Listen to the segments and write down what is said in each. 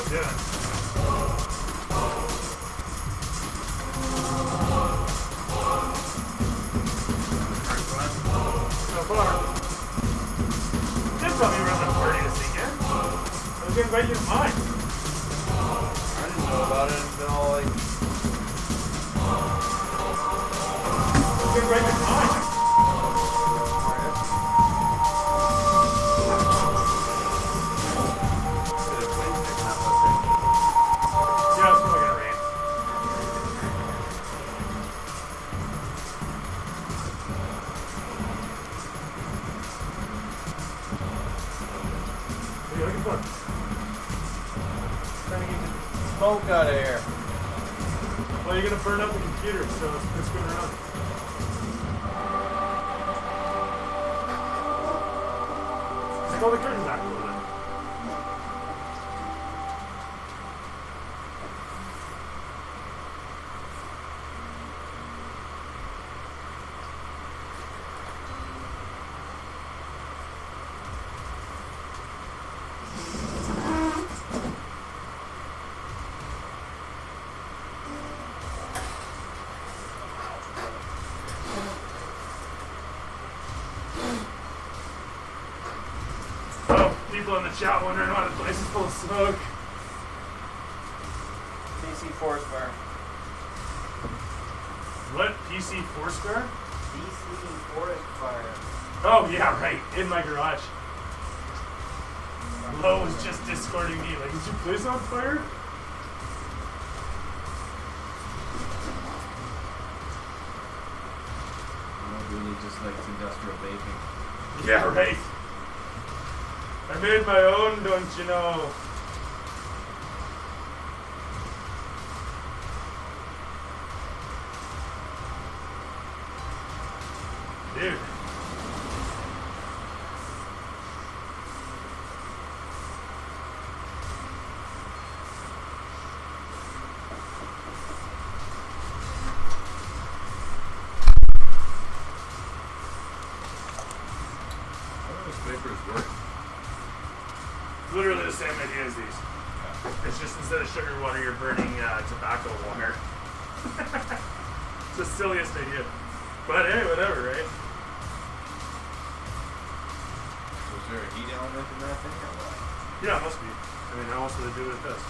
doing? So far. You did tell me you were at the party this weekend. I was going to invite you to mine. I didn't know about it until like... I was going to invite you to mine. Yeah, it's probably going to rain. What are you looking for? Trying to get the Smoke out of here. well, you're gonna burn up the computer, so it's going around. Take all the curtains back a little bit. People in the chat wondering why the place is full of smoke. PC Forest Fire. What? PC Foursquare? PC Forest Fire. Oh, yeah, right. In my garage. Lo was just discording me. Like, is your place on fire? Really just like industrial vaping. Yeah, right. I made my own, don't you know? Dude. How do those vapors work? Literally the same idea as these. It's just instead of sugar water, you're burning tobacco water. It's the silliest idea. But hey, whatever, right? Was there a heat element in that thing or what? Yeah, it must be. I mean, how else would they do with this?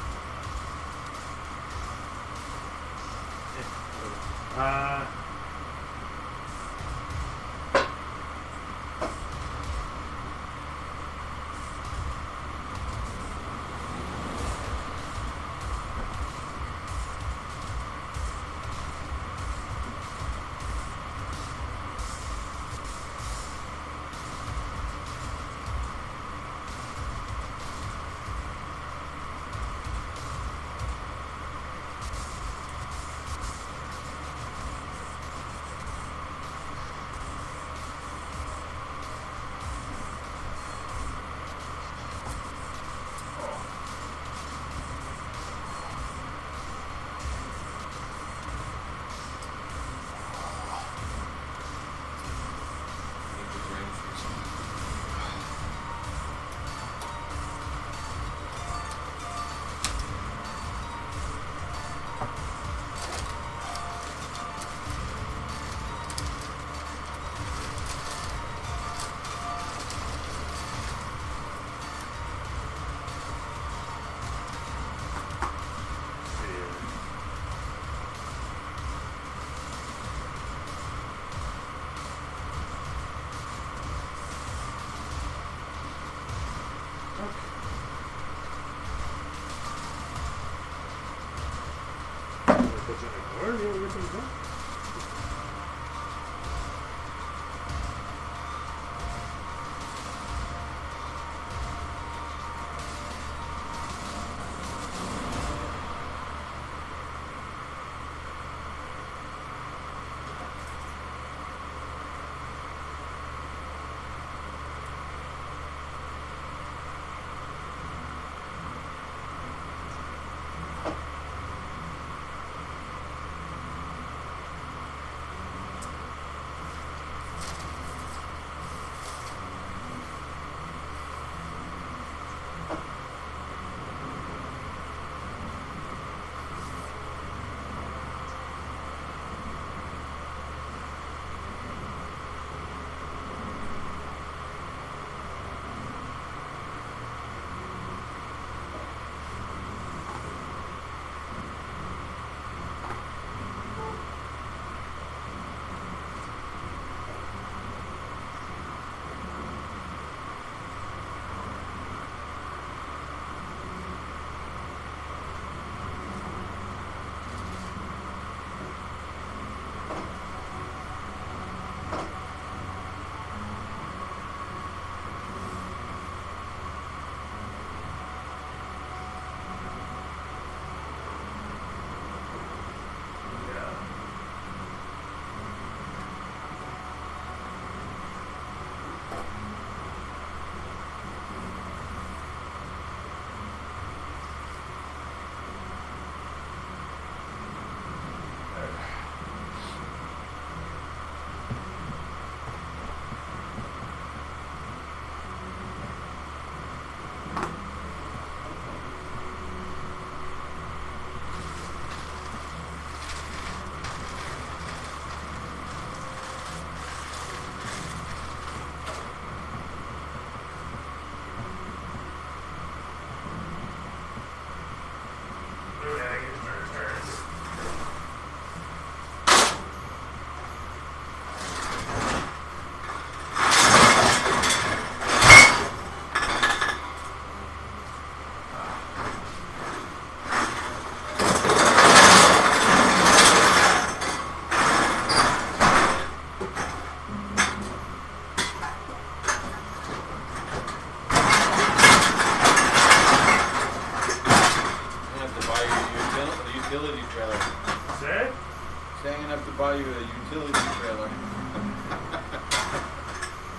dang enough to buy you a utility trailer.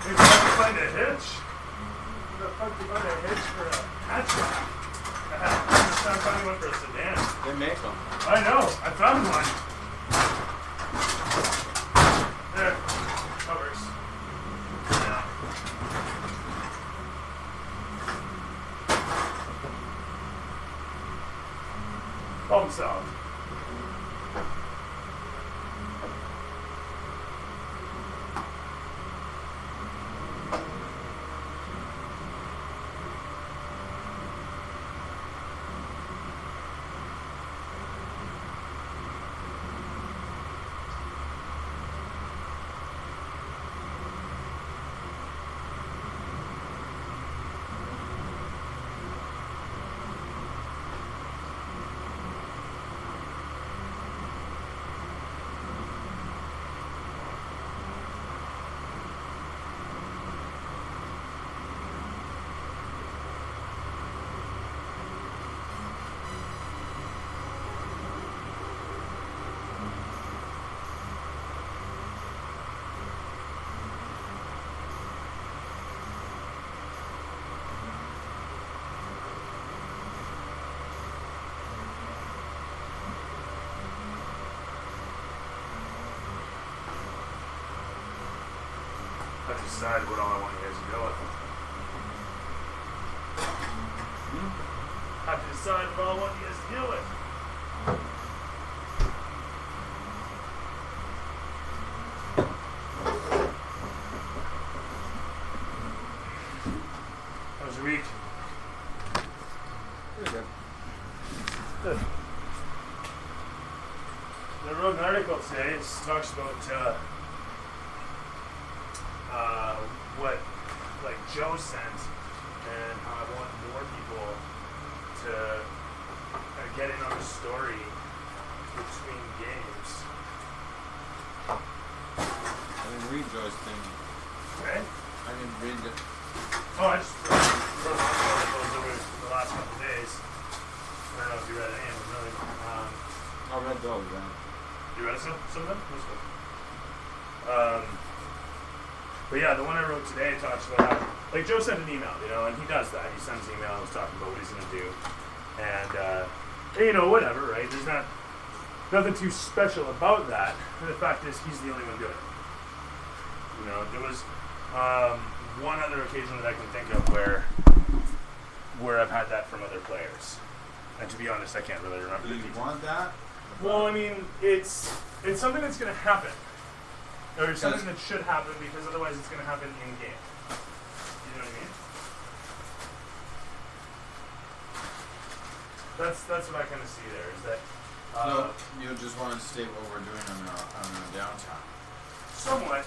Maybe I have to find a hitch. Where the fuck do you find a hitch for a hatchback? I'm just not finding one for a sedan. They make them. I know. I found one. There. That works. Yeah. Problem solved. I have to decide what all I want you guys to go with. I have to decide what all I want you guys to deal with. How was your week? Pretty good. Good. I wrote an article today. It talks about what like Joe sent and how I want more people to get in on the story between games. I didn't read Joe's thing. Okay? I didn't read it. Oh, I just wrote articles over the last couple of days. I don't know if you read any of them, really. I read those, man. You read some of them? That's good. But yeah, the one I wrote today talks about how, like, Joe sent an email, you know, and he does that. He sends emails talking about what he's going to do. And, you know, whatever, right? There's nothing too special about that. And the fact is, he's the only one doing it. You know, there was one other occasion that I can think of where I've had that from other players. And to be honest, I can't really remember. Do you want that? Well, I mean, it's something that's going to happen. Or something that should happen because otherwise it's going to happen in game. You know what I mean? That's what I kind of see there. Is that So you just want to state what we're doing on our downtime. somewhat?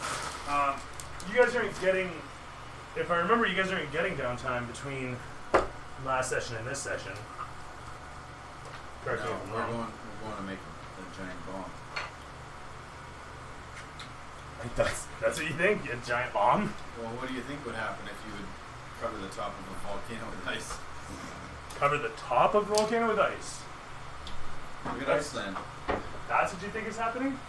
You guys aren't getting. If I remember, you guys aren't getting downtime between last session and this session. Correct me No, if I'm we're wrong. going to make a giant bomb. That's what you think? A giant bomb? Well, what do you think would happen if you would cover the top of a volcano with ice? Cover the top of the volcano with ice. Look at That's- Iceland. That's what you think is happening?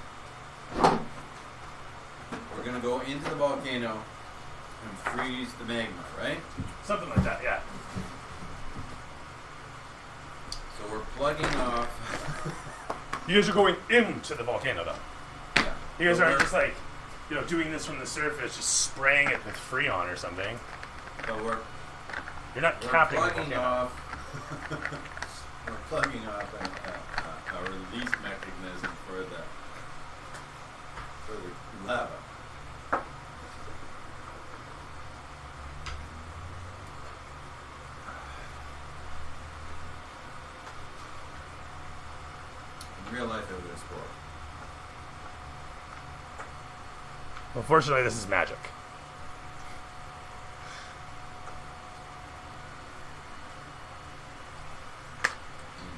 We're going to go into the volcano and freeze the magma, right? Something like that, yeah. So we're plugging off. You guys are going into the volcano, though. Yeah. You guys So aren't we're- just like, you know, doing this from the surface, just spraying it with Freon or something. So we're You're not We're capping the plugging volcano. off. We're plugging off a release mechanism for the lava. In real life, it would explode. Unfortunately, this is magic.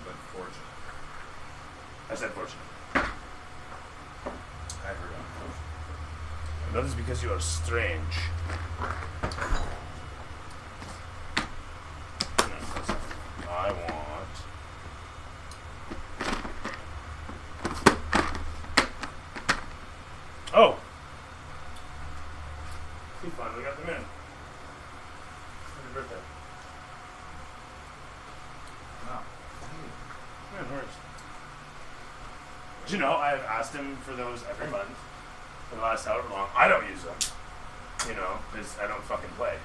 But fortunate. I said fortunate. I heard unfortunate. That is because you are strange. I want no worries. Did you know I've asked him for those every month for the last however long? I don't use them, you know, because I don't fucking play.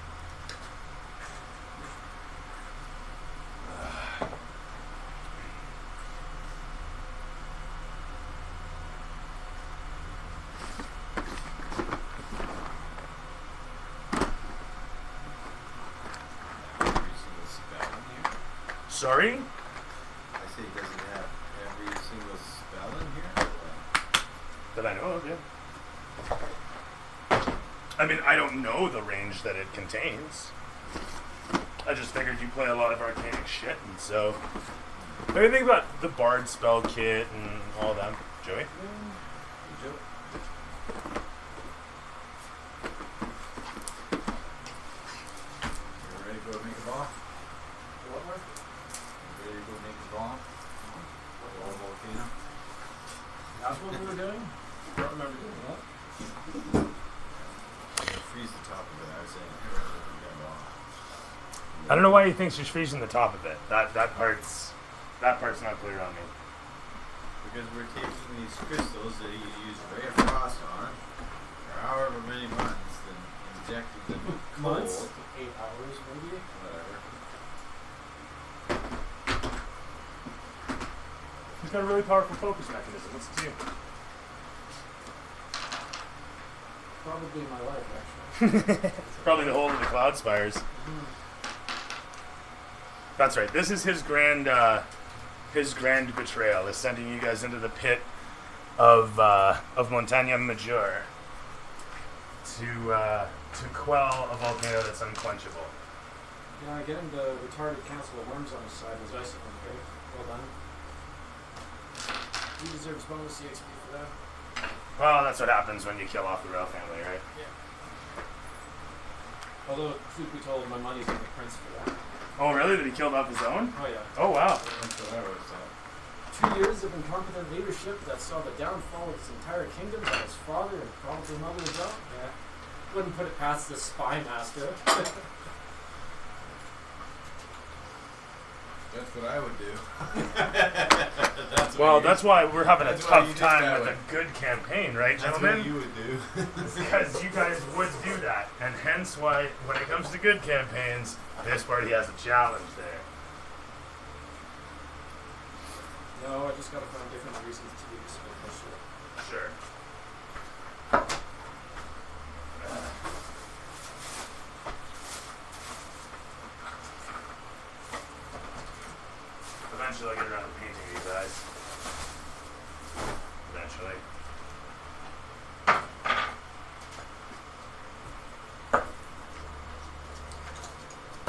Every single spell in here. Sorry? I say, does it have every single spell in here? Or what? That I know of, yeah. I mean, I don't know the range that it contains. I just figured you play a lot of arcanic shit, and so... What do you think about the Bard spell kit and all that, Joey? You ready to go make a bomb? What, Mark? You ready to go make a bomb? A volcano? That's what we were doing? I don't remember doing that. Freeze the top of it. I was saying, you ready to make a bomb? I don't know why he thinks you're freezing the top of it. That part's not clear on me. Because we're taking these crystals that you use Ray of Frost on for however many months, then injecting them with cold. Months? 8 hours, maybe? Whatever. He's got a really powerful focus mechanism. Listen to you. Probably my life, actually. Probably the whole of the Cloud Spires. That's right. This is his grand betrayal, is sending you guys into the pit of Moantagna Majeure to quell a volcano that's unquenchable. Yeah, get him the retarded cancel the worms on his side and his icicle, okay? Well done. He deserves bonus EXP for that. Well, that's what happens when you kill off the royal family, right? Yeah. Although, truth be told, my money's on the prince for that. Oh, really? That he killed off his own? Oh, yeah. Oh, wow. That's what I always thought. 2 years of incompetent leadership that saw the downfall of his entire kingdom by his father and probably mother as well. Yeah. Wouldn't put it past the spy master. That's what I would do. That's why we're having a that's why you tough did time that with way. a good campaign, right, That's gentlemen? what you would do. Because you guys would do that, and hence why, when it comes to good campaigns, this party has a challenge there. No, I just gotta find different reasons to do this bullshit. Sure. Eventually I'll get around to painting these eyes. Eventually. I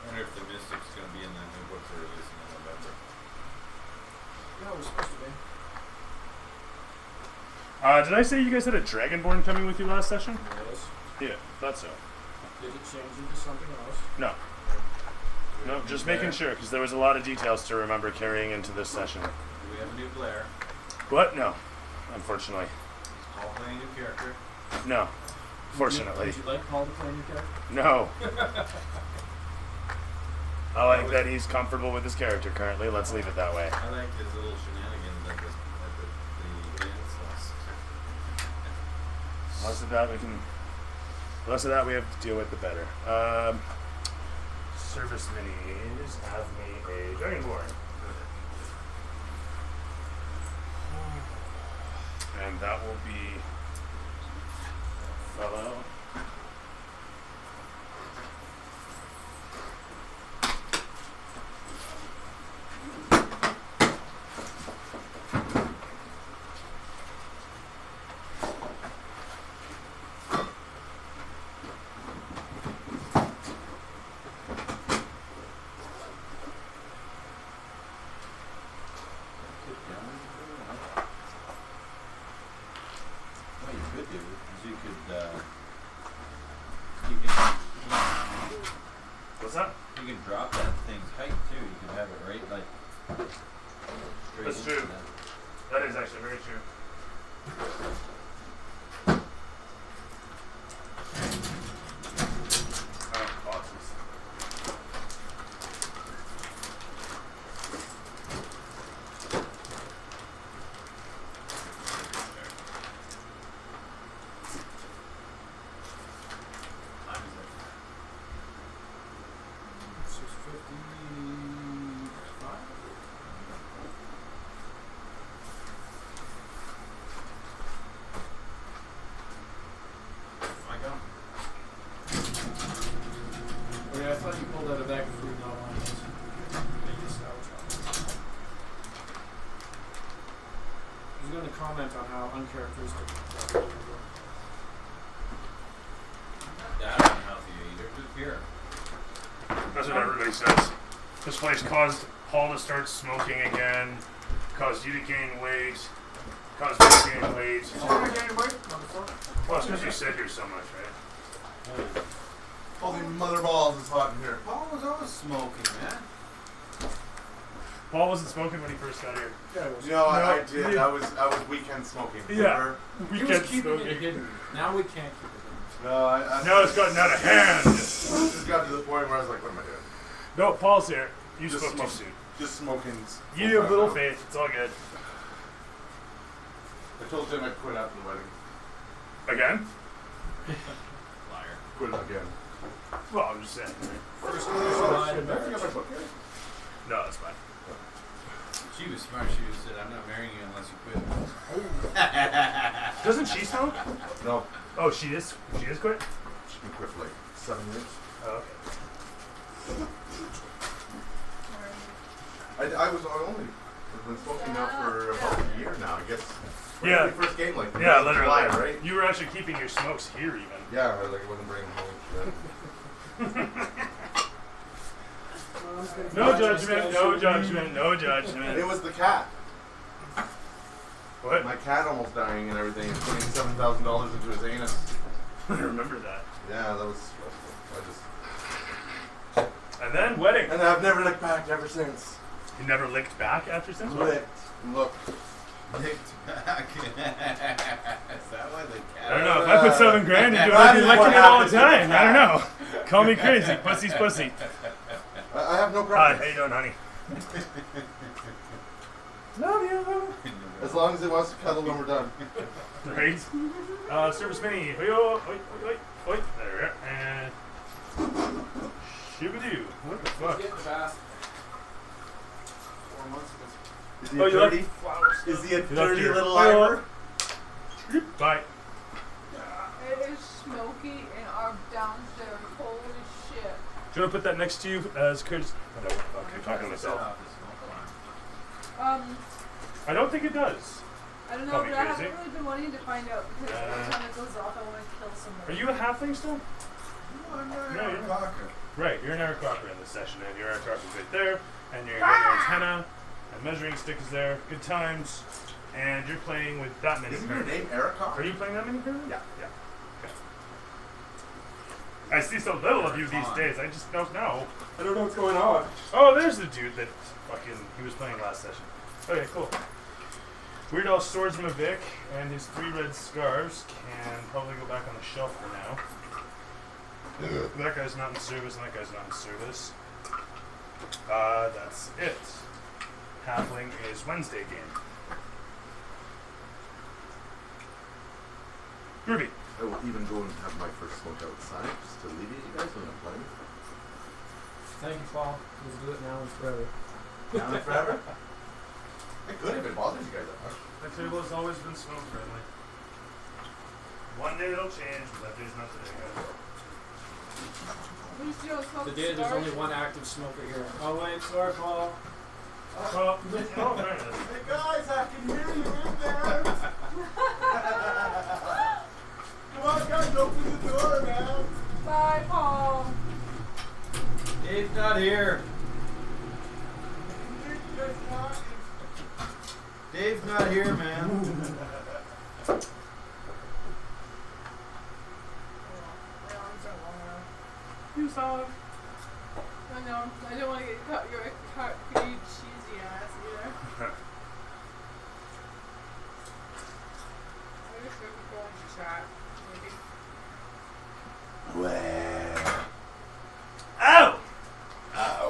wonder if the Mystic's going to be in the new book they're releasing in November. Yeah, we're supposed to be. Did I say you guys had a Dragonborn coming with you last session? Yes. Yeah, thought so. Did it change into something else? No. No, just making sure, because there was a lot of details to remember carrying into this session. Do we have a new Blair? What? No. Unfortunately. Is Paul playing a new character? No. Fortunately. Would you like Paul to play your character? No. I like that he's comfortable with his character currently. Let's leave it that way. I like his little shenanigans at the dance. Less of that we have to deal with, the better. Service minis have me a Dragonborn. And that will be fellow. What you could do is you could What's that? you can drop that thing's height too. You could have it right like straight That's into true. that. That is actually very true. Boxes. comment on how uncharacteristic that was. That unhealthy either. Who's here? That's what everybody says. This place caused Paul to start smoking again, caused you to gain weight, caused me to gain weight. Oh, you're getting away? Motherfucker. Well, it's because you sit here so much, right? Holy mother balls, it's hot in here. Paul was always smoking, man. Paul wasn't smoking when he first got here. Yeah, it was. You know, I No, did. you- I was weekend smoking. Yeah. Remember? He was keeping it hidden. Now we can't keep it hidden. No, Now it's gotten out of hand. It just got to the point where I was like, what am I doing? No, Paul's here. You Just spoke too smoke. soon. Just smoking. You have little faith. It's all good. I told Jim I'd quit after the wedding. Again? Liar. Quit again. Well, I'm just saying. Right? First Oh, shit, did I forget my book here? No, that's fine. She was smart. She was said, "I'm not marrying you unless you quit." Doesn't she smoke? No. Oh, she is. She is quit. She's been quit for like 7 years. Oh, okay. I was only. I've been smoking now for about a year now, I guess. When Yeah. we first came, like, Yeah, in literally. July, right? You were actually keeping your smokes here, even. Yeah, I like wouldn't bring them home. No judgment. No judgment. No judgment. It was the cat. What? My cat almost dying and everything, and putting $7,000 into his anus. I remember that. Yeah, that was stressful. And then wedding. And I've never looked back ever since. You never licked back after since? Licked. Look. Licked back. Is that why the cat? I don't know. If I put $7,000 into it, I'd be licking it all the time. I don't know. Call me crazy. Pussy's pussy. I have no Hi, preference. how you doing, honey? Love you. As long as it wants to cuddle when we're done. Right? Service mini. Oi, oi, oi, oi, oi. There we are. And shoo-ba-doo. What the fuck? Get in the bath. 4 months ago. Is he Oh, a you left dirty? Flowers. Is he a left dirty your- little Oh. Ivor? Bye. It is smoky in our downstairs. Holy shit. Do you want to put that next to you as Curtis? Oh, no, fuck, I'm talking to myself. I don't think it does. I don't Call know, me but I crazy. haven't really been wanting to find out because every time it goes off, I want to kill somebody. Are you a halfling still? I'm not No, a you're cocker. Right, you're an Eric Crocker in this session, and your Eric Crocker's right there, and your antenna, and measuring stick is there. Good times, and you're playing with that many Isn't your characters. name Eric Cocker? Are you playing that many characters? Yeah. Yeah. Okay. I see so little of you these days. I just don't know. I don't know what's going on. Oh, there's the dude that fucking he was playing last session. Okay, cool. Weird Al Swordsman Vic and his 3 red scarves can probably go back on the shelf for now. That guy's not in service, and that guy's not in service. That's it. Halfling is Wednesday game. Groovy. I will even go and have my first smoke outside just to alleviate you guys when I'm playing. Thank you, Paul. Let's do it now and forever. Down and forever? I could if it bothers you guys that much. My table has always been smoke friendly. One day it'll change, but that day's not today, guys. At least you don't smoke The day there's cigars. only one active smoker here. Oh wait, sorry, Paul. Well, oh, fairness. Hey guys, I can hear you in there! Come on guys, open the door, man! Bye, Paul. Dave's not here. Dave's not here, man. You saw it. I know. I don't want to get cut your you cheesy ass either. I wish we could go into chat. Maybe. Where? Ow! Ow!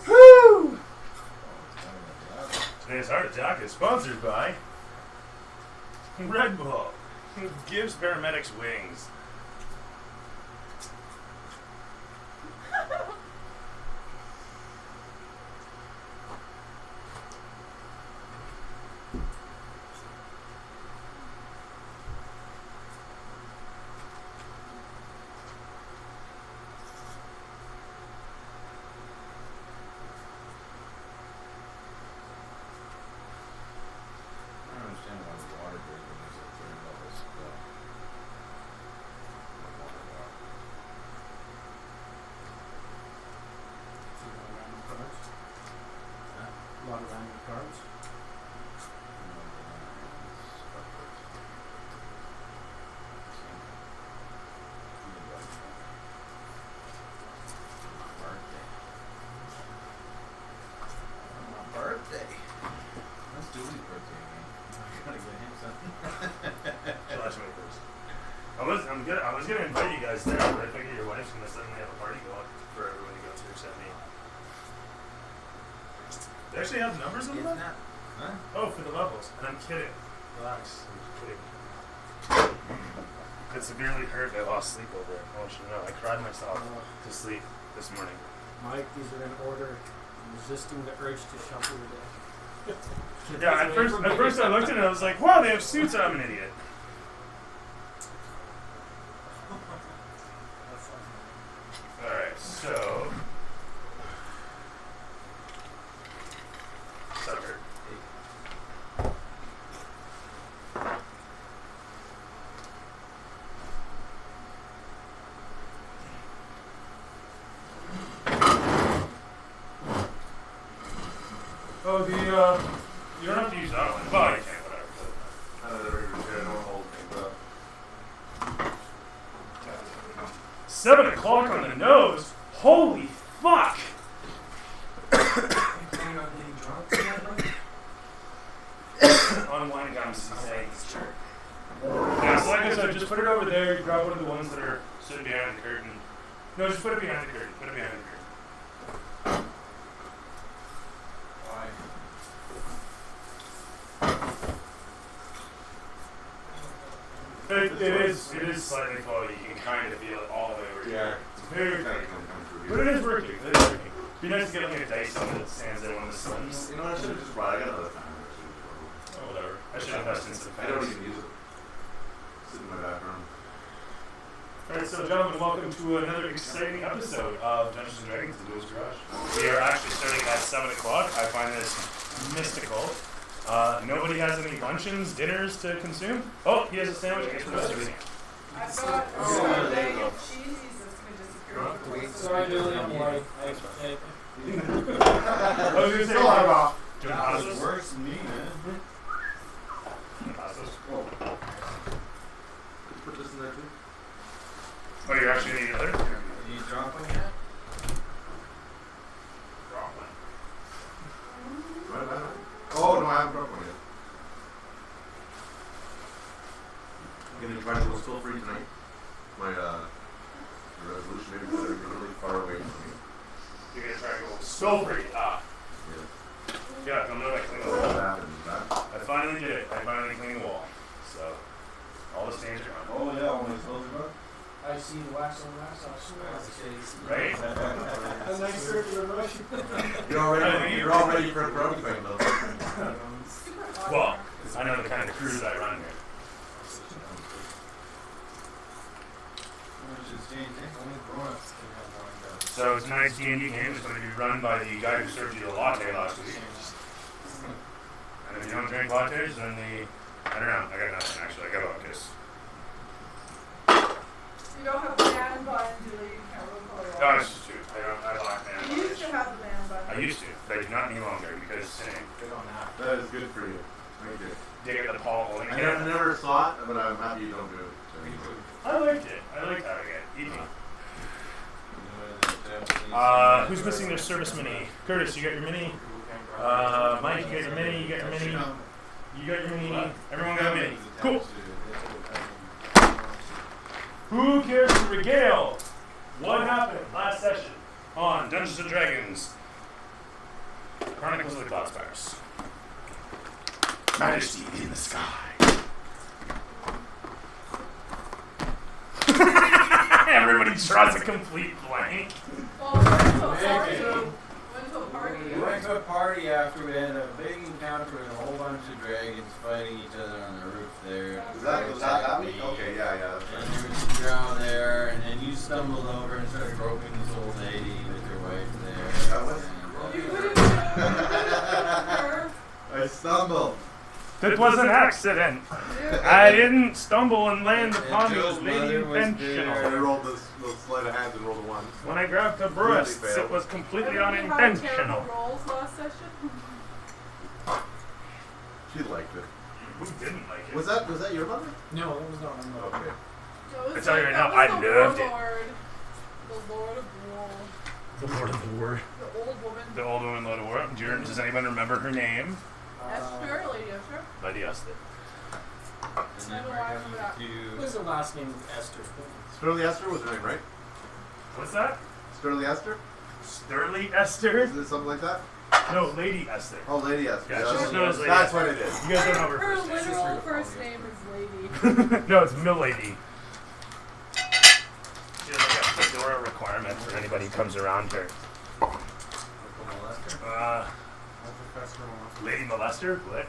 Woo! Today's Heart Attack is sponsored by Red Bull. Gives paramedics wings. A lot of random cards. Birthday. That's Julie's birthday again. I gotta get him something. July 21st. I was gonna invite you guys there, but I figured your wife's gonna suddenly have a party going for everyone to go to except me. They actually have numbers on It's them? not. Huh? Oh, for the levels. And I'm kidding. Relax. I'm just kidding. It severely hurt. I lost sleep over it. I want you to know. I cried myself to sleep this morning. Mike, these are in order. Resisting the urge to shuffle the deck. Yeah, at first I looked at it and I was like, wow, they have suits. I'm an idiot. Alright, so. Sucker. Oh, you don't have to use that one. Well, you can, whatever. I don't know, I don't hold things up. 7 o'clock on the nose? Holy fuck! On wine gums, he's saying. Yeah, so like I said, just put it over there. You grab one of the ones that are sitting behind the curtain. No, just put it behind the curtain. Put it behind the curtain. It is slightly foggy. You can kind of feel it all the way over here. It's very Kinda foggy. come through But here. it is working. It is working. Be nice to get like a dice on that stands in one of the slums. You know, I should have just brought. I got another fan. Oh, whatever. I should invest in some I don't fans. even use it. Sit in my background. Alright, so gentlemen, welcome to another exciting episode of Dungeons & Dragons: The Duel's Garage. We are actually starting at 7 o'clock. I find this mystical. Nobody has any luncheons, dinners to consume? Oh, he has a sandwich. I guess we're both using it. I've got a bag of cheese that's been disappearing. Sorry, Billy, I'm white. I was going to say, Still have off. Joe That Passos? was worse than me, man. Passos. Put this in there too. Oh, you're actually going to eat another? Did you drop one yet? Wrong one. Right. Oh no, I haven't dropped one yet. I'm gonna try to go still free tonight. My resolution maybe better be really far away from me. You're going to try to go so free. Ah. Yeah. Yeah, I'm going to clean the What wall. happened? That. I finally did it. I finally cleaned the wall. So, all the stains are gone. Oh yeah, all my clothes are gone. I see wax on wax on wax. Right? A nice circular motion. You're all ready for a growing thing though. Well, I know the kind of crew that I run here. Only grown-ups can have wine gums. So tonight's D&D game is going to be run by the guy who served you the latte last week. And if you don't drink lattes, then I don't know. I got nothing actually. I got vodkas. You don't have the man bun, do you? You can't really call it No, off. it's just true. I lack man. You used to have the man bun. I used to, but I do not any longer because sinning. Good on that. That is good for you. Thank you. Dig at the Paul Holding I never saw it, but I'm happy you don't do it. I liked it. I liked that again. Eat me. Who's missing their service mini? Curtis, you got your mini? Mike, you got your mini? You got your mini? You got your mini? Everyone got a mini. Cool. Who cares to regale what happened last session on Dungeons & Dragons Chronicles of the Cloud Spires? Majesty in the sky. Everybody draws a complete blank. Well, we went to a party. Went to a party. We went to a party after we had a big encounter with a whole bunch of dragons fighting each other on the roof there. Was that that week? Okay, yeah, that's And right. there was some drown there, and then you stumbled over and started groping this old lady with your wife there. That was- You And, couldn't do it. I stumbled. That was an accident. I didn't stumble and land upon this lady Joe's mother was I intentional. rolled this little sleight of hand and rolled a 1. When I grabbed the breasts, it was completely Everybody had unintentional. terrible rolls last session. She liked it. Who didn't like it? Was that your mother? No, that was not my mother. Okay. That was I tell you right that now, was I the loved it. warlord. The Lord of War. The Lord of the War. The old woman. The old woman, Lord of War. Does anyone remember her name? Esther, Lady Esther. Lady Esther. And I then don't we're want going that. What was to the last name of Esther? Sterling Esther was her name, right? What's that? Sterling Esther? Sterling Esther? Is it something like that? No, Lady Esther. Oh, Lady Esther. Yeah, she's known as Lady That's Esther. what it is. You guys don't know her Her first name. literal first name is Lady. No, it's Milady. She has like a fedora requirement for anybody who comes around here. Lady Molester? What?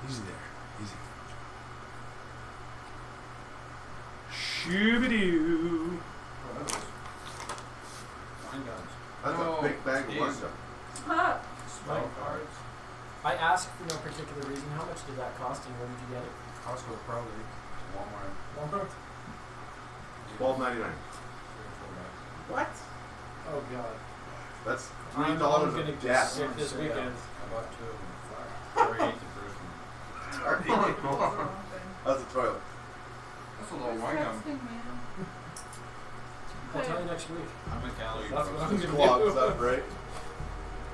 Easy there. Easy. Shoo-ba-doo. That's a big bag of wine. Huh. spell cards. I asked for no particular reason. How much did that cost and where did you get it? Costco probably. Walmart. Walmart? $12.99. What? Oh god. That's I'm $3 gonna of get debt. sick this weekend. I bought 2 of them. 4.8 the first one. Sorry. That's a toilet. That's a little wine gum. I'll tell you next week. I'm a calorie That's what I'm processor. gonna Clogs up, right?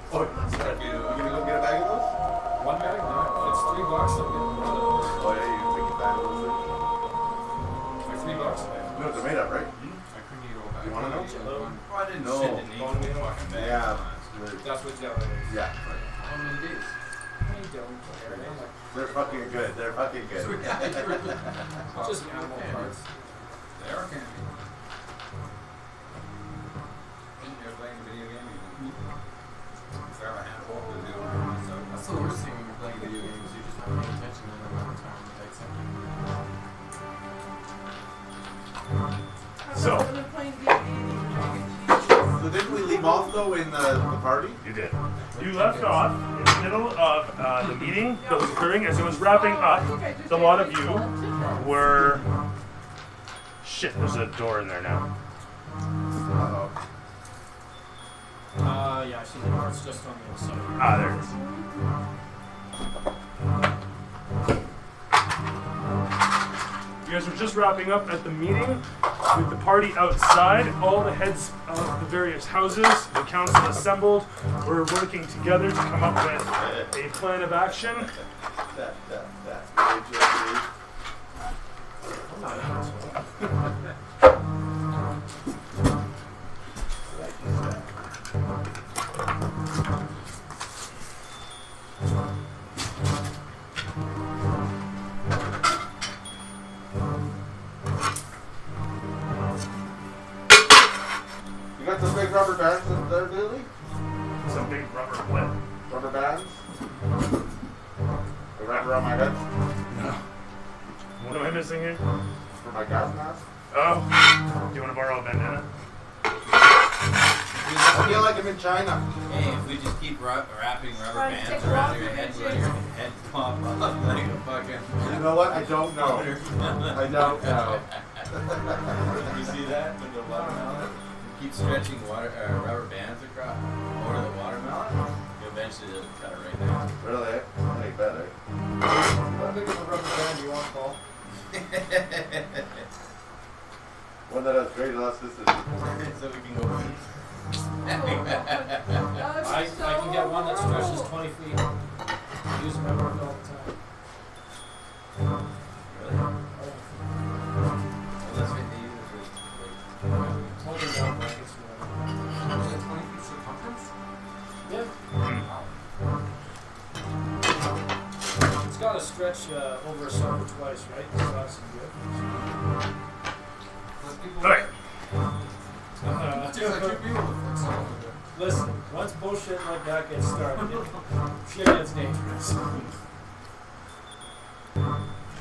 Oh, you gonna go get a bag of those? One bag? No. If it's $3, I'm getting one of those. Oh yeah, you can take a bag of those. For $3 a bag. You know what they're made of, right? I couldn't eat all that. You wanna know? Oh, I didn't No. shit in the fucking bag. Yeah. That's what Jello is. Yeah. Right. How many days? I don't care. I'm like, They're fucking good. They're fucking good. just animal parts. They are candy. You're playing a video game, you can grab a handful to do it. So That's the worst thing when you're playing video games. You just not paying attention and then one time you take something. So. I've been playing D&D. So didn't we leave off though in the party? You did. You left off in the middle of the meeting that was occurring as it was wrapping up. A lot of you were. Shit, there's a door in there now. Uh-oh. Yeah, I see the parts just on the other side. Ah, there it is. You guys were just wrapping up at the meeting with the party outside. All the heads of the various houses, the council assembled, were working together to come up with a plan of action. That. Really just I'm not an asshole. You got some big rubber bands in there, Lily? Some big rubber what? Rubber bands? They wrap around my head No. What am I missing here? for my gas mask. Oh, do you want to borrow a bandana? I feel like I'm in China. hey, if we just keep wrapping rubber Try to bands take around off your the head, bitches. will your head pop up like a fucking... You know what? I don't know. I don't know. You see that with the watermelon? Keep stretching rubber bands across over the watermelon. Eventually it'll cut it right down. Really? Hey, better. How big of a rubber band do you want, Paul? One that has great elasticity. So we can go. I can get one that stretches 20 feet. I use them at work all the time. Really? Unless we need it for like, Holding down blankets or whatever. Was it 20 feet circumference? Yeah. It's got to stretch over a circle twice, right? So that's good. Let people. Alright. It takes like 2 people to fix all of it. Listen, once bullshit like that gets started, shit gets dangerous.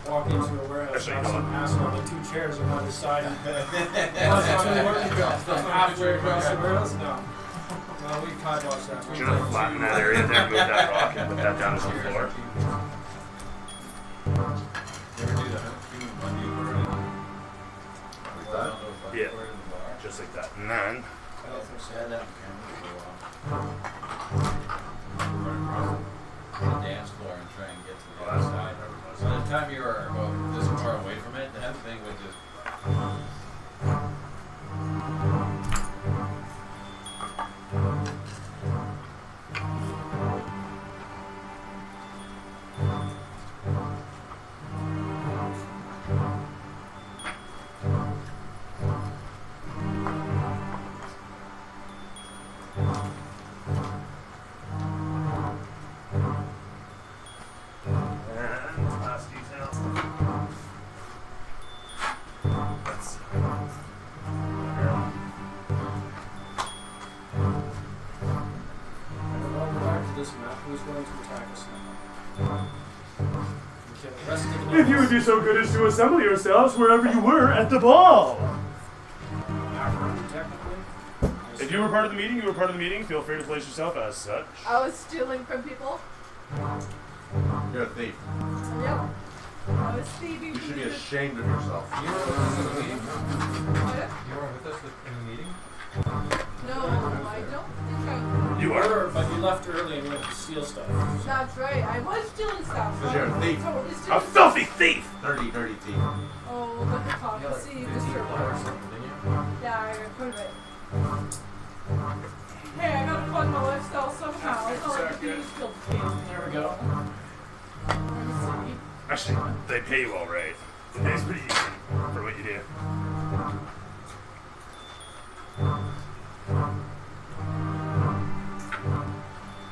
Walk into a warehouse, have some asshole with 2 chairs on either side. After across the warehouse? No. No, we kibosh that. Should have flattened that area there, move that rock, and put that down to the floor. you ever do the human bungee cord? Like that? Yeah. Just like that. And then, I had that on camera for a while. the dance floor and try and get to the Oh, other that's side. fine. By the time you are about this far away from it, that thing would just. And last detail. Let's see. And while we're back to this map, who's going to attack us now? Okay, the rest of the If you would be so good as to assemble yourselves wherever you were at the ball. After, technically. If you were part of the meeting, you were part of the meeting. Feel free to place yourself as such. I was stealing from people. You're a thief. Yep. I was thieving You from should be people. ashamed of yourself. You were with us at the meeting? What? You were with us in the meeting? No, I don't think I. You are. But you left early and you went to steal stuff. That's right. I was stealing stuff. Because you're a thief. Totally A stealing. filthy thief! Dirty, dirty thief. Oh, look at top. You had like See, 15 Mr. ply or something, didn't you? Yeah, I put it. Hey, I gotta fund my lifestyle somehow. It's not like the thieves killed the thief. There we go. Let me see. Actually, they pay you all right. It pays pretty easy for what you do.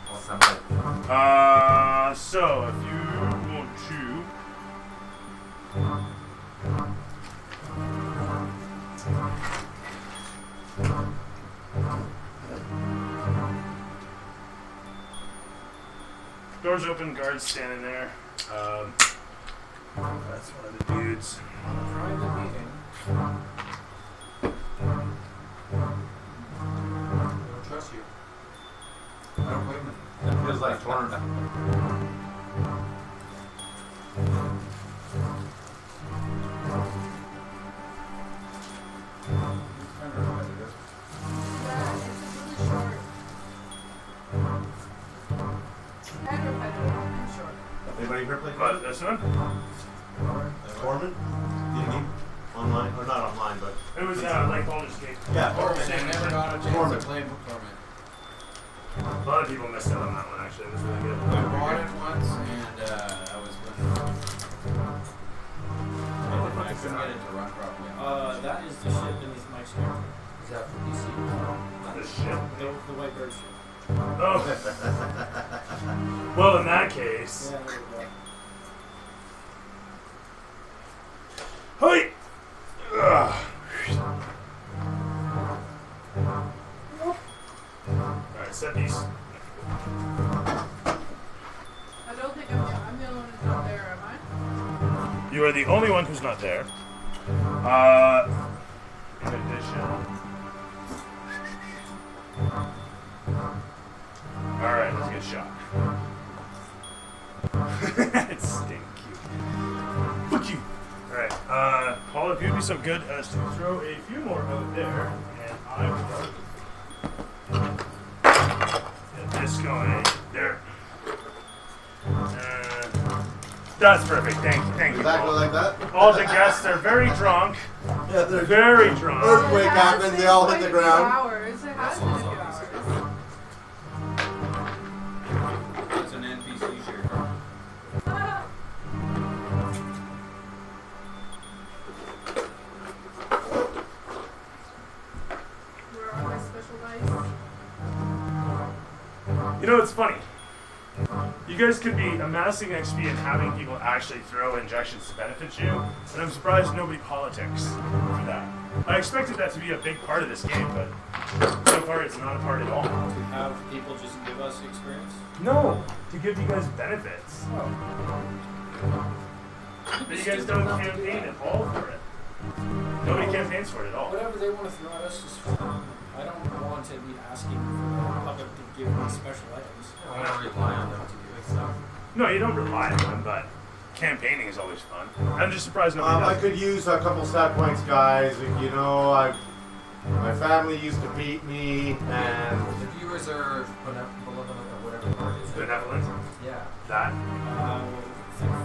What's that like? So if you want to. Doors open, guards standing there. That's one of the dudes. Private meeting. I don't trust you. I don't blame them. It feels like torn. Kind of repetitive. Yeah, it's really short. And repetitive and short. Anybody here play But this one? Torment? D&D? Online? Or not online, but... It was like Baldur's Gate. Yeah, Torment, I never got a chance Torment. to play Torment. A lot of people missed out on that one actually. It was really good. I bought it once and I was with. I couldn't get it to run properly. That is the ship beneath Mike's character. Is that from DC? This shit. The white bird ship. Oh. Well, in that case. Yeah, there we go. Hey! Alright, set these. I don't think I'm the only one who's not there, am I? You are the only one who's not there. In addition. Alright, let's get shot. It's stink cute. Fuck you! Alright, Paul, if you'd be so good as to throw a few more out there, and I will get this going. There. That's perfect. Thank you. Exactly Paul. like that? All the guests are very drunk. Yeah, they're Very drunk. Earthquake It has happens, been they all hit quite the a few ground. Hours. It has been a few hours. It's an NPC shirt. Where are my special dice? You know, it's funny. You guys could be amassing XP and having people actually throw injections to benefit you, and I'm surprised nobody politics for that. I expected that to be a big part of this game, but so far it's not a part at all. Have people just give us experience? No, to give you guys benefits. But you guys don't campaign at all for it. Nobody campaigns for it at all. Whatever they want to throw at us is fine. I don't want to be asking for the public to give me special items. I don't rely on them to do stuff. No, you don't rely on them, but campaigning is always fun. I'm just surprised nobody I does. could use a couple stat points, guys. You know, my family used to beat me, and The viewers are benevolent or whatever really hard, is it? Benevolent. Yeah. That.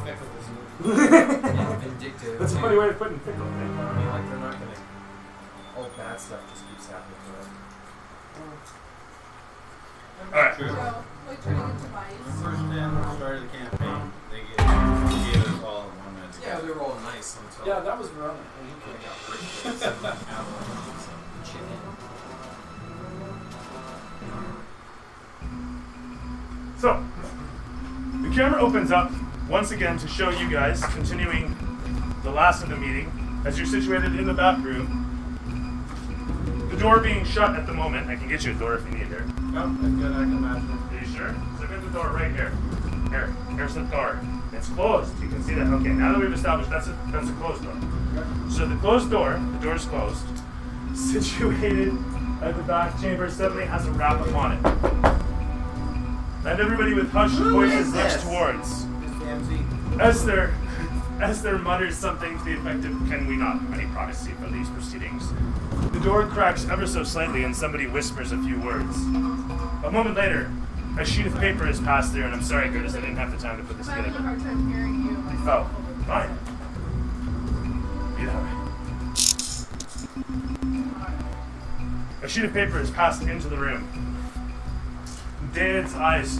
Fickle is And vindictive. That's a too. funny way of putting fickle. I mean, like, they're not gonna. All bad stuff just keeps happening to us. Alright. So, like turning into mice. First time we started the campaign, they gave us all one man Yeah, we were all nice until. Yeah, that was wrong. they got ridiculous and avalanches and shit in. So, the camera opens up once again to show you guys, continuing the last of the meeting, as you're situated in the back room. The door being shut at the moment. I can get you a door if you need it. No, that's good. I can imagine. Are you sure? So get the door right here. Here's the door. It's closed. You can see that. Okay, now that we've established that's a closed door. So the closed door, the door is closed, situated at the back chamber suddenly has a wrap upon it. And everybody with hushed voices looks towards. Esther mutters something to the effect of, "Can we not have any privacy for these proceedings?" The door cracks ever so slightly and somebody whispers a few words. A moment later, a sheet of paper is passed through, and I'm sorry, Curtis, I didn't have the time to put this I'm having a together. hard time hearing you myself. Oh, fine. Be that way. A sheet of paper is passed into the room. David's eyes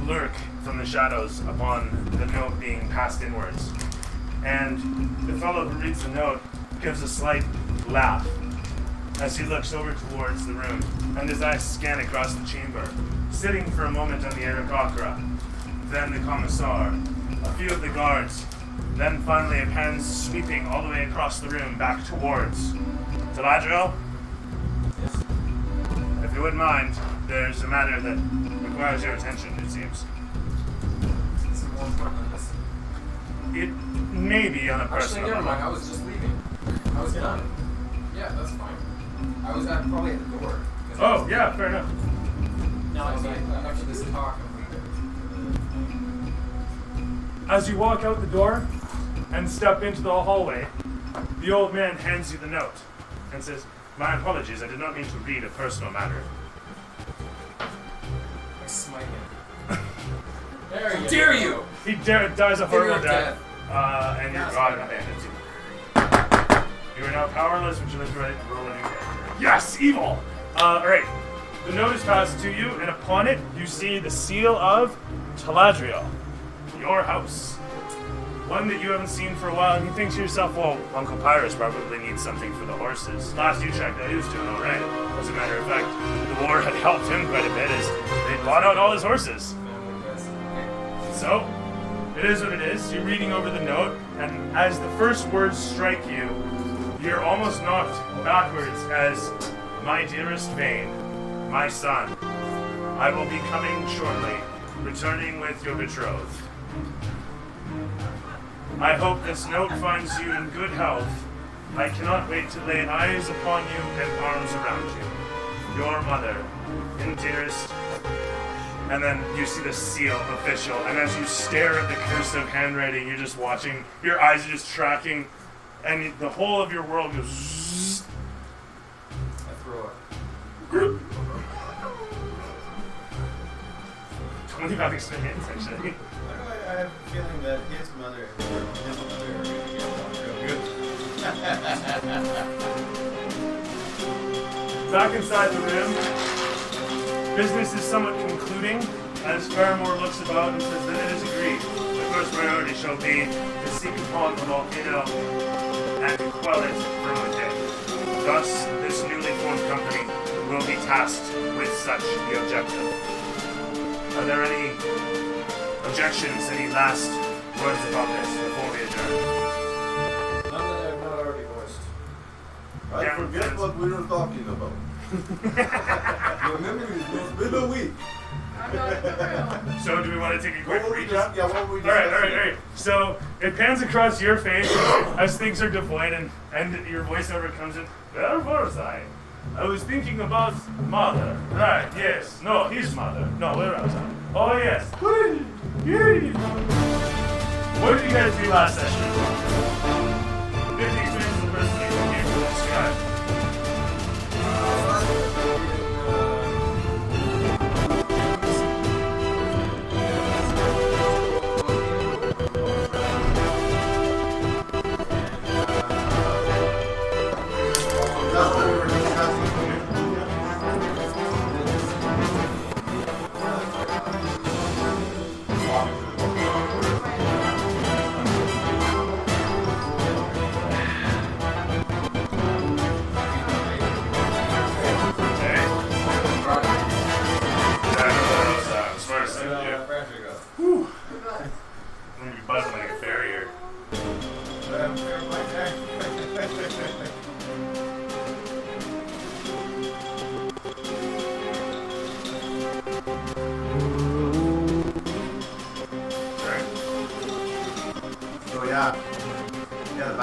lurk from the shadows upon the note being passed inwards. And the fellow who reads the note gives a slight laugh as he looks over towards the room, and his eyes scan across the chamber, sitting for a moment on the Aarakocra, then the Commissar, a few of the guards, then finally a pen sweeping all the way across the room back towards Taladriel. Yes. If you wouldn't mind, there's a matter that requires your attention, it seems. It's more important than this. It may be on a Actually, personal never mind. I level. was just leaving. I was done. Yeah, that's fine. I was probably at the door. because I Oh, was- yeah, fair enough. No, I was it's like, after this talk, I'm leaving. As you walk out the door and step into the hallway, the old man hands you the note and says, "My apologies, I did not mean to read a personal matter." I smite him. there you Dare go. you! He dies a Fear horrible of death, and you're Yes, gone I and know. abandoned. You are now powerless, which you live to roll a new character. Yes, evil! Alright. The note is passed to you, and upon it, you see the seal of Taladriel, your house. One that you haven't seen for a while, and you think to yourself, well, Uncle Pyrus probably needs something for the horses. Last you checked, he was doing alright. As a matter of fact, the war had helped him quite a bit as they bought out all his horses. Family guest. Okay. So, it is what it is. You're reading over the note, and as the first words strike you, you're almost knocked backwards as, "My dearest Vane, my son, I will be coming shortly, returning with your betrothed. I hope this note finds you in good health. I cannot wait to lay eyes upon you and arms around you. Your mother, and dearest." And then you see the seal official, and as you stare at the cursive handwriting, you're just watching, your eyes are just tracking, and the whole of your world goes zzz. I throw it. 25 experience, actually. I have a feeling that his mother and his mother are going to get along real good. Back inside the room, business is somewhat concluding as Faramore looks about and says that it is agreed. The first priority shall be to seek upon the volcano and quell it from within. Thus, this newly formed company will be tasked with such the objective. Are there any objections, any last words about this before we adjourn? None that I've not already voiced. I forget what we were talking about. Your memory is been a week. I'm not in the room. So do we want to take a quick What were we recap? just, what were we Alright. So it pans across your face as things are devoid and your voiceover comes in. Where was I? I was thinking about mother. Right, yes. No, his mother. No, where was I? Oh, yes. What did you guys do last session? 50 experiences of the person you can hear from the sky.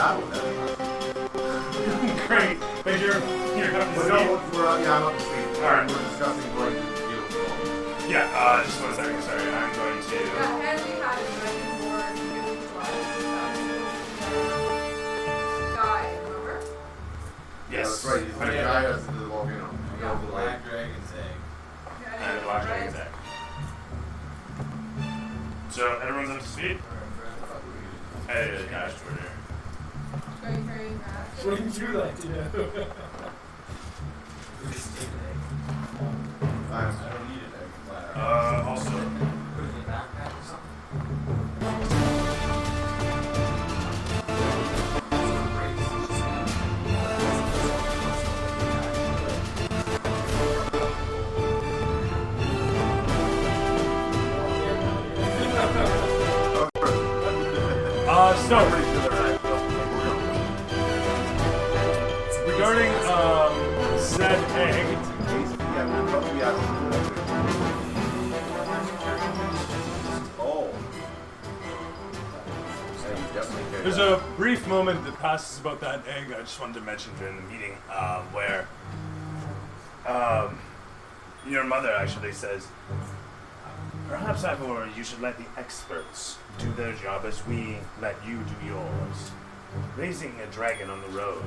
that one. Great. But you're up to But speed. no, I'm up to speed. Alright. We're discussing going to deal with all. Yeah, just 1 second, sorry. I'm going to... Yeah, Henry had a dragon board given to us. Guy, remember? Yeah, Yes. that's right. He's the Okay. guy that's into the volcano. Yeah. Over the lake. Black dragon's egg. Yeah, And the black dragon's egg. So, everyone's up to speed? Hey, gosh, we're there. Very, very mad. Wouldn't you like to know? Just take an egg. I'm I don't need an egg flat. Also, Put it in a backpack or something. so, pretty sure they're right. regarding, said egg, Yeah, we'll probably have to do that. Oh. Yeah, you definitely carry there's that. a brief moment that passes about that egg I just wanted to mention during the meeting, where your mother actually says, perhaps, Ivor, you should let the experts do their job as we let you do yours. Raising a dragon on the road,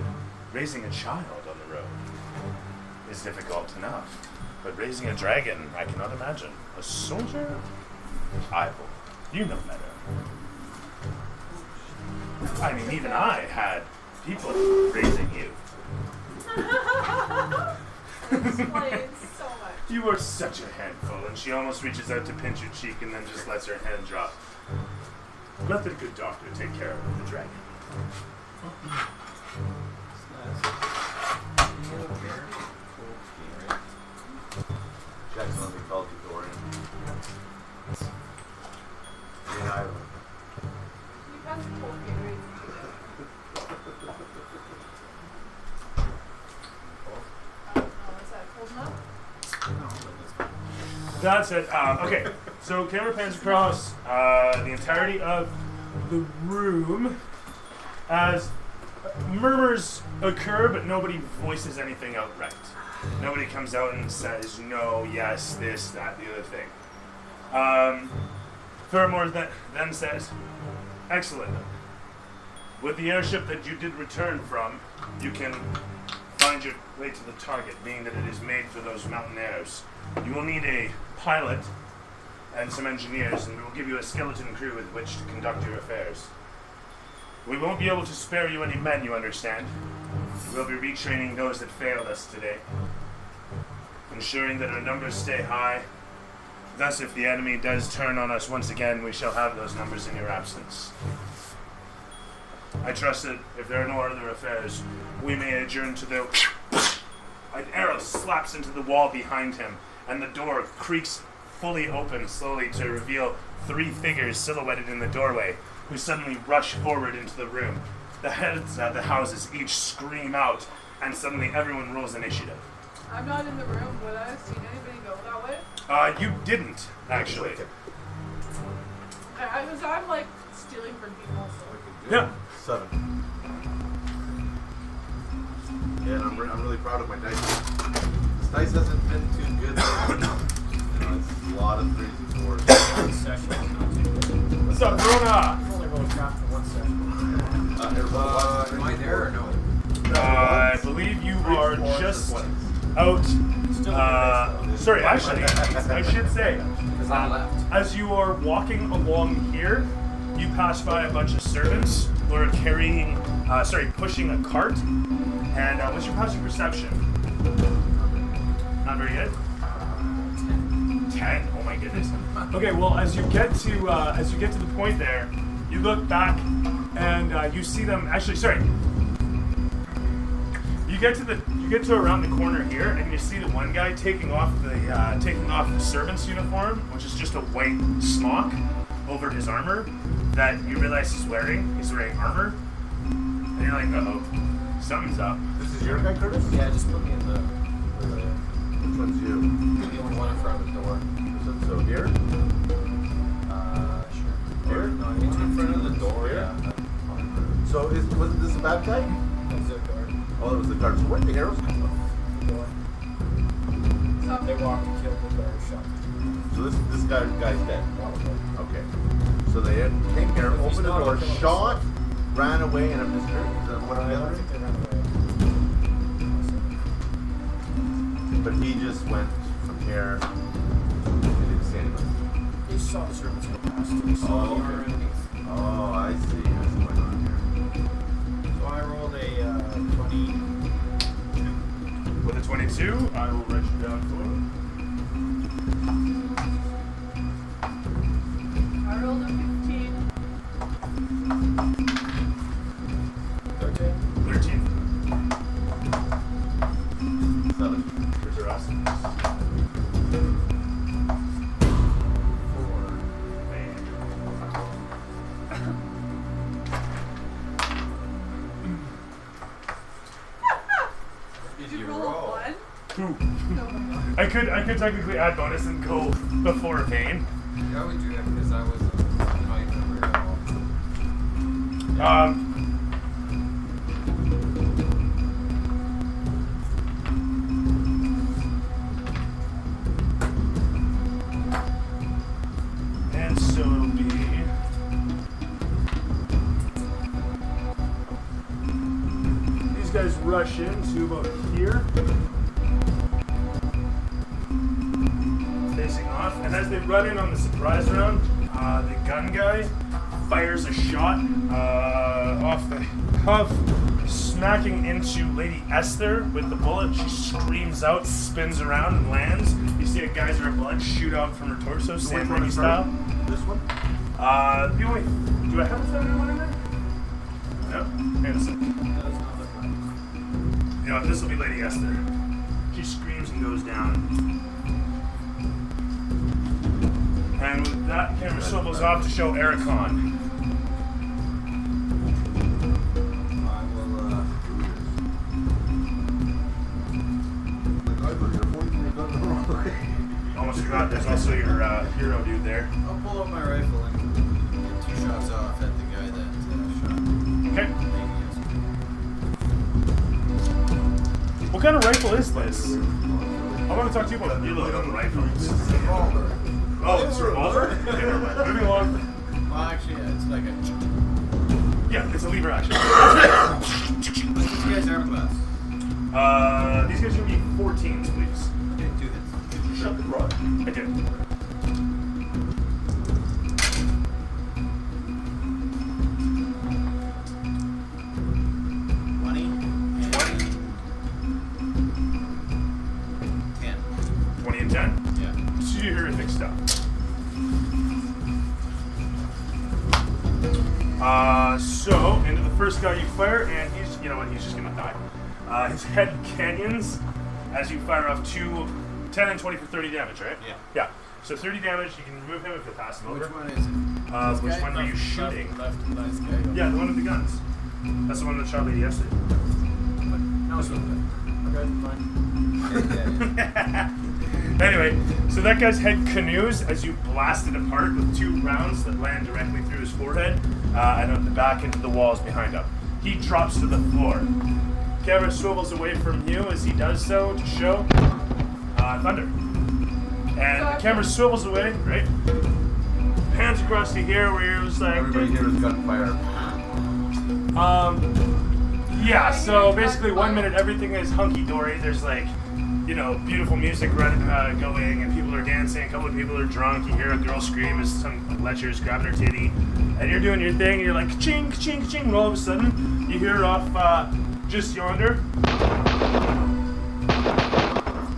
raising a child on the road, is difficult enough. But raising a dragon, I cannot imagine. A soldier? Ivor, you know better. I mean, even I had people raising you. Explains so much. You are such a handful, and she almost reaches out to pinch your cheek and then just lets her hand drop. Let the good doctor take care of the dragon. Jackson will be called to Dorian. Yeah, I will. You guys are both getting is that cold enough? That's it. Okay, so camera pans across the entirety of the room as murmurs occur, but nobody voices anything outright. Nobody comes out and says no, yes, this, that, the other thing. Furmore then says, excellent. With the airship that you did return from, you can find your way to the target, being that it is made for those mountaineers. You will need a pilot and some engineers, and we will give you a skeleton crew with which to conduct your affairs. We won't be able to spare you any men, you understand. We will be retraining those that failed us today, ensuring that our numbers stay high. Thus, if the enemy does turn on us once again, we shall have those numbers in your absence. I trust that if there are no other affairs, we may adjourn to the... An arrow slaps into the wall behind him, and the door creaks fully open slowly to reveal 3 figures silhouetted in the doorway, who suddenly rush forward into the room. The heads of the houses each scream out, and suddenly everyone rolls initiative. I'm not in the room. Would I have seen anybody go that way? You didn't, actually. Because I'm like stealing from people. So. Yeah. 7. Yeah, and I'm really proud of my dice. This dice hasn't been too good. It's a lot of 3s and 4s. One session is not too good. What's up, Rona? I've only rolled crap for one session. Am I there or no? I believe you are just out. Sorry, actually, I should say, Because I left. as you are walking along here, you pass by a bunch of servants who are pushing a cart. And what's your passive perception? Not very good. 10. Oh my goodness. Okay, well, as you get to the point there, you look back and you see them. Actually, sorry. You get to around the corner here, and you see the one guy taking off the servant's uniform, which is just a white smock over his armor that you realize he's wearing. He's wearing armor, and you're like, uh-oh, something's up. This is your guy, Curtis? Yeah, just put me in the Which one's you? the only one in front of the door. So here? Sure. Here? In front of the door, yeah. So wasn't this the bad guy? That's a guard. Oh, that was the guard. So where did the arrows come from? Door. They walked and killed the guard, shot. So this guy's dead. Probably. Okay. So they came here, If he's opened the not, door, he'll kill us. shot, ran away, and I'm just curious. Is that what I the don't other? think they ran away. But he just went from here. He didn't see anybody. He saw the servants go past. Oh, okay. Oh, I see. What's going on here? So I rolled a 20. With a 22, I will write you down for it. I rolled a 15. 13. 13. 7. Here's your rest. 4. Did you roll a 1? Two. No. I could technically add bonus and go before Vane. Yeah, I would do that because I was not even aware at all. And so it'll be these guys rush into about here, facing off, and as they run in on the surprise round, the gun guy fires a shot off the cuff, smacking into Lady Esther with the bullet. She screams out, spins around, and lands. You see a geyser of blood shoot out from her torso, Sam Which one Raimi is style. This one? The only. Do I have a feminine one in there? No. Hang on a second. That is not the one. You know what? This will be Lady Esther. She screams and goes down. And with that, camera swivels off to show Ericon. I will, Almost forgot. There's also your hero dude there. I'll pull out my rifle and get 2 shots off at the guy that shot Okay. Amy yesterday. What kind of rifle is this? I want to talk to you about your little rifles. Oh, it's a revolver? Okay, never mind. Moving along. Well, actually, yeah, it's like a. Yeah, it's a lever action. These guys arm class. These guys are going to be 14s, please. Okay, do this. Did you shut the door? I did. 20 and 10. 20 and 10. Yeah. Terrific stuff. So into the first guy you fire, and he's, you know what, he's just gonna die. His head canyons as you fire off 2, 10 and 20 for 30 damage, right? Yeah. Yeah. So 30 damage, you can remove him if you pass him over. Which one is it? This Which guy? one were you shooting? Left, nice guy. Yeah, the one with the guns. That's the one that shot Lady yesterday. No, it's okay. Okay, fine. Anyway, so that guy's head canoes as you blast it apart with 2 rounds that land directly through his forehead and at the back into the walls behind him. He drops to the floor. Camera swivels away from you as he does so to show thunder. And the camera swivels away, right? Pans across to here where you're just like... Everybody here is gunfire. Yeah, so basically 1 minute everything is hunky-dory. There's like, you know, beautiful music going and people are dancing. A couple of people are drunk. You hear a girl scream as some lecher's grabbing her titty. And you're doing your thing and you're like, ching, ching, ching. And all of a sudden, you hear off just yonder.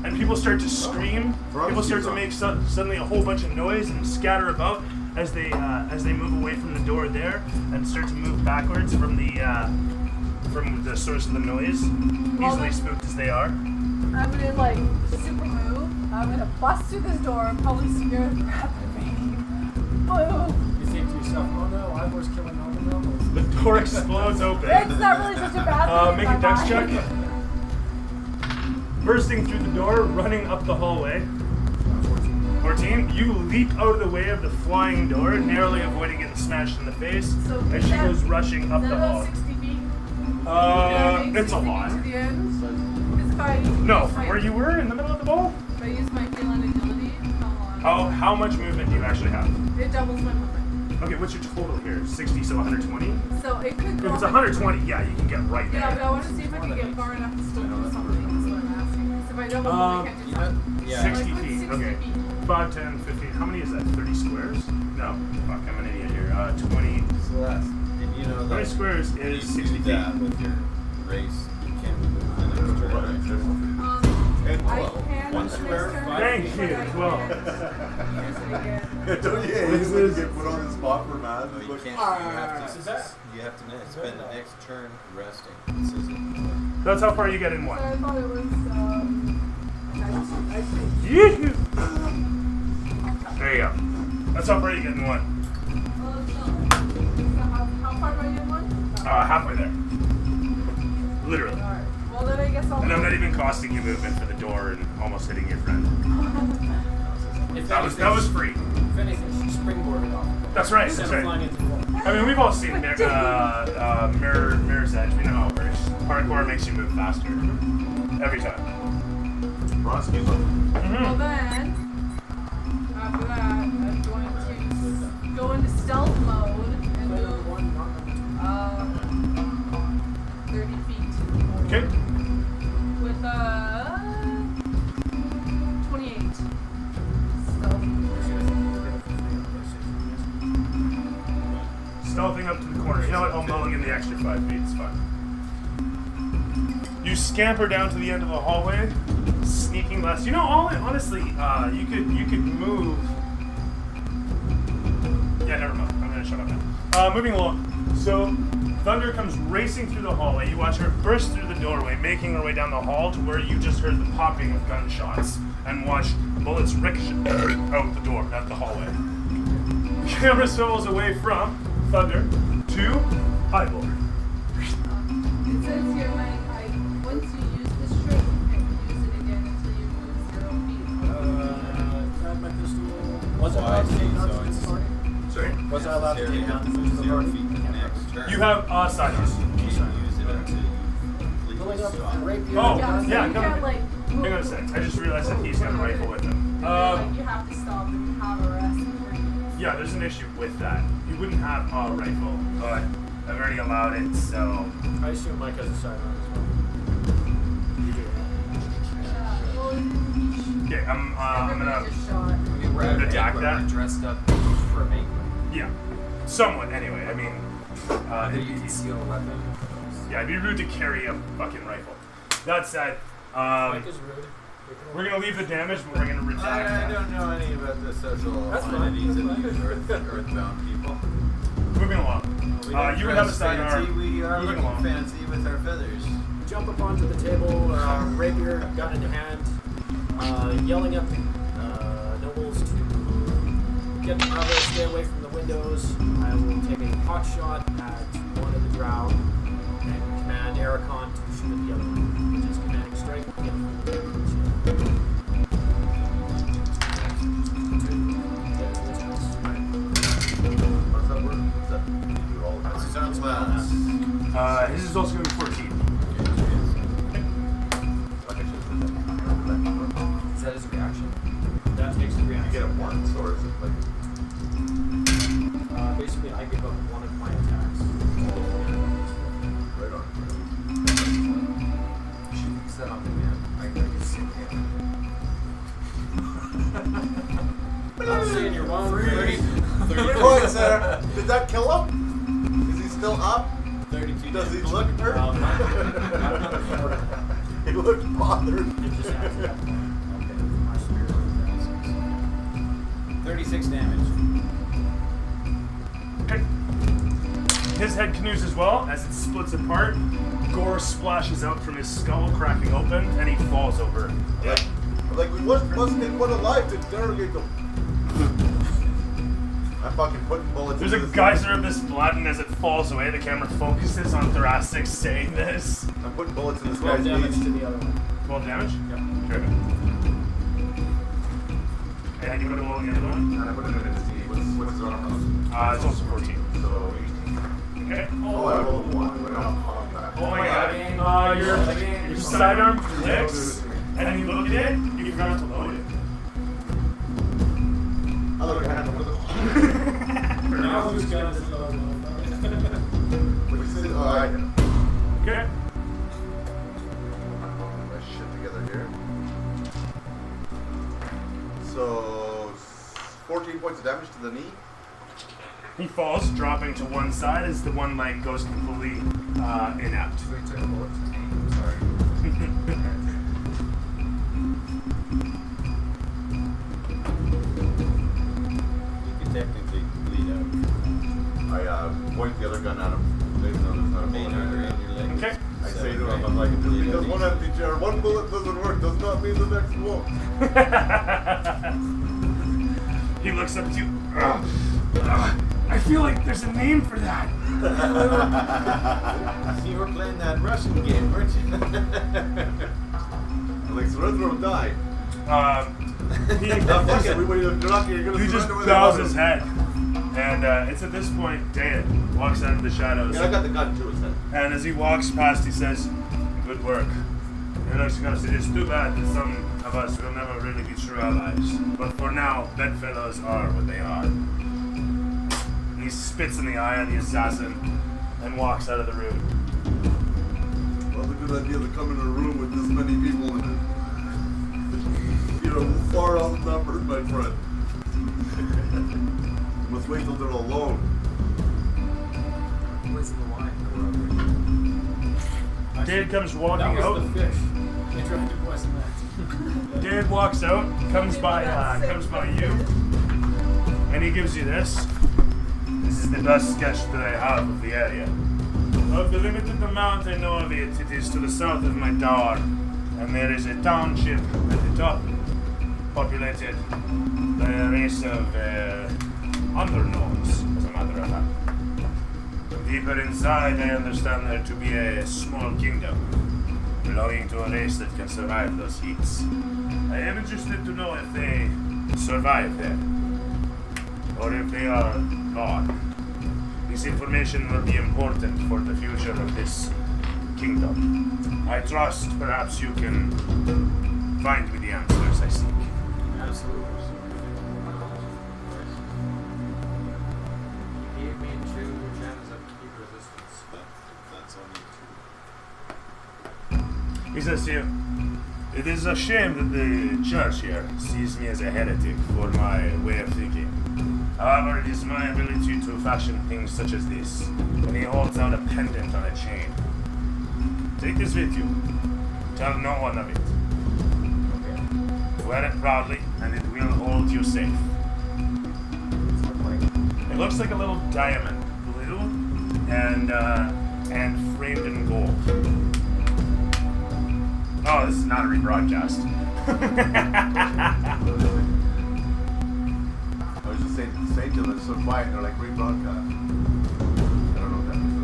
And people start to scream. People start to make suddenly a whole bunch of noise and scatter about as they move away from the door there and start to move backwards from the source of the noise. Easily spooked as they are. I'm gonna like super move. I'm gonna bust through this door and probably scare the crap out of me. Boom! You think to yourself, oh no, I was killing all the normals. The door explodes open. It's not really such a bad thing. Make in a my dex mind. check. Bursting through the door, running up the hallway. 14. You leap out of the way of the flying door, narrowly avoiding getting smashed in the face So as she that- goes rushing up Is the that hall. about 60 feet? It's a lot. To the end? 'Cause if I No, use from my- where you were in the middle of the ball? If I use my feline agility, how long? How much movement do you actually have? It doubles my movement. Okay, what's your total here? 60, so 120? So it could go If it's up- 120, yeah, you can get right Yeah, but there. I want to see if I can get far enough to still do something. That's what I'm asking. 'Cause if I double move, I can't do something. Yeah. 60 Like, feet, 60 okay. feet. 5, 10, 15. How many is that? 30 squares? No. Fuck, I'm an idiot here. 20. So that's, and you know 20 that squares when you is 60 do feet. that with your race, you can't move the next turn. I can one next square, turn, Thank but you, I well. can't use it again. Don't you hate when you get put on the spot for math? No, you Like, can't. So that- You have to spend the next turn resting. It says it. That's how far you get in So one. I thought it was, Yee-hoo. There you go. That's how far you get in one. how far do I get one? Halfway there. Literally. Alright. Well, then I guess I'll. And I'm not even costing you movement for the door and almost hitting your friend. If That was anything, free. If anything, she springboarded off. That's right. Instead That's of right. flying into the wall. I mean, we've all seen Mirror's Edge. We know how it works. Hardcore makes you move faster. Every time. Ross, you look. Well, then, after that, I'm going to go into stealth mode and move 30 feet. Okay. With 28. Stealth. Stealthing up to the corner. You know what? I'll mulligan the extra 5 feet. It's fine. You scamper down to the end of the hallway, sneaking less. You know, honestly, you could move. Yeah, never mind. I'm gonna shut up now. Moving along. So, Thunder comes racing through the hallway. You watch her burst through the doorway, making her way down the hall to where you just heard the popping of gunshots and watched bullets ricochet out the door, not the hallway. The camera swivels away from Thunder to Eyeball. It says here, once you use this trick, you can use it again until you move 0 feet. Grab my pistol. Was I allowed to take So down the it's- party? Sorry. Was I allowed to take down the 0 feet the next turn. You have side use. You can't use it until you Pulling completely up stop. a rapier. Oh, Yeah, so yeah, you come can't, on. like, move. Hang on a sec. I just realized that he's got a rifle with him. You have to stop and have a rest. Yeah, there's an issue with that. You wouldn't have a rifle, but I've already allowed it, so. I assume Mike has a sidearm as well. You do. Okay, I'm gonna. Just shot. I mean, we're at a Attack banquet, that? we're dressed up for a banquet. Yeah. Somewhat, anyway. I mean. Whether you conceal a weapon. Yeah, it'd be rude to carry a fucking rifle. That said, Mike is rude. we're gonna leave the damage, but we're gonna redact I that. don't know any about the social That's fine, entities that's of fine. these earthbound people. Moving along. We don't You would have a dress sidearm. fancy, we are Moving looking along. fancy with our feathers. Jump up onto the table, rapier, gun in hand, yelling at the nobles to get cover, stay away from the windows. I will take a pot shot at one of the drow and command Ericon to shoot at the other one. Just commanding strike. Get a What's that word? What's that? You do it all the time. Sounds well. His is also gonna be 14. Like I should have said that. Is that his reaction? That takes the You reaction. get it once, or is it like? Basically, I give up one of my attacks. Right on. You should use that on me, man. I can see I'm saying you're wrong. 30 points there. Did that kill him? Is he still up? 32 Does he damage. look hurt? Not another quarter. He looked bothered. It just adds up. Okay, my spirit. 36 damage. Okay. His head canoes as well as it splits apart. Gore splashes out from his skull, cracking open, and he falls over. Yeah. Like, we wasn't in one alive to interrogate them. I'm fucking putting bullets There's a into this geyser of this blood, and as it falls away, the camera focuses on Thoracic saying this. guy. I'm putting bullets in this 12 guy's damage knees. to the other one. 12 damage? Yep. Very good. And you put a roll again, one? And I put him in his knee. What's his armor? It's also 14. So 18. Okay. Oh, I rolled 1. But I'll that. Oh my god. Your sidearm clicks, and then you look at it, you forgot to load it. I look at it. Now who's got this low? Alright. Okay. My shit together here. So 14 points of damage to the knee. He falls, dropping to one side as the one leg goes completely inept. So he took a bullet to me. I'm sorry. You can technically bleed out. I point the other gun at him. Even though there's not a Main bullet in artery there. in your leg. Okay. I say to him, I'm like, just because one empty chair, one bullet doesn't work, does not mean the next won't. He looks up at you. I feel like there's a name for that. You were playing that Russian game, weren't you? I'm like, surrender or die. He Fuck it, everybody, you're not you're gonna just surrender with bows your his head. And it's at this point, Dan walks out of the shadows. Yeah, I got the gun to his head. And as he walks past, he says, "Good work." And I was going to say, it's too bad that some of us will never really be true allies. But for now, bedfellows are what they are. And he spits in the eye of the assassin and walks out of the room. Well, it's a good idea to come in a room with this many people in it. You're far outnumbered, my friend. You must wait till they're alone. Poison the wine. Dad comes walking That was out. the fish. You tried to poison that. Dad walks out, comes by you, and he gives you this. This is the best sketch that I have of the area. Of the limited amount I know of it, it is to the south of my tower, and there is a township at the top, populated by a race of undergnomes, as a matter of fact. Deeper inside, I understand there to be a small kingdom belonging to a race that can survive those heats. I am interested to know if they survive there, or if they are gone. This information will be important for the future of this kingdom. I trust perhaps you can find me the answers I seek. Absolutely. He gave me 2 gems of heat resistance. That's only 2. He says to you, "It is a shame that the church here sees me as a heretic for my way of thinking. However, it is my ability to fashion things such as this." And he holds out a pendant on a chain. "Take this with you. Tell no one of it. Wear it proudly, and it will hold you safe." It looks like a little diamond, blue, and framed in gold. Oh, this is not a rebroadcast. I was just saying to them, it's so quiet, they're like rebroadcast. I don't know what that means.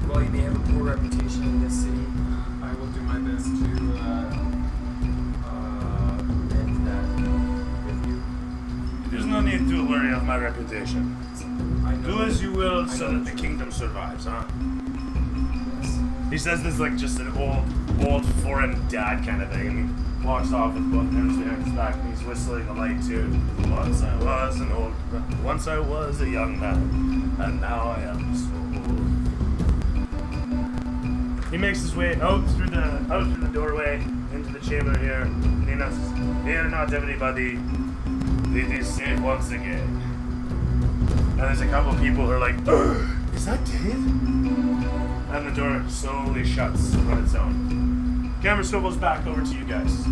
Well, you may have a poor reputation in this city. I will do my best to end that with you. There's no need to worry of my reputation. I know Do as you will I so know that the kingdom survives, huh? Yes. He says this like just an old foreign dad kind of thing, and he walks off with both hands behind his back, and he's whistling a light tune. Once I was a young man, and now I am so old. He makes his way out through the doorway into the chamber here, and he announces, "Fear not, everybody. It is safe once again." And there's a couple of people who are like, "Is that Dave?" And the door slowly shuts on its own. Camera swivels back over to you guys. So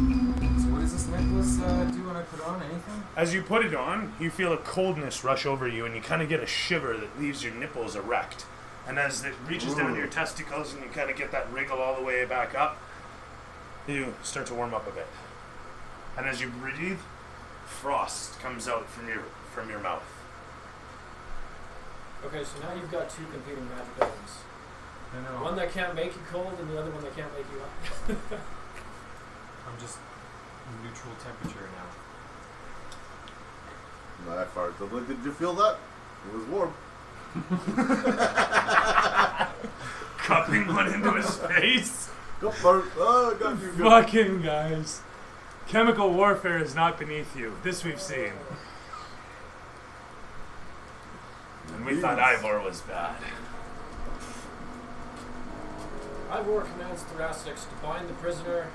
what does this necklace do when I put on? Anything? As you put it on, you feel a coldness rush over you, and you kind of get a shiver that leaves your nipples erect. And as it reaches down to your testicles, and you kind of get that wriggle all the way back up, you start to warm up a bit. And as you breathe, frost comes out from your mouth. Okay, so now you've got 2 competing magic items. I know. One that can't make you cold, and the other one that can't make you hot. I'm just neutral temperature now. Not that far. So, like, did you feel that? It was warm. Cupping one into his face. Go first. Oh, got you. Good. Fucking guys. Chemical warfare is not beneath you. This we've seen. And we thought Ivor was bad. Ivor commands Thoracics to bind the prisoner,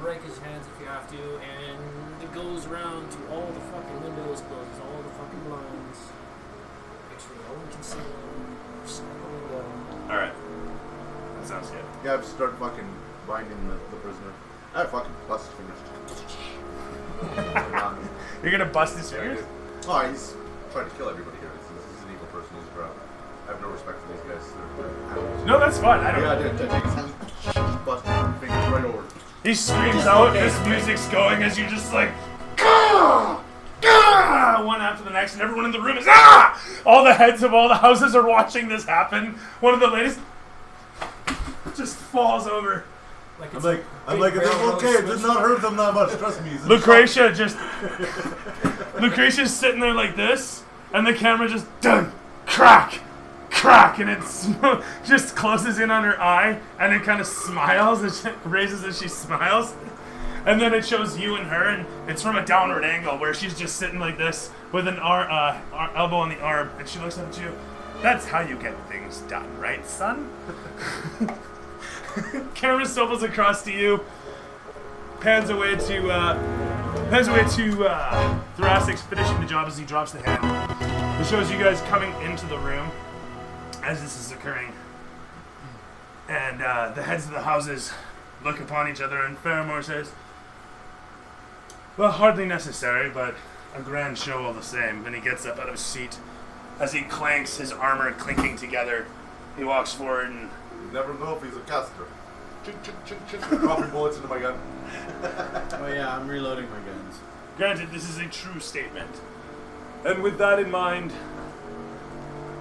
break his hands if you have to, and it goes around to all the fucking windows, closes all the fucking blinds. Make sure no one can see him. Snap a window. Alright. That sounds good. Yeah, I've started fucking binding the prisoner. I fucking bust his fingers. You're gonna bust his fingers? Oh, he's trying to kill everybody here. He's an evil person. He's bro. I have no respect for these guys. They're animals. No, that's fine. I don't Yeah, I did. I take his hand, bust his fingers right over. He screams out, this music's going as you just like, "Gah! Gah!" one after the next, and everyone in the room is, ah! All the heads of all the houses are watching this happen. One of the ladies just falls over. I'm like, it's okay. It did not hurt them that much. Trust me. Lucretia's sitting there like this, and the camera just done, crack, crack, and it just closes in on her eye, and it kind of smiles, and she raises as she smiles, and then it shows you and her, and it's from a downward angle where she's just sitting like this with an elbow on the arm, and she looks up at you. That's how you get things done, right, son? Camera swivels across to you, pans away to Thoracics finishing the job as he drops the hand. It shows you guys coming into the room as this is occurring, and the heads of the houses look upon each other, and Faramore says, "Well, hardly necessary, but a grand show all the same." Then he gets up out of his seat. As he clanks, his armor clinking together, he walks forward and... You never know if he's a caster. Chink, chink, chink, chink. Dropping bullets into my gun. Oh yeah, I'm reloading my guns. Granted, this is a true statement. And with that in mind,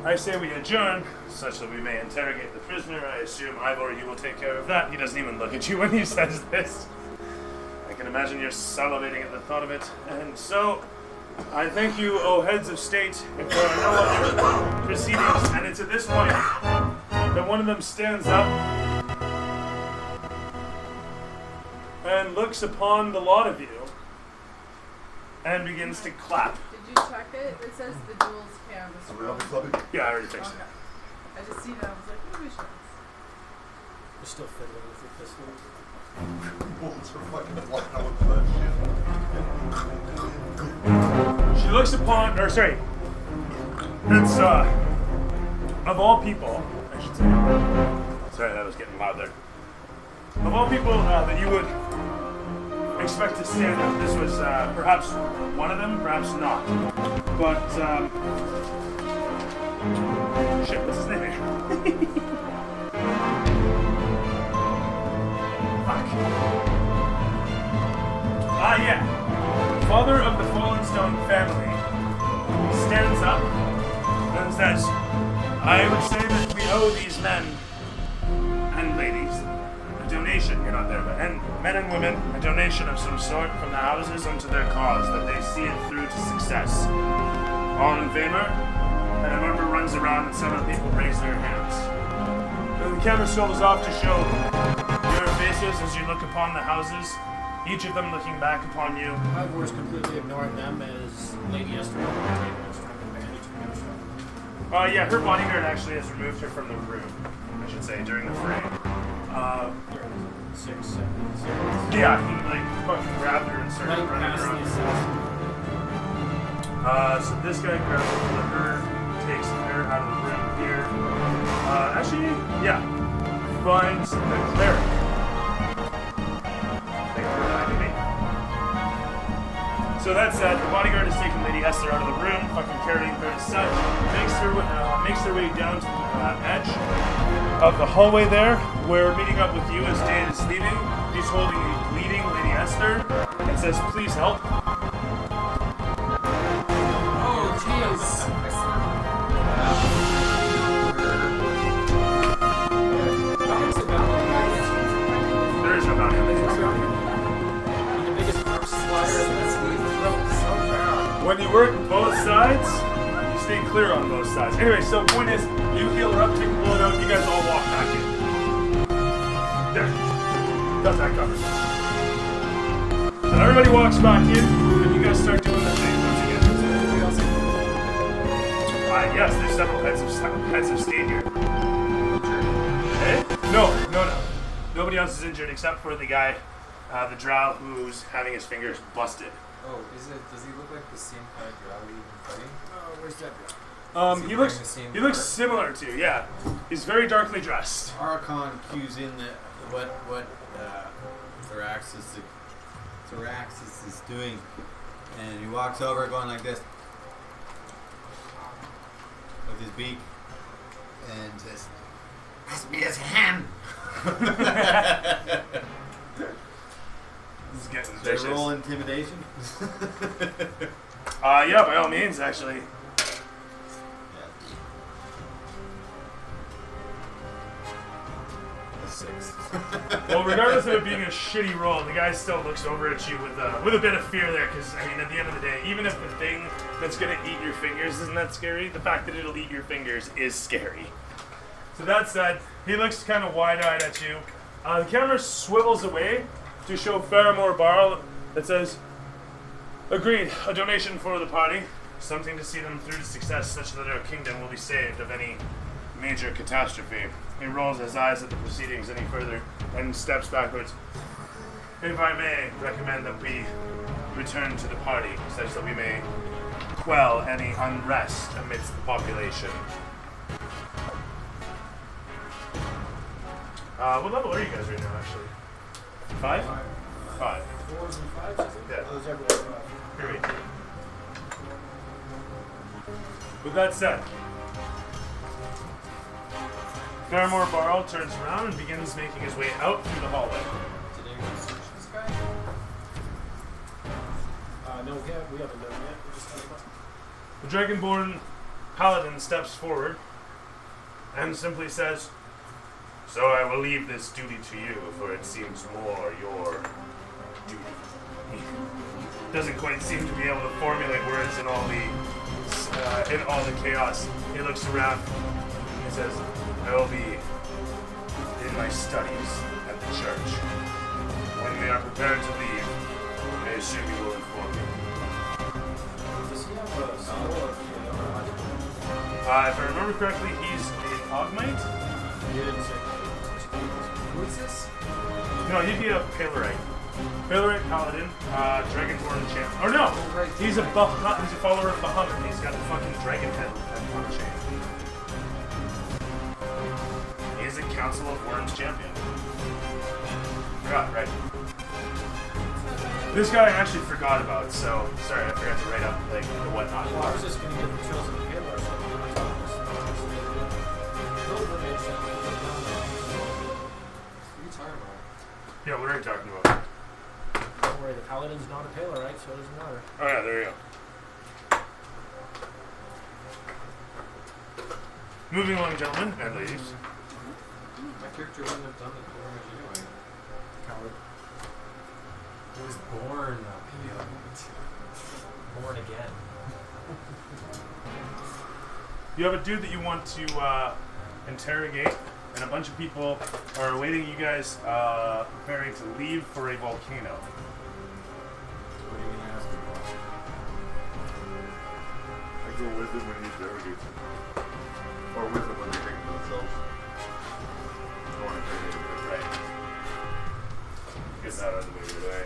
I say we adjourn, such that we may interrogate the prisoner. I assume, Ivor, you will take care of that. He doesn't even look at you when he says this. I can imagine you're salivating at the thought of it. And so, I thank you, O heads of state, if there are no other proceedings. And it's at this point that one of them stands up and looks upon the lot of you and begins to clap. Did you check it? It says the duels canvas. Are we helping somebody? Yeah, I already fixed Okay. I just seen it. I was like, maybe we should. You're still fiddling with your pistol. Bullets are fucking flying out with that shit. She looks upon, or sorry, it's, of all people, I should say, sorry, that was getting loud there. Of all people that you would expect to stand up, this was perhaps one of them, perhaps not. But, shit, what's his name? Fuck. Yeah. Father of the Fallen Stone family stands up and says, I would say that we owe these men and ladies a donation, you're not there, but and men and women, a donation of some sort from the houses unto their cause, that they see it through to success. All in favor? And a member runs around and several people raise their hands. Then the camera swivels off to show your faces as you look upon the houses, each of them looking back upon you. Ivor's completely ignoring them as Lady Esther is trying to bandage her shot. Yeah, her bodyguard actually has removed her from the room, I should say, during the frame. 6, 7, 6. Yeah, he like fucking grabbed her and started Right running past the around. assassin. So this guy grabs her, takes her out of the room here. Actually, yeah, finds the cleric. Thank you for reminding me. So that said, the bodyguard has taken Lady Esther out of the room, fucking carrying her as such, makes their way down to the edge of the hallway there, where meeting up with you as Dane is leaving. He's holding a bleeding Lady Esther and says, please help. Oh, jeez. There is no bounty on this. The biggest slider in this league. When you work both sides, you stay clear on both sides. Anyway, so point is, you heal her up, take a bullet out, you guys all walk back in. There. Got that covered. So everybody walks back in, and you guys start doing the thing once again. Yes, there's several heads of state here. Eh? No. Nobody else is injured except for the guy, the drow, who's having his fingers busted. Oh, does he look like the same kind of drow we've been fighting? Where's that guy? He looks similar to, yeah. He's very darkly dressed. Archon cues in what Thoraxis is doing, and he walks over going like this with his beak and says, "Pass me his hand." This is getting They vicious. roll intimidation. Yeah, by all means, actually. A 6. Well, regardless of it being a shitty roll, the guy still looks over at you with a bit of fear there, because, I mean, at the end of the day, even if the thing that's going to eat your fingers isn't that scary, the fact that it'll eat your fingers is scary. So that said, he looks kind of wide-eyed at you. The camera swivels away to show Faramore Barl that says, "Agreed, a donation for the party. Something to see them through to success such that our kingdom will be saved of any major catastrophe." He rolls his eyes at the proceedings any further and steps backwards. "If I may recommend that we return to the party such that we may quell any unrest amidst the population." What level are you guys right now, actually? 5? 5. 4s and 5s, I think. Yeah. Those everywhere. Great. With that said, Faramore Barl turns around and begins making his way out through the hallway. Did anyone search this guy? No, we haven't done it yet. We're just talking about. The Dragonborn Paladin steps forward and simply says, "So I will leave this duty to you, for it seems more your duty." He doesn't quite seem to be able to formulate words in all the chaos. He looks around and says, "I will be in my studies at the church. When we are prepared to leave, I assume you will inform me." Does he have a symbol of If I remember correctly, he's an Ogmite? He didn't say. Who is this? No, he'd be a Palerite. Palerite Paladin, Dragonborn champ. Or no! right. He's a follower of Bahamut. He's got the fucking dragon head on the chain. He's a Council of Worms champion. Forgot, right. This guy I actually forgot about, so sorry, I forgot to write up like the whatnot. Well, I was just going to get the chosen Halo or something. What are you talking about? Yeah, what are you talking about? Don't worry, the Paladin's not a Palerite, so it doesn't matter. Oh yeah, there you go. Moving along, gentlemen and ladies. My character wouldn't have done it. What was you doing? Coward. He was born born again. You have a dude that you want to interrogate, and a bunch of people are awaiting you guys preparing to leave for a volcano. What are you gonna ask him about? I go with him when he interrogates him. Or with him when they take it themselves. Or interrogate him. Right. Get that out of the way today.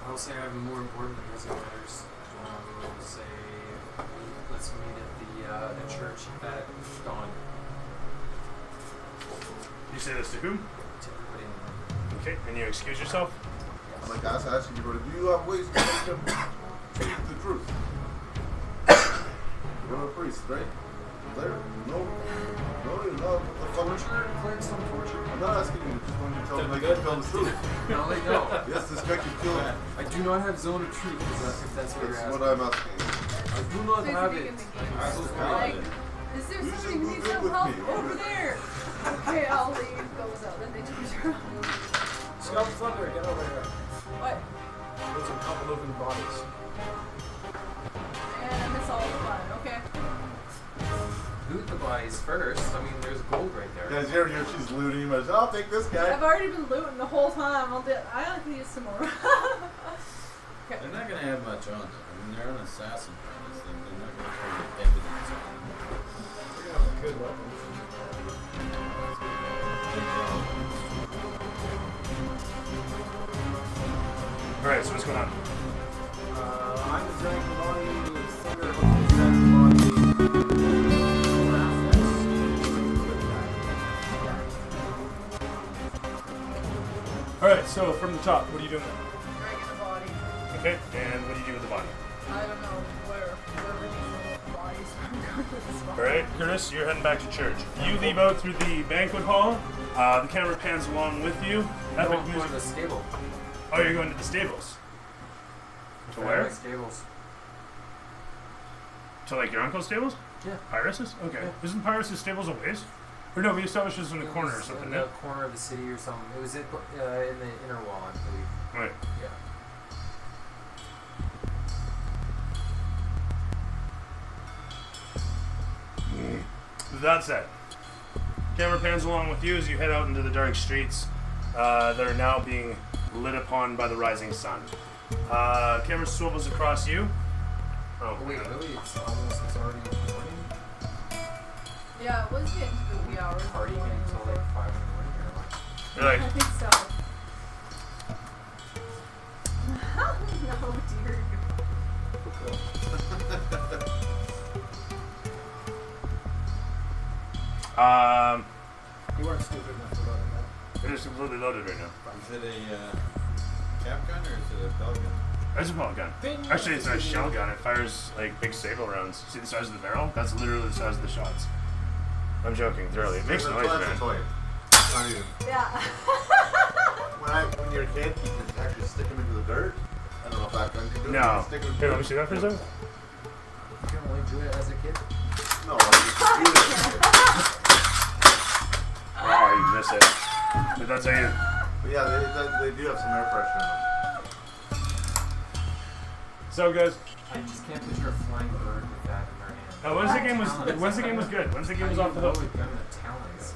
I'll say I have more important pressing matters. We'll say let's meet at the church at dawn. You say this to whom? To everybody in the room. Okay, and you excuse yourself? I'm like, I was asking you, brother, do you have ways to make them speak the truth? You're a priest, right? There? No, you're not. What the fuck? Torture? Clerics don't torture? I'm not asking you, just want you to tell me like you tell the truth. No, they don't. Yes, this guy can kill him. I do not have zone of truth, if that's what you're That's asking. what I'm asking. I do not have it. Like, is there You something should needs move in some with help me. over there? Okay, I'll leave. Goes out and they turn around. Scout Thunder, get over here. What? There's a couple moving bodies. And I'm That's all fun. Okay. Loot the bodies first. I mean, there's gold right there. Guys, you ever hear she's looting? But I'll take this guy. I've already been looting the whole time. I like to use some more. Okay. They're not gonna have much on them. I mean, they're an assassin premise. They're not gonna carry evidence on them. You're gonna have a good weapon. Alright, so what's going on? I'm just dragging the body. Thunder hopefully drags the body. Alright, so from the top, what are you doing there? Dragging the body. Okay, and what do you do with the body? I don't know where we need the bodies. I'm going with this body. Alright, Curtis, you're heading back to church. You leave out through the banquet hall. The camera pans along with you. Epic Going to music. the stable. Oh, you're going to the stables. To where? Stables. To like your uncle's stables? Yeah. Pyrrhus's? Okay. Yeah. Isn't Pyrrhus's stables a ways? Or no, we established this in the It corner or was something, in yeah? the corner of the city or something. It was in the inner wall, I believe. Right. Yeah. With that said, camera pans along with you as you head out into the dark streets that are now being lit upon by the rising sun. Camera swivels across you. Oh, Oh, wait, man. really? It's already morning? Yeah, it was getting to the wee hours. Party of the morning until like before. 5 in the morning or what? You're like, I think so. No, dear. You weren't stupid enough to load it. it is completely loaded right now. Is it a cap gun or is it a bell gun? It's a pellet gun. Actually, it's a shell gun. It fires like big sable rounds. See the size of the barrel? That's literally the size of the shots. I'm joking, thoroughly. It makes noise, That's a man. toy. Not even. Yeah. When you're a kid, you can actually stick them into the dirt. I don't know if that gun can do it. No. You can stick them Here, let me see that for a second. You can only do it as a kid? No, like you can do it. Oh, you miss it. But that's how you. But yeah, they do have some air pressure in them. So, guys, I just can't picture a flying bird with that in their hand. Wednesday game was good. Wednesday game was off the hook. With them the talons.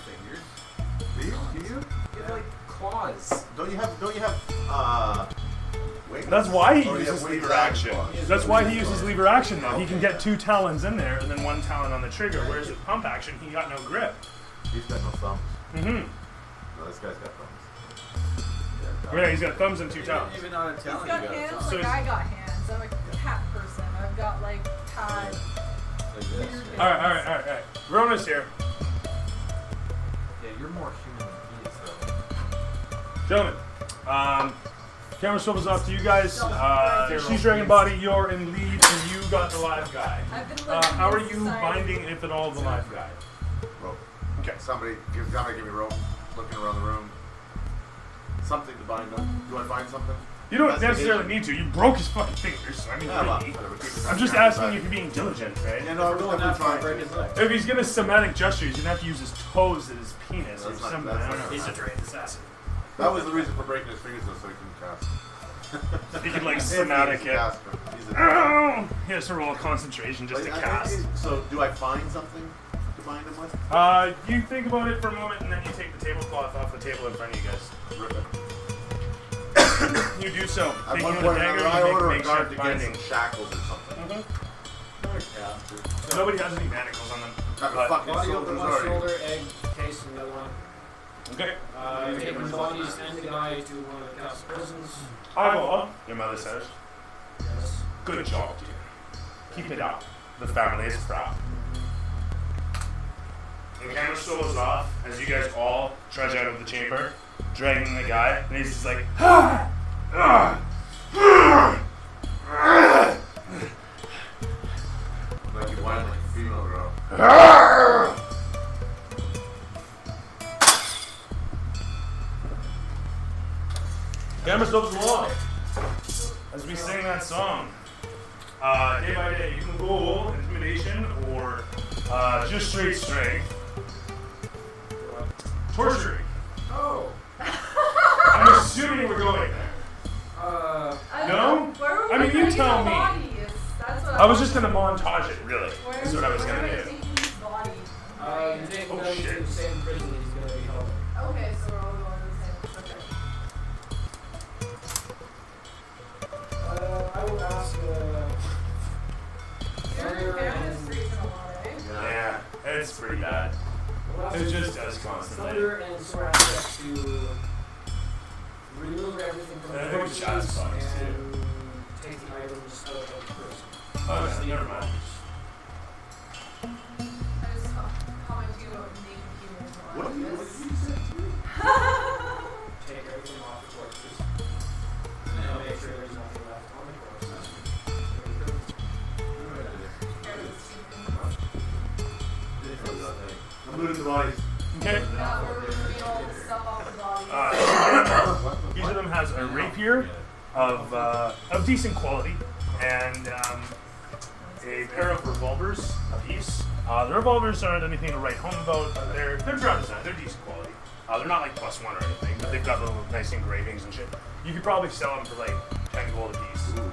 Fingers? Do you? They have like claws. Don't you have wings? That's why he Or do you uses have lever wings action. and claws? That's why he uses lever action, though. He can get 2 talons in there and then 1 talon on the trigger. Whereas with pump action, he got no grip. He's got no thumbs. Mm-hmm. No, this guy's got thumbs. Yeah, he's got thumbs and 2 talons. Even on a He's talon, got you got hands thumbs. So like he's- I got hands. I'm a cat person. I've got like pad. Like this. weird All right. Verona's here. Yeah, you're more human than he is, though. Gentlemen, camera swivels off to you guys. She's dragging body, you're in lead, and you got the live guy. I've been living How are in you society. binding, if at all, the live guy? Rope. Okay. Somebody give me rope. Looking around the room. Something to bind him. Do I find something? You don't necessarily need to. You broke his fucking fingers. So I mean, Yeah, well, really. whatever, keep it I'm just down. asking if you're being diligent, right? Yeah, no, I'm Going definitely after trying. break his leg. If he's gonna somatic gesture, he's gonna have to use his toes and his penis or That's not- something. that's I don't not- know. He's a trained assassin. That was the reason for breaking his fingers, though, so he can cast. He could like If somatic he's a it. caster. He's a Oh, he has to roll concentration just to Like, cast. So, do I find something to bind him with? You think about it for a moment, and then you take the tablecloth off the table in front of you guys. Rip it. You do so. At Taking one out point a or dagger, another, I you order a make guard to makeshift get binding. some shackles or something. Nobody has any manacles on them. Got the But- fucking Body over soldiers one already. shoulder, egg case in the other one. Okay. Taking the bodies and the guy to one of the castle prisons. Iowa, your mother says. Yes. Good job, dear. Keep it up. The family is proud. The camera swivels off as you guys all trudge out of the chamber, dragging the guy, and he's just like, ah! Ah! Ah! Ah! Like you whine like a female girl. Ah! Camera swivels along as we sing that song. Day by day, you can roll intimidation or just straight strength. Torturing. Oh. I'm assuming we're going there. I No? don't know. Where I mean, you dragging tell the me. body is. That's what I I was just gonna montage it, really. That's what I was gonna do. taking his body? You're taking Oh, them shit. to the same prison that he's going to be held in. Okay, so we're all going to the same. Okay. I will ask, Your fan is freezing a lot, eh? Yeah, it's pretty bad. It just does constantly. Thunder and Sora have to remove everything from I the think corpses shots box, and take the items out of the prison. Oh, yeah, never mind. I just commenting about naked humans. What do you say? Take everything off the corpses and make sure there's nothing left on the corpses. I'm looting the bodies. Okay. Yeah, we're removing all the stuff off the bodies. Each of them has a rapier of decent quality and a pair of revolvers apiece. The revolvers aren't anything to write home about. They're drum design. They're decent quality. They're not like +1 or anything, but they've got little nice engravings and shit. You could probably sell them for like 10 gold apiece. Ooh.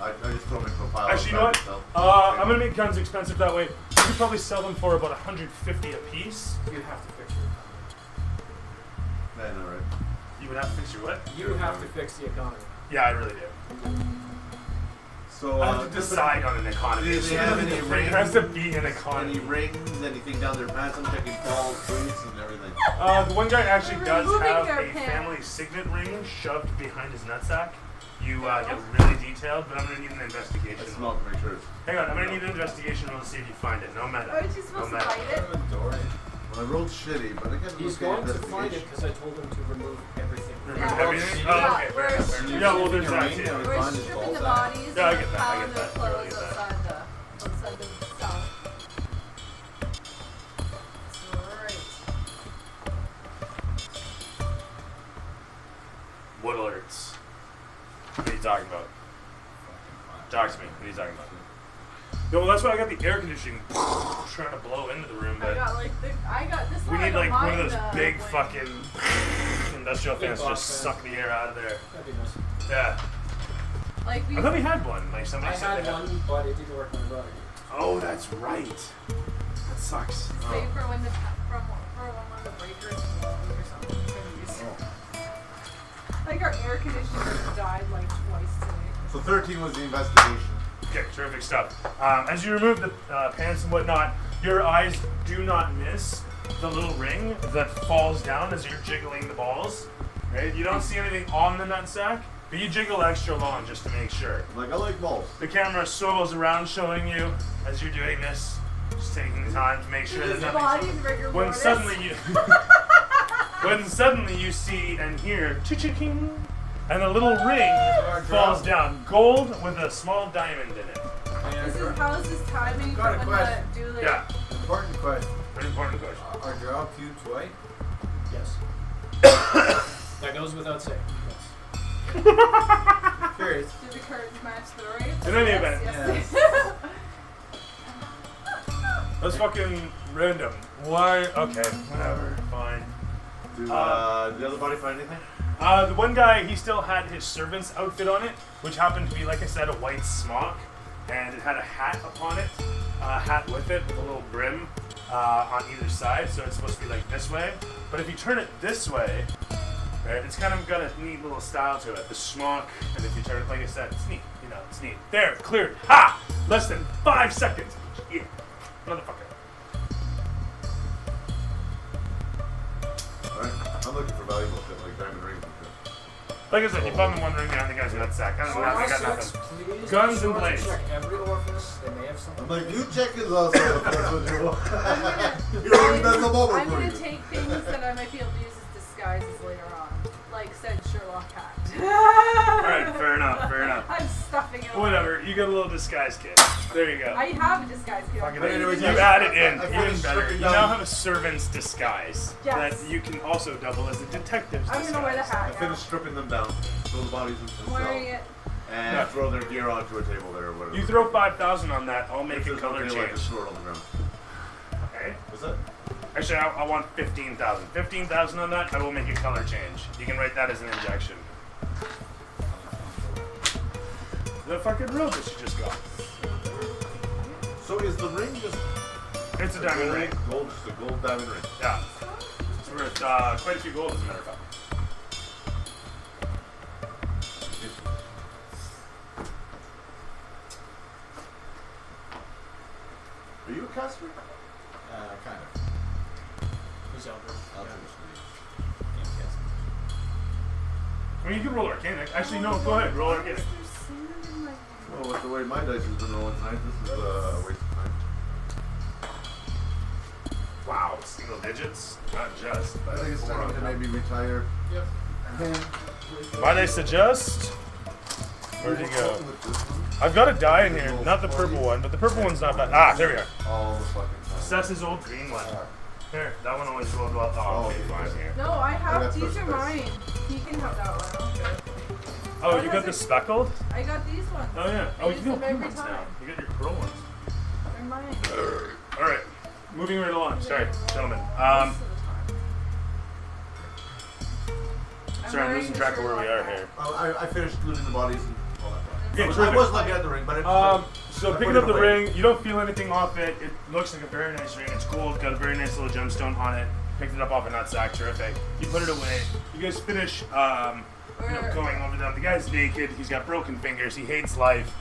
I just throw them into a pile. Actually, you know what? Myself. I'm gonna make guns expensive that way. You could probably sell them for about 150 apiece. You have to fix your Yeah, I know, right? You would have to fix your what? economy. You have to fix the economy. Yeah, I really do. So, I have to decide on an economy. do they have any It has to be an any economy. rings, anything down their pants? I'm checking balls, boots, and everything. The one guy actually They're does removing have their a pants. family signet ring shoved behind his nutsack. You get really detailed, but I'm gonna need an investigation. I smell it to make sure it's. Hang on, I'm gonna need an investigation roll to see if you find it. No matter. Aren't you supposed to fight it? Well, I rolled shitty, but I got He's going to find it because I told him to remove everything. Remove Yeah. everything? Yeah, Oh, okay, fair we're enough, fair enough. Yeah, well, there's that too. We're stripping the bodies Yeah, I and get that, I piling get their that, I really clothes get that. outside the cell. Alright. What alerts? What are you talking about? Talk to me. What are you talking about? No, well, that's why I got the air conditioning trying to blow into the room, I but got this we one. I need don't like one of mind, those big when- fucking industrial Big fans to box just fan. suck the air out of there. That'd be nice. Yeah. Like we I thought we had one. Like I somebody said had they had. one, but it didn't work on the body. Oh, that's right. That sucks. save Oh. for when one of the breakers blows or something. Like our air conditioner died like twice today. So 13 was the investigation. Okay, terrific stuff. As you remove the pants and whatnot, your eyes do not miss the little ring that falls down as you're jiggling the balls. Right? You don't see anything on the nutsack, but you jiggle extra long just to make sure. Like, I like balls. The camera swivels around showing you as you're doing this, just taking the time to make sure that His nothing's... body's rigor When mortis. suddenly you see and hear cha-ching, and a little ring falls down, gold with a small diamond in it. How is this timing Got a for when question. the dueling? Yeah, Important question. very important question. Are draw cubes white? Yes. That goes without saying. Yes. Curious. Do the curtains match the drapes? In any Yes, event. yes. That's fucking random. Why? Okay, whatever, fine. Did the other body find anything? The one guy, he still had his servant's outfit on it, which happened to be, like I said, a white smock, and it had a hat upon it, a hat with it with a little brim on either side, so it's supposed to be like this way. But if you turn it this way, right, it's kind of got a neat little style to it, the smock, and if you turn it, like I said, it's neat, you know, it's neat. There, cleared. Ha! Less than 5 seconds. Yeah, motherfucker. Alright. I'm looking for valuable shit like diamond rings and shit. Like I said, you found the one ring behind the guy's nutsack. I got nothing. Please Guns be sure and blades. to check every orifice. They may have something. I'm like, you check his ass out. That's what you want. You already messed them over I'm for gonna you. take things that I might be able to use as disguises later on. Like said Sherlock hat. Alright, fair enough, fair enough. I'm stuffing it away. Whatever, you got a little disguise kit. There you go. I have a disguise kit. Fucking But anyways, you you didn't- add it in. I Even finished better. stripping You down. now have a servant's disguise. Yes. That you can also double as a detective's I'm disguise. gonna wear the I hat now. finished stripping them down, throw the bodies into I'm wearing themselves, it. and Yeah. throw their gear onto a table there or whatever. You throw 5,000 on that, I'll make If a there's color nothing like a change. sword on the ground. Okay? What's that? Actually, I want 15,000. 15,000 on that, I will make a color change. You can write that as an injection. The fucking robe that she just got. So is the ring just It's a diamond ring. gold, just a gold diamond ring? Yeah. It's worth quite a few gold, as a matter of fact. Are you a caster? Kind of. Who's Elder? I'll Yeah. Game cast. I mean, you can roll Arcanic. Actually, no, go ahead, roll Arcanic. Well, with the way my dice has been rolling tonight, this is a waste of time. Wow, single digits? Not just, I but think it's time to maybe retire. Yep. My dice suggest. Where'd he go? I've got a die in here, not the purple one, but the purple one's not bad. Ah, there we are. All the fucking time. Seth's old green one. Here, that one always rolled well. Oh, okay, fine here. No, I have. that's These first are place. mine. He can have that one. I don't care. Oh, you got the speckled? I got these ones. Oh, yeah. Oh, I you use got them blue every ones now. time. You got your pearl ones. They're mine. Alright, moving right along. Sorry, gentlemen. Most of the time. Sorry, I'm losing track of where we are here. I finished looting the bodies and all that. Yeah, I terrific. was looking at the ring, but it's So picking up the ring, you don't feel anything off it. It looks like a very nice ring. It's gold, got a very nice little gemstone on it. Picked it up off a nutsack, terrific. You put it away. You guys finish, going over them. The guy's naked. He's got broken fingers. He hates life.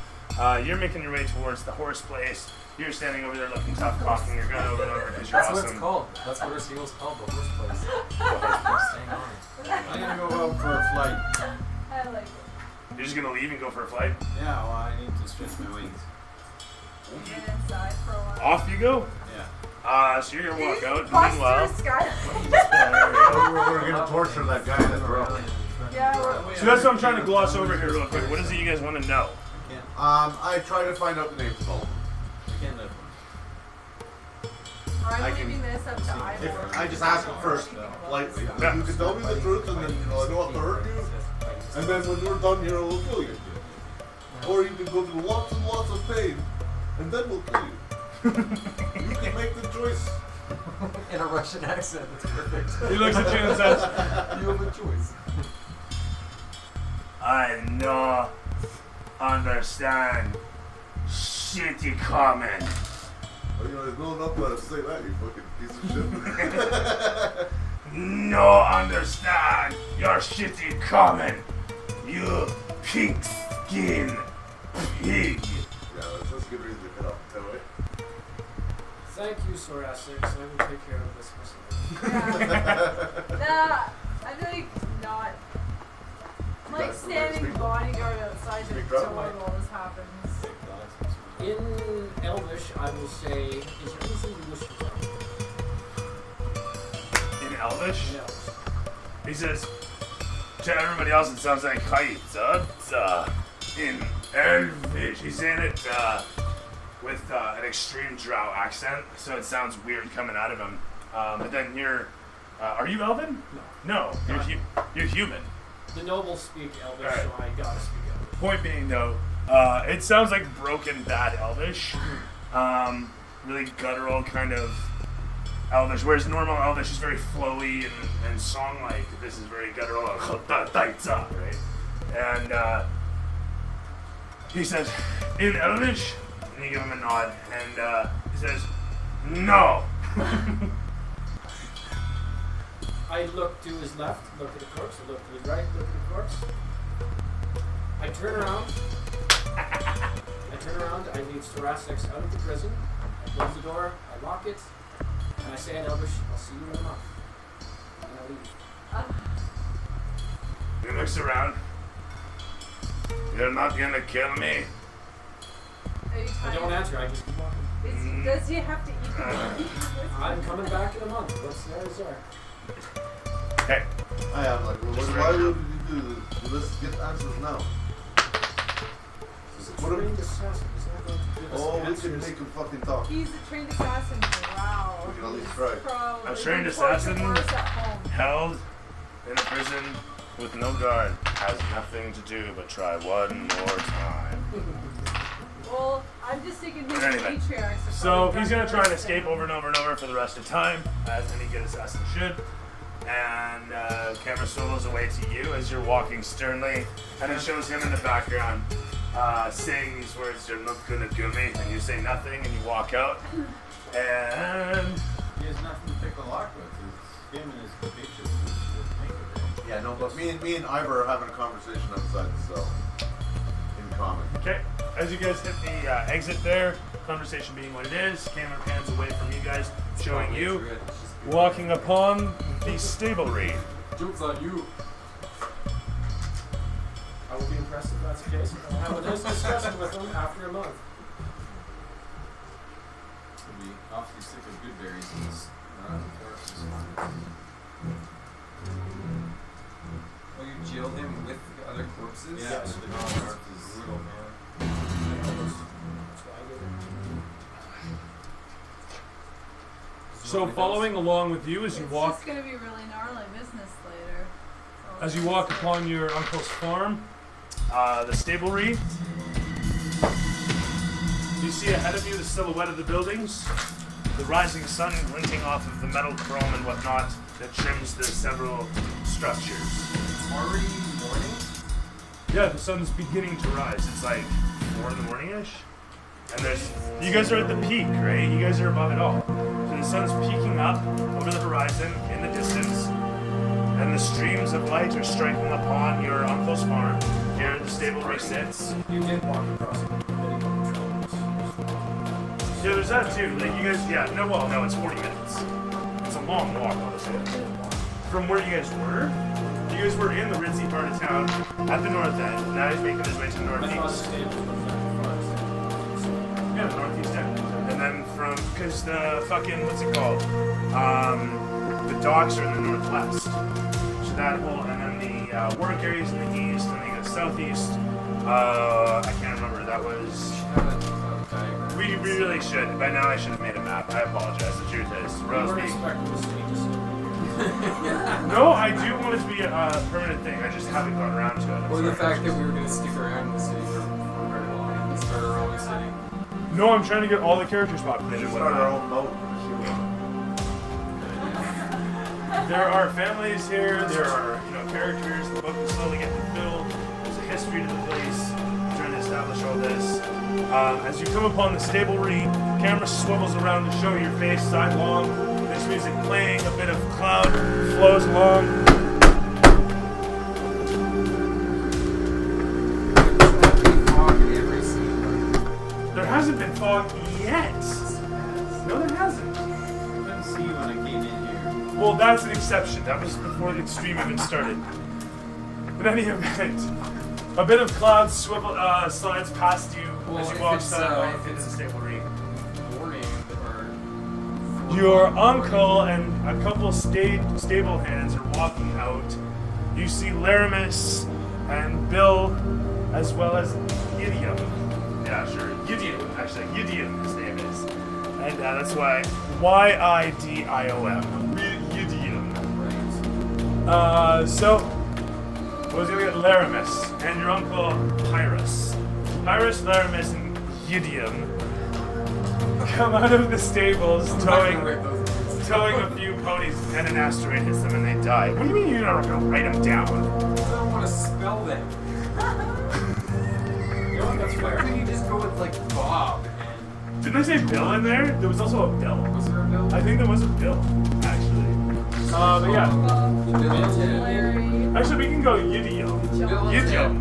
You're making your way towards the horse place. You're standing over there looking tough, cocking your gun over and over because you're That's what awesome. it's called. That's what our seal's called, the horse place. Staying on it. I'm gonna go out for a flight. I like it. You're just gonna leave and go for a flight? Yeah, well, I need to stretch my wings. Get inside for a while. Off you go? Yeah. So you're gonna walk out. Bust Meanwhile, through sky. we're gonna torture that guy in that row. Yeah, so that's what I'm trying to gloss over here real quick. What is it you guys want to know? I try to find out the names of all of them. I can't live I I'm can- leaving this up to Ivor. I just ask him first, lightly. Yeah. You can tell me the truth, and then I don't have to hurt you. And then when we're done here, we'll kill you. Or you can go through lots and lots of pain, and then we'll kill you. You can make the choice. In a Russian accent, that's perfect. He looks at you and says, You have a choice. I no understand shitty comment. Well, you know, there's no enough to say that, you fucking piece of shit. No understand your shitty comment. You pink skin pig. Yeah, that's a good reason to cut off that way. Thank you, Sorasix. I will take care of this myself. Nah, I'm like not. I'm like standing bodyguard outside the Speak door up, while all this happens. In Elvish, I will say, is there anything you wish to tell me? In Elvish, In Elvish. he says, to everybody else it sounds like Kaitza. In Elvish, he's saying it with an extreme drow accent, so it sounds weird coming out of him. But then are you Elven? No. No, you're human. The nobles speak Elvish, Alright. so I gotta speak Elvish. Point being, though, it sounds like broken, bad Elvish. Really guttural kind of Elvish, whereas normal Elvish is very flowy and song-like. This is very guttural, right? And he says, in Elvish, and you give him a nod, and he says, no. I look to his left, look at the corpse. I look to his right, look at the corpse. I turn around. I lead Sorasix out of the prison. I close the door. I lock it. And I say in Elvish, I'll see you in a month. And I leave. He looks around. You're not gonna kill me. Are you I tired? don't answer. I just keep walking. Does he have to eat? I'm coming back in a month. What's the answer? Hey, I am like, well, why would you do this? Let's get answers now. He's a What are we- trained assassin. He's not going to give us Oh, we answers. can make him fucking talk. He's a trained assassin. Wow. We can at least He's try. probably A trained been tortured assassin? worse at home. held in a prison with no guard has nothing to do but try one more time. Well, I'm just thinking his Anyway, matriarchs. are So probably he's gonna done try and worse escape than over and over and over for the rest of time, as any good assassin should. And camera solos away to you as you're walking sternly, and it shows him in the background. saying these words, "You're not gonna do me," and you say nothing, and you walk out. And He has nothing to pick the lock with. It's him and his bitches. Yeah, no, but me and Ivor are having a conversation outside the cell. In common. okay, as you guys hit the exit there, conversation being what it is, camera pans away from you guys, showing you walking upon the stablery. Joke's on you. I will be impressed if that's the case. I'll have a nice discussion with them after a month. He'll be awfully sick of good berries in this corpses. Oh, you jailed him with the other corpses? Yeah, Yes. the corpses. Brutal, man. That's why I did it. So following along with you as you It's walk, just gonna be really gnarly business later. as you walk upon your uncle's farm, the stablery. You see ahead of you the silhouette of the buildings, the rising sun glinting off of the metal chrome and whatnot that trims the several structures. It's already morning? Yeah, the sun's beginning to rise. It's like 4 in the morning-ish. And you guys are at the peak, right? You guys are above it all. So the sun's peeking up over the horizon in the distance, and the streams of light are striking upon your uncle's farm. Here the stablery sits. You did walk across the video controls. Yeah, there's that too. Like you guys, no, it's 40 minutes. It's a long walk, honestly. From where you guys were in the ritzy part of town at the north end. Now he's making his way to the I thought the northeast. stable was at the front. Yeah, the northeast end. And then because the fucking, what's it called? The docks are in the northwest. So that whole, and then the work areas in the east, and then you go southeast. I can't remember. That was. We really should. By now I should have made a map. I apologize. The truth is. We Rose weren't being. expecting the city to sit No, I do want it to be a permanent thing. I just haven't gotten around to it. Or the fact that we were going to stick around in the city for very long and start our own city. No, I'm trying to get all the characters We populated. should with start our that. own boat. There are families here. There are characters. The book is slowly getting filled. There's a history to the place. I'm trying to establish all this. As you come upon the stablery, camera swivels around to show your face sidelong. There's music playing. A bit of cloud flows along. There hasn't been fog yet. No, there hasn't. I couldn't see you when I came in here. Well, that's an exception. That was before the extreme even started. In any event, a bit of cloud slides past you as you walk sideways into the stablery. Morning or Your uncle and a couple stable hands are walking out. You see Laramis and Bill, as well as Gideon. Yeah, sure. Gideon, actually. Gideon, his name is. And that's why Y-I-D-I-O-M. Gideon. So, what was going to get Laramis and your uncle Pyrrhus. Pyrrhus, Laramis, and Gideon come out of the stables towing a few ponies, and an asteroid hits them and they die. What do you mean you're not going to write them down? I don't want to spell them. You know what? That's fair. Why couldn't you just go with like Bob and Didn't I say Bill in there? There was also a Bill. was there a Bill? I think there was a Bill, actually. But yeah. Bill and Ted. Larry. Actually, we can go Gideon. Bill and Ted. Gideon.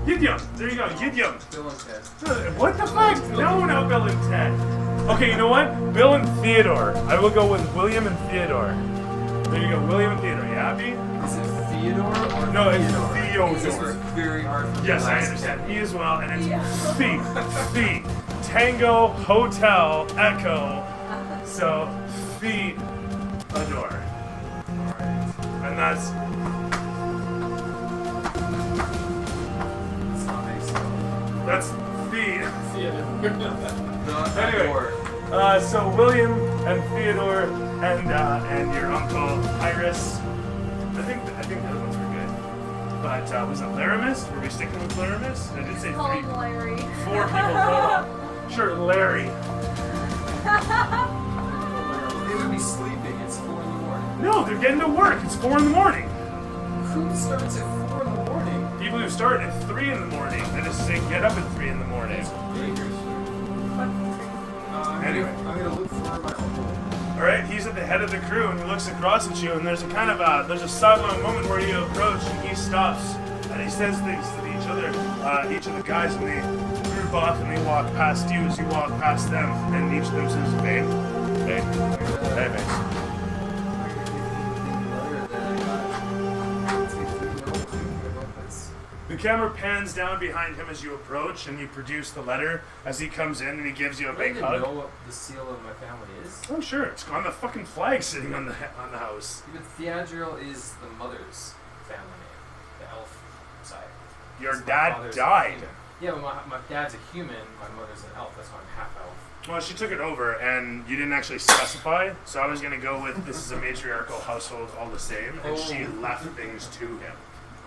Gideon. There you go. Gideon. Bill and Ted. What the fuck? No, Bill and Ted. Okay, you know what? Bill and Theodore. I will go with William and Theodore. There you go. William and Theodore. You happy? Is it Theodore or No, it's Theodore? This Theodore. is very hard for me. Yes, I understand. Me as well. And it's Thee. Tango, Hotel, Echo. So, Theodore. And that's... It's nice. That's Not Anyway. Theodore. So William and Theodore and your uncle Iris. I think the other ones were good. But was it Laramis? Were we sticking with Laramis? I did say Call him 4 Larry. people total. Sure, Larry. They would be sleeping. It's 4 in the morning. No, they're getting to work. It's 4 in the morning. Who starts at 4 in the morning? people who start at 3 in the morning. They just say get up at 3 in the morning. Anyway. I'm gonna look for my uncle. All right, he's at the head of the crew, and he looks across at you, and there's a kind of there's a silent moment where you approach, and he stops, and he says things to each of the guys, and they group off, and they walk past you as you walk past them, and each of them says, "Babe, babe, hey, babe." The camera pans down behind him as you approach, and you produce the letter as he comes in, and he gives you a big hug. I know what the seal of my family is. Oh sure, it's on the fucking flag sitting on the house. But Theodril is the mother's family name, the elf side. Your So my dad father's died. a human. Yeah, but my dad's a human, my mother's an elf, that's why I'm half elf. Well, she took it over, and you didn't actually specify, so I was gonna go with this is a matriarchal household all the same, and she left things to him.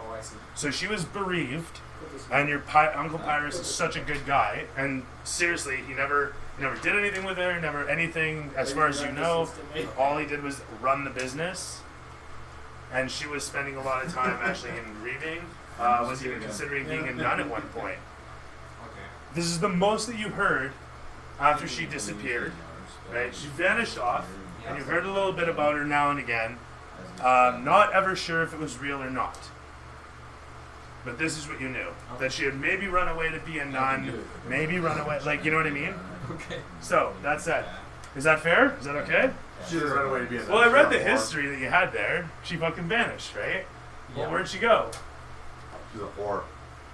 Oh, I see. So she was bereaved, and your Uncle Pyrus is such a good guy, and seriously, he never did anything with her, never anything, as far as you know. All he did was run the business, and she was spending a lot of time actually in grieving, was even considering being a nun at one point. Okay. This is the most that you heard after she disappeared, right? She vanished off, and you heard a little bit about her now and again, not ever sure if it was real or not. But this is what you knew. That she had maybe run away to be a nun, maybe run away, like, you know what I mean? Okay. So, that's that. Is that fair? Is that okay? She didn't run away to be a Well, I read the history that you had there. She fucking vanished, right? Yeah. Well, where'd she go? She's a whore.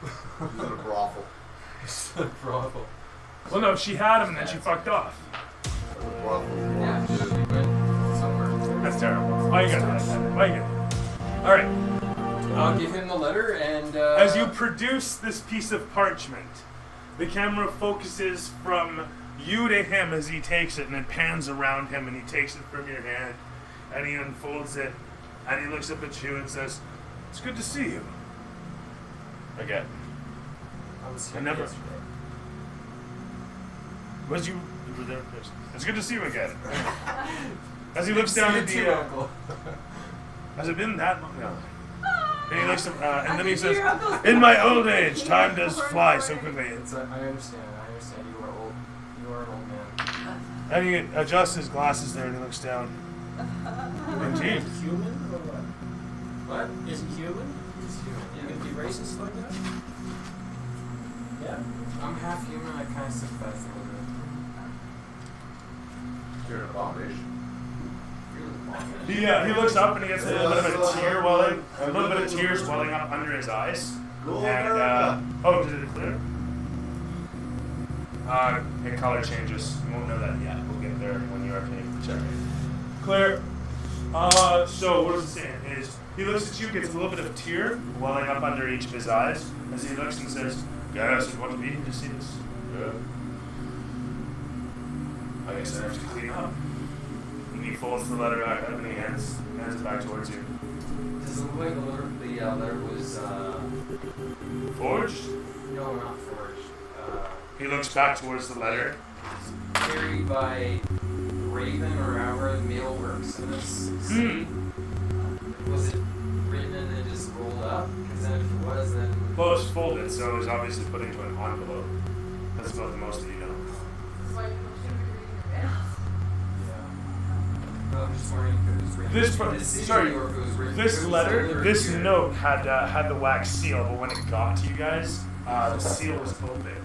She's in a brothel. Bravo. Well, no, she had him and then she fucked off. A brothel. Yeah, she went somewhere. That's terrible. Why you gotta do that? Why you gotta do that? All right. I'll give him the letter and. As you produce this piece of parchment, the camera focuses from you to him as he takes it, and it pans around him, and he takes it from your hand, and he unfolds it, and he looks up at you and says, "It's good to see you." Again. I was I here never- yesterday. Was you were there first? It's good to see you again. As he looks down at See you the. too, Uncle. Has it been that long? No. And he looks, and then he says, "In my old age, time does fly so quickly." It's, I understand. You are old. You are an old man. And he adjusts his glasses there, and he looks down. Indeed. Is he human or what? What? Is he human? He's human. You Yeah. gonna be racist like that? Yeah. I'm half human. I kind of sympathize a little bit. You're an abomination. He looks up and he gets a little bit of a tears welling up under his eyes. And oh, did it clear? The color changes. You won't know that yet. We'll get there when you are paying the check. Clear. So what I was saying is he looks at you, gets a little bit of a tear welling up under each of his eyes as he looks and says, "Guys, what a meeting to see this. Good. I guess I have to clean up." And he folds the letter back up and he hands it back towards you. Does it look like the letter was Forged? no, not forged. He looks back towards the letter. Carried by Raven or however the mail works in this city. Was it written and then just rolled up? Because then if it was, then Well, it was folded, so it was obviously put into an envelope. That's about the most that you know. Why you shouldn't be reading your mail. yeah. Well, I'm just wondering if it was written This in part- the city sorry, or if it was written. This if it was letter, delivered this here. note had the wax seal, but when it got to you guys, the seal was open.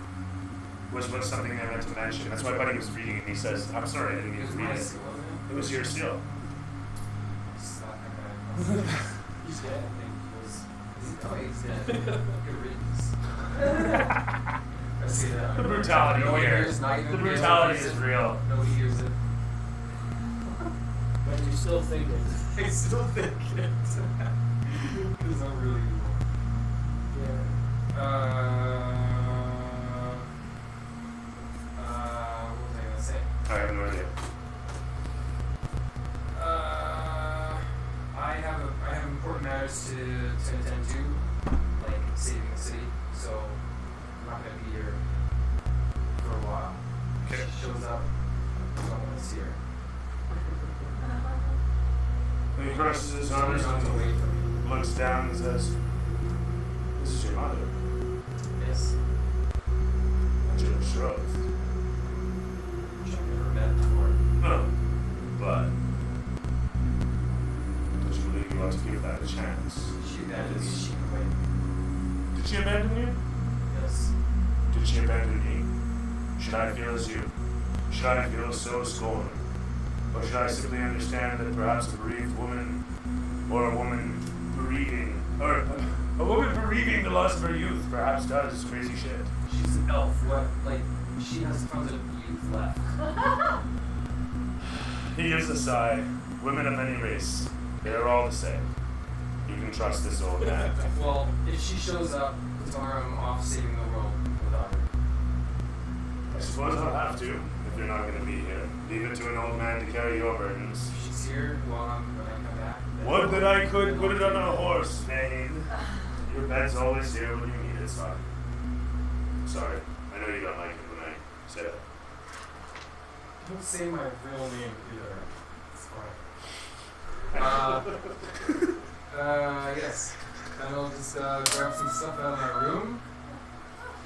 Was something I meant to mention. That's why Buddy was reading it and he says, "I'm sorry, I didn't mean It to was read my it." seal, wasn't it? It was your seal. He's dead, I think. He's dead. Good riddance. I see that. The brutality No one here. hears, not even The hears brutality it. is real. Nobody hears it. But you still think it. I still think it. Because I'm really evil. Yeah. What was I gonna say? I have no idea. I have important matters to attend to, like saving the city. So I'm not gonna be here for a while. Okay. She shows up. I don't want to see her. And he crosses his arms Runs away and from me. looks down and says, This is your mother. Yes. And your betrothed. Which I've never met before. No. But don't you believe you ought to give that a chance? She abandoned me. She quit. Did she abandon you? Yes. Did she abandon me? Should I feel as you? Should I feel so scorned? Or should I simply understand that perhaps a bereaved woman, or a woman bereaving, or a woman bereaving the loss of her youth perhaps does crazy shit? She's an elf. What? Like, she has tons of youth left. He gives a sigh. Women of any race, they are all the same. You can trust this old man. Well, if she shows up, tell her I'm off saving the world without her. I suppose I'll have to, if you're not going to be here. Leave it to an old man to carry your burdens. If she's here, when I come back. then- Would that I could put it on a horse, Nate. Your bed's always here when you need it, son. Sorry, I know you don't like it when I say that. Don't say my real name either. It's fine. Yes. Then I'll just grab some stuff out of my room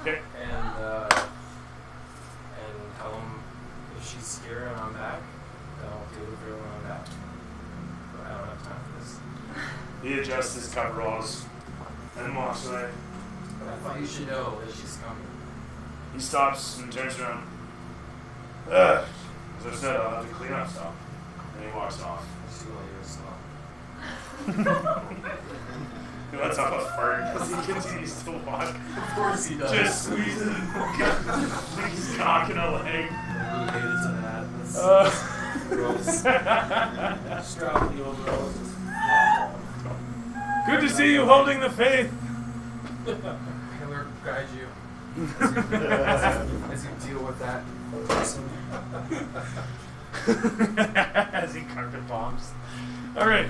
Okay. and tell him if she's here and I'm back, then I'll deal with her when I'm back. But I don't have time for this. He adjusts his coveralls and walks away. But I thought you should know that she's coming. He stops and turns around. Ugh. As I said, I'll have to clean up stuff. And he walks off. She will hear us slow. He lets off a fart as he continues to walk. Of course he does. Just squeezes like he's cocking a leg. I'm related to that. That's gross. Strap the overalls. Good to see you holding the faith. Taylor, guide you as you deal with that person. As he carpet bombs. Alright.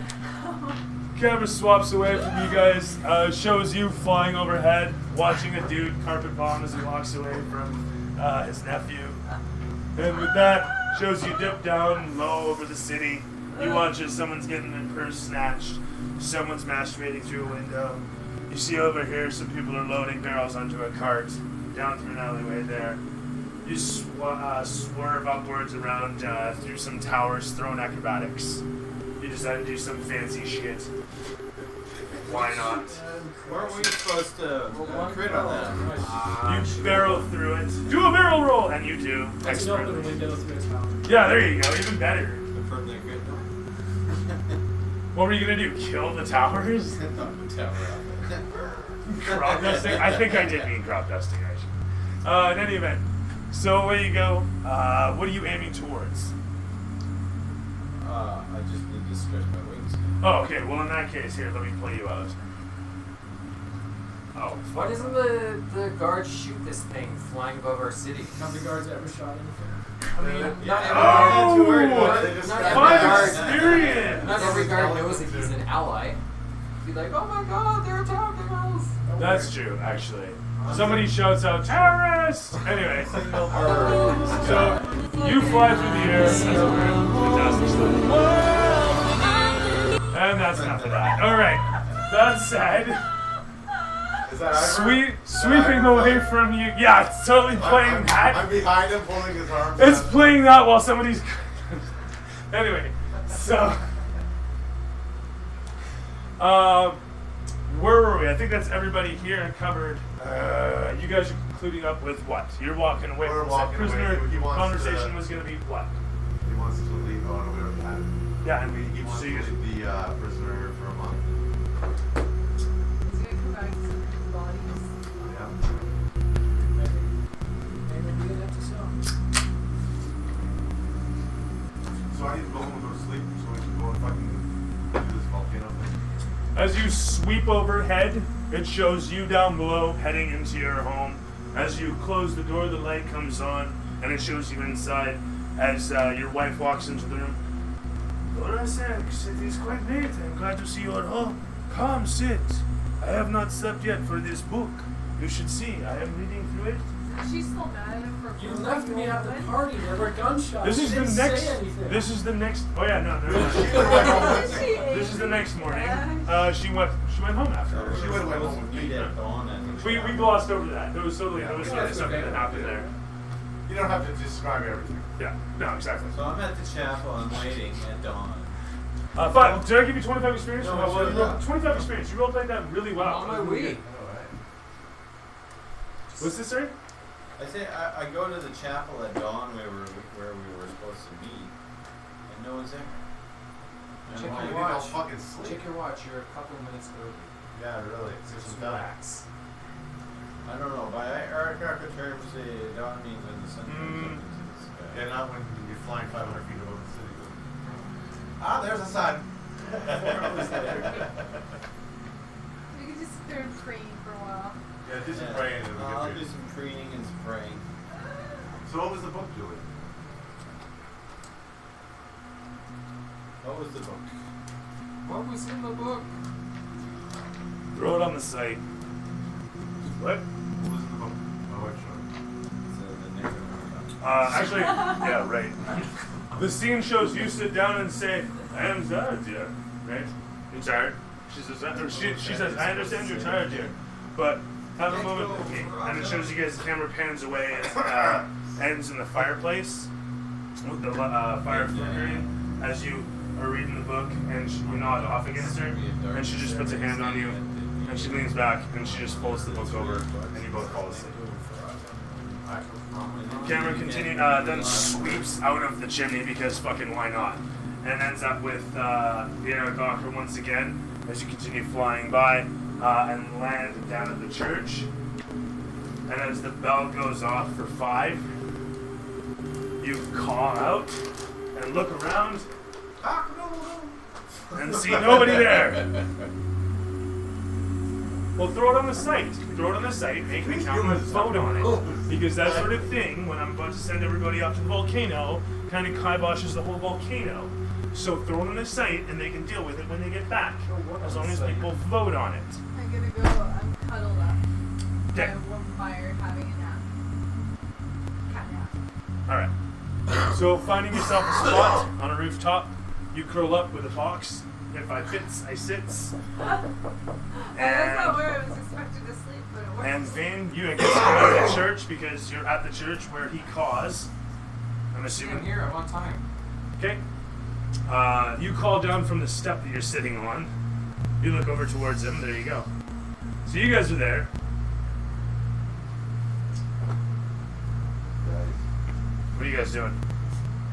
Camera swaps away from you guys. Shows you flying overhead, watching a dude carpet bomb as he walks away from his nephew. And with that, shows you dip down low over the city. You watch as someone's getting their purse snatched. Someone's masturbating through a window. You see over here some people are loading barrels onto a cart down through an alleyway there. You swerve upwards around through some towers, throwing acrobatics. You decide to do some fancy shit. Why not? Weren't we supposed to crit on that? You barrel through it. Do a barrel roll! And you do. I can open the Expertly. window through a tower. Yeah, there you go. Even better. Confirm that crit. What were you going to do? Kill the towers? Knock the tower out. Crop dusting? I think I did mean crop dusting, actually. In any event. So away you go. What are you aiming towards? I just need to stretch my wings. Oh, okay. Well, in that case, here, let me play you out. Oh, Why fuck. doesn't the guard shoot this thing flying above our city? Have the guards ever shot anything? I mean, not every Oh! Too worried about it. They just Not grab every Fun the guard. experience! Not every guard knows that he's an ally. Be like, oh my god, they're attacking us! That's true, actually. Somebody shouts out, terrorist! Anyway, so you fly through the air as a fantastic stuff. And that's enough of that. Alright, that said, Is that Ivor? sweeping away from you. Yeah, it's totally playing I'm that. behind him, pulling his arms. It's out. playing that while somebody's. Anyway, so. Where were we? I think that's everybody here covered. You guys are concluding up with what? You're walking away We're from walking away. prisoner. He wants Conversation to- was going to be what? He wants to leave. Oh, no, we already had it. Yeah, and He wants so to you guys. leave the prisoner for a month. He's gonna come back to some of his bodies. Yeah. Maybe we didn't have to sell. So I need to go home and go to sleep so we can go and fucking do this volcano thing. As you sweep overhead, it shows you down below heading into your home. As you close the door, the light comes on, and it shows you inside as your wife walks into the room. Dora Sex, it is quite late. I'm glad to see you at home. Come, sit. I have not slept yet for this book. You should see. I am reading through it. She's still mad at him for You left me at the party. There were gunshots. This is You the didn't next. say anything. This is the next. Oh yeah, no, no. This is the next morning. She went home after. She went home with me. meet at dawn at the We chapel. glossed over that. There was totally Yeah, something that happened there. You don't have to describe everything. Yeah. No, exactly. So I'm at the chapel, I'm waiting at dawn. Fine. Did I give you 25 experience? No, for how well you sure, rolled? 25 experience. You roleplayed that really well. On my way. What's this, sir? I say I go to the chapel at dawn where we were supposed to meet, and no one's there. And Check I'm your like, watch. fucking sleep. Check your watch. You're a couple minutes early. Yeah, really. Just relax. I don't know. By our terms, dawn means when the sun comes up into the sky. Yeah, not when you're flying 500 feet above the city. Ah, there's the sun. You can just sit there and train for a while. Yeah, do some praying and I'll we'll do get some training and some praying. So what was the book, Julie? What was the book? What was in the book? Throw it on the site. What? What was in the book? My wife showed me. So the next Actually, yeah, right. The scene shows you sit down and say, I am tired, dear. Right? You're tired? She says, I understand you're tired, dear. But have a moment with me. And it shows you guys the camera pans away and ends in the fireplace with the fire flickering as you are reading the book, and you nod off against her, and she just puts a hand on you, and she leans back, and she just folds the book over, and you both fall asleep. Camera then sweeps out of the chimney because fucking why not, and ends up with the Eric Gawker once again as you continue flying by and land down at the church. And as the bell goes off for 5, you call out and look around and see nobody there. Well, throw it on the site. Throw it on the site, make an account, and vote on it. Because that sort of thing, when I'm about to send everybody up to the volcano, kind of kiboshes the whole volcano. So throw it on the site, and they can deal with it when they get back. As long as people vote on it. I'm gonna go, I'm cuddled up. Okay. By a warm fire having a nap. Cat nap. Alright. So finding yourself a spot on a rooftop, you curl up with a box. If I fits, I sits. That's not where I was expected to sleep, but it works. And Vane, you get to come out of the church because you're at the church where he caused. I'm assuming. I'm here. I'm on time. Okay. You call down from the step that you're sitting on. You look over towards him. There you go. So you guys are there. What are you guys doing?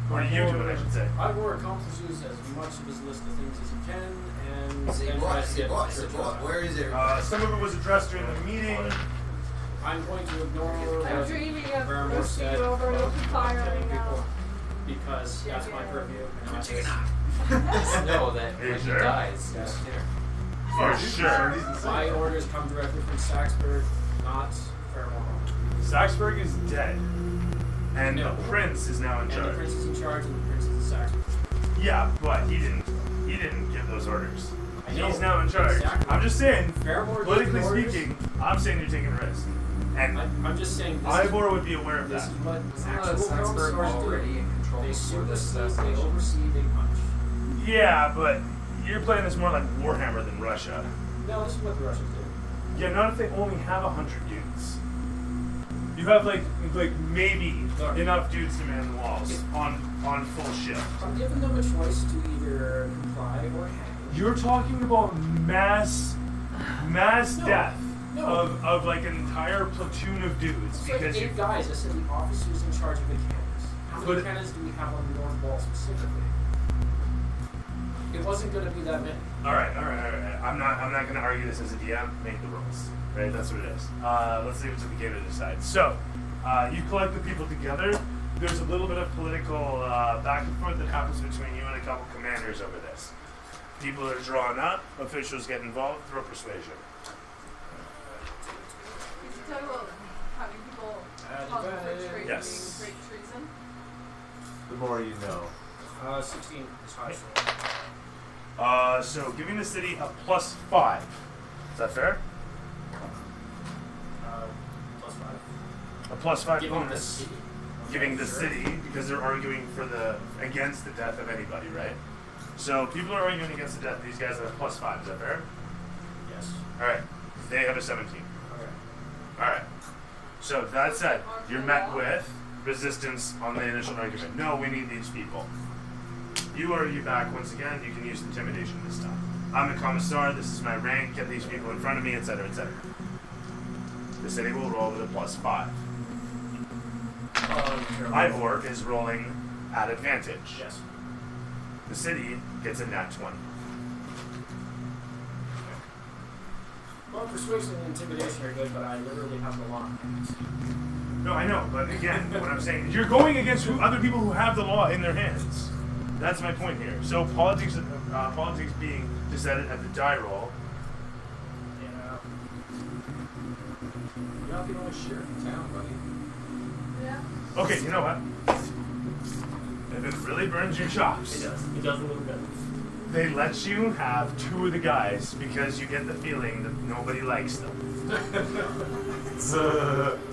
What are you doing, I should say? Ivor accomplishes as much of his list of things as he can, and then tries to get the church on. Where is it? Some of it was addressed during the meeting. I'm going to ignore I'm what dreaming of Paramore roasting said you over an open fire telling right people now. because that's my purview. And that's his. Just know that Are you when he sure? dies, he's here. For sure. My orders come directly from Saxburg, not Paramore. Saxburg is dead. And No. the prince is now in And the charge. prince is in charge, and the prince is in Saxburg. Yeah, but he didn't give those orders. I know. He's now in charge. Exactly. I'm just saying, Paramore politically gave orders. speaking, I'm saying you're taking a risk. And I'm just saying this Ivor would be aware of this that. is what Isn't actual Salzburg stars already do. in control They before this supersede, they assassination? oversee, they punch. Yeah, but you're playing this more like Warhammer than Russia. No, this is what the Russians do. Yeah, not if they only have 100 dudes. You have like maybe Look. enough dudes to man the walls on full shift. I'm giving them a choice to either comply or hang. You're talking about mass No. death No. of like an entire platoon of dudes It's like because 8 you. guys. I said the officers in charge of the cannons. How many But- cannons do we have on the North Wall specifically? It wasn't going to be that many. All right. I'm not going to argue this as a DM. Make the rules, right? That's what it is. Let's leave it to the game to decide. So, you collect the people together. There's a little bit of political back and forth that happens between you and a couple commanders over this. People are drawn up. Officials get involved. Throw persuasion. Is he talking about having people call for treason? Yes. Great treason? The more you know. 16 is high. So giving the city a +5. Is that fair? +5. A +5 Giving the bonus. city. Giving the Sure. city because they're arguing for against the death of anybody, right? So people are arguing against the death of these guys at a +5. Is that fair? Yes. All right. They have a 17. Okay. Alright. So that said, you're met with resistance on the initial argument. No, we need these people. You argue back once again, you can use intimidation this time. I'm the commissar, this is my rank, get these people in front of me, etc., etc. The city will roll with a +5. Ivor is rolling at advantage. Yes. The city gets a nat 20. Well, persuasion and intimidation are good, but I literally have the law in hands. No, I know, but again, what I'm saying is you're going against other people who have the law in their hands. That's my point here. So politics being decided at the die roll. Yeah. You're not the only sheriff in town, buddy. Yeah. Okay, you know what? If it really burns your chops, It does. It does a little bit. they let you have 2 of the guys because you get the feeling that nobody likes them.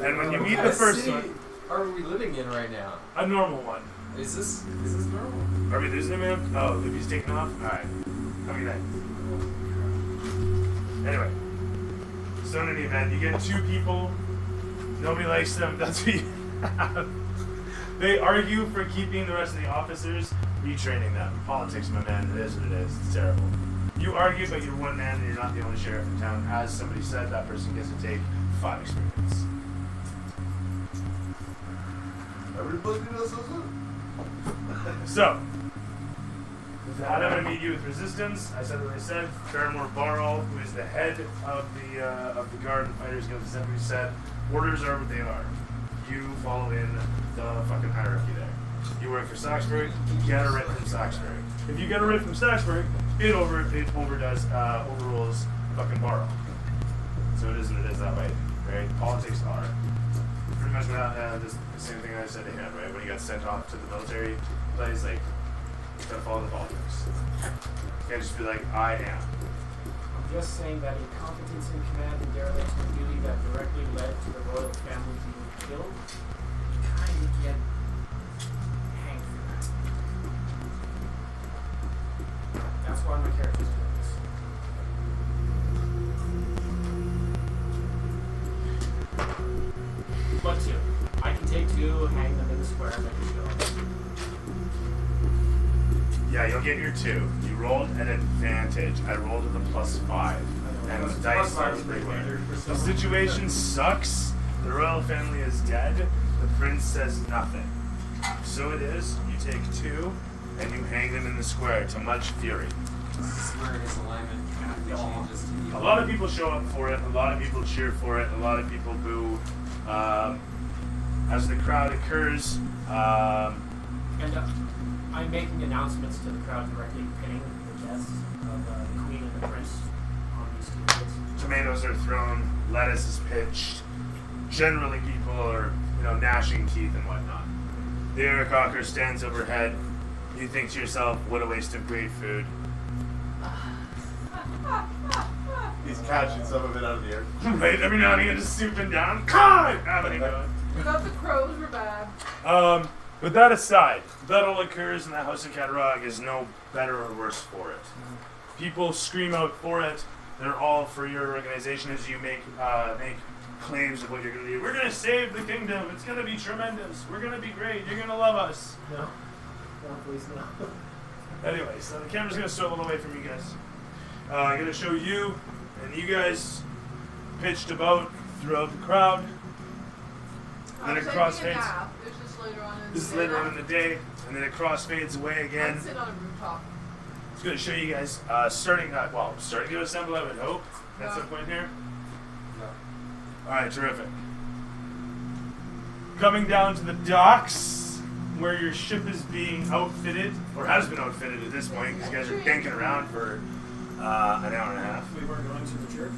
And when you meet the first one, Are we living in right now? a normal one. Is this normal? Are we losing him, man? Oh, if he's taking off? Alright. Have a good night. Anyway. So in any event, you get 2 people. Nobody likes them. That's what you have. They argue for keeping the rest of the officers, retraining them. Politics, my man. It is what it is. It's terrible. You argue, but you're one man and you're not the only sheriff in town. As somebody said, that person gets to take 5 experience. Everybody does it. So, with that, I'm going to meet you with resistance. I said what I said. Fairmore Barrel, who is the head of the Guard and Fighters Guild, said what he said. Orders are what they are. You follow in the fucking hierarchy there. You work for Saxbury, get a writ from Saxbury. If you get a writ from Saxbury, it overrules fucking Barrel. So it is what it is that way, right? Politics are pretty much the same thing I said to him, right? When he got sent off to the military place, like, you gotta follow the politics. You can't just be like, I am. I'm just saying that incompetence in command and dereliction of duty that directly led to the royal family being killed, you kind of get hanged for that. That's why my character's doing this. What 2? I can take 2, hang them in the square, and then just go. Yeah, you'll get your 2. You rolled an advantage. I rolled with a +5. And the dice are everywhere. The situation sucks. The royal family is dead. The prince says nothing. So it is, you take 2 and you hang them in the square to much fury. This is where his alignment changes to A lot of people show up for it. A lot of people cheer for it. A lot of people boo. As the crowd occurs, And I'm making announcements to the crowd directly pinning the deaths of the queen and the prince on these 2 kids. tomatoes are thrown, lettuce is pitched. Generally, people are, gnashing teeth and whatnot. The Aarakocra stands overhead. You think to yourself, what a waste of great food. He's catching some of it out of the air. Right, every now and again, just swooping down. God! What are you doing? I thought the crows were bad. With that aside, that all occurs in the House of Catarag is no better or worse for it. People scream out for it. They're all for your organization as you make claims of what you're going to do. We're going to save the kingdom. It's going to be tremendous. We're going to be great. You're going to love us. No. No, please, no. Anyway, so the camera's going to start a little away from you guys. I'm going to show you, and you guys pitched about throughout the crowd. Then it crossfades. It's just later on in the This is day. later on in the day, and then it crossfades away again. I'd sit on a rooftop. It's going to show you guys starting to assemble, I would hope, at some point here. Alright, terrific. Coming down to the docks, where your ship is being outfitted, or has been outfitted at this point, because you guys are danking around for an hour and a half. We weren't going to the church.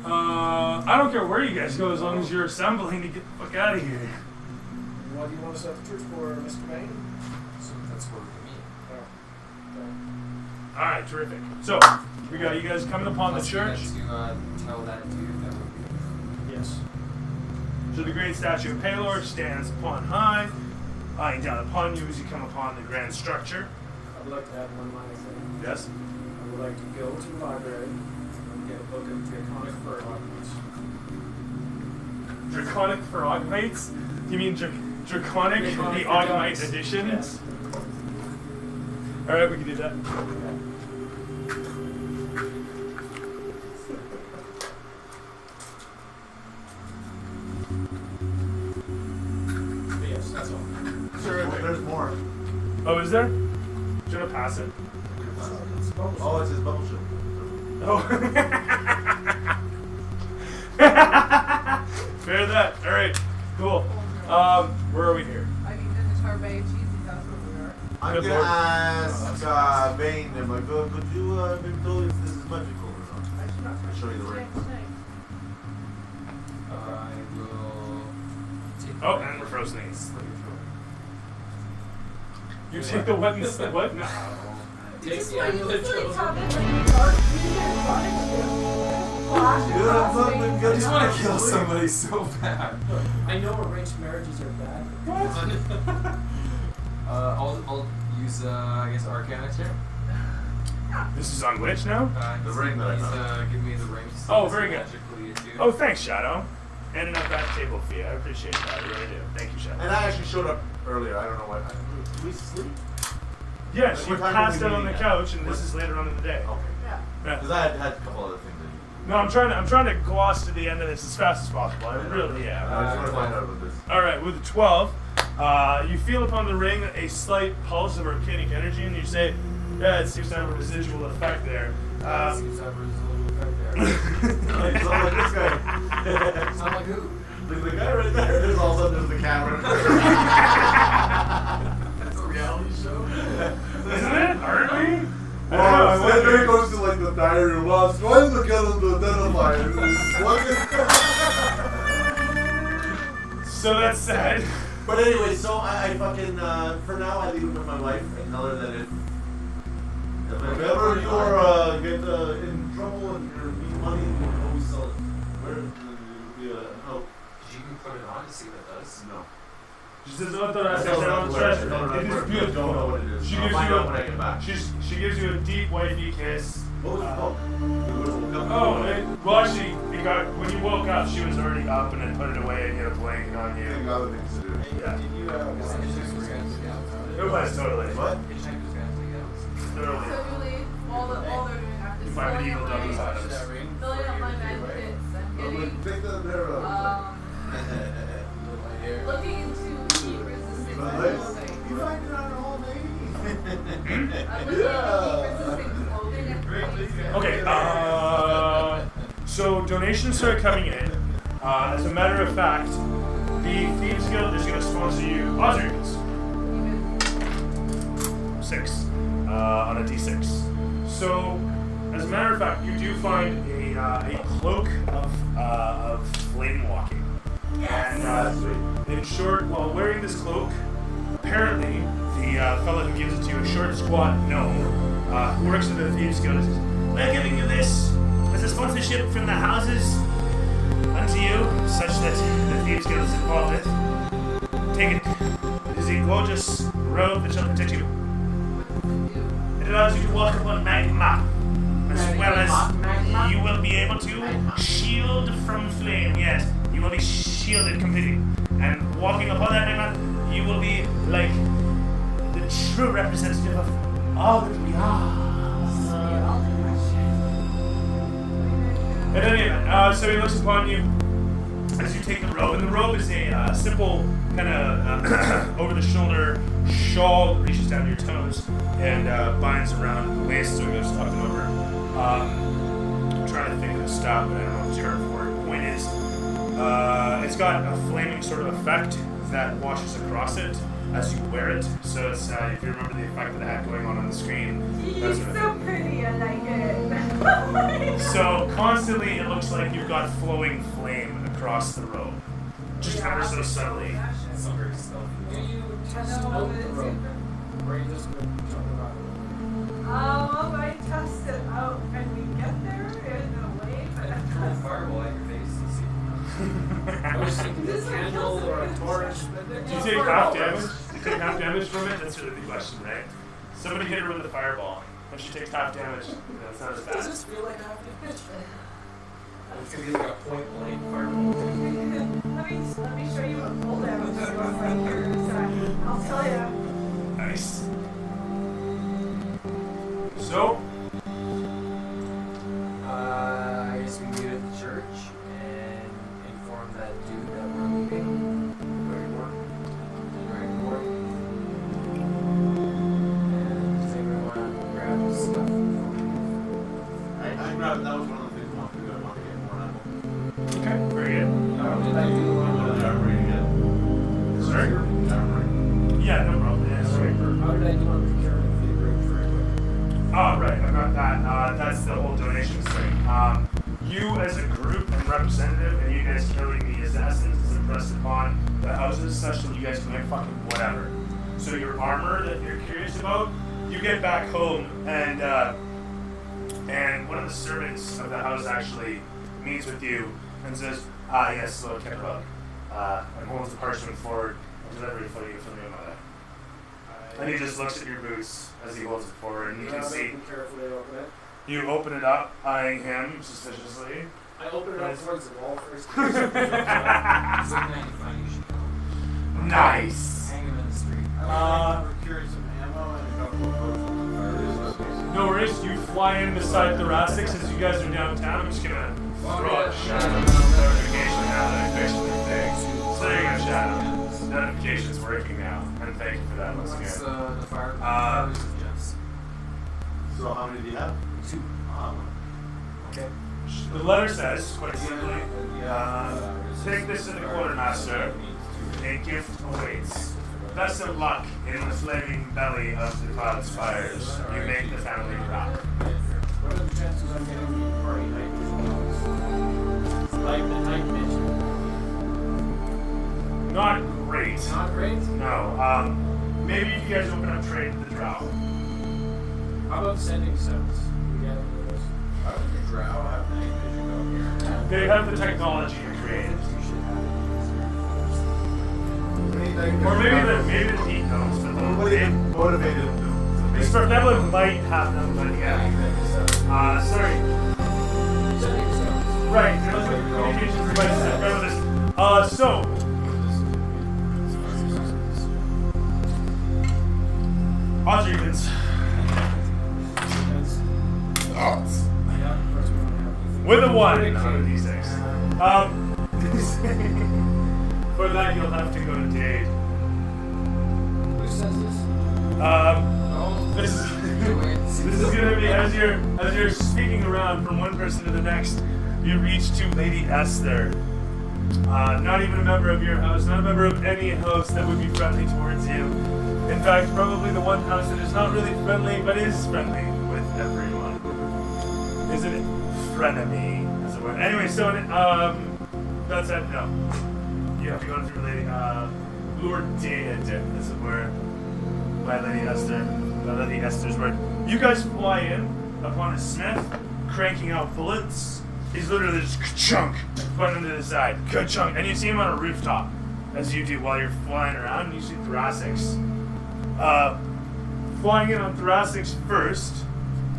I don't care where you guys go, as long as you're assembling to get the fuck out of here. What do you want us at the church for, Mr. Bain? So that's where we meet. Alright, terrific. So, we got you guys coming upon the Plus, church. we get to tell that dude that would be. Yes. So the great statue of Palor stands upon high, eyeing down upon you as you come upon the grand structure. I would like to add one minor thing. Yes? I would like to go to the library and get book of draconic fur. Draconic for Ogmites? You mean Draconic, the Ogmite edition? Yes. Alright, we can do that. But yes, that's all. Sure, there's more. Oh, is there? Should I pass it? Oh, it's his bubble ship. Oh. Fair that. Alright, cool. Where are we here? I mean, this is her babe. Cheesy, that's what we are. I'm Good gonna lord. ask Bane, if I go, could you maybe tell us if this is magical or not? I'll show you the ring. I will take Oh, and we're frozen. You take the what and the what? No. Take Just the when you amulet sleep, chosen. have this like dark music running through. Flash across me. I just want to kill somebody so bad. I know arranged marriages are bad. I'll use I guess Arcana check. This is on which now? The ring that I please, found. give me the rings. Oh, very good. Magically attuned. Oh, thanks, Shadow. And enough that table fee. I appreciate that. I really do. Thank you, Shadow. And I actually showed up earlier. I don't know what. Did we sleep? Yeah, Like, she what time passed were out we on the meeting at? couch, and this is later on in the day. Okay. Yeah. Yeah. Because I had a couple other things to do. No, I'm trying to gloss to the end of this as fast as possible. I really am. I just want to find out about this. All right, with the 12, you feel upon the ring a slight pulse of arcanic energy, and you say, "Yeah, it seems to have a residual effect there." Seems to have a residual effect there. It's all like this guy. Sound like who? Look at the guy right there. There's all of a sudden there's the camera. That's a reality show. Isn't it? Aren't we? Well, then it goes to like the diary of lost. Why did the get him to identify it? So that's sad. But anyway, so I fucking, for now I leave it with my wife and tell her that if ever you're get in trouble and you need money, you can always sell it. Where it would be a help. You can put it on to see what it does. No. She says, "Oh, I I don't know on the where it treasure. is. I It is don't beautiful." know what it is. She I'll gives find you out when I get back. She gives you a deep wifey kiss. What was it called? Well, actually, when you woke up, she was already up and had put it away and had a blanket on you. Think other things to do. Yeah. Did you It was totally. What? Totally. So you leave. All they're doing after You find filling medieval up Douglas my, Adams. filling up my med kits and getting, Take that there. looking into heat resistant clothing. You find it on her whole I'm looking into heat resistant clothing and things. Okay, so donations start coming in. As a matter of fact, the Thieves Guild is going to sponsor you Ozarks. 6 on a D6. So, as a matter of fact, you do find a cloak of flame walking. And in short, while wearing this cloak, apparently the fellow who gives it to you, a short, squat gnome, who works at the Thieves Guild, says, "We're giving you this as a sponsorship from the houses unto you, such that the Thieves Guild is involved with. Take it. It is a gorgeous robe that shall protect you. It allows you to walk upon magma, as well as you will be able to shield from flame. Yes, you will be shielded completely. And walking upon that magma, you will be like the true representative of all that we are." And anyway, so he looks upon you as you take the robe, and the robe is a simple kind of over-the-shoulder shawl that reaches down to your toes and binds around the waist, so it goes up and over. I'm trying to think of the stop, but I don't know the term for it. The point is, it's got a flaming sort of effect that washes across it as you wear it. So it's, if you remember the effect that it had going on the screen, that's He's what so pretty, I like it. so constantly it looks like you've got flowing flame across the robe. Just ever so subtly. It's not very stealthy. Do you test I know, out but the it's rope? super- Or are you just going to jump about I test it out and we get there in a way, Throw a but fireball at your face and see. I was thinking This a one candle kills or a it. torch. Do you take half damage? Do you take half damage from it? That's really the question, right? Somebody hit her with a fireball. If she takes half damage, that's not as Does bad. this feel like I have damage? It's gonna be like a point blank fireball. Let me show you what full damage looks like here in a sec. I'll tell you. Nice. So, I guess we meet at the church and inform that dude that we're leaving. Very warm. And does anyone want to grab stuff? I grabbed, that was one of the things I wanted to do. I wanted to get more ammo. okay, very good. Did I do the one The with armory again. Sorry? The armory. Yeah, no problem. Yeah, sorry. How did I do on procurement for the group very quick? Oh, right, I got that. That's the whole donations thing. You as a group and representative, and you guys killing the assassins is impressed upon the houses such that you guys can get fucking whatever. So your armor that you're curious about, you get back home, and one of the servants of the house actually meets with you and says, yes, Lord Kennerbug, and holds the parchment forward and delivery for you from your mother. And he just looks at your boots as he holds it forward, and you can see. Carefully open it. You open it up, eyeing him suspiciously. I open it up towards the wall first. It's like 95, you should go. Nice! Hang him in the street. Procuring some ammo and a couple of potions. No worries, you fly in beside thoracics as you guys are downtown. I'm just gonna throw up shadow notification now that I fixed the thing. So there you go, shadow. Notification's working now. And thank you for that once What's again. the fire? Gems. So how many do you have? 2. Okay. The letter says, quite simply, take this to the quartermaster. A gift awaits. Best of luck in the flaming belly of the cloud spires. You make the family rock. What are the chances I'm getting the party night vision? Like the night vision. Not great. Not great? No. Maybe if you guys open up trade with the drow. How about sending subs? We get into this. How does the drow have night vision out here? They have the technology you created. Or maybe the deep gnomes, but What do you motivated them to make Starfella might have them, but yeah. Sorry. Sending subs. Right, there was a communications device that go with this. So. Odds or evens? With a 1 out of d6. For that, you'll have to go to Dade. Who says this? This is gonna be as you're speaking around from one person to the next, you reach to Lady Esther. Not even a member of your house, not a member of any house that would be friendly towards you. In fact, probably the one house that is not really friendly, but is friendly with everyone. Isn't it? Frenemy, as it were. Anyway, so that said, no. You have to go through Lady Lord Dead, as it were, by Lady Esther. Lady Esther's word. You guys fly in upon a smith cranking out bullets. He's literally just ka-chunk, pointing to the side, ka-chunk, and you see him on a rooftop, as you do while you're flying around. And you see thoracics. Flying in on thoracics first,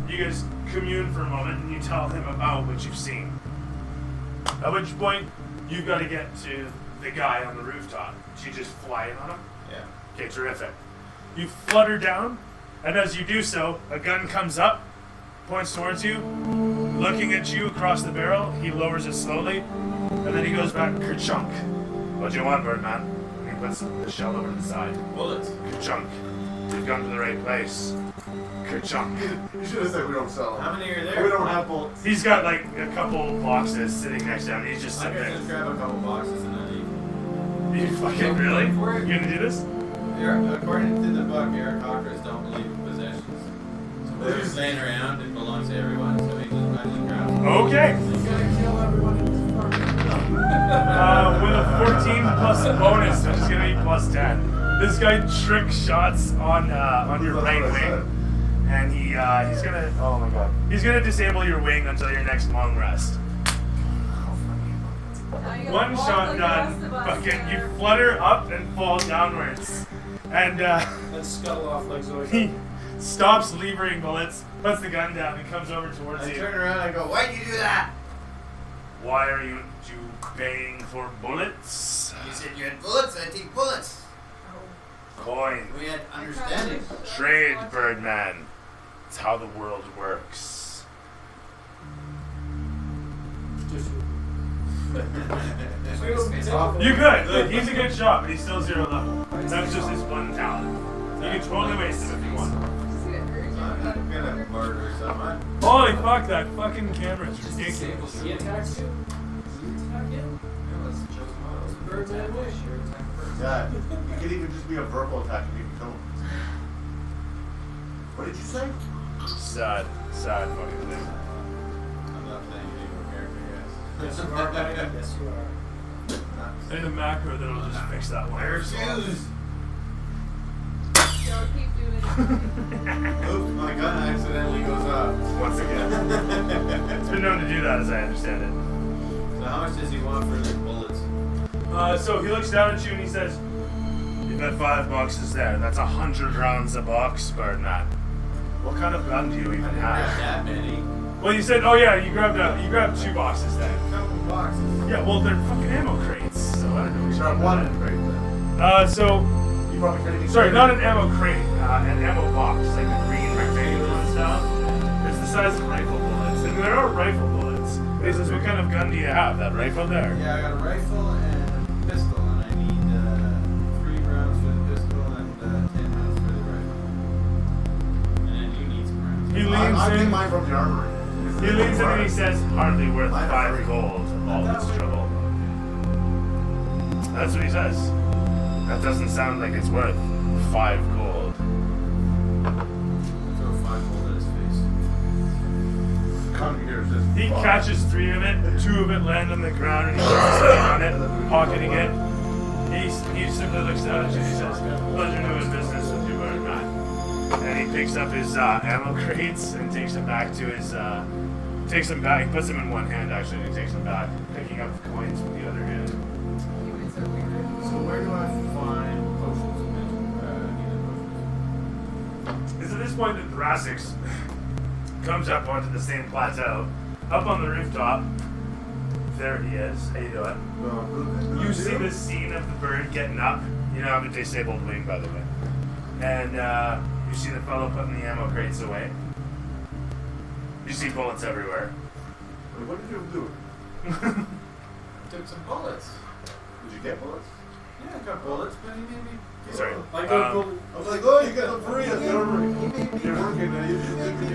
you guys commune for a moment, and you tell him about what you've seen. At which point, you've got to get to the guy on the rooftop. So you just fly in on him? Yeah. Okay, terrific. You flutter down, and as you do so, a gun comes up, points towards you, looking at you across the barrel. He lowers it slowly, and then he goes back, ka-chunk. What do you want, Birdman? And he puts the shell over to the side. Bullets. Ka-chunk. You've come to the right place. Ka-chunk. You should have said we don't sell How them. many are We there? don't have bullets. He's got like a couple boxes sitting next to him. He's just I'm sitting gonna just there. grab a couple boxes and then leave. You fucking really? You gonna do this? According to the book, Eric Hawkers don't believe in possessions. So we're just laying around, it belongs to everyone, so we just grab it. Okay. He's gonna kill everyone in his apartment. With a 14 plus bonus, which is gonna be plus 10. This guy trick shots on your right wing, and he's gonna he's gonna disable your wing until your next long rest. Now you gotta One walk shot like the done. rest of us, Fucking man. you flutter up and fall downwards, and Let's scuttle off like Zoe. he stops levering bullets, puts the gun down, and comes over towards I you. turn around and I go, why'd you do that? Why are you paying for bullets? You said you had bullets, I take bullets. Coin. We had understanding. Trade, Birdman. It's how the world works. You could. Look, he's a good shot, but he's still 0 level. That's just his one talent. You can totally waste him if you want. I'm gonna murder someone. Holy fuck, that fucking camera is ridiculous. He attacks you. You attack him. Birdman wish. Yeah, it could even just be a verbal attack and you can kill him. What did you say? Sad fucking thing. I'm not playing any more character, guys. Yes, you are, buddy. Yes, you are. I need a macro that'll just fix that one. I refuse. Yo, keep doing it. Oops, my gun accidentally goes off. Once again. It's been known to do that as I understand it. So how much does he want for the bullets? So he looks down at you and he says, "You've got 5 boxes there. That's 100 rounds a box, Birdman. What kind of gun do you even Not have?" that many. Well, you said, "Oh yeah, you grabbed 2 boxes then." A couple boxes. Yeah, well they're fucking ammo crates, so I don't know. You got one crate then. So You probably could have sorry, not an ammo crate, an ammo box, like the green rectangular one style. It's the size of rifle bullets, and there are rifle bullets. He says, "What kind of gun do you have? That rifle there?" Yeah, I got a rifle and a pistol, and I need 3 rounds for the pistol and 10 rounds for the rifle. And then you need some rounds. He leans I'll in. take mine from the armory. He leans in and he says, "Hardly worth Mine are 5 free. gold. All this trouble." That's what he says. That doesn't sound like it's worth 5 gold. Throw 5 gold at his face. Come here, just He catches 3 of it, 2 of it land on the ground, and he puts his hand on it, pocketing it. He simply looks down at you and he says, "Pleasure doing business with you, Birdman." And he picks up his ammo crates and takes them back to his, takes them back, he puts them in one hand actually, and he takes them back, picking up the coins with the other hand. So where do I find potions? Needed potions. It's at this point that Thrassix comes up onto the same plateau, up on the rooftop. There he is. How you doing? You see the scene of the bird getting up. You know, I have a disabled wing, by the way. And you see the fellow putting the ammo crates away. You see bullets everywhere. Wait, what did you do? Took some bullets. Did you get bullets? Yeah, I got bullets, but he made me. Sorry. I got gold. I was like, oh, you got them free at the armory. You're working now. You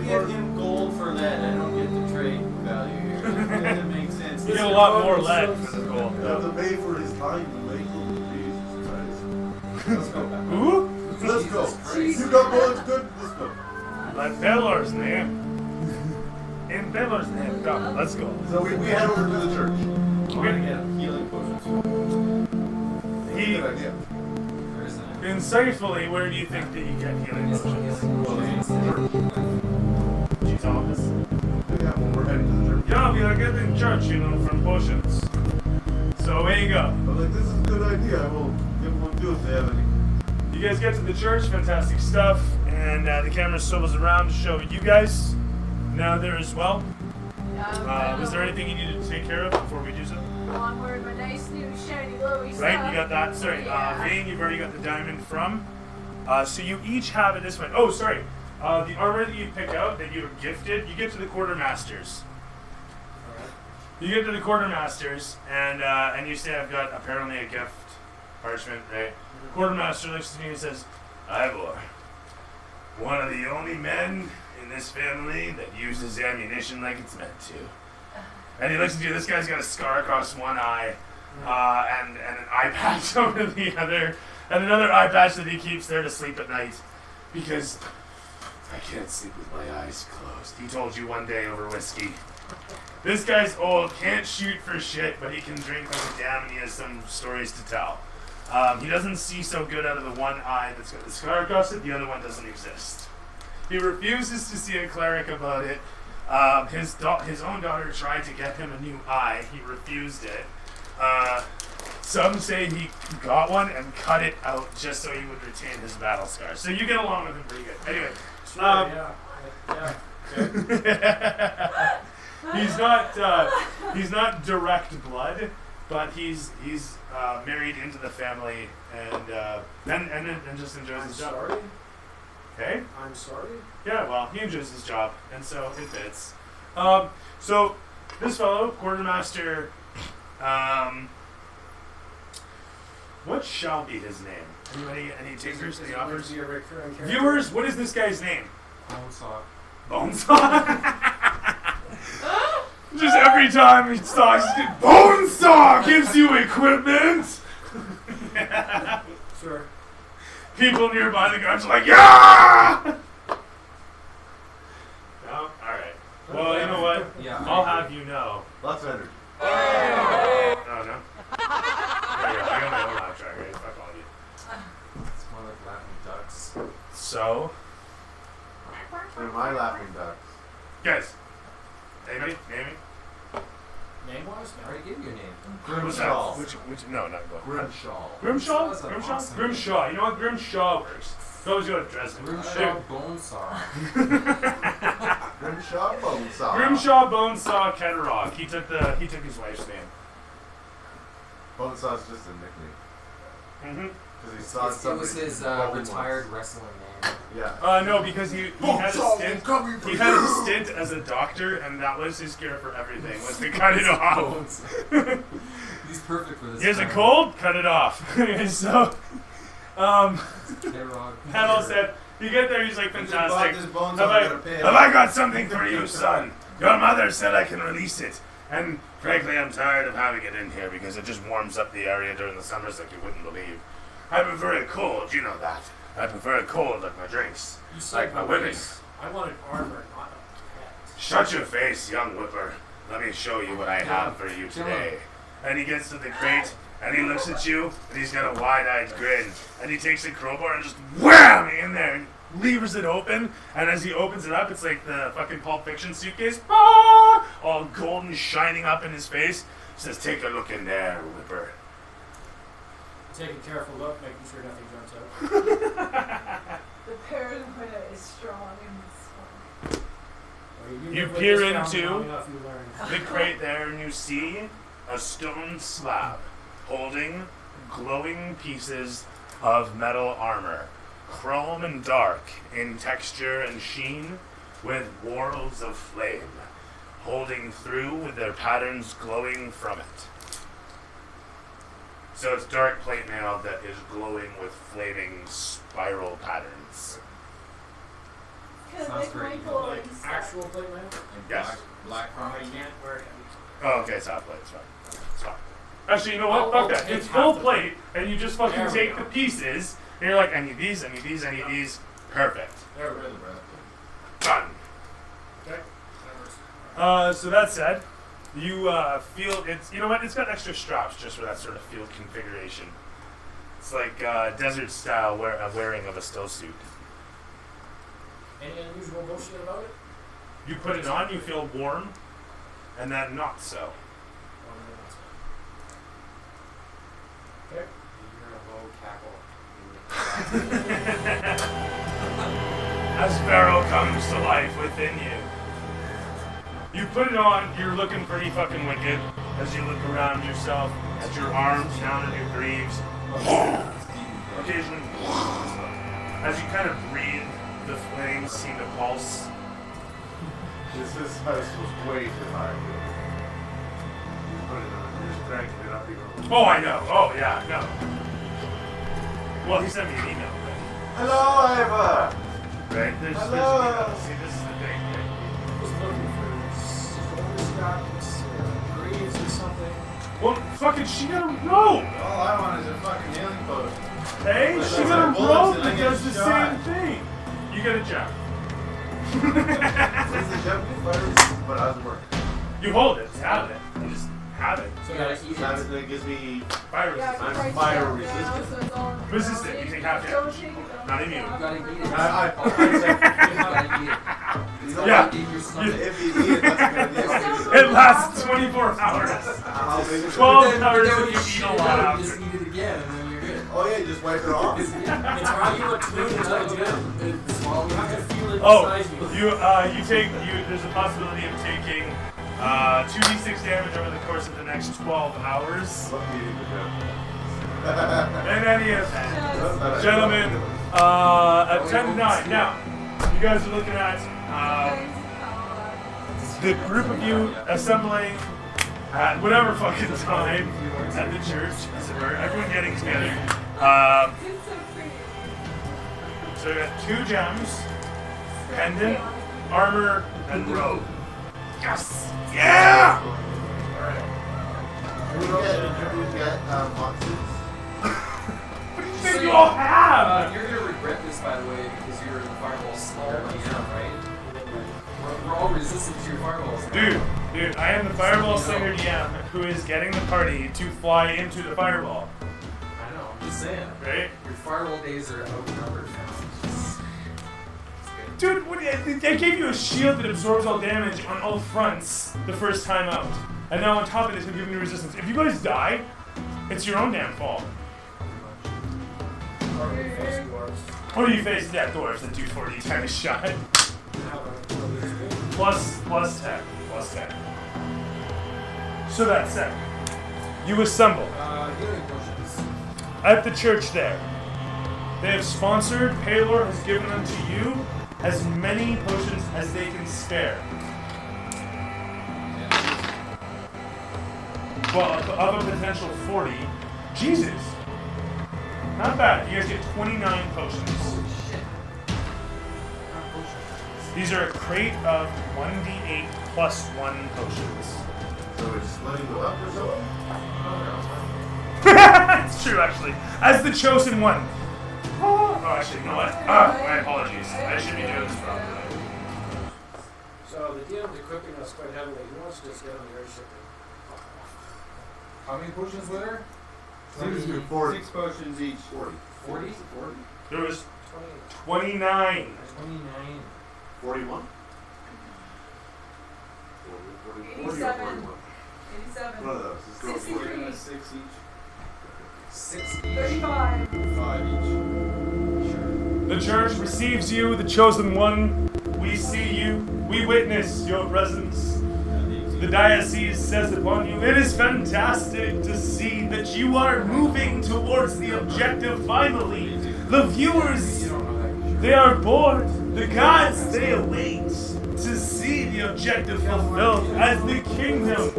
give him gold for lead. I don't get the trade value here. That doesn't make sense. You get a lot more lead for the gold. You have to pay for his time to make them. Jesus Christ. Let's go. Who? Let's go. You got bullets, good? Let's go. Let Belor's name. In Belor's name, come. Let's go. So we head over to the church. I'm gonna get healing potions. He, Good idea. insightfully, where do you think that you get healing potions? She told us. Yeah, well, we're heading to the church. Yeah, we are getting church, you know, from potions. So away you go. I'm like, this is a good idea. I will give them a do if they have any. You guys get to the church, fantastic stuff, and the camera swivels around to show you guys now there as well. Was there anything you needed to take care of before we do so? Onward, my nice new shiny glowy stuff. Right, you got that. Sorry, Yeah. Vane, you've already got the diamond from. So you each have at this point. Oh, sorry. The armor that you pick out that you were gifted, you get to the quartermasters. You get to the quartermasters, and you say, "I've got apparently a gift parchment." Right. Quartermaster looks at you and says, "Ivor, one of the only men in this family that uses ammunition like it's meant to." And he looks at you. This guy's got a scar across one eye, and an eye patch over the other, and another eye patch that he keeps there to sleep at night, because I can't sleep with my eyes closed. He told you one day over whiskey. This guy's old, can't shoot for shit, but he can drink like a dam, and he has some stories to tell. He doesn't see so good out of the one eye that's got the scar across it. The other one doesn't exist. He refuses to see a cleric about it. His own daughter tried to get him a new eye. He refused it. Some say he got one and cut it out just so he would retain his battle scar. So you get along with him pretty good. Anyway. Yeah. he's not direct blood, but he's married into the family and just enjoys his job. Sorry. Okay. I'm sorry. Yeah, well, he enjoys his job, and so it fits. So this fellow, quartermaster, what shall be his name? Anybody? Any takers? Any offers? Be a recurring character. Viewers, what is this guy's name? Bonesaw. Bonesaw. Just every time he talks, Bonesaw gives you equipment. Sure. People nearby the guards are like, yeah. No, all right. Well, you know what? Yeah. I'll have you know. Lots of energy. Oh no. There you go. I got my own laugh track, right? Fuck all of you. It's more like laughing ducks. So, They're my laughing ducks. guys, anybody? Name me? Name-wise? I already gave you a name. What's that? Grimshaw. Which? No, not go. Grimshaw. Grimshaw? That's an Grimshaw? awesome Grimshaw. You know what? Grimshaw works. Those go to Dresden. Grimshaw Bonesaw. Grimshaw Bonesaw. Grimshaw Bonesaw Ketterock. He took his wife's name. Bonesaw's just a nickname. Mm-hmm. Because he saw It something. was his retired wrestling name. Yeah. No, because he had a stint. He had a stint as a doctor, and that was his cure for everything. Was to cut it off. He's perfect for this. He has a time. cold, cut it off. So, K-Rod. that all said, you get there, he's like, I just bought fantastic. this Bonesaw, Have I gotta pay it. I got something for you, son? Your mother said I can release it. And frankly, I'm tired of having it in here because it just warms up the area during the summers like you wouldn't believe. I prefer it cold, you know that. I prefer it cold like my drinks. You Like my women. I wanted armor, not a pet. Shut your face, young whipper. Let me show you what I have for you today. And he gets to the crate, and he looks at you, and he's got a wide-eyed grin. And he takes a crowbar and just wham in there and levers it open. And as he opens it up, it's like the fucking Pulp Fiction suitcase. Ah! All golden shining up in his face. He says, take a look in there, whipper. Take a careful look, making sure nothing jumps out. The paranoia is strong in this one. You live with peer this town into long enough, you learn. the crate there, and you see a stone slab holding glowing pieces of metal armor, chrome and dark in texture and sheen, with whorls of flame, holding through with their patterns glowing from it. So it's dark plate mail that is glowing with flaming spiral patterns. Because Sounds like great. Michael Like and actual plate mail? Yes. Black I Chronicles. can't wear it. Oh, okay, soft plate, it's fine. It's fine. Actually, you know what? I'll Fuck that. take It's half full the- plate, and you just fucking There we take go. the pieces, and you're like, I need these, I need these, I need these. Perfect. There we go. Done. Okay. That works. So that said, you feel it's, you know what? It's got extra straps just for that sort of field configuration. It's like desert style wearing of a still suit. Any unusual bullshit about it? You put it on, you feel warm, and then not so. Or no, that's fine. Okay. You hear a low cackle. As Pharaoh comes to life within you. You put it on, you're looking pretty fucking wicked as you look around yourself, at your arms, down at your greaves. Occasionally, as you kind of breathe, the flames seem to pulse. This house was way too high. You put it on, you're just cranking it up even. Oh, I know. Oh, yeah, no. Well, he sent me an email, Hello, Eva! right? There's, Hello. see, this is the thing, right? Was looking for shoulder straps, greaves or something. Well, fucking, she got a rope! All I want is a fucking healing potion. Hey, But she that's got a like bullets rope and I that get does the shot. same thing. You get a jab. This is jump first, but how's it work? You hold it, have it. You just have it. So you gotta eat That it. gives me Fire Yeah, resistance. I'm right fire down resistant. now, so it's all Resistant, you take half Don't damage. take it, Not immune. You gotta eat it. I You gotta eat it. You don't Yeah. want to eat your stomach. if you eat it, that's a good idea. It lasts 24 hours. How big is it? 12 But then hours when if you you shit eat a it lot out, after. you just eat it again, and then you're good. Oh yeah, just wipe it off. It's how you attune to the gym. It's swallowing You have to it. feel it Oh, inside you. there's a possibility of taking 2d6 damage over the course of the next 12 hours. In any event, gentlemen, at 10 to 9. Now, you guys are looking at the group of you assembling at whatever fucking time at the church, as it were, everyone getting together. So you got 2 gems, pendant, armor, and robe. Yes! Yeah! Alright. Can we get boxes? What do you think you all have? You're gonna regret this, by the way, because you're the fireball slinger DM, right? We're all resistant to your fireballs now. Dude, I am the fireball slinger DM who is getting the party to fly into the fireball. I know, I'm just saying. Right? Your fireball days are outnumbered now. Dude, I gave you a shield that absorbs all damage on all fronts the first time out. And now on top of this, I'm giving you resistance. If you guys die, it's your own damn fault. Or you face dwarves that do 40 times shot. Plus 10. So that said, you assemble at the church there. They have sponsored, Paylor has given unto you as many potions as they can spare. Well, of a potential 40. Jesus! Not bad. You guys get 29 potions. These are a crate of 1d8 plus 1 potions. So we're splitting them up or something? It's true, actually. As the chosen one. Oh, actually, you know what? My apologies. I should be doing this properly. So the DM's equipping us quite heavily. He wants to just get on the airship and fuck off. How many potions were there? 6 potions each. 40. 40? There was 28. 29. 29. 41? 87. 41. 87. One of those. Let's go 63. 6 each. 6 each. 35. 5 each. Sure. The church receives you, the chosen one. We see you. We witness your presence. The diocese says upon you, it is fantastic to see that you are moving towards the objective finally. The viewers, they are bored. The gods, they await to see the objective fulfilled as the kingdom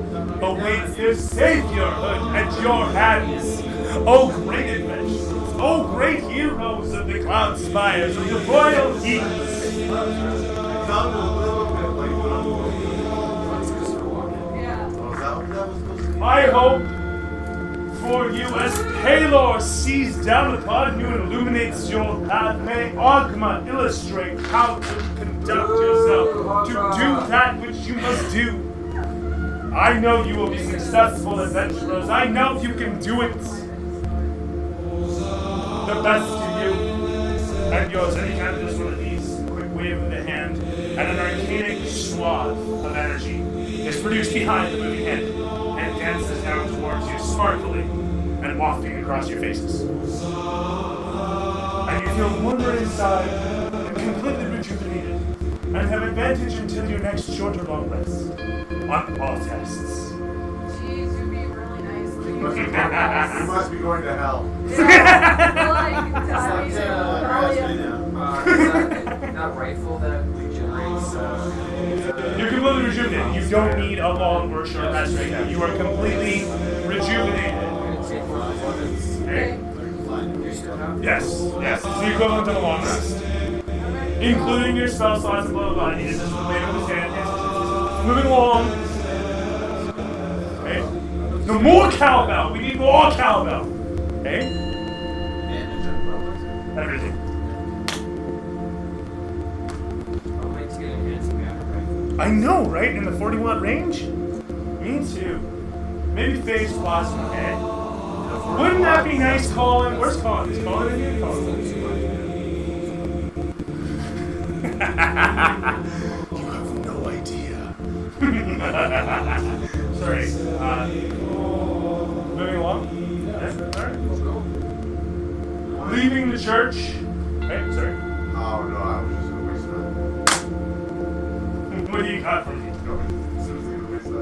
awaits their saviorhood at your hands. Oh, great adventures. Oh, great heroes of the cloud spires of the royal heat. Sound a little bit like Yeah. Oh, is that what that was supposed to be? I hope for you as Paylor sees down upon you and illuminates your path. May Ogma illustrate how to conduct yourself, to do that which you must do. I know you will be successful adventurers. I know you can do it. The best to you and yours. Anytime there's one of these, quick wave of the hand, and an arcanic swath of energy is produced behind the moving hand and dances down towards you, sparkling and wafting across your faces. And you feel warmer inside and completely rejuvenated, and have advantage until your next short or long rest on all tests. Jeez, you'd be really nice. You must be going to hell. That rifle that regenerates. You're completely rejuvenated. You don't need a long or short rest right now. You are completely rejuvenated. Okay? Yes. It's the equivalent of a long rest. Including your spell slots and blah blah blah. This is the way to understand. Yes. Moving along. Okay? No more cowbell. We need more cowbell. Okay? Everything. I'll wait to get enhanced matter, right? I know, right? In the 40-watt range? Me too. Maybe phase plasma, okay? Wouldn't that be nice, Colin? Where's Colin? Is Colin in here? Colin. You have no idea. Sorry. Moving along? Yeah. Alright, let's go. Leaving the church. Hey, sorry. Oh no, I was just gonna waste time. What do you got for me? Seriously gonna waste time.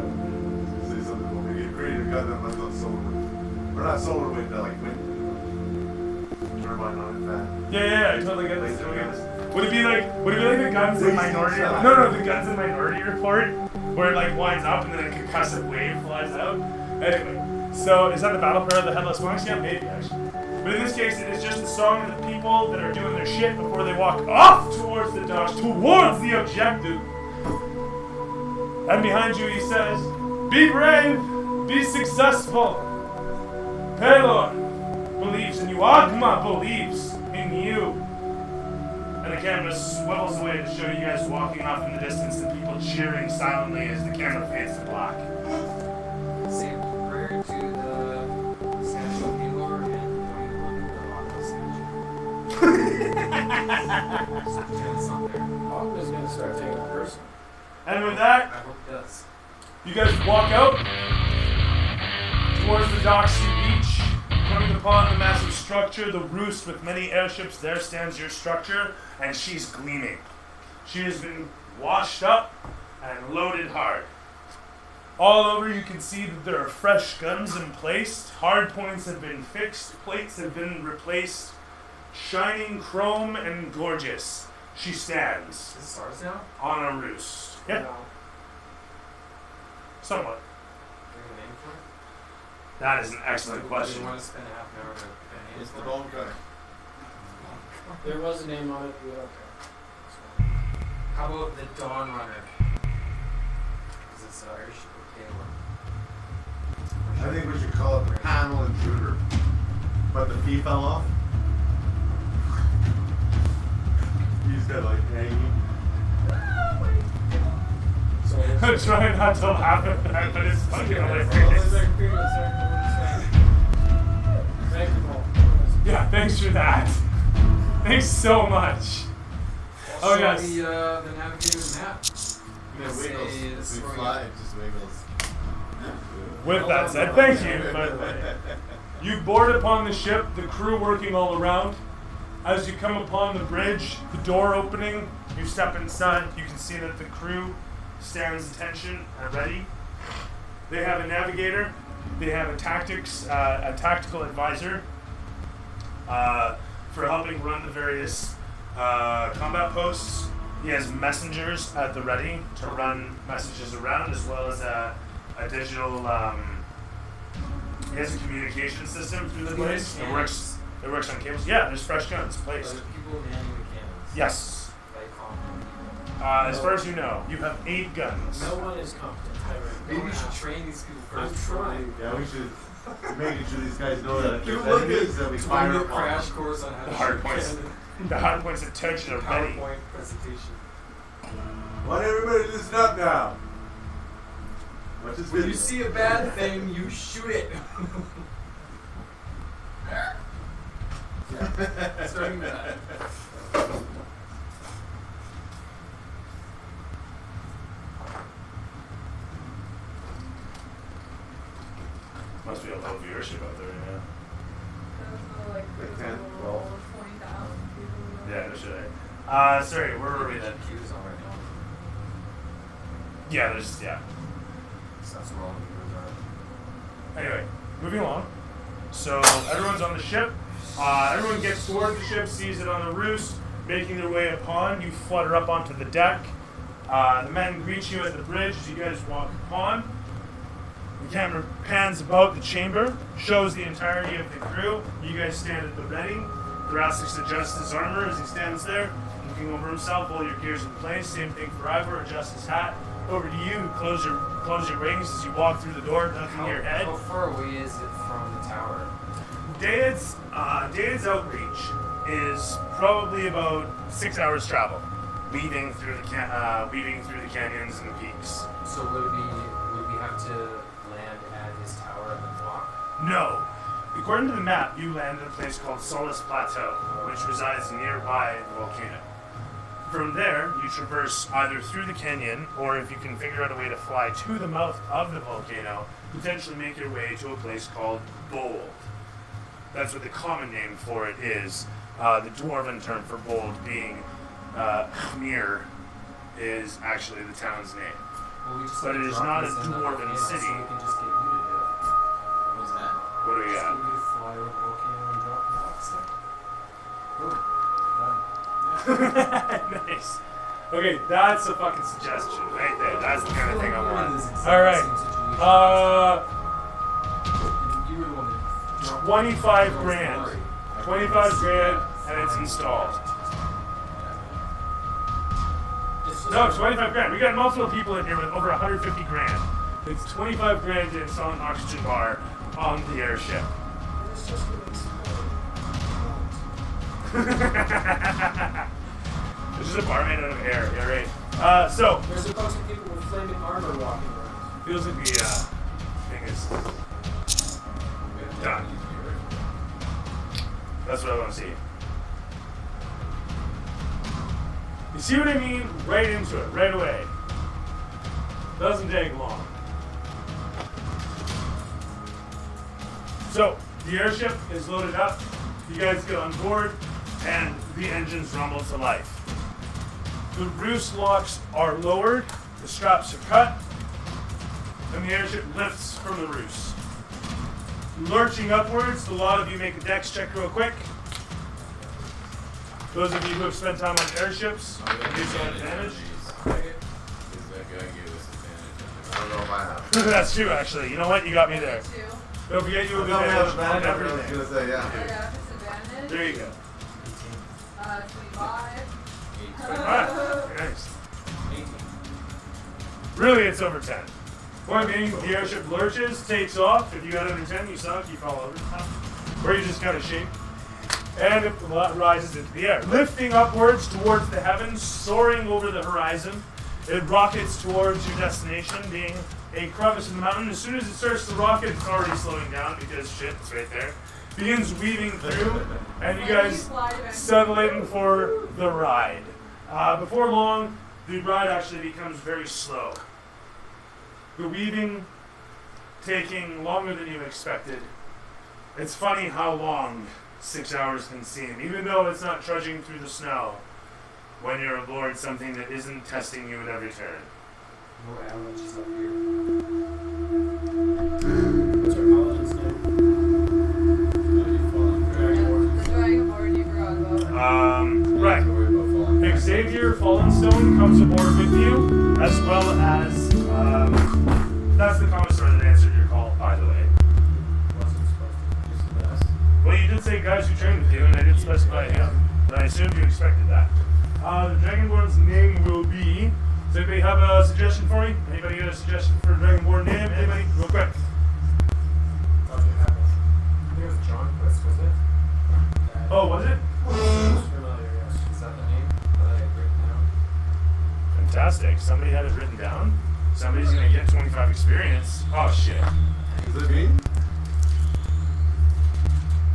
gun that runs on solar wind. Or not solar wind, like wind. Turbine on it, fan. Yeah, I totally get this. Totally get this. Would it be like the guns in Minority? No, the guns in Minority Report, where it like winds up and then a concussive wave flies out. Anyway, so is that the Battle Prayer of the Headless Monks? Yeah, maybe actually. But in this case, it is just the song of the people that are doing their shit before they walk off towards the docks, towards the objective. And behind you, he says, "Be brave, be successful. Pelor believes in you. Agma believes in you." And the camera swivels away to show you guys walking off in the distance and people cheering silently as the camera fades to black. Say a prayer to the statue of Pelor and the statue. Just pretend it's not there. Ogma's gonna start taking it personal. And with that, I hope it does. you guys walk out towards the docks you reach, coming upon the massive structure, the roost with many airships. There stands your structure, and she's gleaming. She has been washed up and loaded hard. All over you can see that there are fresh guns in place, hard points have been fixed, plates have been replaced, shining chrome and gorgeous. She stands Is this ours now? on a roost. Yeah, somewhat. Do you have a name for it? That is an excellent Do you question. want to spend a half an hour to pick a name It's the for bone guy. There was a name on it, we don't care. it? How about the Dawn Runner? Because it's airship of Pelor. I think we should call it the Panel Intruder. But the P fell off. He's got like hanging. I'm trying not to laugh at that, but it's fucking hilarious. Thank you, Paul. Yeah, thanks for that. Thanks so much. Oh, Show yes. the navigator's map. It Say wiggles. it's We going fly, up. it just wiggles. With that said, thank you, by the way. You board upon the ship, the crew working all around. As you come upon the bridge, the door opening, you step inside, you can see that the crew stands attention and ready. They have a navigator, they have a tactical advisor for helping run the various combat posts. He has messengers at the ready to run messages around, as well as a digital. He has a communication system through the place. It works on cables. Yeah, there's fresh guns Are placed. the people manning the cannons? Yes. Like competent? As far as you know, you have 8 guns. No one is competent. Maybe we should train these people I'm first. trying. Yeah, we should be making sure these guys know that if You there's look at enemies that we fire 20 upon. crash course on how The to hard shoot points. cannon. The hard points of tension are ready. PowerPoint presentation. Want everybody to listen up now. Watch this When video. you see a bad thing, you shoot it. Yeah, starting with that. Must be a low viewership out there, yeah. Like 10, 12. 20,000 people. Yeah, no shit. Sorry, where were we then? Queues on right now. Yeah, there's, yeah. So that's where all the viewers are. Anyway, moving along. So everyone's on the ship. Everyone gets towards the ship, sees it on the roost, making their way upon. You flutter up onto the deck. The men greet you at the bridge as you guys walk upon. The camera pans about the chamber, shows the entirety of the crew. You guys stand at the ready. Thoracix adjusts his armor as he stands there, looking over himself. All your gear's in place. Same thing for Ivor. Adjust his hat. Over to you. Close your rings as you walk through the door, ducking your head. How far away is it from the tower? Daed's outreach is probably about 6 hours travel, weaving through the canyons and the peaks. So would we have to land at his tower and then walk? No. According to the map, you land at a place called Solace Plateau, which resides nearby the volcano. From there, you traverse either through the canyon, or if you can figure out a way to fly to the mouth of the volcano, potentially make your way to a place called Bold. That's what the common name for it is. The dwarven term for Bold being Khmer is actually the town's name. Well, we just But like it is drop not this a in the dwarven volcano, city. So we can just get you to do it. Yeah. Should we fly over the volcano and drop the box? Boom. Done. Nice. Okay, that's a fucking suggestion right there. That's the kind of thing I want. All right. You were the one that 25 grand. 25 grand, and it's installed. No, 25 grand. We got multiple people in here with over 150 grand. It's 25 grand to install an oxygen bar on the airship. This is a bar made out of air. Yeah, right. So There's a bunch of people with flaming armor walking around. feels like the thing is done. That's what I want to see. You see what I mean? Right into it, right away. Doesn't take long. So, the airship is loaded up. You guys get on board, and the engines rumble to life. The roost locks are lowered, the straps are cut, and the airship lifts from the roost. Lurching upwards, a lot of you make a dex check real quick. Those of you who have spent time on airships, use that advantage. I don't know if I have. That's true, actually. You know what? You got me there. 2. Don't forget you have I don't have advantage on advantage. I was everything. gonna say, yeah. Yeah, disadvantage. There you go. 25. Alright, nice. Really, it's over 10. Point being, the airship lurches, takes off. If you got under 10, you suck, you fall over. Or you just kind of shake. And it rises into the air. Lifting upwards towards the heavens, soaring over the horizon. It rockets towards your destination, being a crevice in the mountain. As soon as it starts to rocket, it's already slowing down because shit, it's right there. Begins weaving through, and you guys settle in for the ride. Before long, the ride actually becomes very slow. The weaving taking longer than you expected. It's funny how long 6 hours can seem, even though it's not trudging through the snow when you're aboard something that isn't testing you at every turn. No avalanches up here. What's our paladin's name? The dragonborn you forgot about. Right. Xavier Fallenstone comes aboard with you, as well as, that's the commissar that answered your call, by the way. Wasn't supposed to use the best. Well, you did say guys who trained with you, and I did specify him. But I assumed you expected that. The Dragonborn's name will be... Does anybody have a suggestion for me? Anybody got a suggestion for a Dragonborn name? Anybody? Real quick. I think it was John Quist, was it? Oh, was it? Sounds familiar, yes. Is that the name that I had written down? Fantastic. Somebody had it written down. Somebody's going to get 25 experience. Oh, shit. Is it me? Is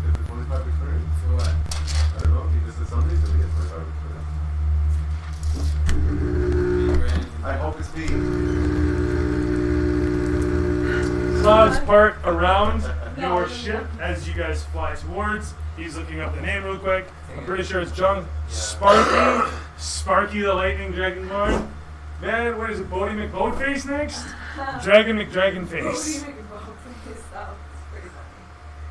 it 25 experience? For what? I don't know. He just said somebody's gonna get 25 experience. I hope it's me. Clouds part around your ship as you guys fly towards. He's looking up the name real quick. I'm pretty sure it's John Sparky. Sparky the Lightning Dragonborn. Man, what is it? Bodie McBoatface next? Dragon McDragonface. Bodie McBoatface. That's pretty funny.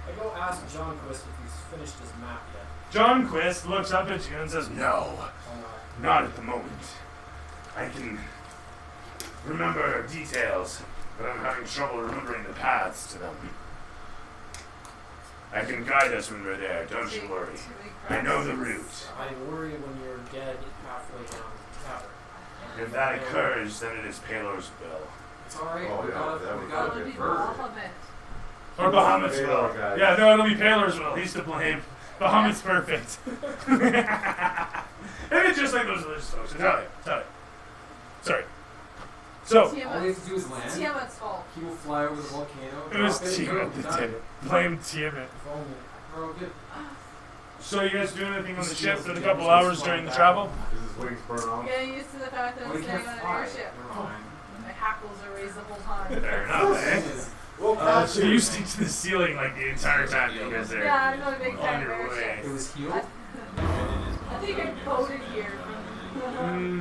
I go ask John Quist if he's finished his map yet. John Quist looks up at you and says, "No, Oh, not at the moment. I can remember details, but I'm having trouble remembering the paths to them. I can guide us when we're there, don't you worry. I know the route. I worry when you're dead halfway down the tower. If that occurs, then it is Palor's will. It's alright, Oh, we yeah, got that it. would We got That it would be deferred. Bahamut. Or Bahamut's will. Palor, guys. Yeah, no, it'll be Palor's will. He's to blame. Bahamut's perfect. And it's just like those religious folks. Tell it. Sorry. So, All we have to do is land. Tiamat's fault. He will fly over the volcano. it was drop it, Tiamat boom, that done. did it. Blame Tiamat. If only. We're all good. So you guys doing anything on the ship for the couple hours during the travel? Is his wings burn off? Getting used to the fact that Well, I'm we staying can't on an fly. airship. Never mind. My hackles are raised the whole time. Fair enough, eh? Well, So you stick to the ceiling like the entire time you guys are Yeah, I'm not a big fan on of your way. airships. It was healed. I think I voted here.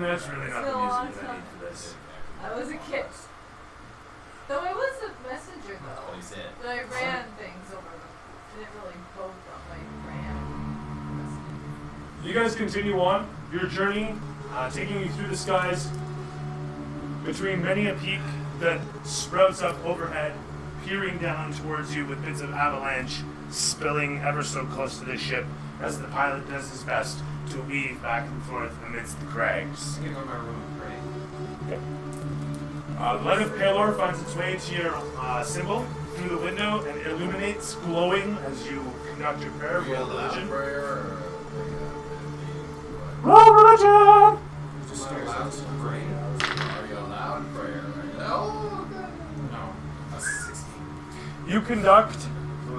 That's really not the Still on music I need for this. I was a kid. Though I was a messenger That's what though. he said. But I ran things over them. You guys continue on your journey, taking you through the skies, between many a peak that sprouts up overhead, peering down towards you with bits of avalanche spilling ever so close to the ship as the pilot does his best to weave back and forth amidst the crags. I'm gonna go to my room and pray. The light of Palor finds its way to your symbol through the window and illuminates, glowing as you conduct your prayer. Roll religion. Roll religion! Just start out to pray. Are you allowed prayer? No. No, that's 16. You conduct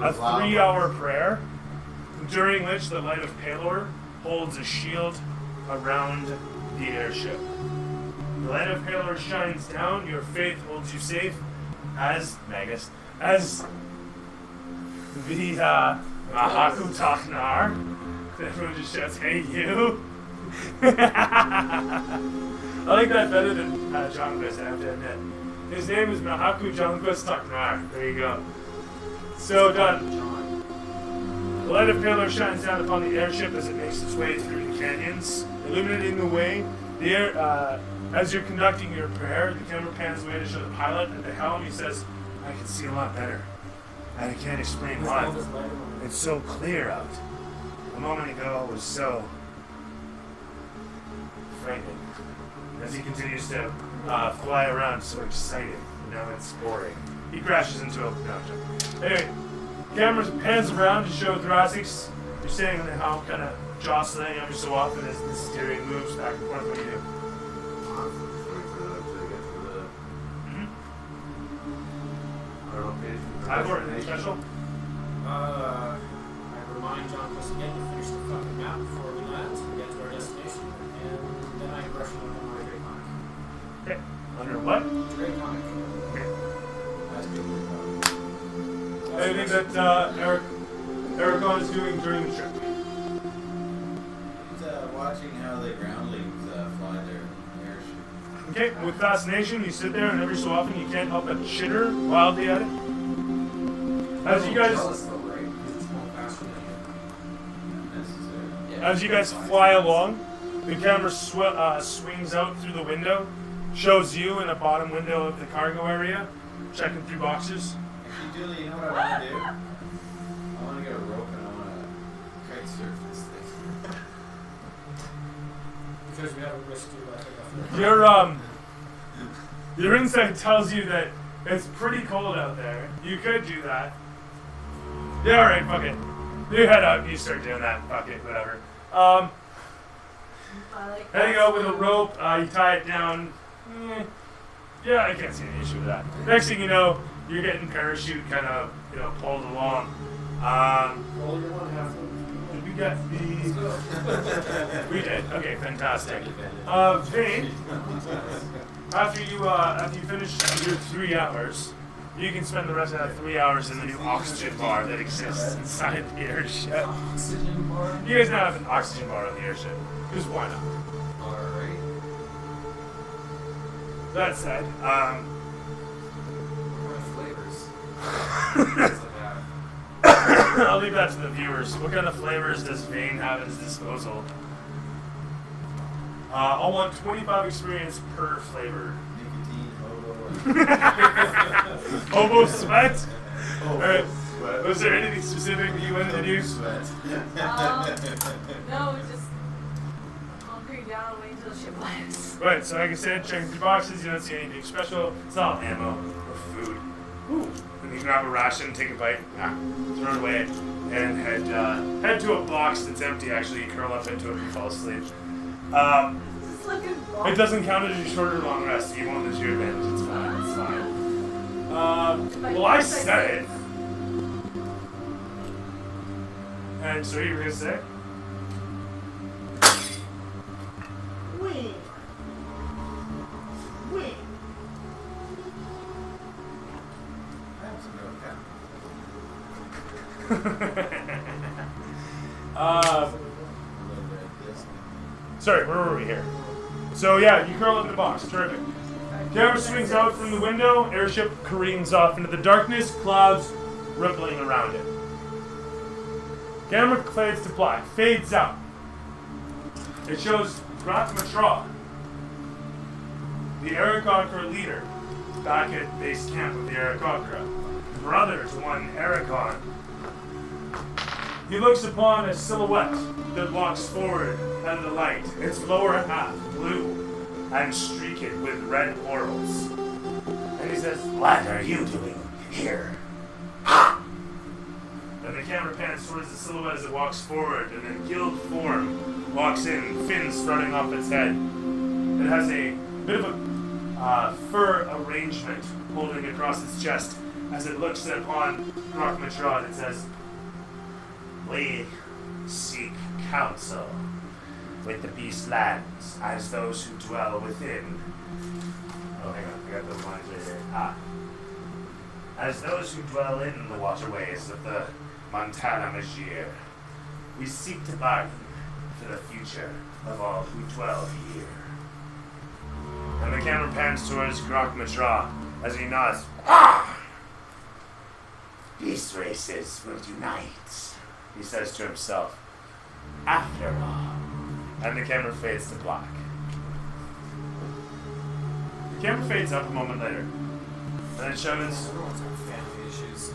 a 3-hour prayer, during which the light of Palor holds a shield around the airship. The light of Palor shines down, your faith holds you safe as Magus, as the Mahaku Taknar. Everyone just shouts, "Hey you!" I like that better than John Quist, I have to admit. His name is Mahaku John Quist Taknar. There you go. So done. The light of Palor shines down upon the airship as it makes its way through the canyons, illuminating the way. The air, as you're conducting your prayer, the camera pans away to show the pilot at the helm. He says, "I can see a lot better, and I can't explain why. It's so clear out. A moment ago, I was so frightening." As he continues to fly around, so excited. Now it's boring. He crashes into a mountain. Anyway, camera pans around to show thoracics. You're staying on the helm, kind of jostling every so often as the steering moves back and forth. What do you do? Ivor, anything special? I remind John Quist again to finish the fucking map before we land and get to our destination, and then I brush it up on my Draconic. Okay. Under what? Draconic. Okay. Anything that Ericon is doing during the trip? He's watching how the groundlings fly their airship. Okay, with fascination, you sit there, and every so often you can't help but chitter wildly at it. As you guys, Jealous though, right? Because it's going faster than you. as you guys fly along, the camera swings out through the window, shows you in the bottom window of the cargo area, checking through boxes. Actually, Julie, you know what I want to do? I want to get a rope and I want to kite surf this thing. Because we have a risk to Your insight tells you that it's pretty cold out there. You could do that. Yeah, alright, fuck it. You head out, you start doing that, fuck it, whatever. Heading out with a rope, you tie it down. Yeah, I can't see any issue with that. Next thing you know, you're getting parachute kind of, pulled along. roll your one half. We got the... We did. Okay, fantastic. Vane, after you finish your 3 hours, you can spend the rest of that 3 hours in the new oxygen bar that exists inside the airship. Oxygen bar? You guys now have an oxygen bar on the airship. Because why not? Alright. That said, What kind of flavors? I'll leave that to the viewers. What kind of flavors does Vane have at his disposal? I'll want 25 experience per flavor. Hobo sweat? Alright. Was there anything specific that you wanted to do? No, just hunkering down, waiting until the ship lands. Right, so like I said, checking through boxes, you don't see anything special. It's all ammo or food. Ooh. And you grab a ration, take a bite, throw it away, and head to a box that's empty. Actually, you curl up into it and fall asleep. It doesn't count as your short or long rest. You won't lose your advantage. It's fine. It's fine. Well, I said it. And so you were gonna say? Wee. Wee. Sorry, where were we here? So yeah, you curl up in the box. Terrific. Camera swings out from the window. Airship careens off into the darkness. Clouds rippling around it. Camera fades to black. Fades out. It shows Matra, the Aarakocra leader, back at base camp with the Aarakocra, brother to one Arakon. He looks upon a silhouette that walks forward out of the light, its lower half blue and streaked with red whorls. And he says, "What are you doing here?" And the camera pans towards the silhouette as it walks forward, and then guild form walks in, fins sprouting off its head. It has a bit of a fur arrangement holding across its chest as it looks upon Matra, and it says, "We seek counsel with the beast lands as those who dwell within." Oh, hang on, I got those lines right here. As those who dwell in the waterways of the Moantagna Majeure, we seek to bargain for the future of all who dwell here. And the camera pans towards Matra as he nods. These races will unite, he says to himself. After all. And the camera fades to black. The camera fades up a moment later. And it shows... Everyone's got family issues.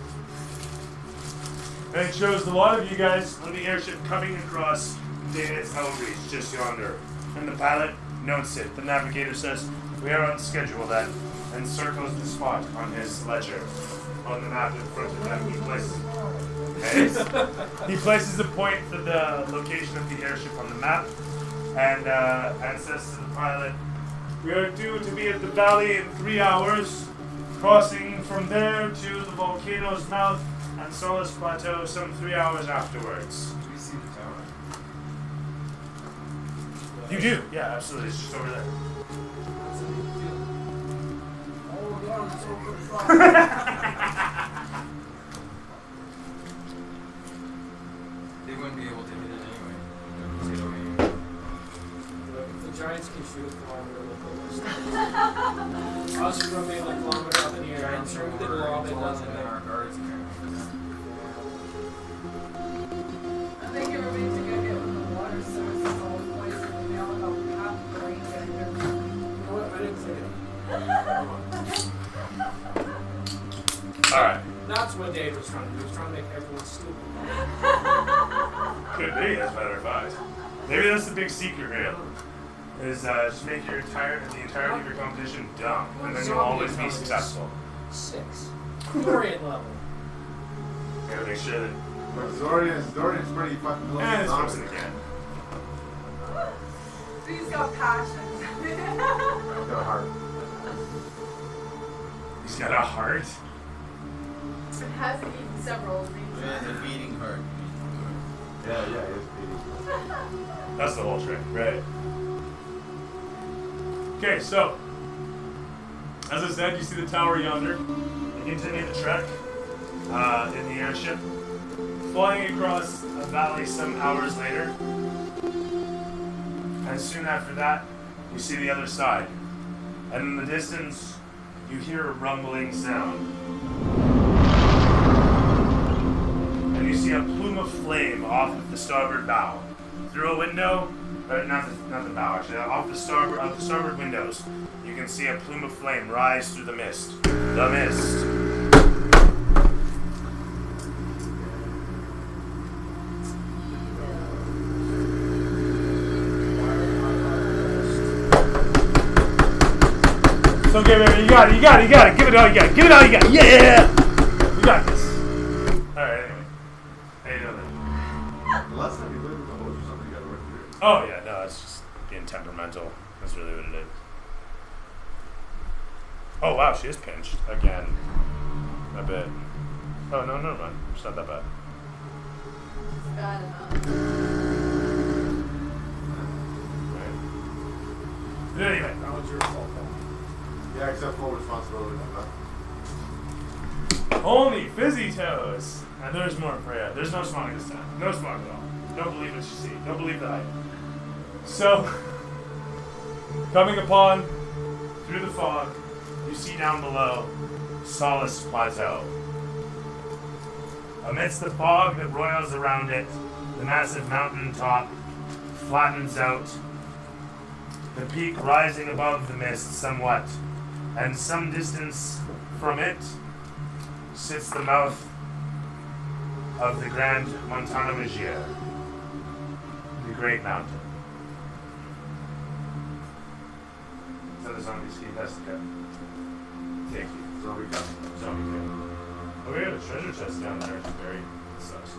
And it shows a lot of you guys on the airship coming across David's Outreach just yonder. And the pilot notes it. The navigator says, "We are on schedule then," and circles the spot on his ledger. On the map in front of them, he places the point for the location of the airship on the map, and says to the pilot, "We are due to be at the valley in 3 hours, crossing from there to the volcano's mouth and Solace Plateau some 3 hours afterwards." Do we see the tower? You do? Yeah, absolutely. It's just over there. That's a big deal. Oh, God, it's so good. They wouldn't be able to hit it anyway. If the Giants can shoot a kilometer with the us from a kilometer up in the air, I'm Giants sure are we did over rob it, intelligent doesn't than it? our guards apparently. I think it would be to get hit with the water source is all poison and now about half the range and You know what? I didn't think of Alright. That's what Dave was trying to do. He was trying to make everyone stupid. Could be, as a matter of fact. Maybe that's the big secret here. Is just make the entirety of your competition dumb, and then you'll always be successful. 6. Glorian level. Gotta make sure that... Zordion's pretty fucking close. And it's close in the can. He's got passion. He's got a heart. He's got a heart. It has eaten several He things. has a beating heart. Yeah, it's beating. That's the whole trick, right? Okay, so, as I said, you see the tower yonder. You continue the trek in the airship, flying across a valley some hours later. And soon after that, you see the other side. And in the distance, you hear a rumbling sound. And you see a plume of flame off of the starboard bow. Through a window, or not the bow actually, off the starboard windows, you can see a plume of flame rise through the mist. The mist. So give it, you got it. Give it all you got. Yeah! You got this. Alright, anyway. How you doing then? The last time you lived with a host or something, you got to work through it. Oh yeah, no, it's just being temperamental. That's really what it is. Oh wow, she is pinched again. A bit. Oh no, never mind. It's not that bad. It's bad enough. Right. But anyway, That was your fault, though. Yeah, except full responsibility. only fizzy toes. And there's more for you. There's no smog this time. No smog at all. Don't believe what you see. Don't believe the hype. So, coming upon through the fog, you see down below Solace Plateau. Amidst the fog that roils around it, the massive mountain top flattens out, the peak rising above the mist somewhat, and some distance from it sits the mouth of the Grand Moantagna Majeure, the Great Mountain. Is that a zombie ski? That's the cut. Thank you. Zombie cut. Zombie cut. Oh, we got a treasure chest down there. It's buried. It sucks.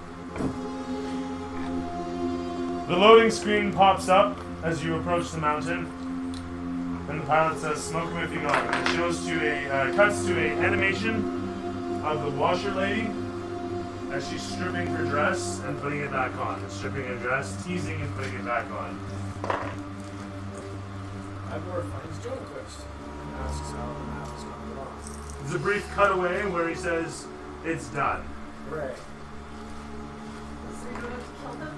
The loading screen pops up as you approach the mountain. And the pilot says, "Smoke 'em if you go." And it shows to cuts to a animation of the washer lady as she's stripping her dress and putting it back on. And stripping her dress, teasing and putting it back on. Ivor finds Jonequist and asks how the map is coming along. There's a brief cutaway where he says, "It's done." Hooray. So you don't have to kill them?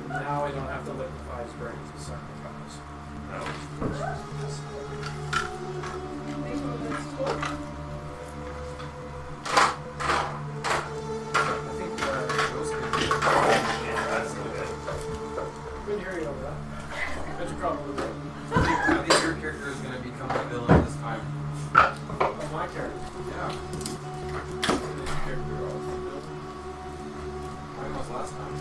Now I don't have to liquefy his brains and suck the cows. No. Make them this cool. I think Joe's gonna be. Yeah, that's no good. Couldn't hear you over that. But you probably will. I think your character is gonna become the villain this time. That's my character. Yeah. Mine was last time.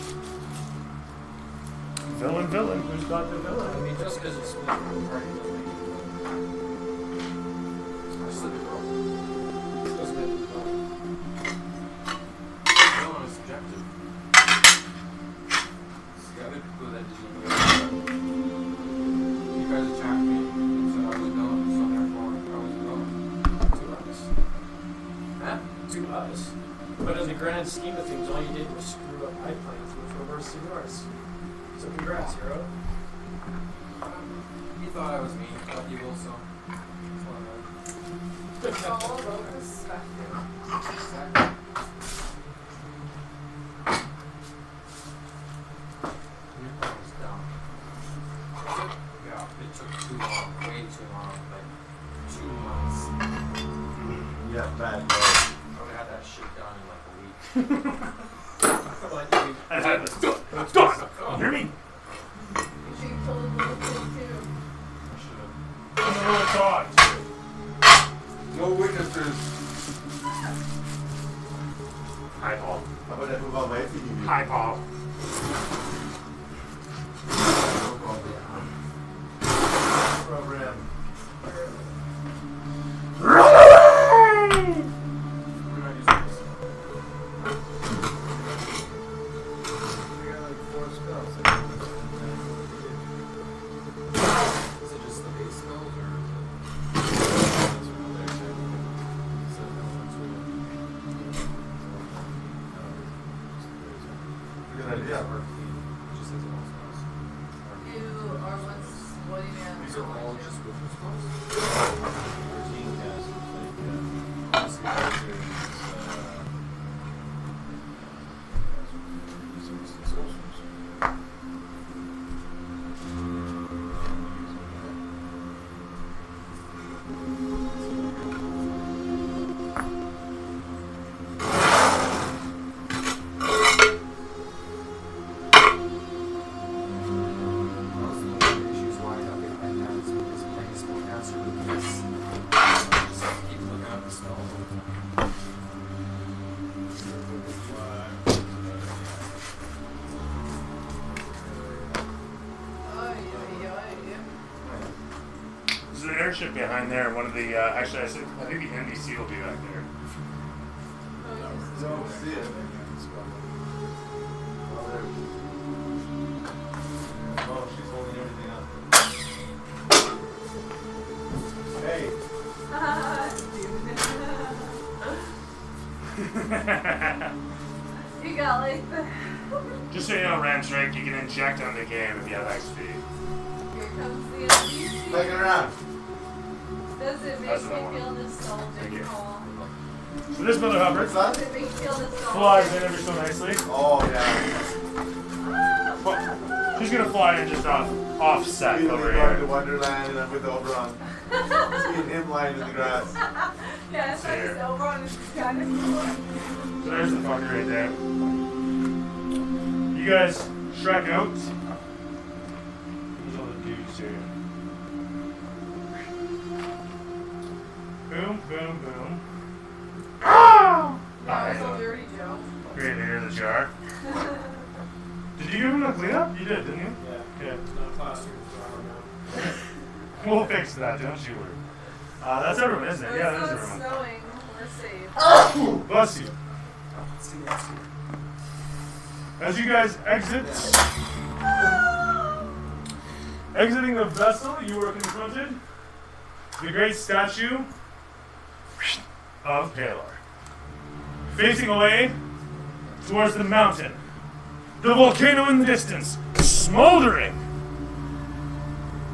Villain. Who's got the I villain? mean, just because it's split from the party doesn't make it Especially the girl. doesn't make it well. Villain is subjective. See, the other people that didn't know. You guys attacked me, so I was villain, so therefore I was villain. To us. Huh? To us. But in the grand scheme of things, all you did was screw up my plans, which were worse than yours. So congrats, hero. He thought I was mean, but he will, so. It's all about perspective. Exactly. Your plan was dumb. Yeah, it took too long, way too long, like 2 months. Yeah, bad. I would have had that shit done in like a week. Come on, you. It's done. Hear me? You should kill the little kid too. I should have. I'm a little dog. No witnesses. Hi, Paul. How about I move on my feet? Hi, Paul. Program. We're not using this. We got like 4 spells. Is it just the base spells, or is it? Good idea. Just as it all spells. You are what's what do you mean? These are all just wisdom spells. 13 casters, Issues why I got behind that is because playing spellcaster with this. Just have to keep looking at the spell all the time. There's an airship behind there. One of the actually, I think the NBC will be back there. Don't see it. Oh, she's holding everything up. Hey. You got like the. Just so you know, Ramstrike, you can inject on the game if you have XP. Here comes the NPC. Take it around. Does it make That's me the one. feel Thank you. nostalgic? Paul? So this mother hopper What's that? Does it make you feel nostalgic? flies in ever so nicely. Oh, yeah. Well, she's gonna fly in just offset We're over going to here. Wonderland and I'm with Oberon. Seeing him lying in the grass. Yeah, it's like There. it's over on this kind of cool. So there's the fucker right there. You guys shrek out Boom, boom. Oh! That was a dirty joke. Great leader of the jar. Did you give him a cleanup? You did, didn't you? Yeah. Yeah. It's not plastered flower now. We'll fix that, don't you worry. That's everyone, isn't it? Yeah, that is It's everyone. not snowing. We're safe. Bless you. As you guys exit, exiting the vessel, you were confronted the great statue of Palor, facing away towards the mountain, the volcano in the distance, smoldering,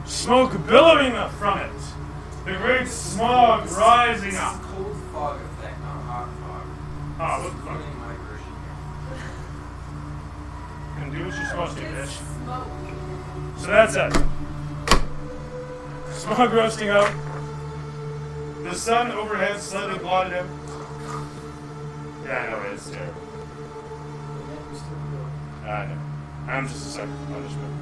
smoke billowing up from it, the great smog rising up. Cold fog effect, not hot fog. Oh, what the fuck? Feeling my version here. And do what you're supposed to, It's bitch. smoke. So that's it. Smog roasting out. The sun overhead slightly blotted out. Yeah, I know, it's terrible. I know. I'm just a sucker for punishment.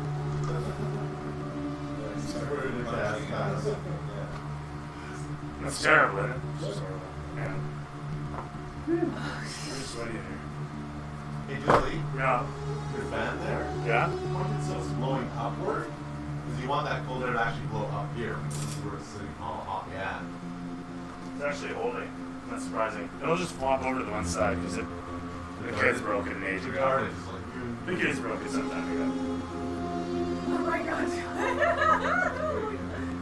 That's terrible, isn't it? It's just horrible. Yeah. Pretty sweaty in here. Hey, Julie, Yeah. your fan there? Yeah? So it's blowing upward? Because you want that cold air to actually blow up here. Because we're sitting all hot. Yeah. It's actually holding. That's surprising. It'll just flop over to the one side because the kid's broke it an age ago. Retarded. It's like, The kid's broke it some time ago. Oh my god.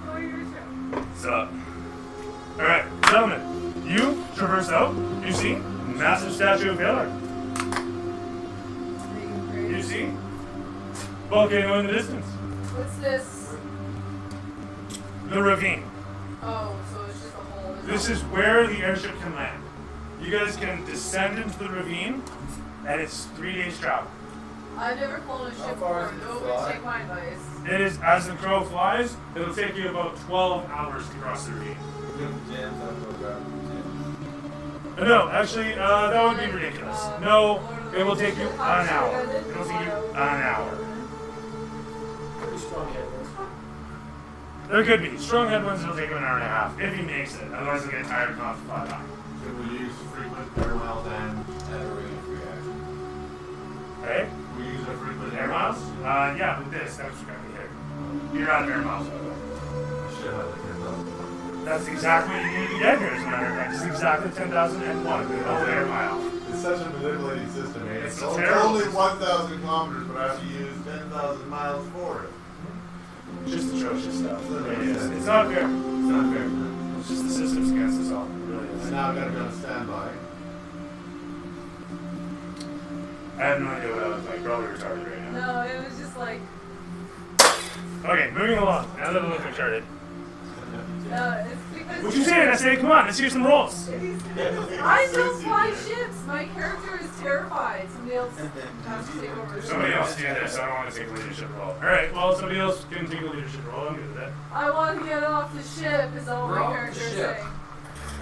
Oh, you're joking. So, alright, gentlemen, you traverse out, you see massive statue of Palor. You see volcano in the distance. What's this? The ravine. Oh, so it's just a hole. This is where the airship can land. You guys can descend into the ravine, and it's 3 days travel. I've never flown a ship far before. is it Nobody fly? take my advice. It is, as the crow flies, it'll take you about 12 hours to cross the ravine. Jams, I'm gonna grab the jam. No, actually, that would be ridiculous. No, it will take you an hour. It'll take you an hour. Pretty strong headwinds. There could be. Strong headwinds, it'll take him an hour and a half, if he makes it. Otherwise, he'll get tired and off the fly back. should we use frequent air miles and Add a ring of free action. Okay? we use a frequent Air miles? Yeah, with this, that's what's gonna be here. You're out of air miles. Shit, I think That's exactly what you need to get here, as a matter of fact. It's exactly 10,001 with no air mile. it's such a manipulating system, man. It's It's terrible. only 1,000 kilometers, but I have to use 10,000 miles for it. Just atrocious stuff. It really is. It's not fair. It's not fair. It's just the system's against us all. It really is. And now I've got to be on standby. I have no idea what I look like. Probably retarded right now. No, it was just like, Okay, moving along. Now that I look retarded. it's because. What you saying? I say, come on, let's hear some rolls. I don't fly ships. My character is terrified. Somebody else has to take over. Somebody else do this. I don't want to take a leadership role. Alright, well, somebody else can take a leadership role. I'm good with that. I want to get off the ship. Is all We're my off character the is ship. saying.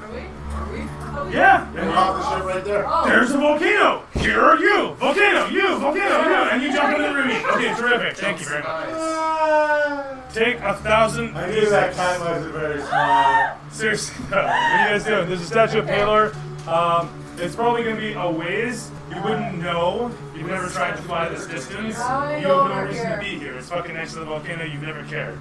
Are we? Are we? Oh, Yeah. We're off the ship right there. Oh. There's a volcano. Here are you. Volcano, you, and you jump into the ravine. Okay, terrific. Thank you very much. Take 1,000. I knew that time wasn't very smart. Seriously, though, what are you guys doing? There's a statue of Palor. It's probably going to be a ways. You wouldn't know. You've never tried to fly this distance. You have no reason to be here. It's fucking next to the volcano. You've never cared.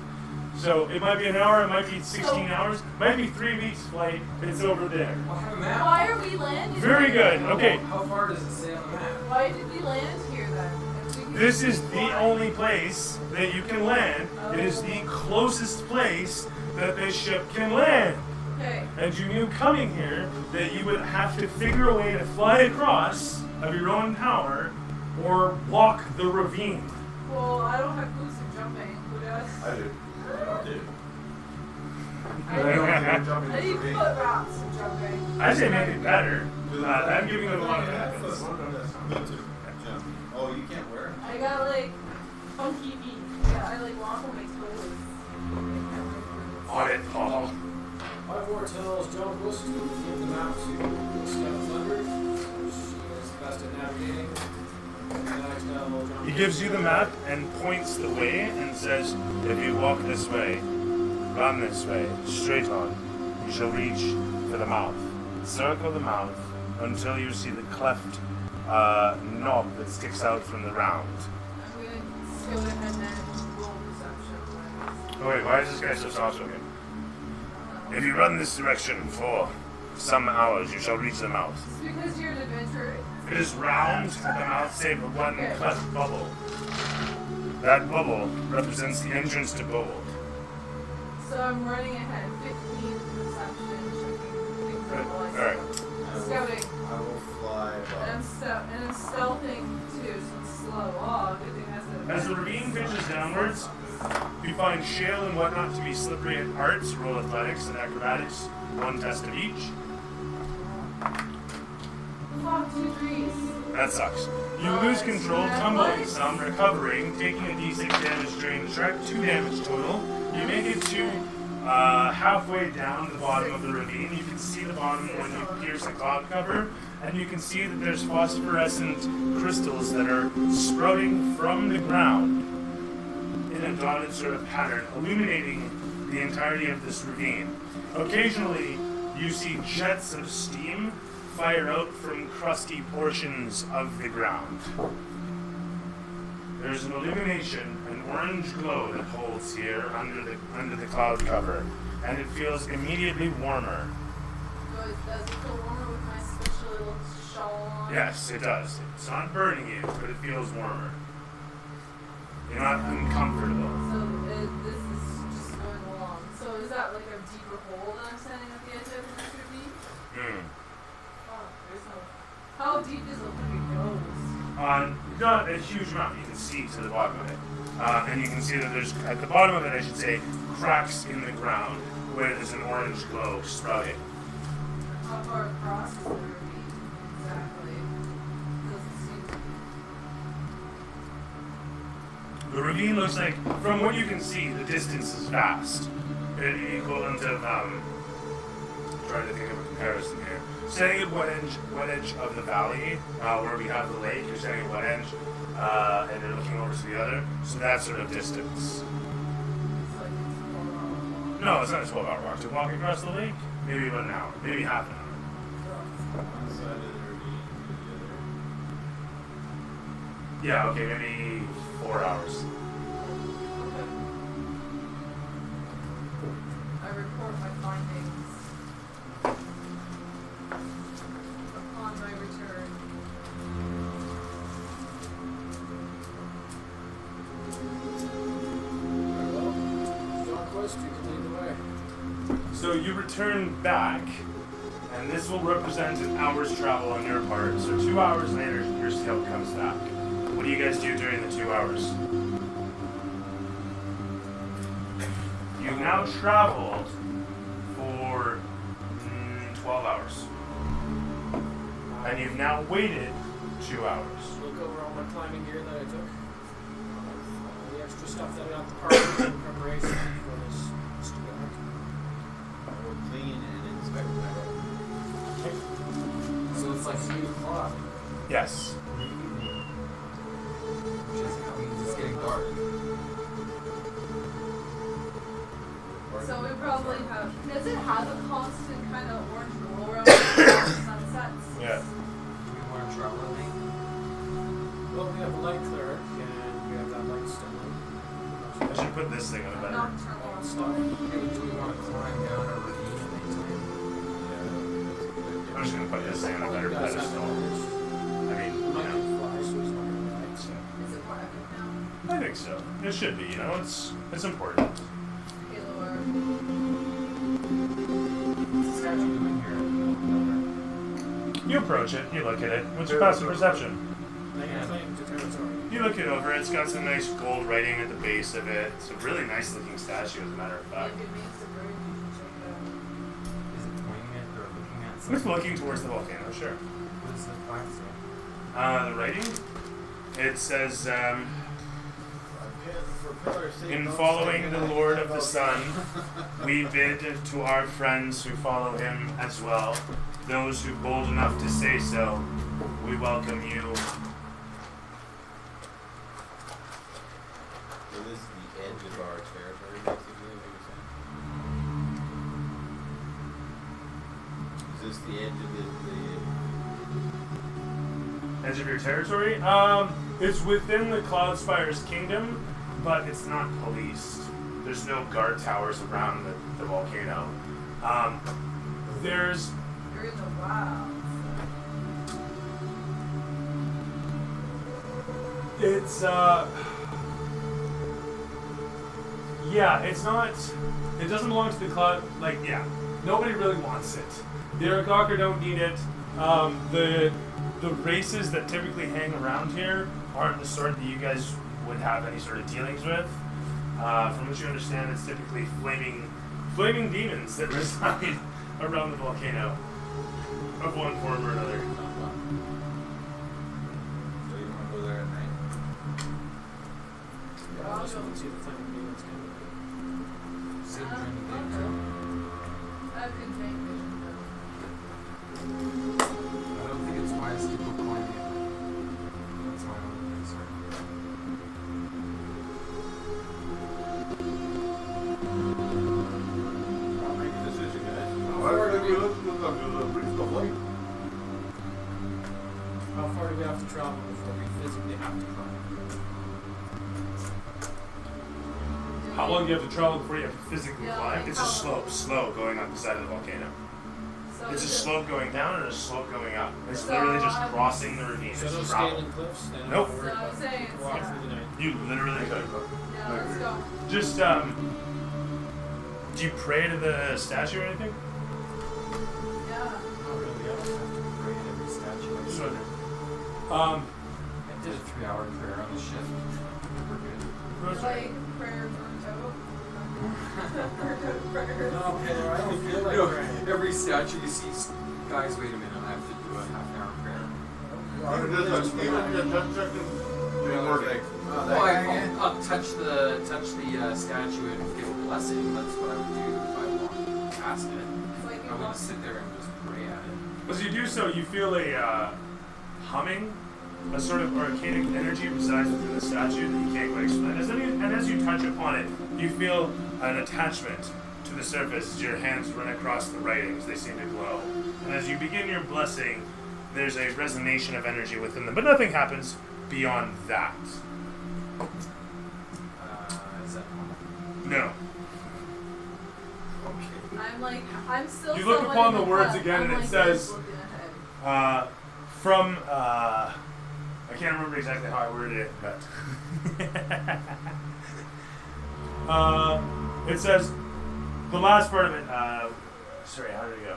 So it might be an hour. It might be 16 hours. It might be 3 weeks flight. It's over there. Well, I have a map. Why are we landing? Very good. Okay. How far does it say on the map? Why did we land here then? This is the only place that you can land. It is the closest place that this ship can land. Okay. And you knew coming here that you would have to figure a way to fly across of your own power or walk the ravine. Well, I don't have boots of jumping. Who does? I do. I need foot wraps of jumping. I say make it better. I'm giving them a lot of benefits. Oh, you can't wear it? I got like funky feet. Yeah, I like walk on my toes. On it, Paul. Ivor tells John Bush to give the map to Scout Thunder. She is best at navigating. And I tell John He gives you the map and points the way and says, if you walk this way, run this way, straight on, you shall reach for the mouth. Circle the mouth until you see the cleft knob that sticks out from the round. I'm gonna go ahead and roll perception. Oh wait, why is this guy so soft-spoken? If you run this direction for some hours, you shall reach the mouth. It's because you're an adventurer. It is round at the mouth shape of one cleft bubble. That bubble represents the entrance to gold. So I'm running ahead. 15 perception, checking things out while I Alright. scouting. I will fly And I'm stealthing too, so it's slow. Oh, good thing that's a... As the ravine pitches downwards, you find shale and whatnot to be slippery at parts. Roll athletics and acrobatics, one test of each. Fuck, 2 threes. That sucks. You lose control, tumbling some, recovering, taking a d6 damage during the trek, 2 damage total. You make it to halfway down the bottom of the ravine. You can see the bottom when you pierce the cloud cover, and you can see that there's phosphorescent crystals that are sprouting from the ground in a dotted sort of pattern, illuminating the entirety of this ravine. Occasionally, you see jets of steam fire out from crusty portions of the ground. There's an illumination, an orange glow that holds here under the cloud cover, and it feels immediately warmer. So does it feel warmer with my special little shawl on? Yes, it does. It's not burning you, but it feels warmer. You're not uncomfortable. So this is just going along. So is that like a deeper hole that I'm standing at the edge of this ravine? Oh, there's no... How deep is it when it goes? Not a huge amount. You can see to the bottom of it. And you can see that there's, at the bottom of it, I should say, cracks in the ground where there's an orange glow sprouting. How far across is the ravine? Exactly. Doesn't seem to be. The ravine looks like, from what you can see, the distance is vast. Equivalent of, trying to think of a comparison here. Standing at one edge of the valley, where we have the lake, you're standing at one edge, and you're looking over to the other, so that sort of distance. It's like it's 4 hours long. No, it's not a 12-hour walk. To walk across the lake, maybe about an hour, maybe half an hour. one side of the ravine to the other. Yeah, okay, maybe 4 hours. Okay. I report my findings upon my return. Very well. John Quest, you can lead the way. So you return back, and this will represent an hour's travel on your part. So 2 hours later, your scout comes back. What do you guys do during the 2 hours? You've now traveled for 12 hours. And you've now waited 2 hours. Look over all my climbing gear that I took. All the extra stuff that I got the party in preparation for this stupid hike. I will clean and inspect my rope. So it's like 8 o'clock, Yes. which is how it's getting dark. So we probably have. Does it have a constant kind of orange glow around it? Sunsets? Yeah. Do we want to travel with me? Well, we have a light cleric, and we have that light stone. I should put this thing on a better. Nocturnal. All stuff. Do we want to climb down a ravine at any time? I'm just going to put this thing on a better You guys have pedestal. advantage. I mean, It you might know, be fly, so it's not going to light. so Is it more epic now? I think so. It should be, you know, it's important. Halo or. What's this statue doing here? You approach it, you look at it. What's your passive perception? They claim to territory. You look it over, it's got some nice gold writing at the base of it. It's a really nice looking statue, as a matter of fact. If it makes a bird, you should check it out. Is it pointing at or looking at It's something? looking towards the volcano, sure. What does the plaque say? The writing? It says, in following the Lord of the Sun, we bid to our friends who follow him as well, those who bold enough to say so, we welcome you. So this is the edge of our territory, basically, is what you're saying? edge of your territory? It's within the Cloudspire's kingdom, but it's not policed. There's no guard towers around the volcano. There's... You're in the wild. It's, yeah, it's not... It doesn't belong to the cloud... Like, yeah. Nobody really wants it. The Iroquois don't need it. The races that typically hang around here aren't the sort that you guys would have any sort of dealings with. From what you understand, it's typically flaming demons that reside around the volcano of one form or another. So you want to go there at night? Yeah, unless we can see the flaming demons coming. Sit during the day too. I have good night vision I don't think it's wise to go climbing. That's my only concern. I'll make a decision, guys. Why are we listening to the priest of light? How far do we have to travel before we physically have to climb? How long do you have to travel before you have to physically Yeah, climb? like It's a how slope going up the side of the volcano. So It's a is it- slope going down and a slope going up. It's So literally just I'm- crossing the ravine. So It's no travel. scaling cliffs? Then Nope. don't worry So I'm about it. saying We can walk it's- through the night. You literally could. Yeah, let's go. Just, do you pray to the statue or anything? Yeah. Not really. I don't have to pray at every statue. Sure. I did a 3-hour prayer on the ship. We're good. Like prayer burnt out. Burnt out prayers. No, Taylor, I don't feel like No, praying. every statue you see, guys, wait a minute, I have to do a half-hour prayer. Even just a 10-second word. Well, I'll touch the statue and give a blessing. That's what I would do if I walked past it. It's like I you wouldn't walk. sit there and just pray at it. As you do so, you feel a humming, a sort of arcanic energy resides within the statue that you can't quite explain. And as you touch upon it, you feel an attachment to the surface as your hands run across the writings. They seem to glow. And as you begin your blessing, there's a resonation of energy within them. But nothing happens beyond that. Is that normal? No. Okay. I'm still. You look someone upon in the words hut. again I'm and it like says, this looking ahead. From, I can't remember exactly how I worded it, but it says, the last part of it, sorry, how did it go?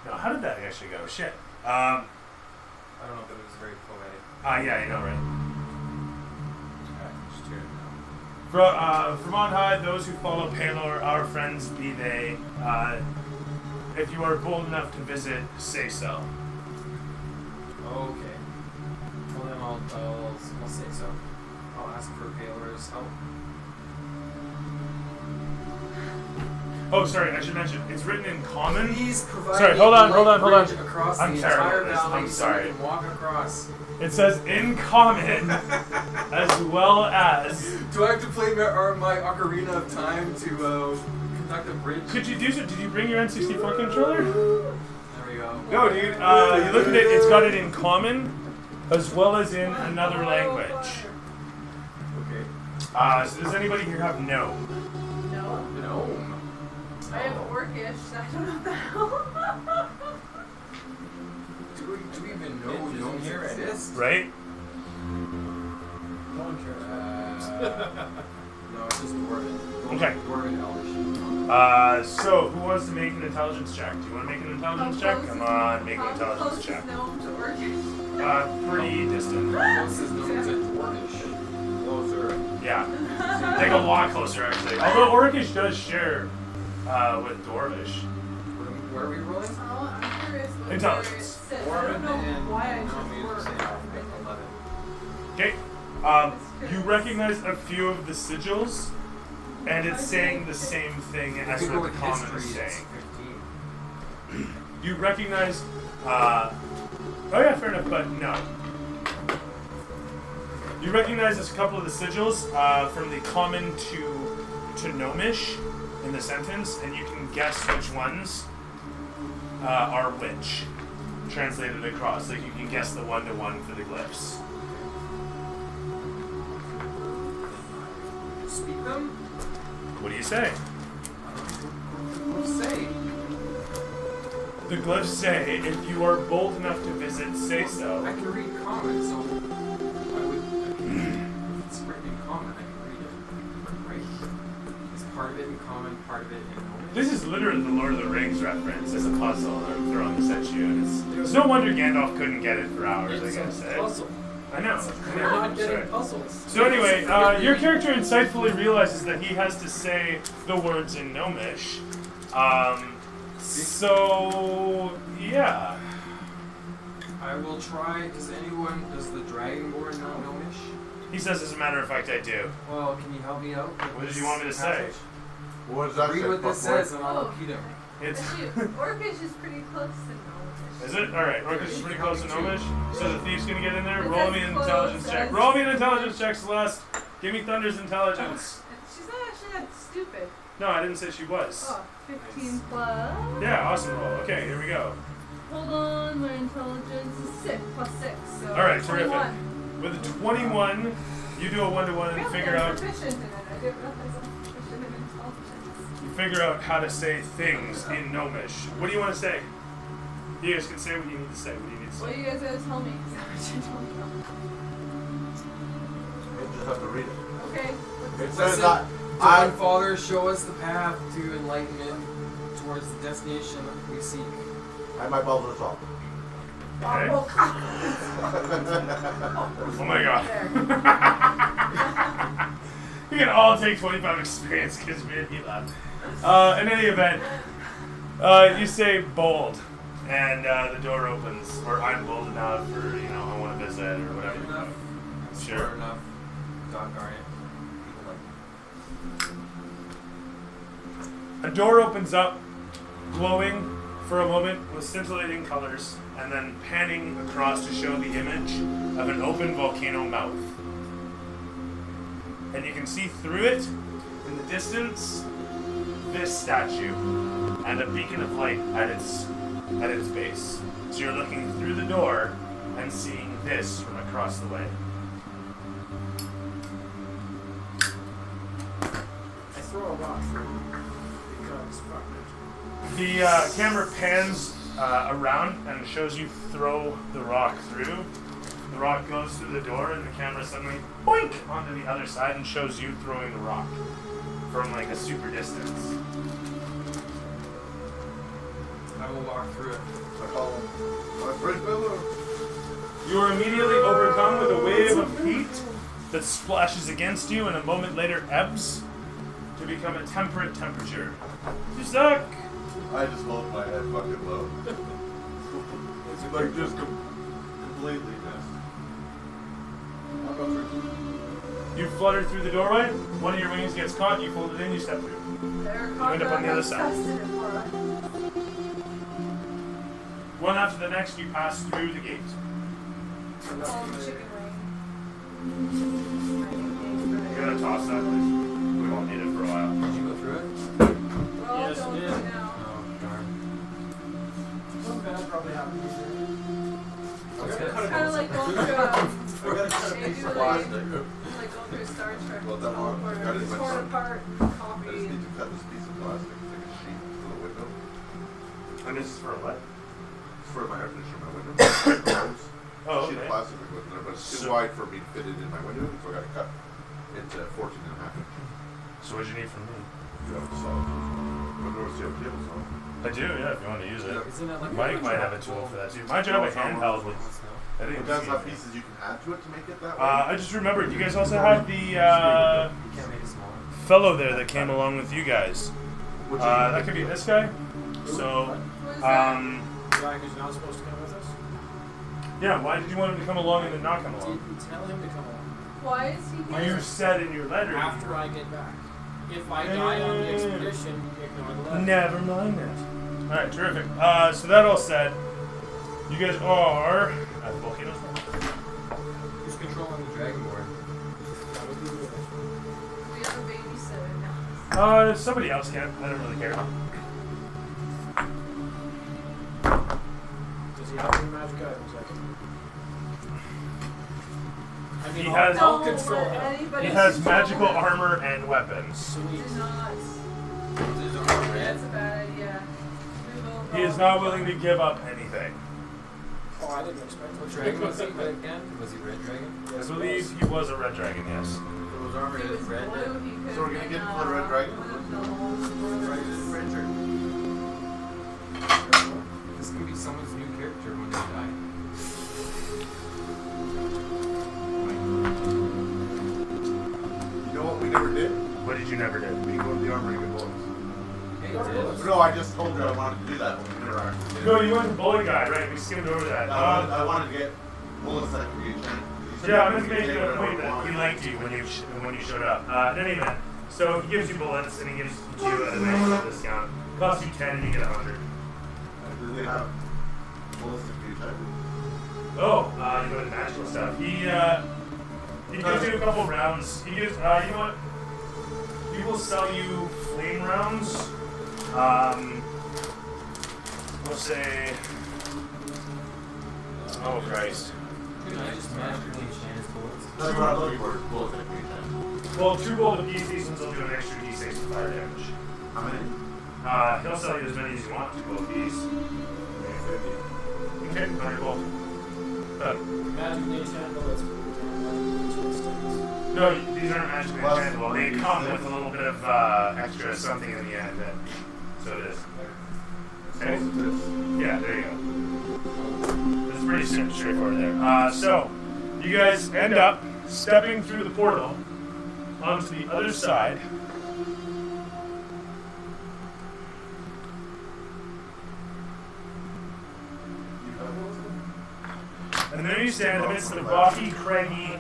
No, how did that actually go? Shit. I don't know, but it was very poetic. Yeah, you know, right? Just hear it now. From on high, those who follow Palor, our friends be they, if you are bold enough to visit, say so. Okay. Well then I'll say so. I'll ask for Palor's help. Oh, sorry, I should mention, it's written in common. Please provide Sorry, me hold a on, light hold on. bridge across I'm the terrible entire at this. valley I'm so sorry. I can walk across. It says in common, as well as. Do I have to play my Ocarina of Time to conduct a bridge? Could you do so? Did you bring your N64 controller? There we go. No, dude. You look at it. It's got it in common, as well as in another language. Okay. So does anybody here have no? No. Gnome. I have Orcish. I don't know the hell. Do we even know gnome here exist? Right? No one cares. No, it's just Dwarven. Okay. Dwarven Elvish. So who wants to make an intelligence check? Do you want to make an intelligence check? Come on, make an intelligence check. Gnome to Orcish. Pretty distant. Closest gnome's a Dwarvish. Closer. Yeah. Like a lot closer, actually. Although Orcish does share with Dwarvish. Where are we rolling? Oh, I'm curious what Intelligence. where it says. I Dwarven don't know and why I gnome chose use the Orc. same alphabet, 11. Okay. You recognize a few of the sigils, and it's saying the same thing as If we go what the with common history, is it's saying. 15. You recognize, oh yeah, fair enough, but no. You recognize a couple of the sigils from the common to gnomish in the sentence, and you can guess which ones are which. translated across. Like you can guess the one-to-one for the glyphs. Speak them? What do you say? Say. The glyphs say, if you are bold enough to visit, say so. I can read common, so I can, if it's written in common, I can read it. Right? Is part of it in common, part of it in Gnomish? This is literally the Lord of the Rings reference as a puzzle I'm throwing this at you. And it's no wonder Gandalf couldn't get it for hours, I guess. It's a puzzle. I know. You're not getting Sorry. puzzles. So anyway, your character insightfully realizes that he has to say the words in Gnomish. So, yeah. I will try. Does the Dragonborn know Gnomish? He says, as a matter of fact, I do. Well, can you help me out? What did you want me to say? What does that Read say? what this Fuck, says and I'll repeat it. It's Orcish is pretty close to Gnomish. Is it? Alright, Orcish is pretty close to Gnomish. So the thief's gonna get in there. It Roll says me an close, intelligence check. says- Roll me an intelligence check, Celeste. Give me Thunder's intelligence. She's not actually that stupid. No, I didn't say she was. Oh, 15 plus. Yeah, awesome roll. Okay, here we go. Hold on, my intelligence is 6 plus 6. So Alright, 21. terrific. With a 21, you do a one-to-one and Really, figure I'm out proficient in it. I didn't realize I'm proficient in intelligence. you figure out how to say things in Gnomish. What do you want to say? You guys can say what you need to say. What do you need to What say? are you guys gonna tell me? 'Cause I don't know. You just have to read it. Okay. It says Listen, that Divine Father, show us the path to enlightenment towards the destination we seek. I might bubble this off. Okay. Oh, Oh my god. there. You can all take 25 experience because me and he laughed. In any event, you say bold, and the door opens, or I'm bold enough, or I want to visit, or whatever. Good enough. Sure. Smart enough. Doggone it. People like A door opens up, glowing for a moment with scintillating colors, and then panning across to show the image of an open volcano mouth. And you can see through it, in the distance, this statue and a beacon of light at its base. So you're looking through the door and seeing this from across the way. I throw a rock through because fuck it. The camera pans around and shows you throw the rock through. The rock goes through the door and the camera suddenly boink onto the other side and shows you throwing the rock from like a super distance. I will walk through it. I call him my friend Miller. You are immediately overcome with a wave of heat that splashes against you and a moment later ebbs to become a temperate temperature. You suck! I just hold my head fucking low. It's like just completely missed. I'll go through. You flutter through the doorway, one of your wings gets caught, you fold it in, you step through. There, You end up on the other side. One after the next, you pass through the gate. Chicken wing. You're gonna toss that, please. We won't need it for a while. Did you go through it? We're all Yes, going it is. through now. Oh, darn. Some bad probably happened. What's It's good? kind of like going through I gotta cut a maybe piece of like plastic. going through a Star Trek Well, that one, I got it in my torn son. apart I just copy. need to cut this piece of plastic, take a sheet for the window. And this is for what? It's for my air conditioner, my window. The hose. Oh, Sheet of okay. plastic that goes in there, but it's too So- wide for me to fit it in my window, so I gotta cut into 14 and a half inches. So what do you need from me? You have a saw. But there was the table saw. I do, yeah, if you want to use it. Isn't it like Mike might have a tool for that too. Mine should have a handheld with. I think It it's does have easy. pieces you can add to it to make it that way. I just remembered, you guys also have the You can't make it smaller. fellow there that came along with you guys. Which That could be this guy. So, What is that? The guy who's not supposed to come with us? yeah, why did you want him to come along and then not come along? Didn't tell him to come along. Why is he here? You said in your letter. After I get back. If I die on the expedition, ignore the letter. Never mind that. Alright, terrific. So that all said, you guys are at the volcano's mouth. Who's controlling the Dragonborn? That would be good. We have a babysitter now. Somebody else can. I don't really care. Does he have I mean, He has- I'll Don't control let him. anybody He has control magical him. armor and weapons. Sweet. Do not. There's a red. That's a bad idea. We will He is go. not willing to give up anything. Oh, I didn't expect What to. dragon was he again? Was he red dragon? I believe he was a red dragon, yes. There was armor If he is was red. blue, he could So we're gonna have get been, to play Red Dragon? one of the whole Red shirt. This could be someone's new character when they die. You know what we never did? What did you never do? We go to the armory and get bullets. Hey, it No, I just told you I wanted to do that, but we never actually did. No, you went to Bullet Guy, right? We skimmed over that. I wanted to get bullets that could be enchanted. Yeah, I'm just making a point that he liked you when you showed up. In any event, so he gives you bullets and he gives you a nice discount. Costs you 10 and you get 100. Do they have bullets that can be enchanted? Oh, you know the magical stuff. He gives you a couple rounds. He gives, you know what? He will sell you flame rounds. We'll say, oh Christ. Can I just magically enchant his bullets? That's what I'm looking for, bullets that can be enchanted. Well, 2 gold apiece, these ones will do an extra d6 of fire damage. How many? He'll sell you as many as you want, 2 gold apiece. Okay, 100 gold. Magically enchanted bullets. No, these aren't magically Plus, enchantable. They come with a little bit of extra something in the end. So it is. Okay. Yeah, there you go. It's pretty straightforward there. So, you guys end up stepping through the portal onto the other side. And there you stand amidst the rocky, craggy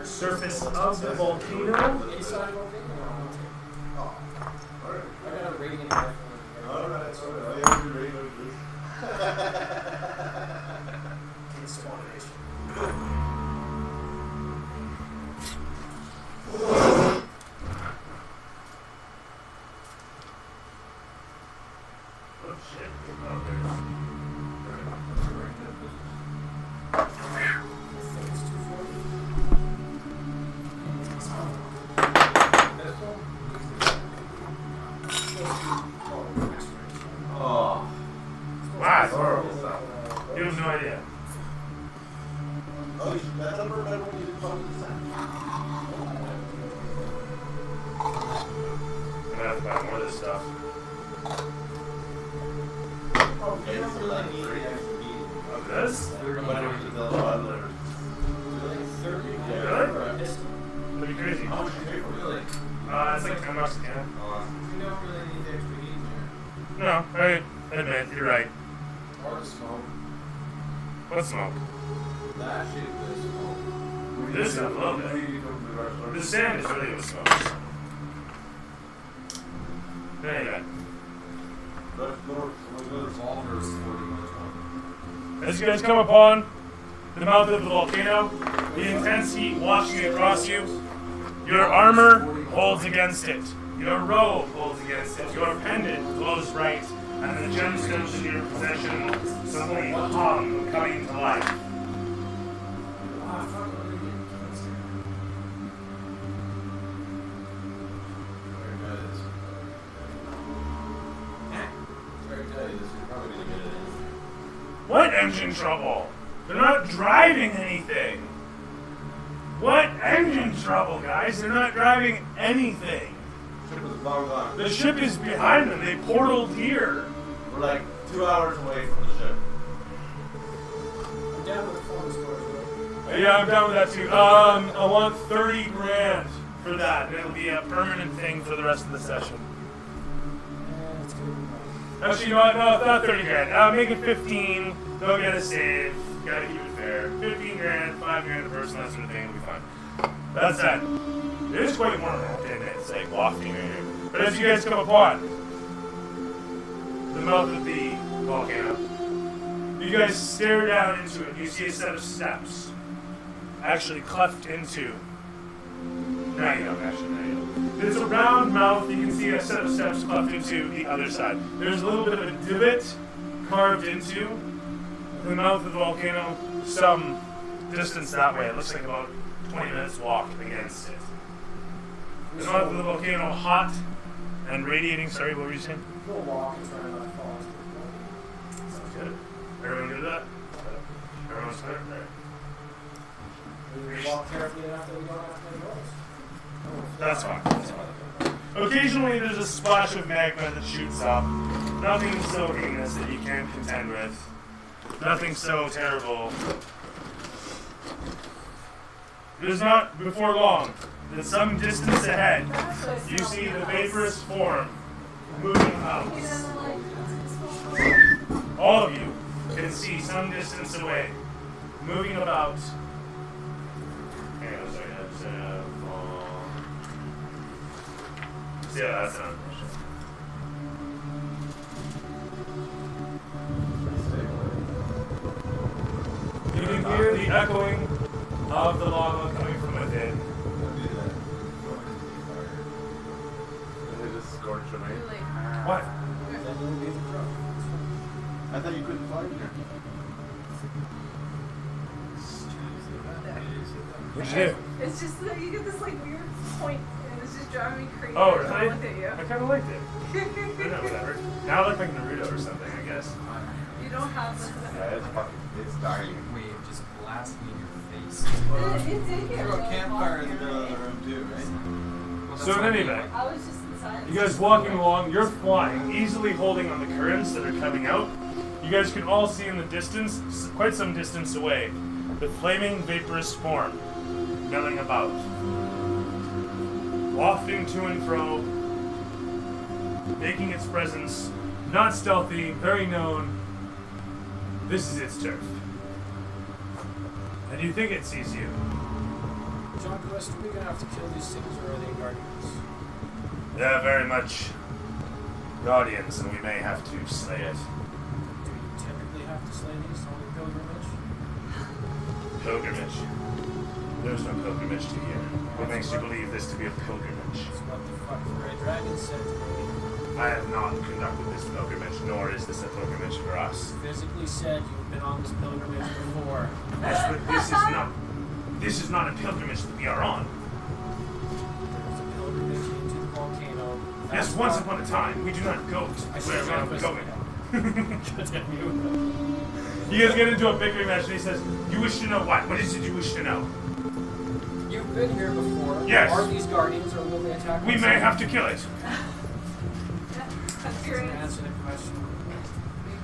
surface of the volcano. Inside volcano. Oh, alright. I got a rating in there. Alright, so I have to be ready to do this. It's combination. Oh shit. Oh, there's... Oh, Wow, it's horrible stuff. You have no idea. oh, you should that number better when you didn't talk to the sound. I'm gonna have to buy more of this stuff. Okay, so like 3 extra beat. Of this? Whatever you tell the butler. Really? That'd be crazy. How much you pay for it? Really? It's like $10 a can. You don't really need the extra heat in No, I admit, you're right. there. Or the smoke. What smoke? That shit was smoke. This is a little bit. The sand is really what smokes. There you go. The revolver is 40 much. As you guys come upon the mouth of the volcano, the intense heat washing across you, your armor holds against it, your robe holds against it, your pendant glows bright, and the gemstones in your possession suddenly hum, coming to life. What engine trouble? They're not driving anything. What engine trouble, guys? They're not driving anything. Ship is long gone. The ship is behind them. They portaled here. We're like 2 hours away from the ship. I'm down with the phone storage. Yeah, I'm down with that too. I want 30 grand for that. It'll be a permanent thing for the rest of the session. Actually, you know what? No, it's not 30 grand. Make it 15. They'll get a save. Gotta keep it fair. 15 grand, 5 grand a person, that sort of thing. It'll be fine. That's that. It is quite warm out there. It's like wafting right here. But as you guys come upon the mouth of the volcano, you guys stare down into it. You see a set of steps actually cleft into. Now you don't actually. Now you don't. It's a round mouth. You can see a set of steps cleft into the other side. There's a little bit of a divot carved into the mouth of the volcano, some distance that way. It looks like about 20 minutes walk against it. The mouth of the volcano, hot and radiating. Sorry, what were you saying? We'll walk and try not to fall. Sounds good. Everyone good with that? Everyone's clear? We walk carefully enough that we don't have to make noise. That's fine. That's fine. Occasionally there's a splash of magma that shoots up. Nothing so heinous that you can't contend with. Nothing so terrible. It is not before long that some distance ahead you see the vaporous form moving out. All of you can see some distance away moving about. Yeah, that's not. You can hear the echoing of the lava coming from within. They just scorch them, eh? What? I thought you couldn't fly here. What'd you do? It's just that you get this like weird point, and it's just driving me crazy. Oh, every time I really? look at you. I kind of liked it. No, whatever. Now I look like Naruto or something, I guess. You don't have the. Yeah, it's fucking, it's dying. Wave just blasting in your face. It's in here. Throw a though. campfire in the middle of the room too, right? So in any event, I was just inside. you guys walking along, you're flying, easily holding on the currents that are coming out. You guys can all see in the distance, quite some distance away, the flaming vaporous form milling about, wafting to and fro, making its presence not stealthy, very known. This is its turf. And you think it sees you. John Quest, are we gonna have to kill these things, or are they guardians? They're very much guardians, and we may have to slay it. Do you typically have to slay these on your pilgrimage? Pilgrimage. There's no pilgrimage to here. What makes you believe this to be a pilgrimage? That's what the fuck the Red Dragon said to me. I have not conducted this pilgrimage, nor is this a pilgrimage for us. Physically said you've been on this pilgrimage before. Yes, but this is not a pilgrimage that we are on. There's a pilgrimage into the volcano. Yes, once upon a time, we do not go to where we are going. You guys get into a bickering match, and he says, "You wish to know what? What is it you wish to know?" You've been here before. Yes. Are these guardians, or will they attack us? We may have to kill it. Answer the question.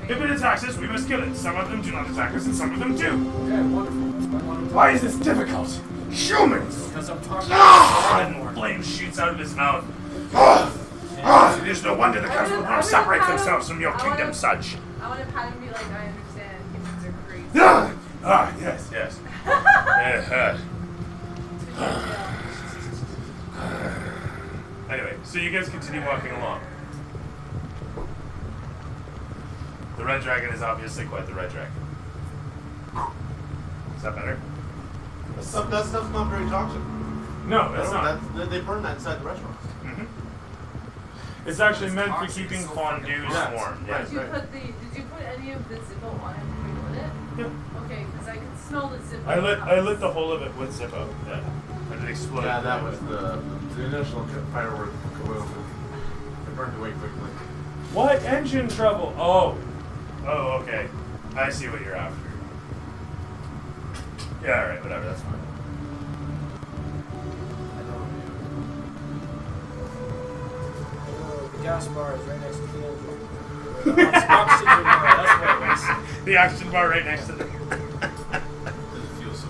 If it attacks us, we must kill it. Some of them do not attack us, and some of them do. Okay, wonderful. That's what I wanted to Why is this difficult? Humans! Because I'm talking And flame shoots out of his mouth. It is no wonder the council will not separate themselves from your kingdom, such. I want to pat him and be like, I understand. Humans are crazy. Yes, yes. Anyway, so you guys continue walking along. The red dragon is obviously quite the red dragon. Is that better? That stuff's not very toxic. No, that's not. They burn that inside the restaurants. Mm-hmm. It's actually It's meant for toxic, keeping so fondues fucking warm. Right. Did you put any of the Zippo on it when we lit it? Yeah. Okay, because I could smell the Zippo. I lit the whole of it with Zippo. Yeah. And it exploded. Yeah, that was the initial firework kaboom. It burned away quickly. What engine trouble? Oh, okay. I see what you're after. Yeah, all right, whatever. That's fine. The gas bar is right next to the engine. Oxygen bar, that's what it was. The oxygen bar right next to the Does it feel so?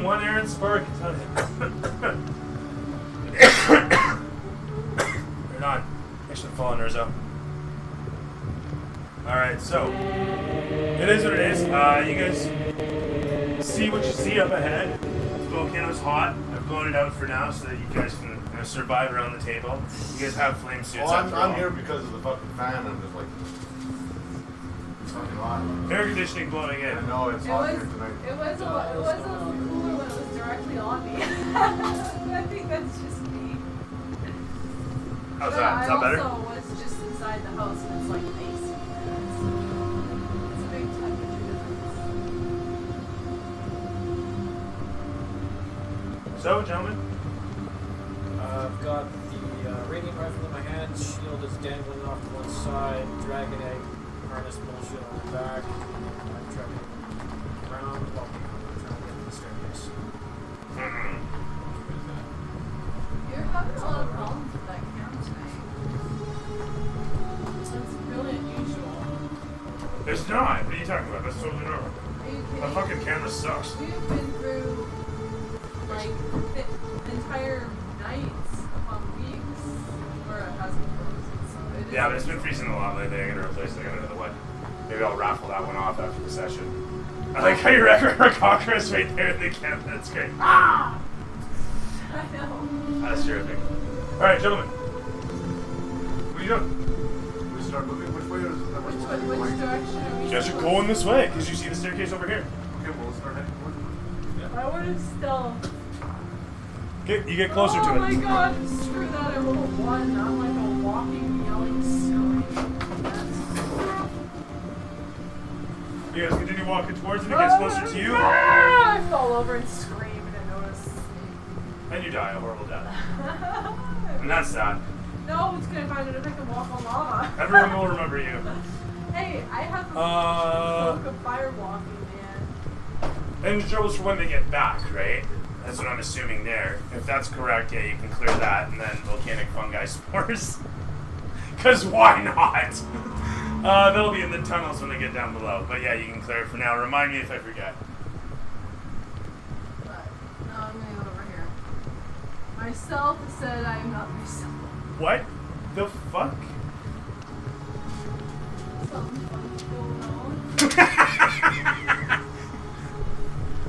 one errand spark. You're not. Thanks for following, Rizzo. Alright, so it is what it is. You guys see what you see up ahead. The volcano's hot. I've blown it out for now so that you guys can survive around the table. You guys have flame suits. Well, after all. I'm here because of the fucking fan. I'm just like, it's fucking hot. Air conditioning blowing in. I know it's It hot was, here tonight. it was a little cooler when it was directly on me. I think that's just me. How's But that? Is that better? I also was just inside the house and it's like icy. It's a big touch. So, gentlemen? I've got the radiant rifle in my hand, shield is dangling off to one side, dragon egg, harness bullshit on the back, and I'm trekking around while people are trying to get to the staircase. You're having a lot of problems with that camp tonight. That's really unusual. It's not. What are you talking about? That's totally normal. Are you The kidding? fucking camera sucks. We've been through like entire nights upon weeks where it hasn't frozen. So it is Yeah, but it's been freezing a lot lately. I gotta replace it. I got another one. Maybe I'll raffle that one off after the session. I like how you record a cockroach right there in the camera. That's great. Ah! I know. That's terrific. Alright, gentlemen. What are you doing? We start moving. Which way is it? Which direction are we You guys are supposed going this way, because you see the staircase over here. Okay, well, let's start heading towards it. I would have still. You get closer to it. Oh my god, screw that. I rolled a 1. I'm like a walking, yelling scream. You guys continue walking towards it, it gets closer to you, I fall over and scream and I notice. and you die a horrible death. And that's sad. No one's gonna find it if I can walk on lava. Everyone will remember you. Hey, I have the smoke of fire walking, man. And the trouble's for when they get back, right? That's what I'm assuming there. If that's correct, yeah, you can clear that, and then volcanic fungi spores. Because why not? They'll be in the tunnels when they get down below. But yeah, you can clear it for now. Remind me if I forget. But, no, I'm gonna go over here. Myself said I am not myself. What the fuck? Something fun's going on.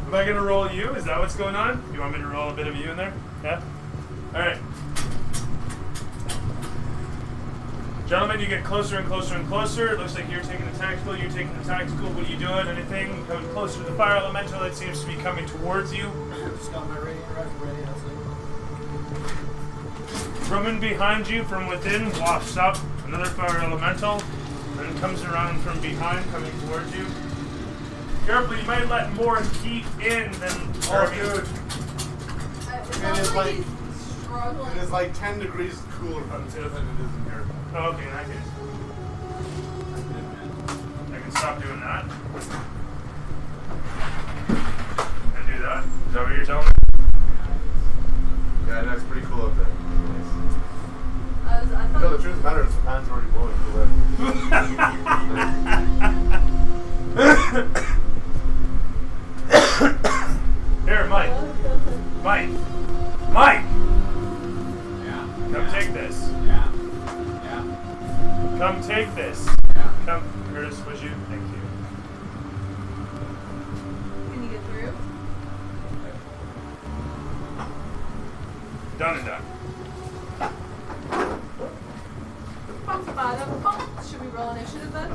Am I gonna roll you? Is that what's going on? You want me to roll a bit of you in there? Yeah? Alright. Gentlemen, you get closer and closer and closer. It looks like you're taking the tactical, you're taking the tactical. What are you doing? Anything? Coming closer to the fire elemental, it seems to be coming towards you. Just got my radiant rifle ready, that's it. From in behind you, from within, wafts up another fire elemental, then comes around from behind, coming towards you. Careful, you might let more heat in than Dude. It It sounds is like like- he's struggling. It is like 10 degrees cooler out here than it is in here. Oh, okay, in that case. I can stop doing that. And do that. Is that what you're telling me? Yeah, that's pretty cool up there. I No, thought the truth of the matter is the fan's already blowing to the left. Here, Mike. Mike. Mike! Yeah. Come take this. Yeah. Yeah. Come take this. Yeah. Come, Curtis, would you? Thank you. can you get through? Done and done. Should we roll initiative then?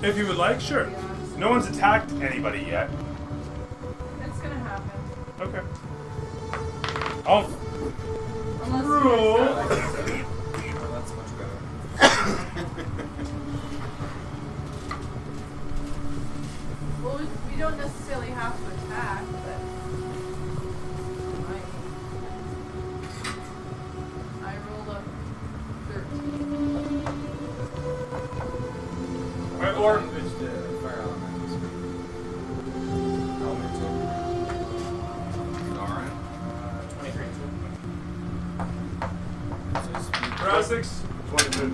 If you would like, sure. No one's attacked anybody yet. It's gonna happen. Okay. Oh, Unless roll. Oh, that's much better. Well, we don't necessarily have to attack, but I rolled a 13. Alright, or Which the fire elementals Doran? 23. round 6. 22.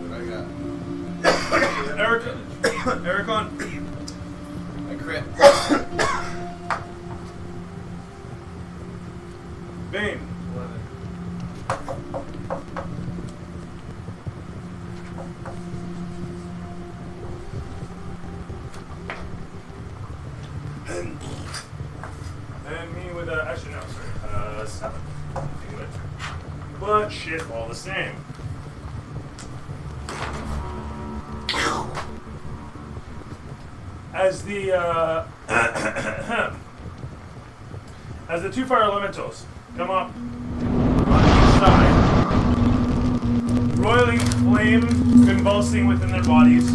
What I got? Eric. Eric on. I crit. Bane. 11. And me with actually no, sorry. 7. But shit, all the same. As the as the two fire elementals come up on each side, roiling flame convulsing within their bodies,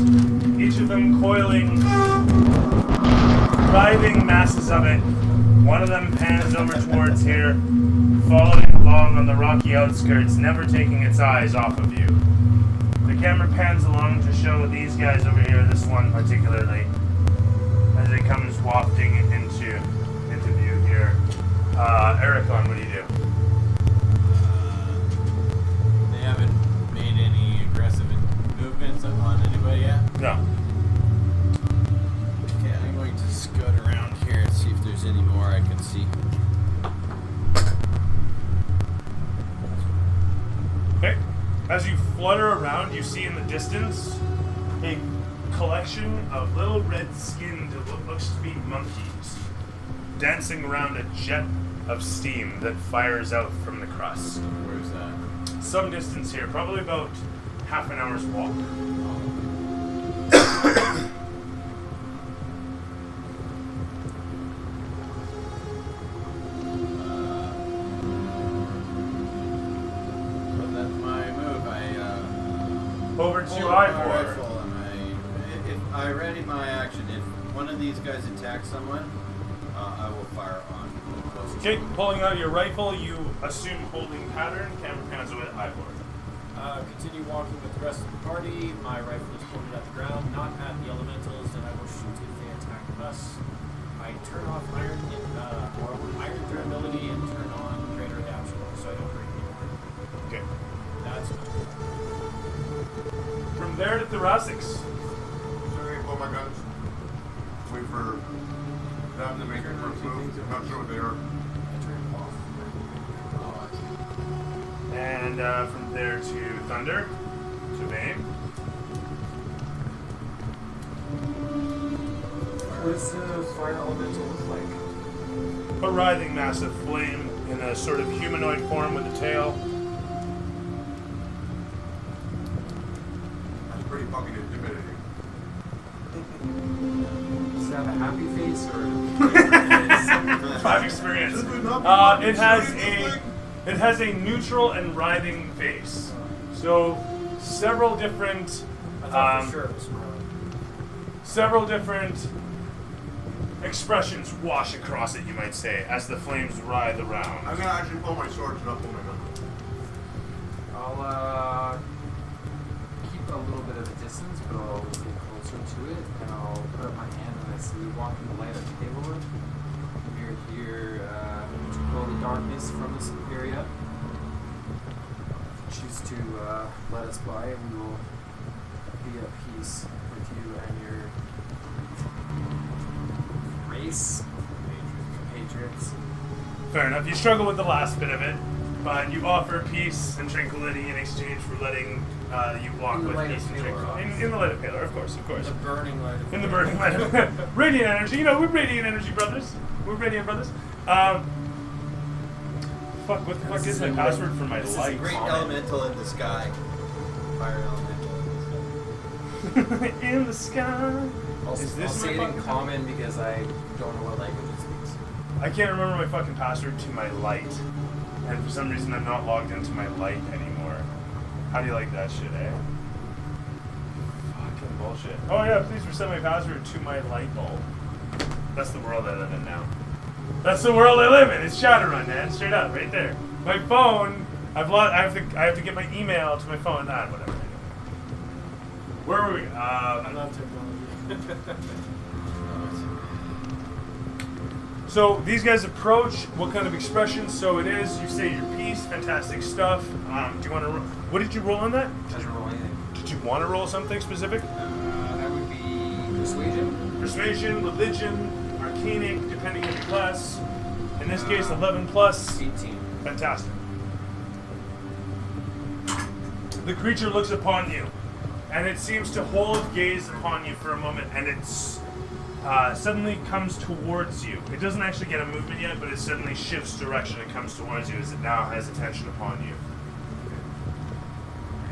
each of them coiling, writhing masses of it. One of them pans over towards here, following along on the rocky outskirts, never taking its eyes off of you. The camera pans along to show these guys over here, this one particularly, as it comes wafting into view here. Ericon, what do you do? They haven't made any aggressive movements on anybody yet? No. Okay, I'm going to scout around here and see if there's any more I can see. Okay. As you flutter around, you see in the distance a collection of little red-skinned, what looks to be monkeys, dancing around a jet of steam that fires out from the crust. Where's that? Some distance here, probably about half an hour's walk. So that's my move. Over to pull out my Ivor. rifle and if I ready my action. If one of these guys attacks someone, I will fire on the closest. Okay, pulling out your rifle, you assume holding pattern. Camera pans away at Ivor. Continue walking with the rest of the party. My rifle is pointed at the ground, not at the elementals, and I will shoot if they attack us. I turn off iron durability and turn on greater adaptation, so I don't break anymore. Okay. That's From there to thoracics. So I'm gonna pull my guns. Wait for them to make their first move. I'm not sure what they are. I turn it off. And from there to Thunder, to Bane. What does the fire elemental look like? A writhing mass of flame in a sort of humanoid form with a tail. That's pretty fucking intimidating. Does it have a happy face or? Five experience. It has a neutral and writhing face. So several different I thought for sure it was smiling. several different expressions wash across it, you might say, as the flames writhe around. I'm gonna actually pull my sword and not pull my gun. I'll keep a little bit of a distance, but I'll get closer to it, and I'll put up my hand and I see walking the light at the table. We're here to pull the darkness from this area. Choose to let us by, and we will be at peace with you and your race, compatriots. Fair enough. You struggle with the last bit of it, but you offer peace and tranquility in exchange for letting you walk In the with light of peace and Paler, tranquility. In the light of Paler, of course. The burning light of In the burning light of radiant energy. You know, we're radiant energy brothers. We're radiant brothers. Fuck, what the fuck is my password for my This light? is a great elemental in the sky. Fire elemental in the sky. In the sky. I'll Is this say my it in fucking common because I don't know what language it speaks. I can't remember my fucking password to my light. And for some reason I'm not logged into my light anymore. How do you like that shit, eh? Fucking bullshit. Oh yeah, please reset my password to my light bulb. That's the world I live in now. That's the world I live in. It's Shadowrun, man. Straight up, right there. My phone, I have to get my email to my phone. Whatever. Where were we? I love technology. So these guys approach. What kind of expression? So it is. You say your piece. Fantastic stuff. Do you want to? What did you roll on that? Doesn't roll anything. Did you want to roll something specific? That would be persuasion. Persuasion, religion, arcanic, depending on your class. In this case, 11 plus. 18. Fantastic. The creature looks upon you, and it seems to hold gaze upon you for a moment, and it's suddenly comes towards you. It doesn't actually get a movement yet, but it suddenly shifts direction and comes towards you as it now has attention upon you.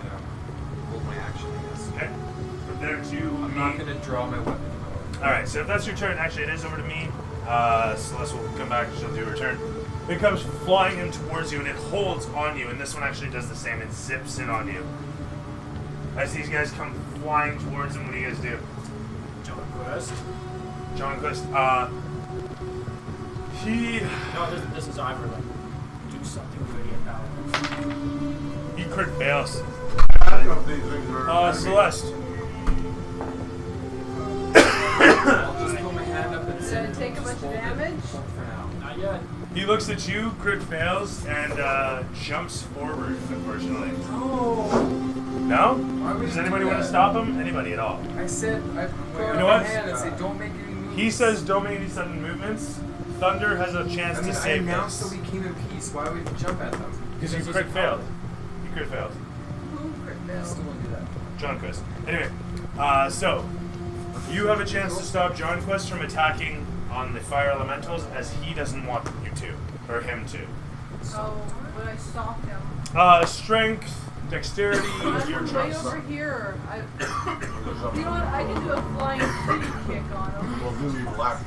And hold my action, I guess. Okay? From there to I'm not going to draw my weapon. Alright, so if that's your turn, actually it is over to me. Celeste will come back and she'll do her turn. It comes flying in towards you and it holds on you, and this one actually does the same. It zips in on you. as these guys come flying towards him. What do you guys do? John Quest. John Quest, he... No, this is Ivor. Like, do something good about it. He crit fails. Celeste. I'll just put my hand up and Did say, it take a bunch of damage? for now. Not yet. He looks at you, crit fails, and jumps forward, unfortunately. Oh! No? Why would Does you anybody do want to that? stop him? Anybody at all? I said, I put You know my what? hand and say, don't make any moves. He says don't make any sudden movements. Thunder has a chance I mean, to I save announced this. that we came in peace. Why would you jump at them? Because you this was crit a failed. problem. You crit failed. Who crit I failed? still won't do that. John Quest. Anyway, so you have a chance to stop John Quest from attacking on the fire elementals as he doesn't want you to, or him to. So, would I stop him? Strength, dexterity, your I'm way choice. over here. You know what? I can do a flying feet kick on him. Well, do you black?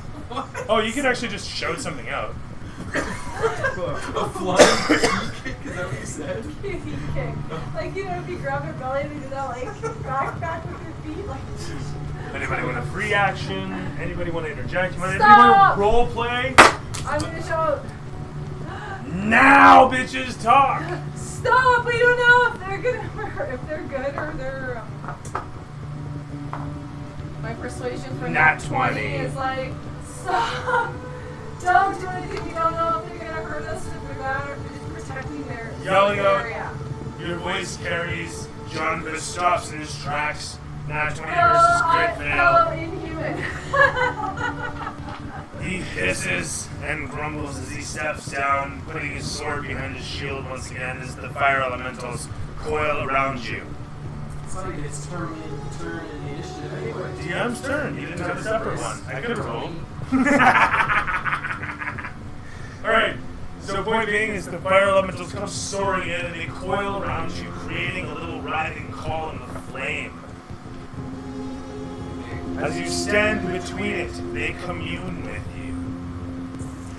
Oh, you can actually just shout something out. A flying kick? Is that what you said? Feet kick. Like, you know, if you grab your belly and you do that, like, back with your feet, like... Anybody want a free action? Anybody want to interject? Anybody Stop! want to role play? I'm gonna shout, Now, bitches, talk! stop! We don't know if they're good or they're, My persuasion for Nat nat 20 is like, stop! Don't do anything. You don't know if they're gonna hurt us if we're not protecting their Yelling out. area. Your voice carries. John Quist stops in his tracks. Nat 20 No, versus crit fail. I'm inhuman. He hisses and grumbles as he steps down, putting his sword behind his shield once again as the fire elementals coil around you. It's not even his turn in initiative anyway. DM's turn. You didn't have a separate one. I could have rolled. Alright, so point being is the fire elementals come soaring in and they coil around you, creating a little writhing column of flame. As you stand between it, they commune with you.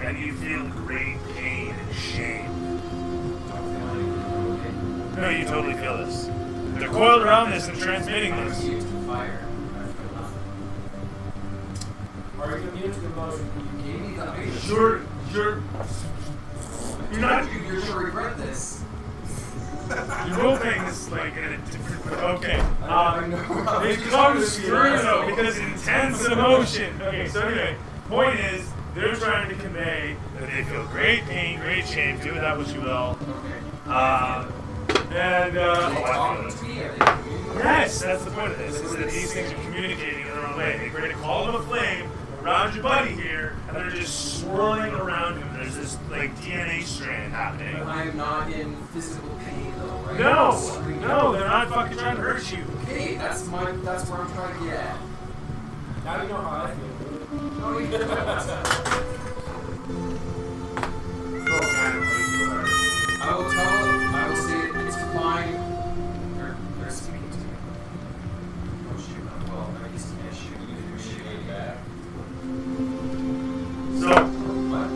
And you feel great pain and shame. No, you totally feel this. They're coiled around this and transmitting this. Fire. Are you immune to the motion? You gave me the item. You're not. You're gonna regret this. Your role playing is like in a different. Okay. I know. It comes through though because intense emotion. Okay, so anyway, point is they're trying to convey that they feel great pain, great shame. Do with that what you will. Okay. Yes, that's the point of this. Is that these things are communicating in their own way. They create a column of flame around your buddy here, and they're just swirling around him. There's this like DNA strand happening. I am not in physical pain though, right? No, they're not fucking trying to hurt you. Okay, that's where I'm trying to get at. Now you know how I feel. No, you don't. I will say it's fine. They're speaking to me. Oh shoot, well, I guess you can't shoot. You're shooting back. So, What?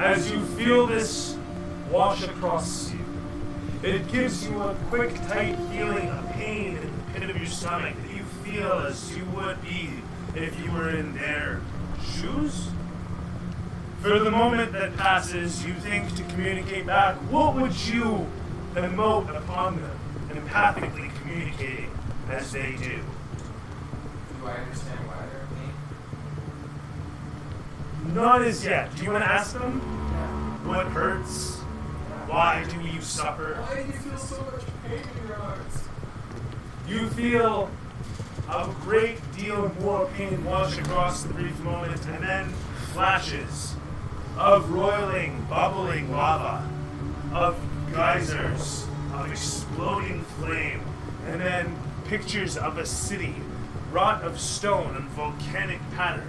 as you feel this wash across you, it gives you a quick, tight feeling of pain in the pit of your stomach that you feel as you would be if you were in their shoes. For the moment that passes, you think to communicate back. What would you emote upon them, empathically communicating as they do? Do I understand why they're in pain? Not as yet. Do you want to ask them? What hurts? Why do you suffer? Why do you feel so much pain in your arms? You feel a great deal more pain wash across the brief moment, and then flashes of roiling, bubbling lava, of geysers, of exploding flame, and then pictures of a city wrought of stone and volcanic pattern.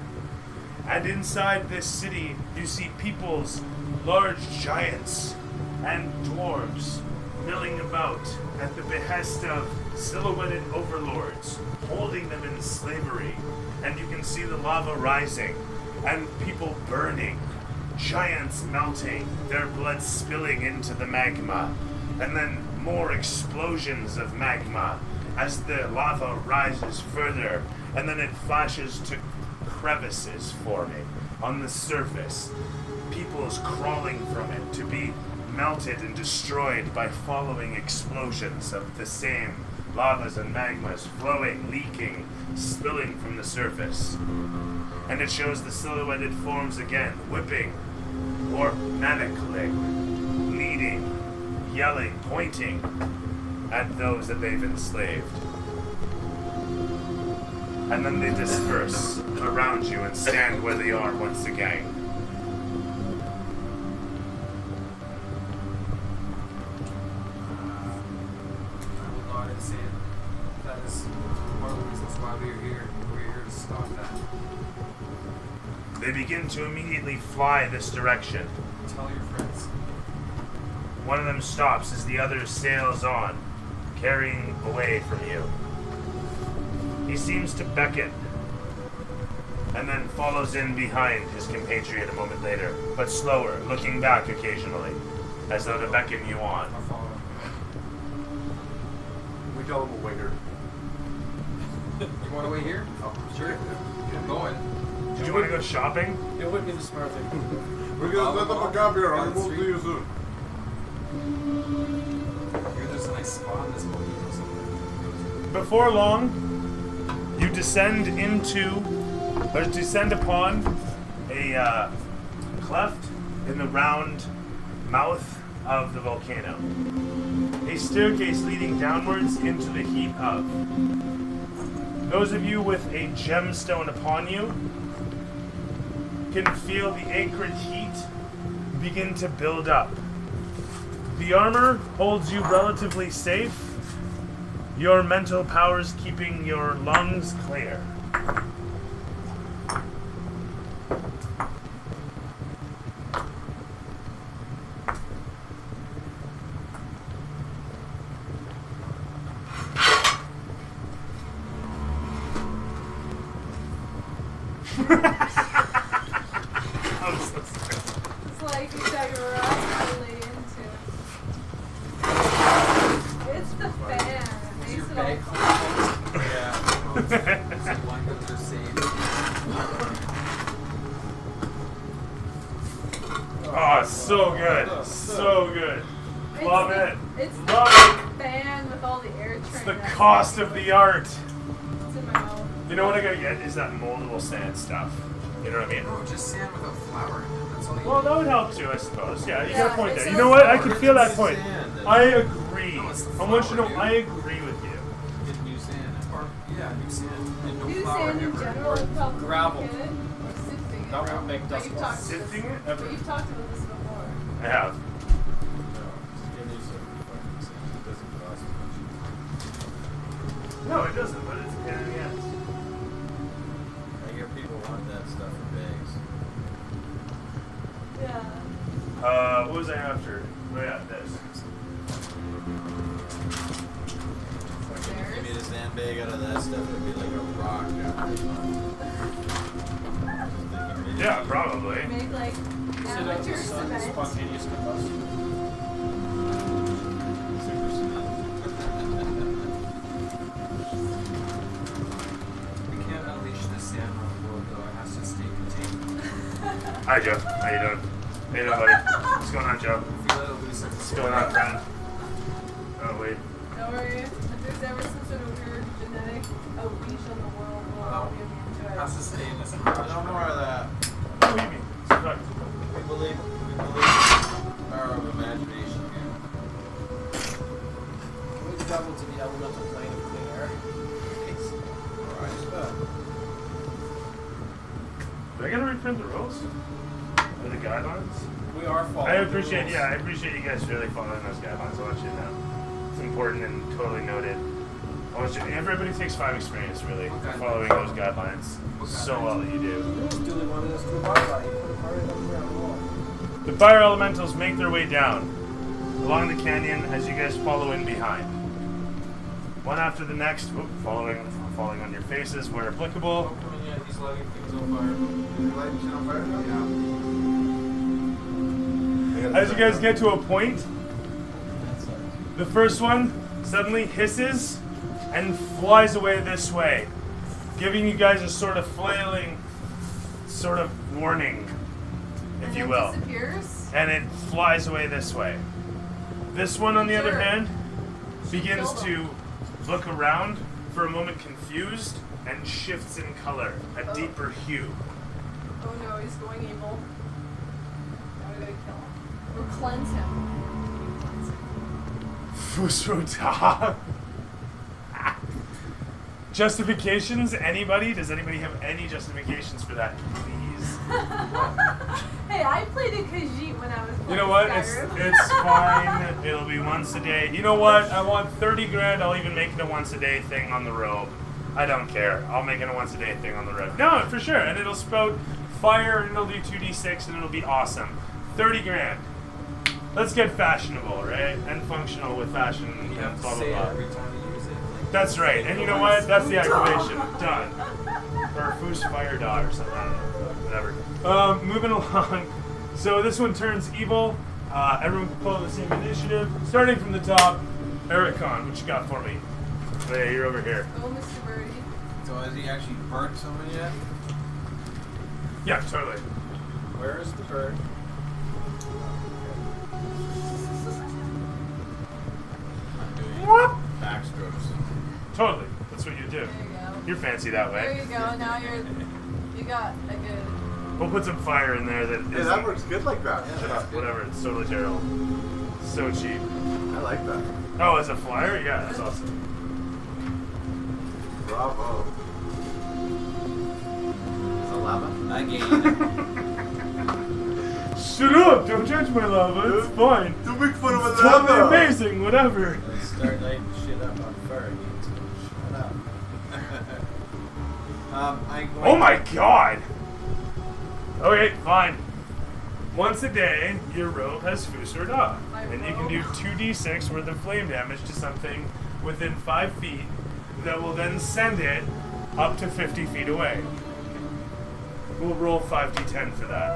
And inside this city, you see peoples, large giants and dwarves, milling about at the behest of silhouetted overlords, holding them in slavery. And you can see the lava rising, and people burning, giants melting, their blood spilling into the magma, and then more explosions of magma as the lava rises further, and then it flashes to crevices forming on the surface. People's crawling from it to be melted and destroyed by following explosions of the same lavas and magmas flowing, leaking, spilling from the surface. And it shows the silhouetted forms again, whipping or manically, leading, yelling, pointing at those that they've enslaved. And then they disperse around you and stand where they are once again. I will nod and say that is one of the reasons why we are here. We're here to stop that. They begin to immediately fly this direction. Tell your friends. One of them stops as the other sails on, carrying away from you. He seems to beckon, and then follows in behind his compatriot a moment later, but slower, looking back occasionally, as though to beckon you on. I'll follow. We tell him a waiter. You want to wait here? Oh, Sure. I'm going. Did you want to go shopping? It would be the smart thing. We're gonna set up a cab here, and we'll see you soon. Here, there's a nice spot on this boat or something. Before long, you descend upon a cleft in the round mouth of the volcano. A staircase leading downwards into the heat of. Those of you with a gemstone upon you can feel the acrid heat begin to build up. The armor holds you relatively safe, your mental powers keeping your lungs clear. I'm so sorry. It's like you got your rock really into it. It's the fan. It Is makes your it bag all full? Yeah. So blankets are safe. Oh, so good. So good. Love it. It's Love the it. fan with all the air train. It's the cost of the art. It's in my mouth. You know what I gotta get is that moldable sand stuff. You know what I mean? No, just sand without flour in it. That's all you Well, need. that would help too, I suppose. Yeah, you got a Yeah, point it's there. so You know what? I smart. can feel that It's point. sand, then. I agree. No, it's the I want you to know flour, I dude. agree with you. Get new sand. Or, yeah, new sand. And no New flour sand in ever. general is probably Gravel. good. Or sifting it. That won't make But dust you've balls. talked to Sifting this- it? Ever. But you've talked about this before. I have. No, just give me some fucking sand. It doesn't cost much. No, it doesn't, but it's a pain in the ass. I hear people want that stuff for bags. Yeah. What was I after? Oh yeah, this. Fucking if you made a sandbag out of that stuff, it'd be like a rock after a month. Yeah, probably. Make like amateur cement. Spontaneous combustion. Super cement. We can't unleash the sand on the world, though. It has to stay contained. Hi, Joe. How you doing? How you doing, buddy? What's going on, Joe? If you let it loose, it's What's going on, friend? Oh, wait. Don't worry. If there's ever some sort of weird genetic outreach on the world, we'll all be immune to It it. has to stay in this No garage. more of that. What do you mean? Fuck. We believe in the power of imagination here. We travel to the elemental plane of clean air. Alright. Do I gotta reprint the rules? Or the guidelines? We are following. I appreciate, yeah, I appreciate you guys really following those guidelines. I want you to know. It's important and totally noted. I want you, everybody takes 5 experience, really, for following those guidelines so well that you do. Dooley wanted us to abide by. He put a part of it on the ground wall. The fire elementals make their way down along the canyon as you guys follow in behind. One after the next, falling on your faces where applicable. Yeah, he's lighting things on fire. As you guys get to a point The first one suddenly hisses and flies away this way, giving you guys a sort of flailing sort of warning, if you will. Disappears? And it flies away this way. This one, on the other hand, begins to look around for a moment confused and shifts in color, a deeper hue. Oh no, he's going evil. Now we gotta kill him. Or cleanse him. Fusrota. Justifications? Anybody? Does anybody have any justifications for that? Please. Hey, I played a Khajiit when I was playing You know what? Skyrim. It's fine. It'll be once a day. You know what? I want 30 grand. I'll even make it a once a day thing on the robe. I don't care. I'll make it a once a day thing on the robe. No, for sure. And it'll spout fire and it'll do 2d6 and it'll be awesome. 30 grand. Let's get fashionable, right? And functional with fashion and You have to blah, say it blah, blah. every time you use it. Like, That's right. And you know what? That's the activation. Done. Or Foos Fire Dog or something. I don't know. Whatever. Moving along. So this one turns evil. Everyone can pull the same initiative. Starting from the top, Ericon, what you got for me? Hey, you're over here. Oh, Mr. Birdie. So has he actually burnt someone yet? Yeah, totally. Where is the bird? I'm doing What? backstrokes. Totally. That's what you do. There you go. You're fancy that There way. you go. Now you got a good. We'll put some fire in there that Hey, isn't that works good like that. just whatever. It's totally terrible. So cheap. I like that. Oh, as a flyer? Yeah, that's awesome. Bravo. Is it lava? I gained. Shut up! Don't judge my lava. It's fine. Don't make fun of a It's totally lava. amazing. Whatever. Let's start lighting shit up on fire again. So shut up. Oh my god! Okay, fine. Once a day, your robe has Fusrota. And you can do 2d6 worth of flame damage to something within 5 feet that will then send it up to 50 feet away. We'll roll 5d10 for that.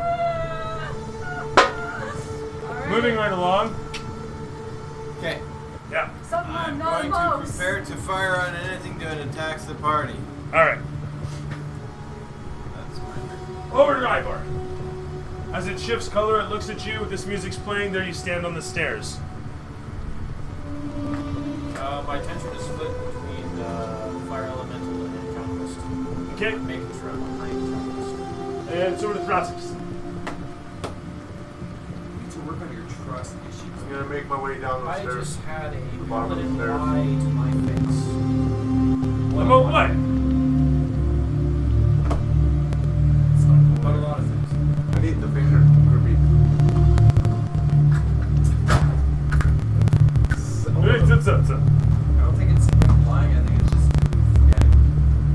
Alright. Moving right along. Okay. Yeah. Something I'm not going to close. prepare to fire on anything that attacks the party. Alright. That's my turn. Over to Ivar. As it shifts color, it looks at you. This music's playing. There you stand on the stairs. My attention is split between fire elemental and conquest. Okay. Making sure I'm behind conquest. And so to Thrassix. You need to work on your trust issues. I'm gonna make my way down the I stairs. just had a bottom of the paladin stairs. lie to my face. About what? About a lot of things. I need the finger grippy. Hey, zip, zip, zip. I don't think it's lying, I think it's just forgetting.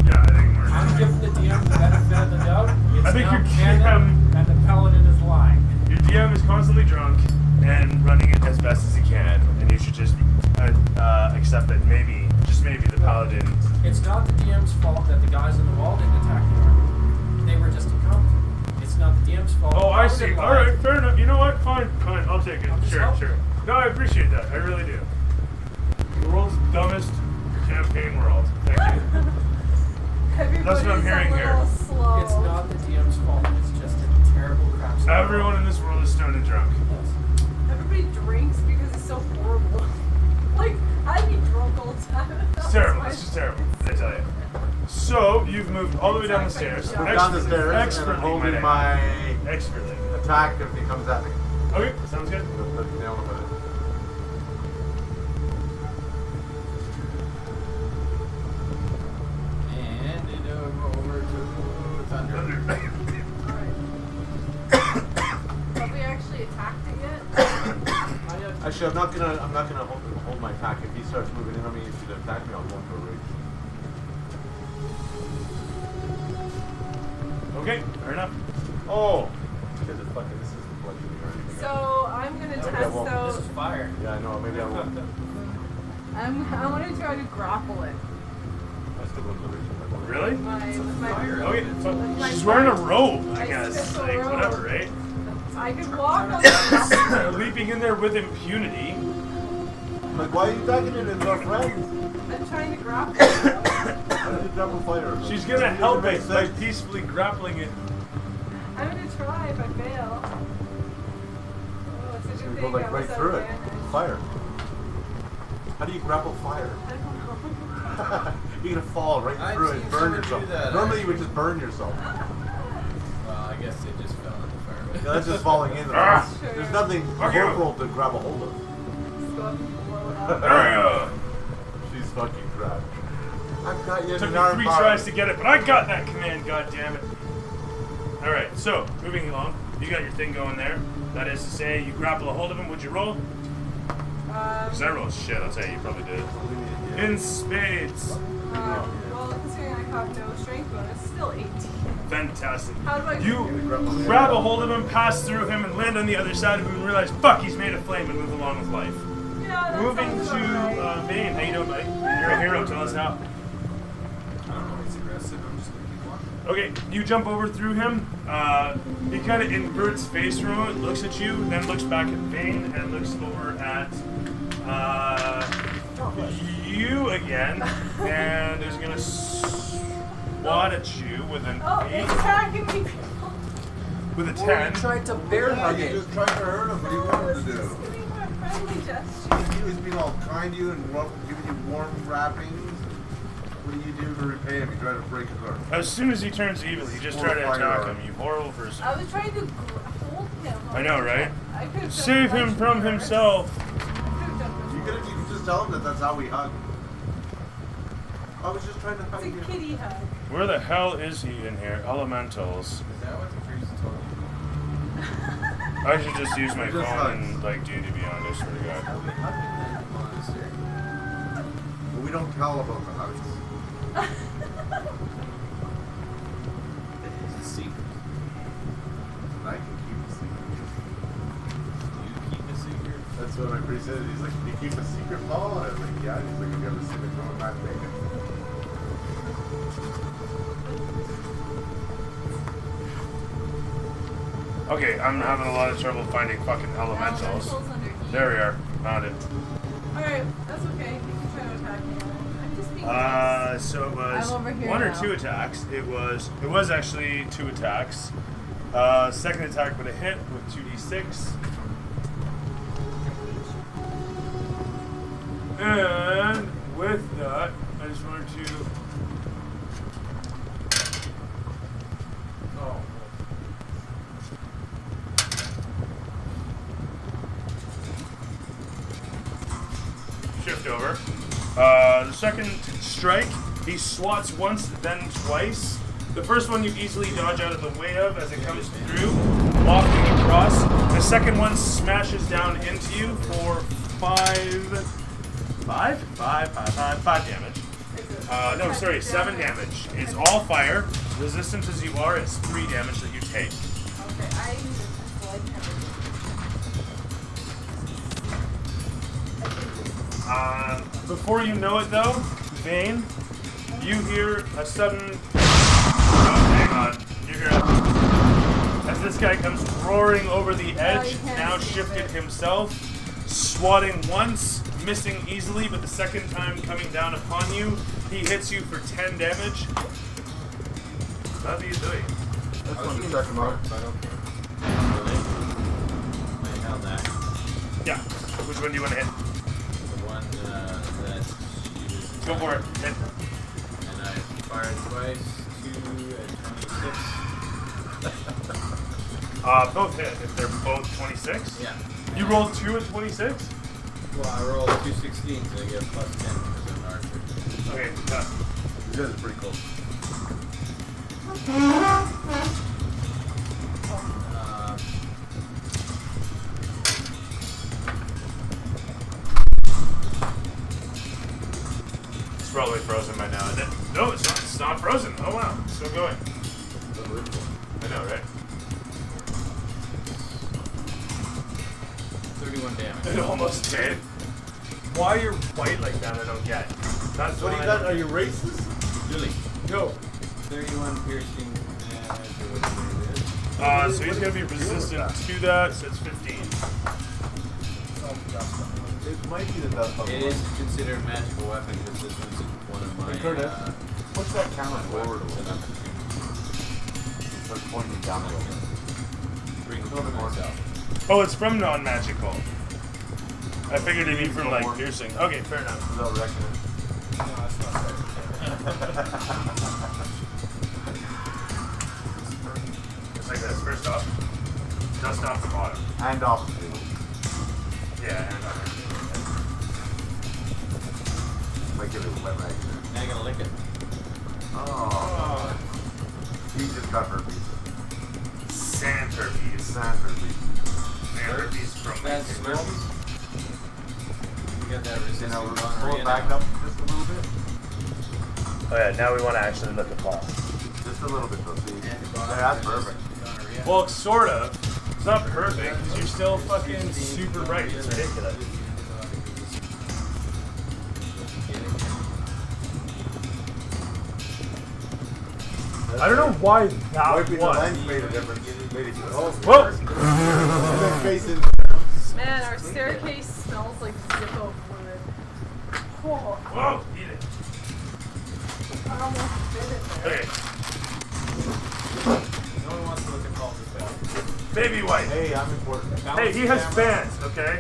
Yeah, I think we're. I'm giving the DM the benefit of the doubt. It's I think now your canon and the paladin is lying. Your DM is constantly drunk and running it as best as he can, and you should just accept that maybe, just maybe, the paladin. It's not the DM's fault that the guys on the wall didn't attack the army. They were just incompetent. It's not the DM's fault. Oh, I the see. paladin All lied. right, fair enough. You know what? Fine, fine. I'll take it. I'm just Sure, helping. sure. No, I appreciate that. I really do. The world's dumbest campaign world. Thank you. Everybody's what I'm hearing a little here. slow. It's not the DM's fault. It's just a terrible crap. Everyone in this world is stoned and drunk. Everybody drinks because it's so horrible. Like, I'd be drunk all the time. It's terrible. It's just terrible. I tell you. So you've moved all the way down the stairs. Sorry, Down the stairs and I'm Expertly, holding my my expertly. attack if he comes at me. Okay, sounds good. Let's nail him with it. And it over to Thunder. Alright. Have we actually attacked it yet? Actually, I'm not gonna hold my attack. If he starts moving in on me, if he attack me, I'll go into a rage. Okay, fair enough. Oh, this is bludgeoning or anything. So, I'm gonna Okay, test well, This out. is fire. Yeah, I know. Maybe I won't. I want to try to grapple it. I still go into the rage. Really? With my Okay, With my she's wearing a spike. robe, I I guess. special Like, robe. whatever, right? I could walk on it. Leaping in there with impunity. Like, why are you attacking it? It's our friend. I'm trying to grapple. Why don't you grapple fire? She's gonna help it by peacefully grappling it. I'm gonna try if I fail. Oh, it's a It's good gonna thing go I like was right through it. advantage. Fire. How do you grapple fire? I don't know. You're gonna fall right I've through it, seen burn someone yourself. do that, Normally you would just burn yourself. Well, I guess they just fell in the fire. Yeah, that's just falling in. Ah! There's nothing Fuck you. corporal to grab a hold of. Just go up and blow it up. She's fucking trapped. I've got you in Took an me arm 3 bar. tries to get it, but I got that command, goddammit. Alright, so, moving along. You got your thing going there. That is to say, you grapple a hold of him. Would you roll? Because I rolled shit, I'll tell you, you probably did. In spades. Well, considering I have no strength bonus, still 18. Fantastic. How do I You grab a hold of him, pass through him, and land on the other side of him and realize, fuck, he's made of flame, and move along with life. Yeah, that Moving sounds to about right. Vane. How you doing, buddy? You're a hero, tell us how. I don't know, he's aggressive, I'm just gonna keep walking. Okay, you jump over through him. He kind of inverts face from it, looks at you, then looks back at Vane, and looks over at you again, and is gonna swat at you with an Oh, 8, it's attacking me. with a Oh, 10. you tried to bear hug You it. just tried to hurt him. What do you want him to do? Just giving him a friendly gesture. He's being all kind to you and giving you warm wrappings. What do you do to repay him? You try to break his heart. As soon as he turns evil, you just try to attack him, you horrible person. I was trying to hold him. I know, right? I could have Save him from himself. You could just tell him that that's how we hug. I was just trying to hug It's you. a kitty hug. Where the hell is he in here? Elementals. Is that what the priest told you? I should just use my Just phone hugs. and like do to be honest, swear to God. How we hugging in the monastery? But we don't tell about the hugs. It's a secret. And I can keep a secret. You keep a secret? That's what my priest said. He's like, "Can you keep a secret, Paul?" I was like, "Yeah." He's like, "Have you ever seen it going back naked?" Okay, I'm having a lot of trouble finding fucking elementals. Under E. There we are. Found it. Alright, that's okay. You can try to attack me. I'm just being nice. So it was I'm over here 1 or now. 2 attacks. It was actually 2 attacks. Second attack with a hit with 2d6. And with that, I just wanted to. Oh. Shift over. The second strike, he swats once, then twice. The first one you easily dodge out of the way of as it comes through, walking across. The second one smashes down into you for 5 damage. No, sorry, 7 damage. It's all fire. Resistant as you are, it's 3 damage that you take. Okay, I use it just like Before you know it, though, Vane, you hear a sudden. Oh, hang on. You hear it. As this guy comes roaring over the edge, you can't now see shifted it. himself, swatting once, missing easily, but the second time coming down upon you, he hits you for 10 damage. How are you doing? That's one to check him out. I don't care. Really? I held that. Yeah. Which one do you want to hit? The one that she was. Go for it. Hit. And I fired twice, 2 at 26. Both hit. If they're both 26. Yeah. You rolled 2 at 26? Well, I rolled 2 16s and I get a plus 10 because I'm an archer. Okay, done. You guys are pretty cool. It's probably frozen by now, isn't it? No, it's not. It's not frozen. Oh wow, it's still going. I know, right? 31 damage. It almost did. Why you're white like that, I don't get. That's What do you got? Are you racist? Julie, Go. 31 piercing damage or whatever it is. So he's gonna be resistant to that, so it's 15. It might be the best of It is considered a magical weapon because this one's one of my. What's that camera forward a weapons little that bit? I'm Start pointing down a little bit. bring A little bit more. myself. Oh, it's from non-magical. I figured it'd be from like piercing. Okay, fair enough. Without reckoning. No, that's not fair. It's like this. First off, dust off the bottom. And off the table. Yeah, and Might give it a wet rag. Now you're gonna lick it. Oh. He just got herpes. sand herpes. Sand herpes. Sand herpes from my That's fingers. You got that You resistance know, on pull it back up just a little bit. Oh yeah, now we want to actually look at Paul. Just a little bit though, see? Yeah, that's perfect. Well, sort of. It's not perfect because you're still fucking super bright. It's ridiculous. I don't know why that Wiping the was. lens made a difference. Made it good. Whoa! And then facing. Man, our staircase smells like Zippo fluid. Whoa. Whoa! Eat it. I almost bit it there. Okay. No one wants to look at Paul's bed. Baby white. Hey, I'm important. Hey, he has fans, okay?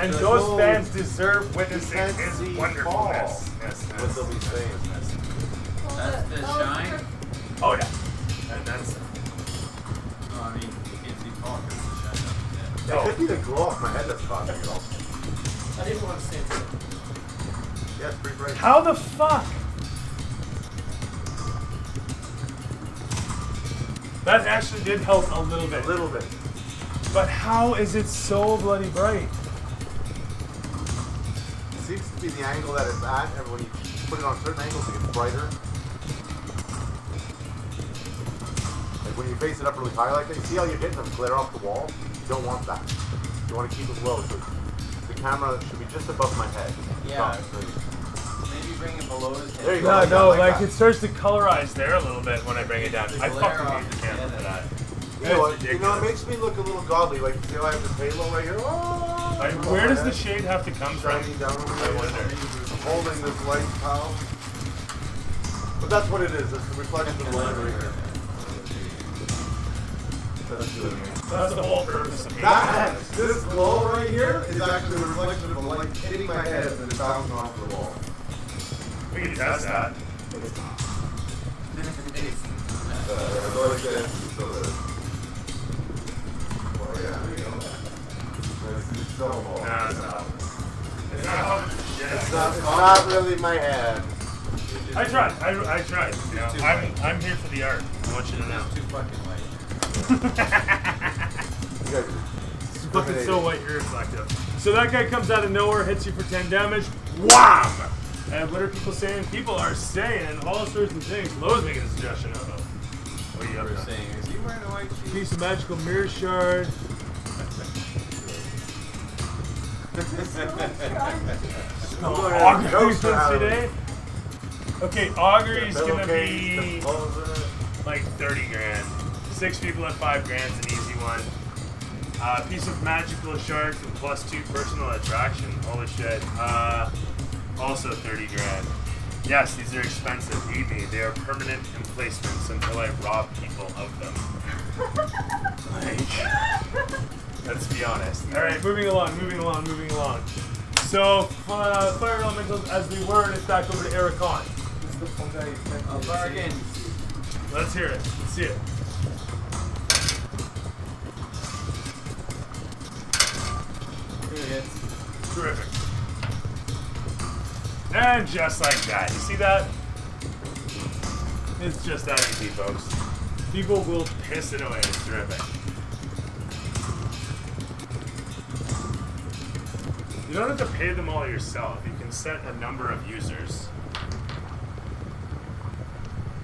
And those fans deserve witnessing can't his see wonderfulness. Paul. Yes, What they'll be saying. Well, That's the that was shine? for- Oh yeah. And that's No, I mean, you can't see Paul because the shine up his It could be the glow off my head that's causing it all. I didn't want to say it. Yeah, it's pretty bright. how the fuck? That actually did help a little bit. A little bit. But how is it so bloody bright? It seems to be the angle that it's at, and when you put it on certain angles, it gets brighter. Like when you face it up really high like that, you see how you're hitting them glare off the wall? You don't want that. You want to keep it low, so the camera should be just above my head. Yeah. Stop, so you- Maybe bring it below his head. There you go. No, like no, that, like that. it starts to colorize there a little bit when I bring it down. I glare fucking off hate the the camera head. for that. You know what? It's You know, it ridiculous. makes me look a little godly. Like, see how I have this halo right here? Oh, Like, where does the shade have to come from? shining down over I there? wonder. Holding this light pal. But that's what it is. It's the reflection of light right here. That's good. That's the whole purpose of That, this glow right here is actually the reflection of the light hitting my head and then bouncing off the wall. We can test that. No, it's not. It's not. It's not really my head. I tried. I tried. You know, I'm here for the art. I want you to know. Too fucking light. You guys It's fucking so white, you're reflective. So that guy comes out of nowhere, hits you for 10 damage. Wham! And what are people saying? People are saying all sorts of things. Lowe's making a suggestion of them. What are you up We're to? saying, is he wearing a white sheet? Piece of magical mirror shard. Auguries today. Okay, augury is gonna be like 30 grand. 6 people at 5 grand is an easy one. Piece of magical shard for +2 personal attraction. Holy shit. Also 30 grand. Yes, these are expensive. Eat me. They are permanent emplacements until I rob people of them. Like, let's be honest. Alright, moving along. So, fire elementals as we were, and it's back over to Ericon. I'll bargain. Let's hear it. Let's see it. Good hits. Terrific. And just like that. You see that? It's just that easy, folks. People will piss it away. It's terrific. You don't have to pay them all yourself. You can set a number of users.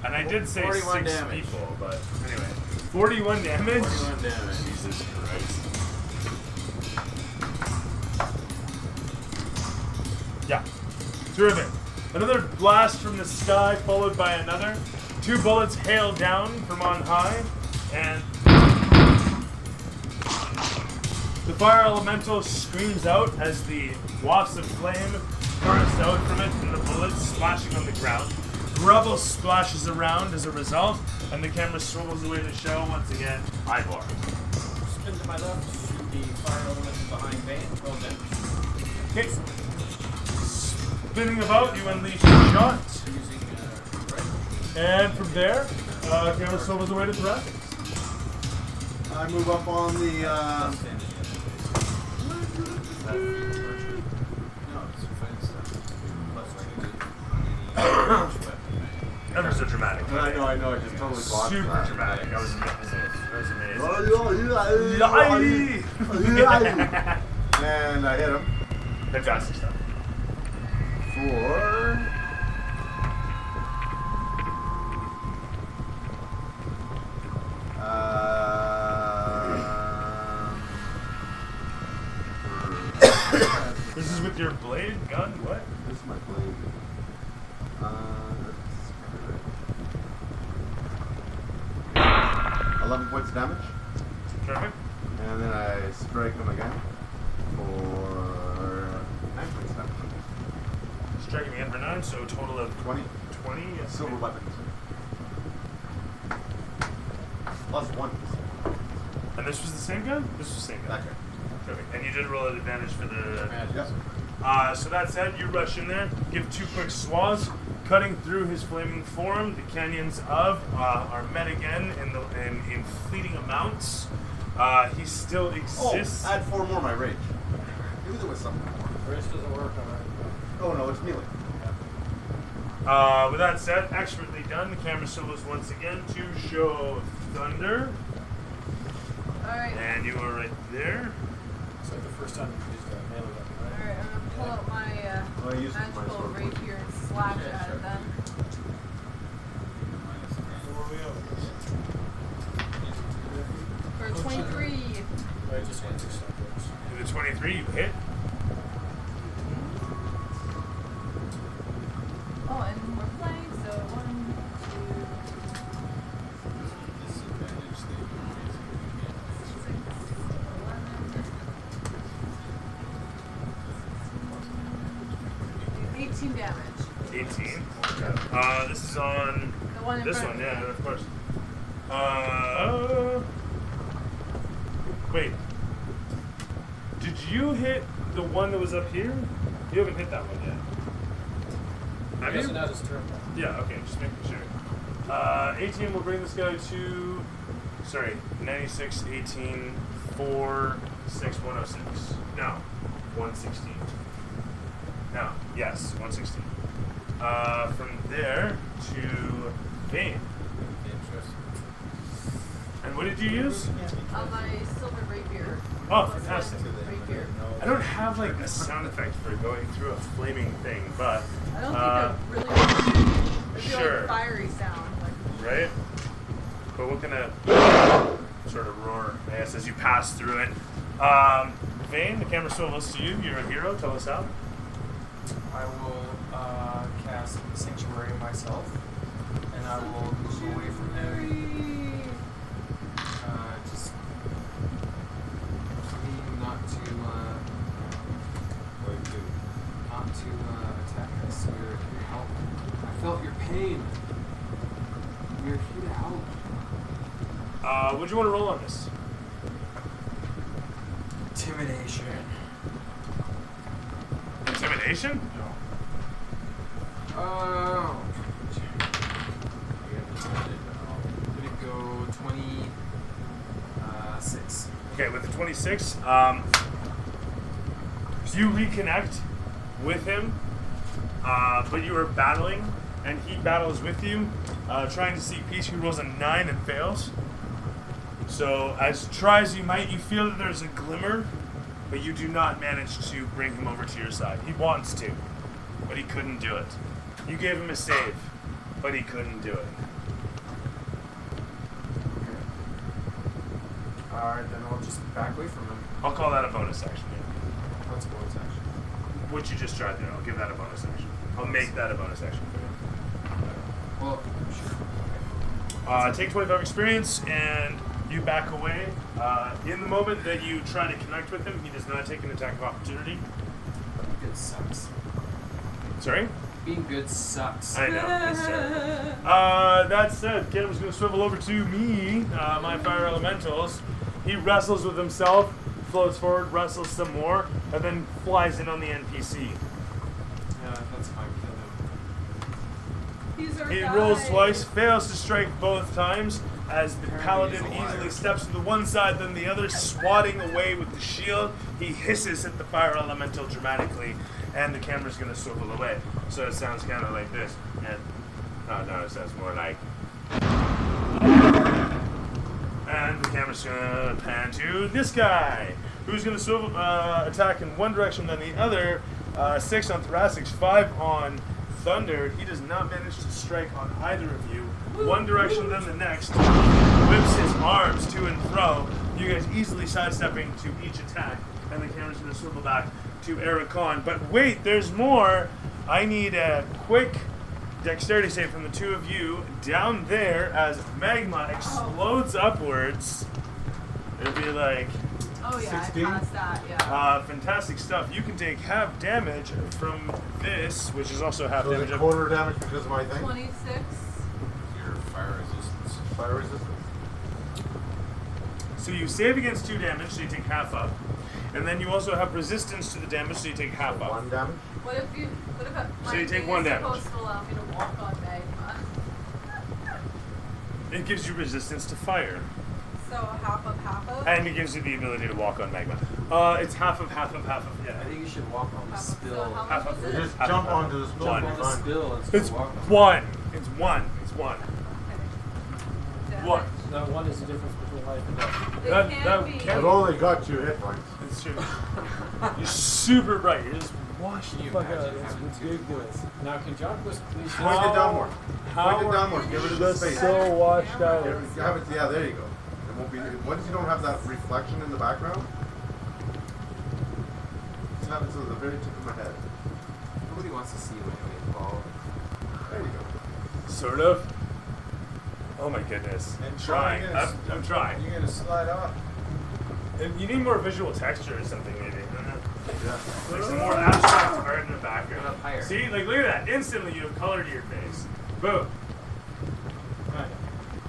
And I did say 41 6 damage. people, but anyway. 41 damage? 41 damage. Jesus Christ. Yeah. Terrific. Another blast from the sky, followed by another. 2 bullets hail down from on high, and The fire elemental screams out as the wafts of flame burst out from it and the bullets splashing on the ground. Rubble splashes around as a result, and the camera swivels away to show once again Ivor. Spin to my left, shoot the fire element behind Vane, roll damage. Okay. Spinning about, you unleash your shot. Using right. And from there, camera swivels away to Thoracics. I move up on the. Ever so dramatic. I know, I just totally bought Super that. dramatic. That was amazing. And I hit him Fantastic stuff. for. This is with your blade, gun, what? This is my blade. 11 points of damage. Perfect. And then I strike him again for 9 points of damage. Striking again for 9, so a total of 20. 20. Yes. Silver weapons. Plus 1. And this was the same gun? This was the same gun. That guy. Perfect. And you did roll an advantage for the... Yep. So that said, you rush in there, give 2 quick swaths, cutting through his flaming form. The canyons of are met again in fleeting amounts. He still exists. Oh, add 4 more my rage. Maybe there was something more. Rage doesn't work on it. Oh no, it's melee. With that said, expertly done. The camera swivels once again to show Thunder. Alright. And you are right there. It's like the first time you used that melee weapon, right? Alright, I'm gonna pull out my Well, I used it for my magical sword. rapier and slash at it then. For 23. I just went to Sunburst. To the 23, you hit. Oh, and we're playing, so 1, 2, 18 damage. 18. This is on The one in this front one, of yeah, me. of course. Wait. Did you hit the one that was up here? You haven't hit that one yet. He Have doesn't you? have his turn. Yeah, okay, just making sure. 18 will bring this guy to, 96, 18, 4, 6, 106. No, 116. No, yes, 116. From there to Vane. And what did you use? My silver rapier. Oh, Plus fantastic. one Rapier. I don't have like a sound effect for going through a flaming thing, but I don't think that really would be sure. like fiery sound. Like, right? But what kind of sort of roar, I guess, as you pass through it? Vane, the camera swivels to you. You're a hero. Tell us how. I will cast Sanctuary myself, and I will move away from him. Just aim not to attack us. We're here to help. I felt your pain. We're here to help. What do you want to roll on this? Intimidation. Intimidation? Oh. I'm gonna go 26. Okay, with the 26, you reconnect with him, but you are battling, and he battles with you, trying to seek peace. He rolls a 9 and fails. So, as try as you might, you feel that there's a glimmer, but you do not manage to bring him over to your side. He wants to, but he couldn't do it. You gave him a save, but he couldn't do it. Alright, then I'll just back away from him. I'll call that a bonus action. Yeah. What's a bonus action? What you just tried there, I'll give that a bonus action. I'll make that a bonus action for you. Well, sure. Take 25 experience, and You back away. In the moment that you try to connect with him, he does not take an attack of opportunity. Being good sucks. Sorry? Being good sucks. I know. It's terrible. That said, Caleb's going to swivel over to me, my fire elementals. He wrestles with himself, floats forward, wrestles some more, and then flies in on the NPC. Yeah, that's fine. Kill him. He's our He guy. rolls twice, fails to strike both times, as the paladin easily steps to the one side, then the other, swatting away with the shield. He hisses at the fire elemental dramatically, and the camera's going to swivel away. So it sounds kind of like this. And, oh no, it sounds more like... And the camera's going to pan to this guy, who's going to swivel, attack in one direction, then the other. 6 on Thoracics, 5 on Thunder. He does not manage to strike on either of you. One direction, then the next. Whips his arms to and fro. You guys easily sidestepping to each attack. And the camera's going to swivel back to Eric Khan. But wait, there's more. I need a quick dexterity save from the two of you down there as magma explodes upwards. It'll be like... Oh yeah, 16? I passed that, yeah. Fantastic stuff. You can take half damage from this, which is also half So damage. the quarter damage because of my thing? 26. Your fire resistance. Fire resistance. So you save against 2 damage, so you take half up. And then you also have resistance to the damage, so you take half up. 1 damage? What if So you take thing 1 is damage. supposed to allow me to walk on magma? It gives you resistance to fire. So half of? And it gives you the ability to walk on magma. It's half of. I Yeah. think you should walk on the Half of- spill. so how Half much of is it. it? Just Half jump of- onto the spill. One. Jump on the spill and It's walk on it. 1. It's 1. It's 1. Okay. What? That one is the difference between life and death. It That- can't that be. can't- I've only got 2 hit points. It's true. You're super bright. You're just wash the Can you fuck out. imagine It's having two ridiculous. Now, can John please Point it downward. How Point it downward. Get rid of the just space. so washed out. Have it, yeah, there you go. It won't be. Once you don't have that reflection in the background, just have it to the very tip of my head. Nobody wants to see you anyway, Paul. There you go. Sort of. Oh my goodness. And Trying. I'm trying. You're gonna slide off. And you need more visual texture or something, maybe. I don't know. Yeah. Like some more abstract art in the background. Up higher. See, like look at that. Instantly, you have color to your face. Boom.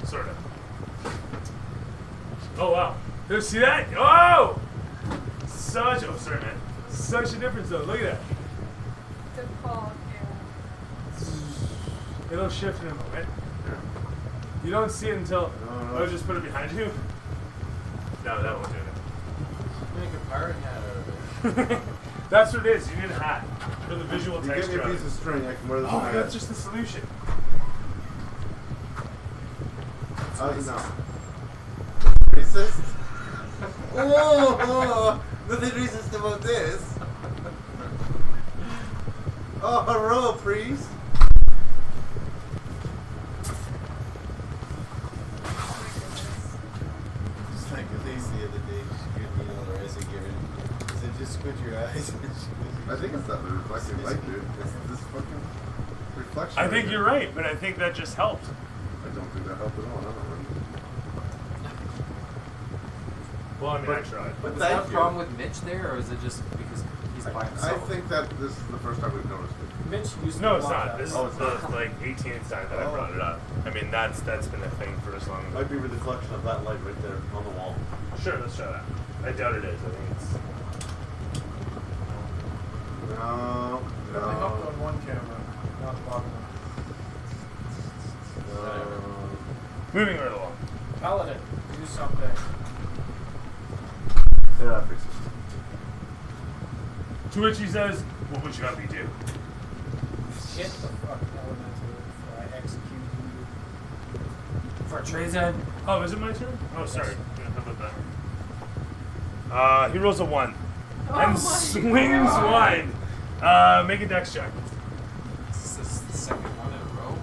Sort of. Oh wow. Did you see that? Oh! Such. Oh, sorry, man. Such a difference, though. Look at that. Good call, yeah. It'll shift in a moment. You don't see it until. No. Oh, just put it behind you. No, that won't do it. Make a pirate hat out of it. That's what it is. You need a hat for the visual You give me texture. a of piece it. of string, I can wear this on Oh, my head. that's just the solution. How's it now? Racist? Oh, nothing racist about this. Oh, hello, priest. Just like Elise the other day, she gave me all the rice I gave her. I said, just squint your eyes. I think it's that reflective light, dude. It's this fucking reflection. I think right you're there. right, but I think that just helped. I don't think that helped at all. I don't know. Well, I mean, I tried. But Was that a thank you. problem with Mitch there, or is it just because he's by I himself? think that this is the first time we've noticed it. Mitch used No, to it's block not. that. This is Oh, it's the not. like 18th time that I brought it up. I mean, that's been a thing for as long as. Might be a reflection of that light right there on the wall. Sure, let's try that. I doubt it is. I think it's. No, It only helped no, on one camera, not the bottom one. no. Moving right along. Paladin, do something. Yeah, that fixes it. To which he says, "What would you have me do?" Hit the fuck elemental before I execute you. For treason. Oh, is it my turn? Oh, sorry. Yeah, how about that? He rolls a 1 Oh and my swings God. wide. Make a dex check. This is the second one in a row.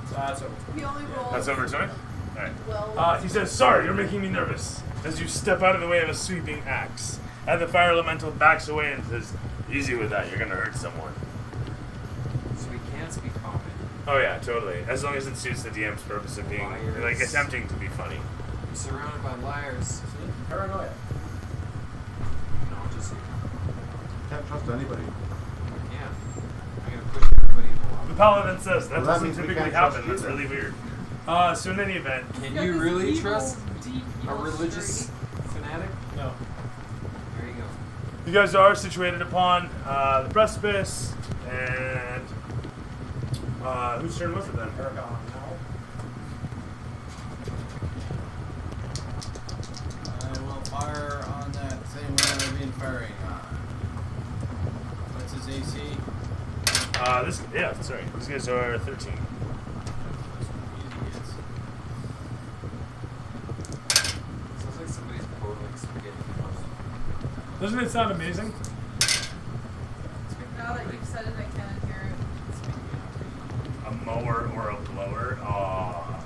So that's over. He only rolled. That's over to it. All right. Well, He says, "Sorry, you're making me nervous." As you step out of the way of a sweeping axe, and the fire elemental backs away and says, "Easy with that. You're gonna hurt someone." So we can't speak common. Oh yeah, totally. As long as it suits the DM's purpose of being Liars. like attempting to be funny. surrounded by liars. See? Paranoia. No, just you. Can't trust anybody. Yeah. I'm gonna push everybody in the The water. paladin says that Well, that doesn't means we typically can't trust happen. you That's then. really weird. So in any event, Can Got you this really evil, trust deep, a evil religious streak. fanatic? No. There you go. you guys are situated upon the precipice, and whose turn was it then? Paragon. No. I will fire on that same one I've been firing on. What's his AC? These guys are 13. Idiots. Sounds like somebody's boiling spaghetti. Doesn't it sound amazing? Now that you've said it, I can't hear it. A mower or a blower? Aww.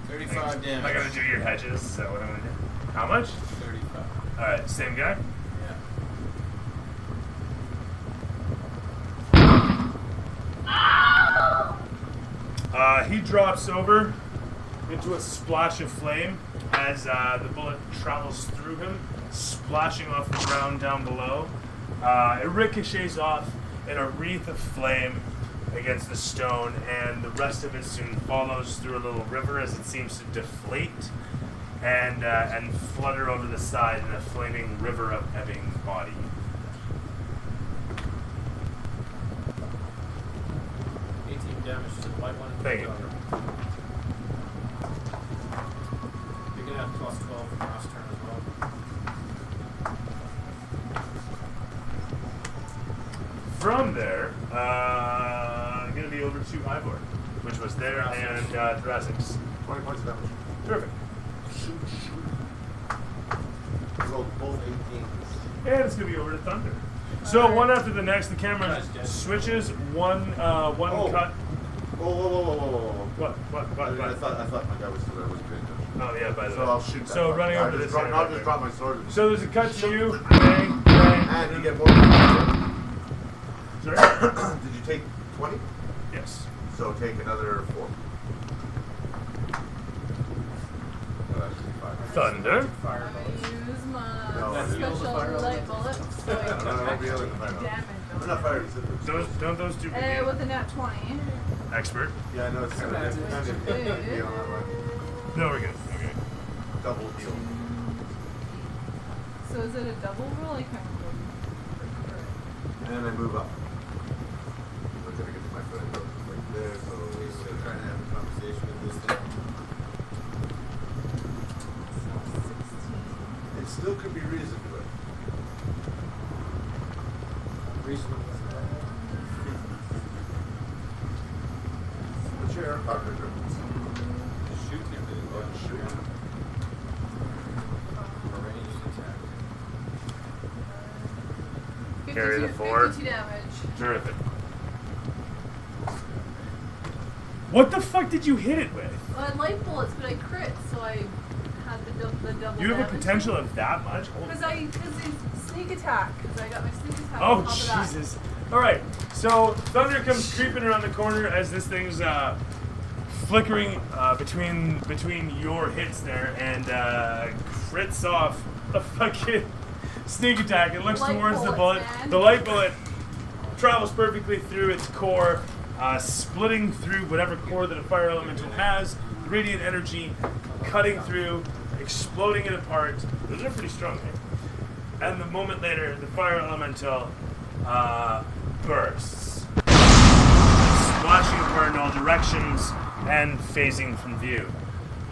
35 damage. Am I gonna do your hedges? Is that what I'm gonna do? How much? 35. Alright, same guy? Yeah. He drops over into a splash of flame as the bullet travels through him, splashing off the ground down below. It ricochets off in a wreath of flame against the stone, and the rest of it soon follows through a little river as it seems to deflate and flutter over the side in a flaming river of ebbing body. Damage to the white one. Thank you. You're gonna have plus 12 from last turn as well. From there, going to be over to Ivor, which was there, and Thracics. 20 points of damage. Terrific. Rolled both 18s. And it's going to be over to Thunder. So one after the next, the camera switches. One cut. Whoa. What? I thought my guy was still there. Was paying attention. Oh yeah, by the So way. I'll shoot that. So running over this. I'll just drop my sword. And So there's a cut to you. Bang, bang. and you get more than Sorry? Did you take 20? Yes. So take another 4. Oh, that should be 5. Thunder. I'm gonna use my No, special light bullet so I I don't know, I'll be able to can find out. damage I'm them. not firing citrus. Don't those two begin? With a nat 20. Expert. Yeah, I know it's kind of different. Kind of be on that one. No, we're good. Okay. Double heal. So is it a double roll? I can't remember. And I move up. I'm gonna get to my foot and go like this. So We're still trying to have a conversation with this thing. So 16. it still could be reason to it. Reasonable. What's your air pocket difference? Shoot him with it. Oh, shoot. A ranged attack. Carry the 52 4. 52 damage. Terrific. What the fuck did you hit it with? Well, I had light bullets, but I crit, so I had the double You have a damage. potential of that much? Holy Because it's sneak attack. Because I got my sneak attack. Oh on top of that. Jesus! All right, so Thunder comes creeping around the corner as this thing's flickering between your hits there, and crits off a fucking sneak attack. It looks Light towards the bullets, bullet. man. The light bullet travels perfectly through its core, splitting through whatever core that a fire elemental has. Radiant energy cutting through, exploding it apart. Those are pretty strong, eh? And the moment later, the fire elemental bursts, splashing apart in all directions and phasing from view.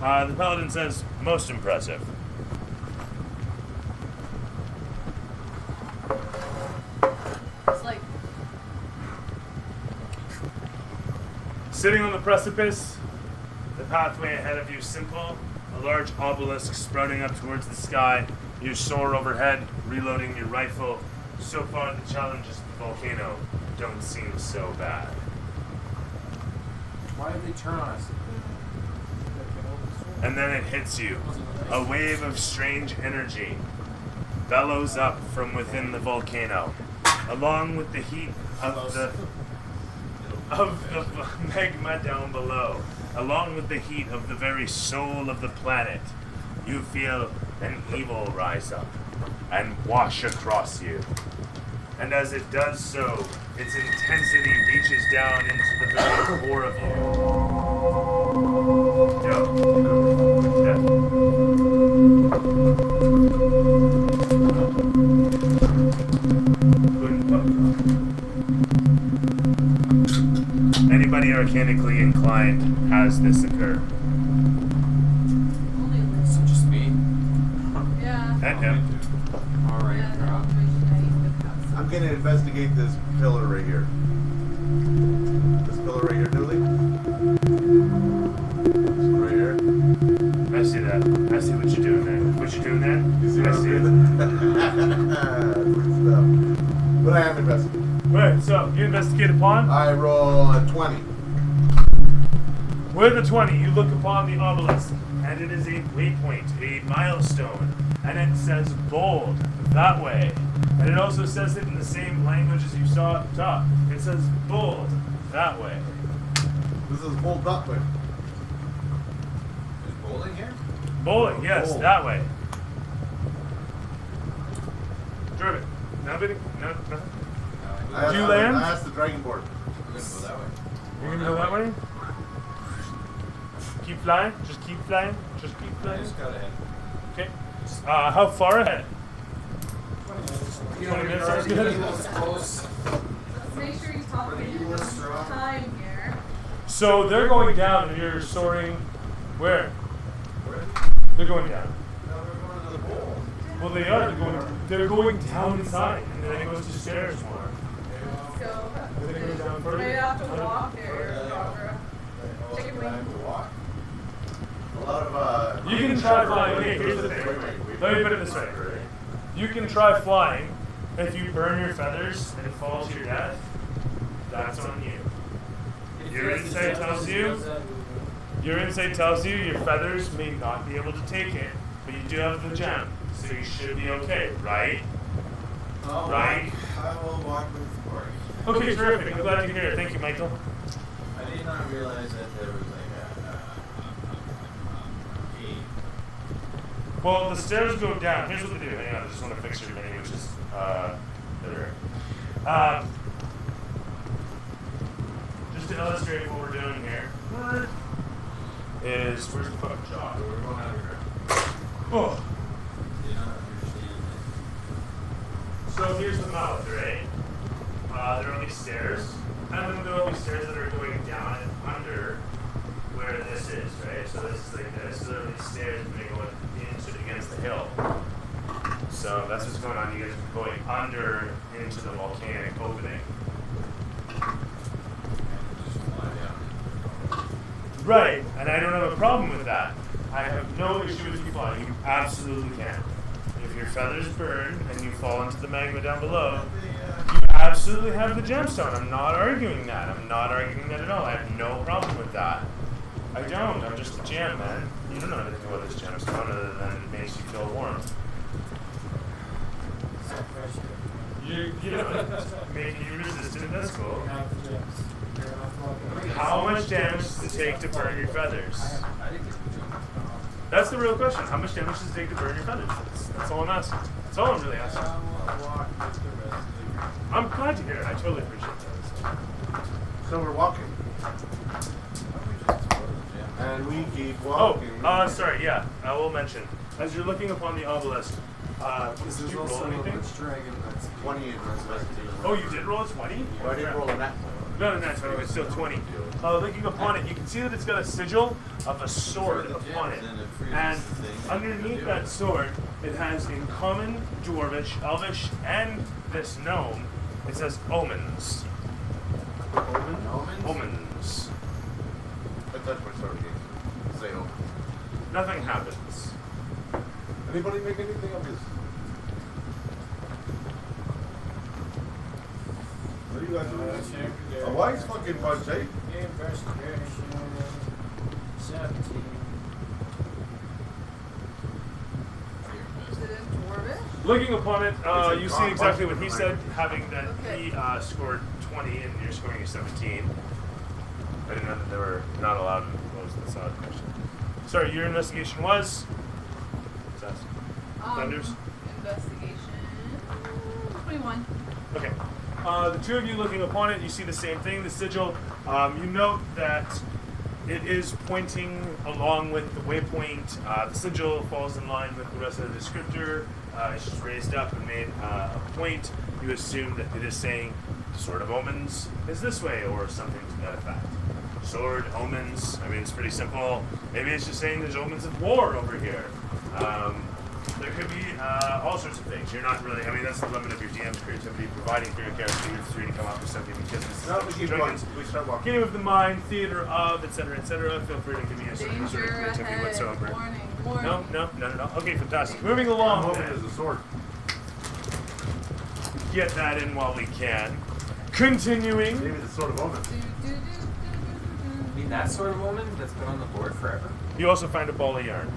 The paladin says, "Most impressive." It's like Sitting on the precipice, the pathway ahead of you simple, a large obelisk sprouting up towards the sky. You soar overhead, reloading your rifle. So far, the challenges of the volcano don't seem so bad. Why did they turn on us? And then it hits you. A wave of strange energy bellows up from within the volcano, along with the heat of the magma down below, along with the heat of the very soul of the planet. you feel an evil rise up and wash across you. And as it does so, its intensity reaches down into the very core of you. Anybody arcanically inclined has this occur. So just me? Yeah. And him. Alright, Yeah, girl. I'm gonna investigate this pillar right here. This pillar right here, Dooley. This one right here. I see that. I see what you're doing there. What you doing there? You see I what I'm see it. doing? Good stuff. But I am investigating. Right, so you investigate upon? I roll a 20. With a 20, you look upon the obelisk, and it is a waypoint, a milestone, and it says bold, that way. And it also says it in the same language as you saw at the top. It says bold, that way. This is full duck way. There's bowling here? Bowling, yes, Bold. that way. Terrific. Nothing? No, nothing? I Did you asked- land? I asked the dragon board. We're gonna go that way. You're gonna go that way? Keep flying? Just keep flying? Just keep I flying? just got ahead. Okay. How far ahead? 20 minutes, minutes. sounds good. Close. Let's make sure he's talking time here. So they're going down and you're soaring where? They're going down. No, we're going to the bowl. Well, they are. They're going down inside, and then it goes to stairs more. So, Then it goes down further. maybe I have to walk there. Chicken wing. Time to walk. A lot of You can try flying. Okay, here's the thing. Let me put it this way. You can try flying. If you burn your feathers and fall to your death, that's on you. Your insight tells you. Your insight tells you your feathers may not be able to take it, but you do have the gem, so you should be okay, right? Right. I will walk with Corey. Okay, terrific. I'm glad to hear it. Thank you, Michael. I did not realize that there was like a gate. Well, the stairs go down. Here's what they do. Hang on, I just want to fix your menu, which is there. Just to illustrate what we're doing here, is where's the fucking jaw? We're going out here. Oh. Did not understand So here's the mouth, right? There are these stairs, and then there are these stairs that are going down and under where this is, right? So this is like this. So there are these stairs that are going against the hill. So that's what's going on. You guys are going under into the volcanic opening. Just fly down. Right, and I don't have a problem with that. I have no issue with you flying. You absolutely can. If your feathers burn and you fall into the magma down below, you absolutely have the gemstone. I'm not arguing that. I'm not arguing that at all. I have no problem with that. I don't. I'm just a gem, man. You don't know anything about this gemstone other than it makes you feel warm. You know, making you resistant, that's cool. How much damage does it take to burn your feathers? I didn't get the jump. That's the real question. How much damage does it take to burn your feathers? That's all I'm asking. That's all I'm really asking. I will walk with the rest of the I'm glad to hear it. I totally appreciate that. so we're walking. And we keep walking. Sorry, yeah. I will mention. As you're looking upon the obelisk, This did is you roll also a anything? witch dragon that's 20 in investigation. Oh, you did roll a 20? Well, I didn't roll a net. No, it's 20, but still 20. Looking upon it, you can see that it's got a sigil of a sword upon it. And underneath that sword, it has in common, dwarvish, elvish, and this gnome, it says omens. Omens. I touched my sword again. Say no. Nothing happens. Anybody make anything of this? What are you guys doing? A wise fucking bunch, eh? Investigation 17. Is it in Dwarvish? Looking upon it, It's you a see con- exactly bunch what he of said, them, having that he scored 20 and you're scoring a 17. I didn't know that they were not allowed to pose this odd question. Sorry, your investigation was? test? Thunders? Investigation. 21. Okay. The two of you looking upon it, you see the same thing. The sigil. You note that it is pointing along with the waypoint. The sigil falls in line with the rest of the descriptor. It's just raised up and made a point. You assume that it is saying Sword of Omens is this way or something to that effect. Sword, omens, I mean, it's pretty simple. Maybe it's just saying there's omens of war over here. There could be all sorts of things. You're not really, I mean, that's the limit of your DM's creativity, providing for your character. You're free to come up with something because this is No, we keep going. We start walking. Game of the Mind, Theater of, etc., etc. Feel free to give me a sort of Danger creativity ahead. whatsoever. Warning. No. Okay, fantastic. Moving along. Moment then. is a sword. Get that in while we can. Continuing. Maybe the sword of Omen. I mean, that sort of woman that's been on the board forever. You also find a ball of yarn.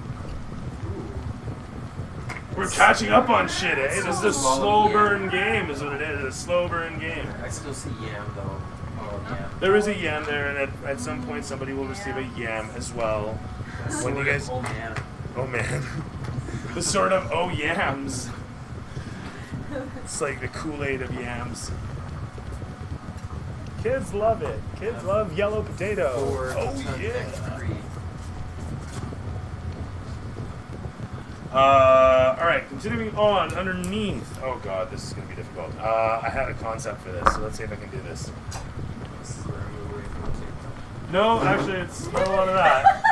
We're catching up on shit, eh? This is a slow burn game, is what it is. It's a slow burn game. I still see yam though. Oh, yam. There is a yam there, and at some point somebody will receive a yam as well. When you guys, Oh man. oh man, the sort of oh yams. It's like the Kool-Aid of yams. Kids love it. Kids love yellow potato. Oh yeah. All right, continuing on underneath. Oh god, this is gonna be difficult. I had a concept for this, so let's see if I can do this. No, actually, it's not a lot of that.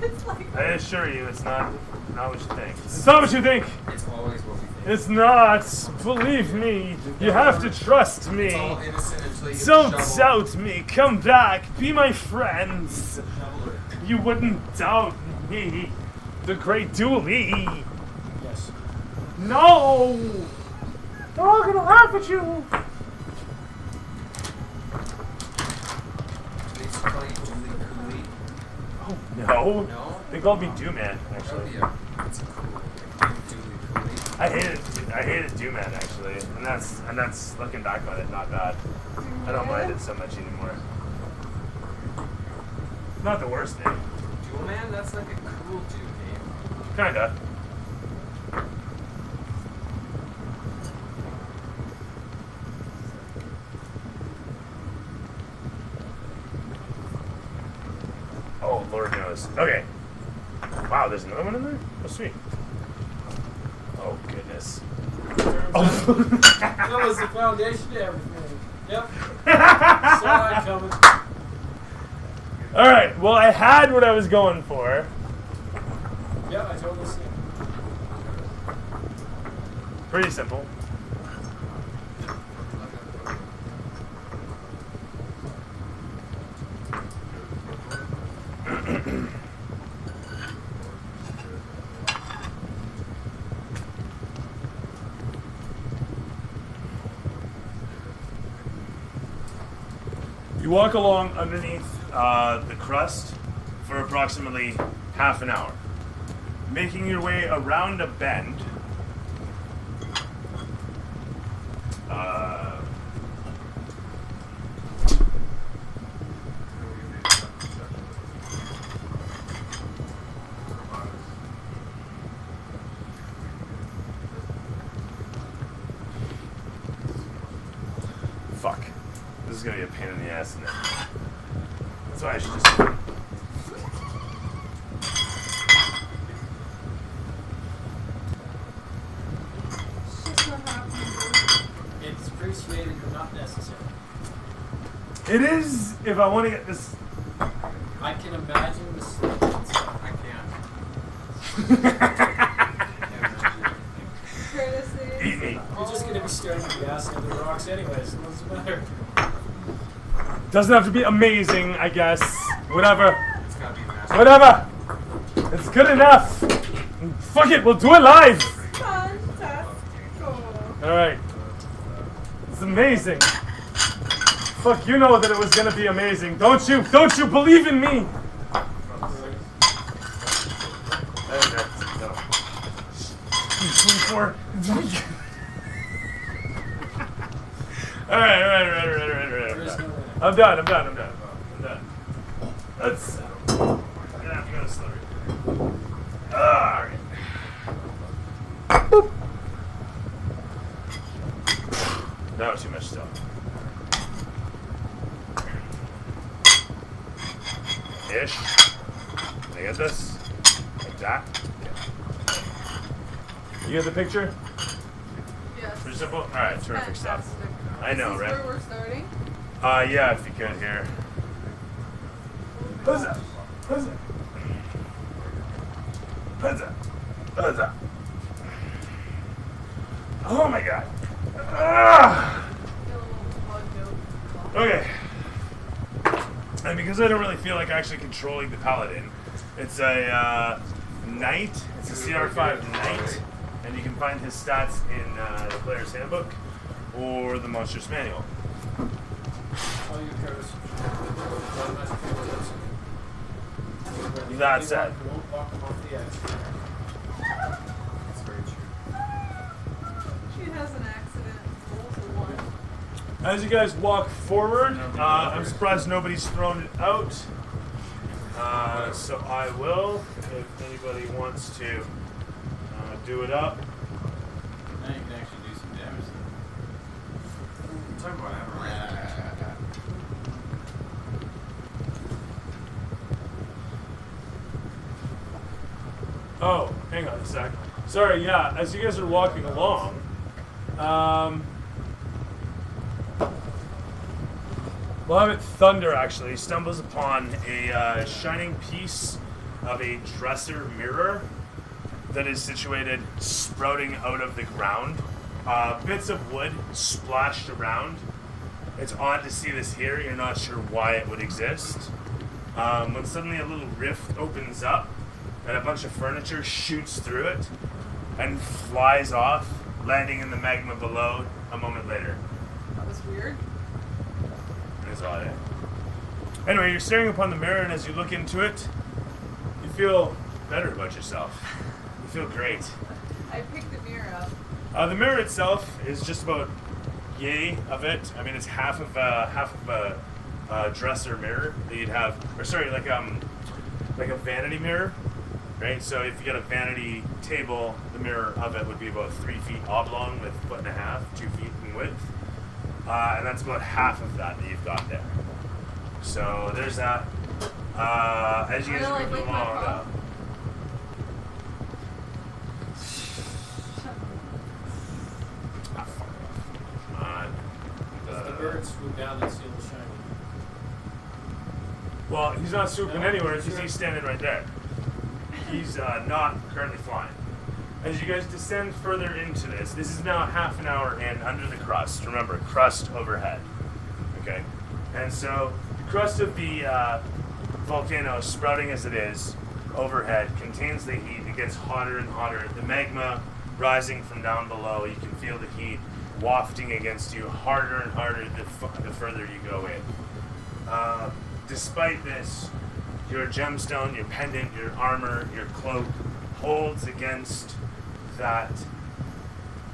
It's like I assure you, it's not what you think. It's not what you think. It's always what we think. It's not. Believe me. You have to trust It's all me. innocent until you get Don't the shovel. doubt me. Come back. Be my friends. You wouldn't doubt me. The great Dooley. Yes. No! They're all gonna laugh at you. They used to call you Dooley Cooley. Oh no. No? They called me Dooman, That would actually. be that's a cool name. Dooley Cooley. I hated Dooman actually, and that's looking back on it, not bad. I don't mind it so much anymore. Not the worst name, Dual Man? That's like a cool dude name. kinda. Oh Lord knows. Okay. Wow, there's another one in there. Oh sweet. Oh goodness. That was the foundation to everything. Yep. Saw that coming. All right. Well, I had what I was going for. Yeah, I totally see it. Pretty simple. You walk along underneath the crust for approximately half an hour, making your way around a bend. Fuck. This is gonna be a pain in the ass, isn't it? That's why I should just. it's just not happening. It's appreciated but not necessary. It is if I want to get this. I can imagine the I can't. Courtesy. Eat me. You're just gonna be staring at the ass of the rocks anyways. What's the matter? Doesn't have to be amazing, I guess. Whatever. It's gotta be master. Whatever. It's good enough. Fuck it, we'll do it live. Fantastical. Alright. It's amazing. Fuck, you know that it was gonna be amazing. Don't you? Don't you believe in me? Alright. I'm done. Let's. I'm gonna have to go to slurry. Alright. That was too much still. Ish. Can I get this? Like that? Okay. You get the picture? Yes. Pretty simple? Alright, terrific stuff. Fantastic. I know, Is this right? where we're starting? Yeah, if you could here. What's that? What's that? What's that? What's that? Oh my god. Ah! Feel a little bugged out. Okay. And because I don't really feel like actually controlling the paladin, it's a knight. It's a CR5 knight, and you can find his stats in the player's handbook or the monster's manual. All you care is That said. Won't walk them off the edge. That's very true. She has an accident. Rolls a 1. As you guys walk forward, I'm surprised nobody's thrown it out. So I will, if anybody wants to do it up. Now you can actually do some damage Talk about though. Oh, hang on a sec. Sorry, yeah, as you guys are walking along, Beloved Thunder actually stumbles upon a shining piece of a dresser mirror that is situated sprouting out of the ground. Bits of wood splashed around. It's odd to see this here. You're not sure why it would exist. When suddenly a little rift opens up and a bunch of furniture shoots through it and flies off, landing in the magma below a moment later. That was weird. It's odd, eh? Anyway, you're staring upon the mirror, and as you look into it, you feel better about yourself. You feel great. I picked the mirror up. The mirror itself is just about yay of it. I mean, it's half of a dresser mirror that you'd have, or sorry, like a vanity mirror, right? So if you get a vanity table, the mirror of it would be about 3 feet oblong with 1.5 feet, 2 feet in width, and that's about half of that you've got there. So there's that. As you guys Really, move like my along. prop? Does the bird swoop down and seal the shiny? Well, he's not swooping No? anywhere because Sure. he's standing right there. He's not currently flying. As you guys descend further into this is now half an hour in under the crust. Remember, crust overhead. Okay? And so the crust of the volcano, sprouting as it is, overhead, contains the heat. It gets hotter and hotter. The magma rising from down below, you can feel the heat wafting against you harder and harder the further you go in. Despite this, your gemstone, your pendant, your armor, your cloak holds against that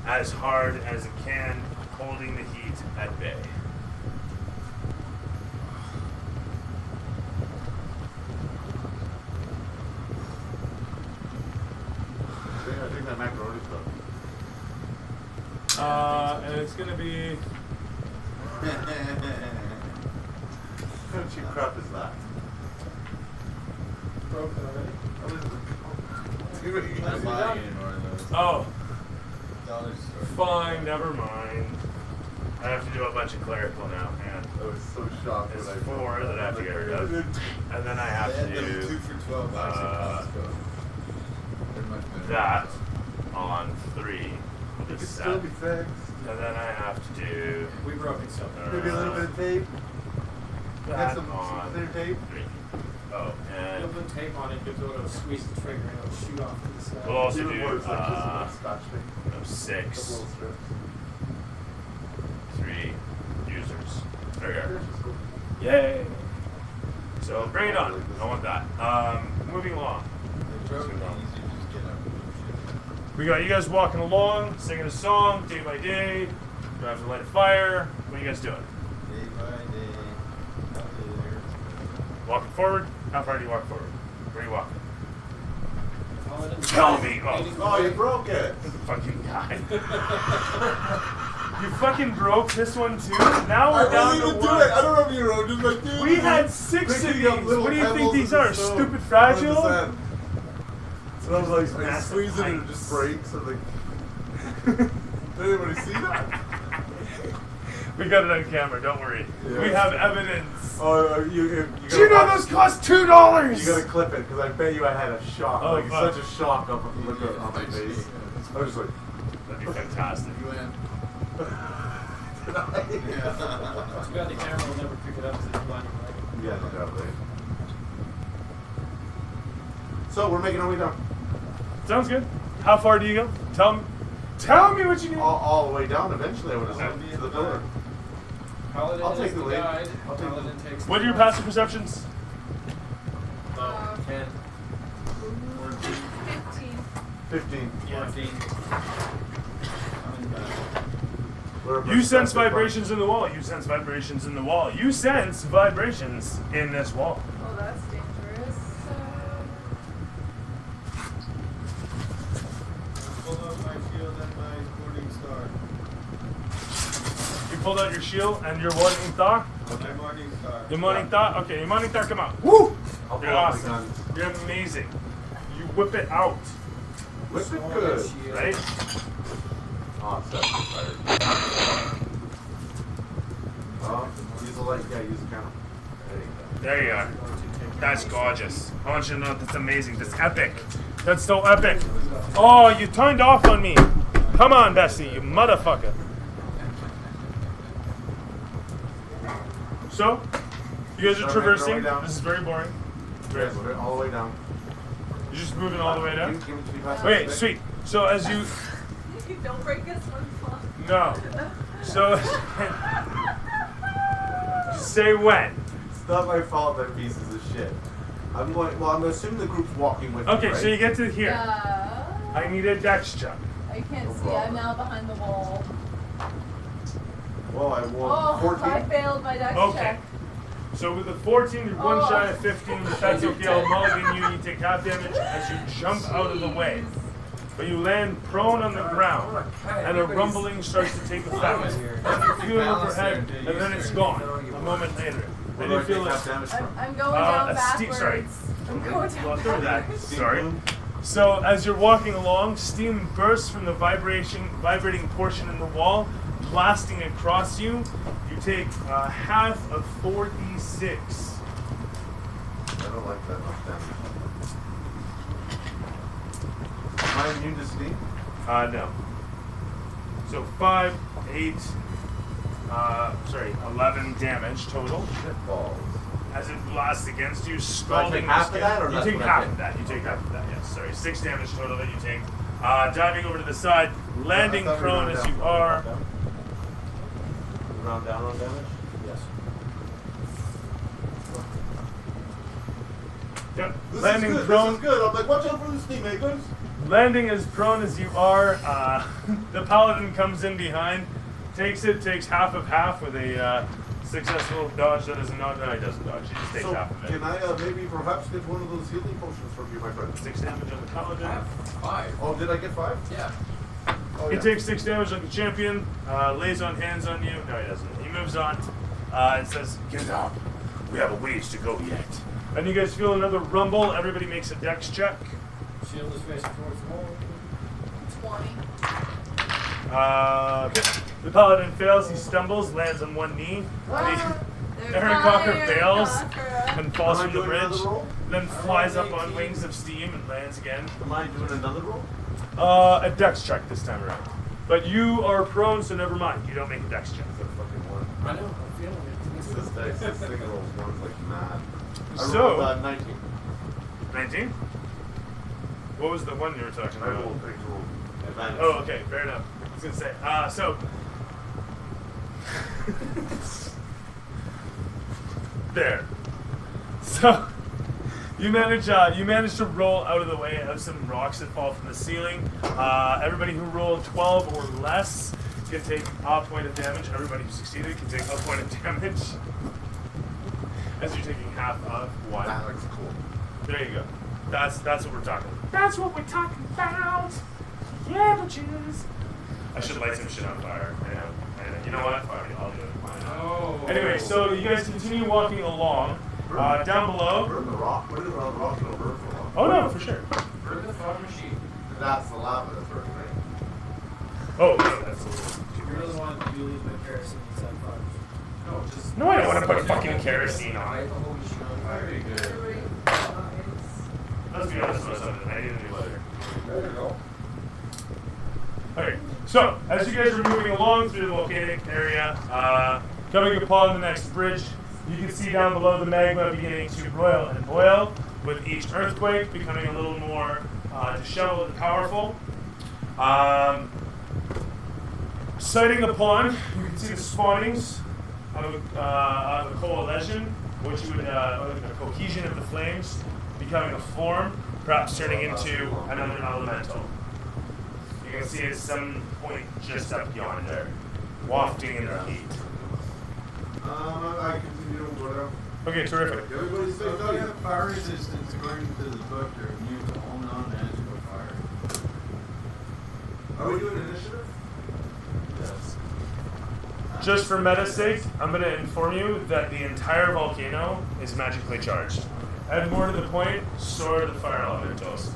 as hard as it can, holding the heat at bay. I think that macaroni's done. And it's gonna be What kind of cheap crap is that? Broken already. I'm buying in one of those. oh, Dollar store. fine, never mind. I have to do a bunch of clerical now, and I was so shocked it's when I 4 that I have to get rid of, and then I have They to had them 2 do for $12 at Costco. They're much better. that on 3 It this could set, still be fixed. and then I have to do We broke it so. Maybe a little bit of tape. Get that some on clear tape. 3. Oh, and You'll put tape on it, you'll be able to squeeze the trigger and it'll shoot off to the side. we'll also Even do worse, like just a scotch tape. 6, Couple little strips. 3 users. There we Yeah, go. just cool. Yay! So bring it on. I want that. Moving along. They broke it easy to just get up and shit. We got you guys walking along, singing a song day by day. You have to light a fire. What are you guys doing? Day by day. Out there. Walking forward? How far do you walk forward? Where are you walking? Paladin. Tell me! Oh, Painting Oh, you away. broke it. the fucking guy. You fucking broke this one too. Now I we're down didn't to even do one. it. I don't know if you're wrong. Just like, dude. We had 6 of picking these. up little What do you think pebbles these in the are? stone Stupid on the fragile? sand. So I was like, I Massive squeeze it and it pipes. just breaks. I'm like, did anybody see that? We got it on camera. Don't worry. Yeah. We have evidence. Oh, Do you know those cost $2? You gotta clip it because I bet you I had a shock, Oh, like fuck. such a shock on my face. I was just like, That'd be fantastic. You win. Too bad the camera will never pick it up because it's blinding light. yeah, no doubt, right? So we're making our way down, Sounds good. How far do you go? Tell me what you need. all the way down. Eventually, I would assume to the pillar. Paladin I'll take is the the lead. guide. I'll take the Paladin lead. takes What are your the passive perceptions? 10. 15. 15. 14. I'm in the back. You sense vibrations in the wall. You sense vibrations in the wall. You sense vibrations in this wall. Oh, that's dangerous. Pull out my shield and my morning star. You pulled out your shield and your morning star. My morning star. Your morning star. Okay, your morning star. Come out. Woo! I'll You're pull out my awesome. gun. You're amazing. You whip it out, Whip it good. right? Oh, it's fired. Use the light. Yeah, use the camera. There you go. There you are. That's gorgeous. I want you to know that's amazing. That's epic. That's so epic. Oh, you turned off on me. Come on, Bessie, you motherfucker. So, you guys are Start making our way traversing. down. This is very boring. Very Yes, boring. all the way down. You're just moving all the way down? Give me 2 passes. Wait, sweet. So as you... Don't break this one. No. So... just say when. It's not my fault they're pieces of shit. I'm going. Well, I'm assuming the group's walking with me, Okay, right? so you get to here. Yeah. I need a dex check. I can't see. I'm now behind the wall. Well, I won Oh, 14. I failed my dex Okay. check. So with the 14, you're one Oh. shy of 15. If that's okay, I'll mulligan you. You take half damage as you jump out of the way. But you land prone on the ground, and a rumbling starts to take effect. You feel it overhead, and then it's gone. A moment later. Then you feel it. I'm going down backwards. Sorry. I'm going down Well, through that. backwards. Sorry. So as you're walking along, steam bursts from the vibrating portion in the wall, blasting across you. You take half of 4d6. I don't like that much damage. Am I immune to steam? No. So 5, 8, 11 damage total. Shit balls. As it blasts against you, Do I scalding take half the of that, or You that's take what I half take? of that. You take half of that, yes. Sorry. 6 damage total that you take. Diving over to the side, landing I thought we prone round as down. you are. Round down on damage? Yes. Yep. This Landing is good. prone. This is good. I'm like, watch out for the steam makers. Landing as prone as you are, the paladin comes in behind, takes half of half with a successful dodge. That is not. No, he doesn't dodge. He just takes So, half of it. can I maybe perhaps get one of those healing potions from you, my friend? 6 damage on the paladin. 5. Oh, did I get 5? Yeah. Oh, He yeah. takes 6 damage like a champion. Lays on hands on you. No, he doesn't. He moves on. And says, "Get up. We have a ways to go yet." And you guys feel another rumble. Everybody makes a dex check. Shield is facing towards the wall. 20. Okay. The paladin fails. He stumbles, lands on one knee. Aaron Cocker fails and falls Am I from the doing another bridge. roll? Then flies up on wings of steam and lands again. Am I doing another roll? A dex check this time around. But you are prone, so never mind. You don't make a dex check. That's a fucking one. I know. I'm feeling it. This dice, this thing rolls ones like mad. I So- rolled 19. 19? What was the one you were talking I about? rolled things rolled. Advantage. Oh, okay, fair enough. I was gonna say, so there. So you manage to roll out of the way of some rocks that fall from the ceiling. Everybody who rolled 12 or less can take a point of damage. Everybody who succeeded can take a point of damage. As you're taking half of one. That looks cool. There you go. That's what we're talking about. That's what we're talking about. Yeah, bitches. I should light some shit on fire. Yeah. You know what? Fuck it, I'll do it. Why not? Oh. Anyway, so you guys continue walking along. Down below. Burn the rock. What is it on the rock? It'll burn for a long Oh no, for sure. Burn the fog machine. That's the lava that's burning, right? Oh, no, that's a little You really want to use my kerosene inside fire? No, just. No, I don't want to put fucking kerosene on Light it. the whole machine on fire. Very good. Everybody, Let's be honest about something. I need a new leather. There you go. Okay, so as you guys are moving along through the volcanic area, coming upon the next bridge, you can see down below the magma beginning to broil and boil, with each earthquake becoming a little more disheveled and powerful. Sighting upon, you can see the spawnings of a coalition, which would, the cohesion of the flames becoming a form, perhaps turning into another elemental. You can see at some point just up yonder, wafting in the heat. I continue to go down. Okay, terrific. Everybody stay So if you tight. have fire resistance according to the book, you're immune to all non-magical fire. Are we doing initiative? Yes. Just for meta's sake, I'm going to inform you that the entire volcano is magically charged. And more to the point, so are the fire elementals.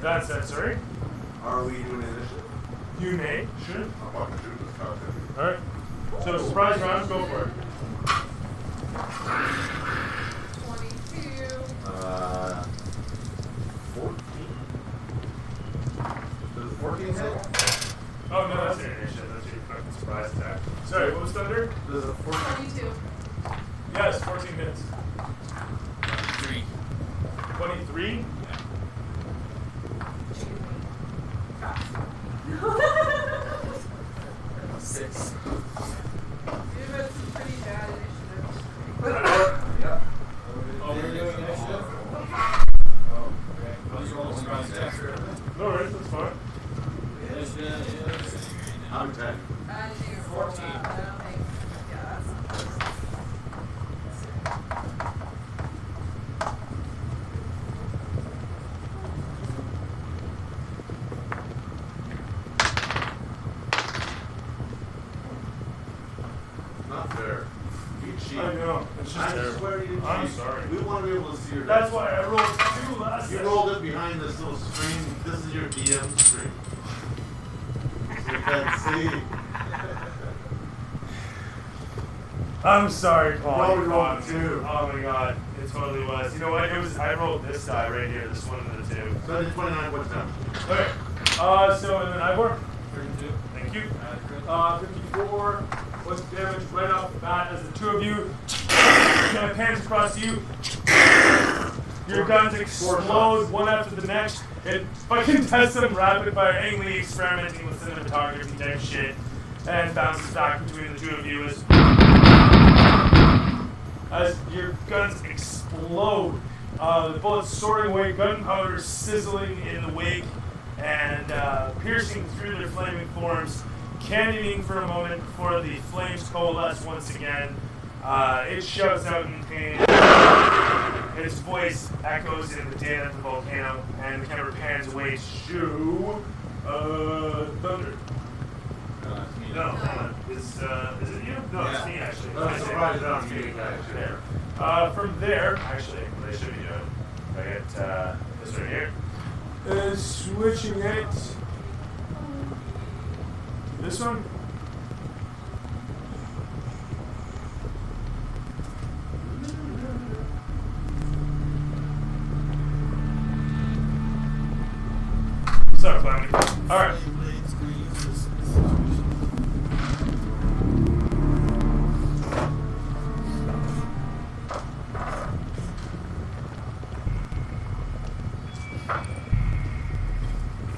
That said, sorry, Are we doing initiative? you may, sure. I'm fucking shooting this content. Alright. So, surprise round, go for it. 22. 14. Does 14 hit? Oh, no, that's your initiative. That's your fucking surprise attack. Sorry, what was Thunder? Does it 14? 22. Yes, 14 hits. 3. 23? Six. You've had some pretty bad initiatives. Yeah. Oh, we're doing initiative? Oh, okay. I'll just roll a surprise attack. No worries, that's fine. Initiative is... I'm 10. I didn't think it was 14. I don't think. Yeah, that's not close. Not fair. You cheat. I know, it's just I terrible. swear you I'm cheat. sorry. We want to be able to see your That's dice. why I rolled 2 last You session. rolled it behind this little screen. This is your DM screen. So you can't see. I'm sorry, Paul. No, you we rolled rolled 2. Oh my god, it totally was. You know what? It was. I rolled this die right here. This one of the 2. So I did 29 points down. Okay. So and then Ivor. 32. Thank you. 54. What's the damage right off the bat as the 2 of you kind of pans across you? Your guns explode one after the next. It fucking does some rapid fire, angry experimenting with cinematography type shit, and bounces back between the 2 of you as your guns explode. The bullets soaring away, gunpowder sizzling in the wake, and piercing through their flaming forms, canyoning for a moment before the flames coalesce once again. It shouts out in pain. Its voice echoes in the din of the volcano, and the camera pans away to Thunder. No, that's me. No, hold on. Is it you? No, it's me actually. I'm surprised it's not me. There. From there, actually, what I should be doing, I get this right here, is switching it. This one. Sorry, Flammy. All right.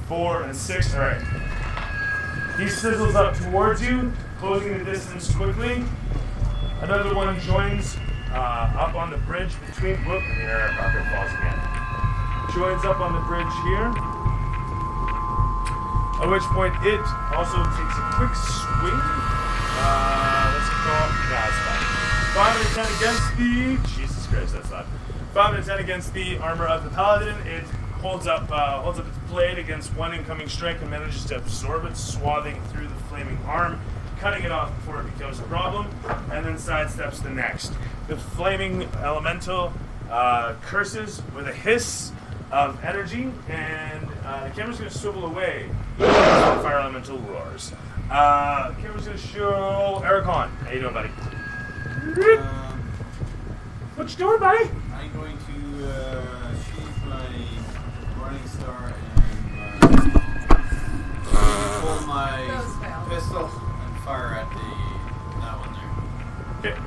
Four and 6. All right. He sizzles up towards you, closing the distance quickly. Another one joins up on the bridge between. Whoop! Here, rocket falls again. Joins up on the bridge here. At which point it also takes a quick swing. Let's call. Nah, it's fine. 5 and a 10 against the. Jesus Christ, that's not. 5 and a 10 against the armor of the paladin. It holds up its blade against one incoming strike and manages to absorb it, swathing through the flaming arm cutting it off before it becomes a problem, and then sidesteps the next. The flaming elemental curses with a hiss of energy, and the camera's going to swivel away as the fire elemental roars. The camera's going to show Ericon. How you doing, buddy? What you doing, buddy? I'm going to sheath my Morning Star and pull my pistol and fire at that one there. Okay.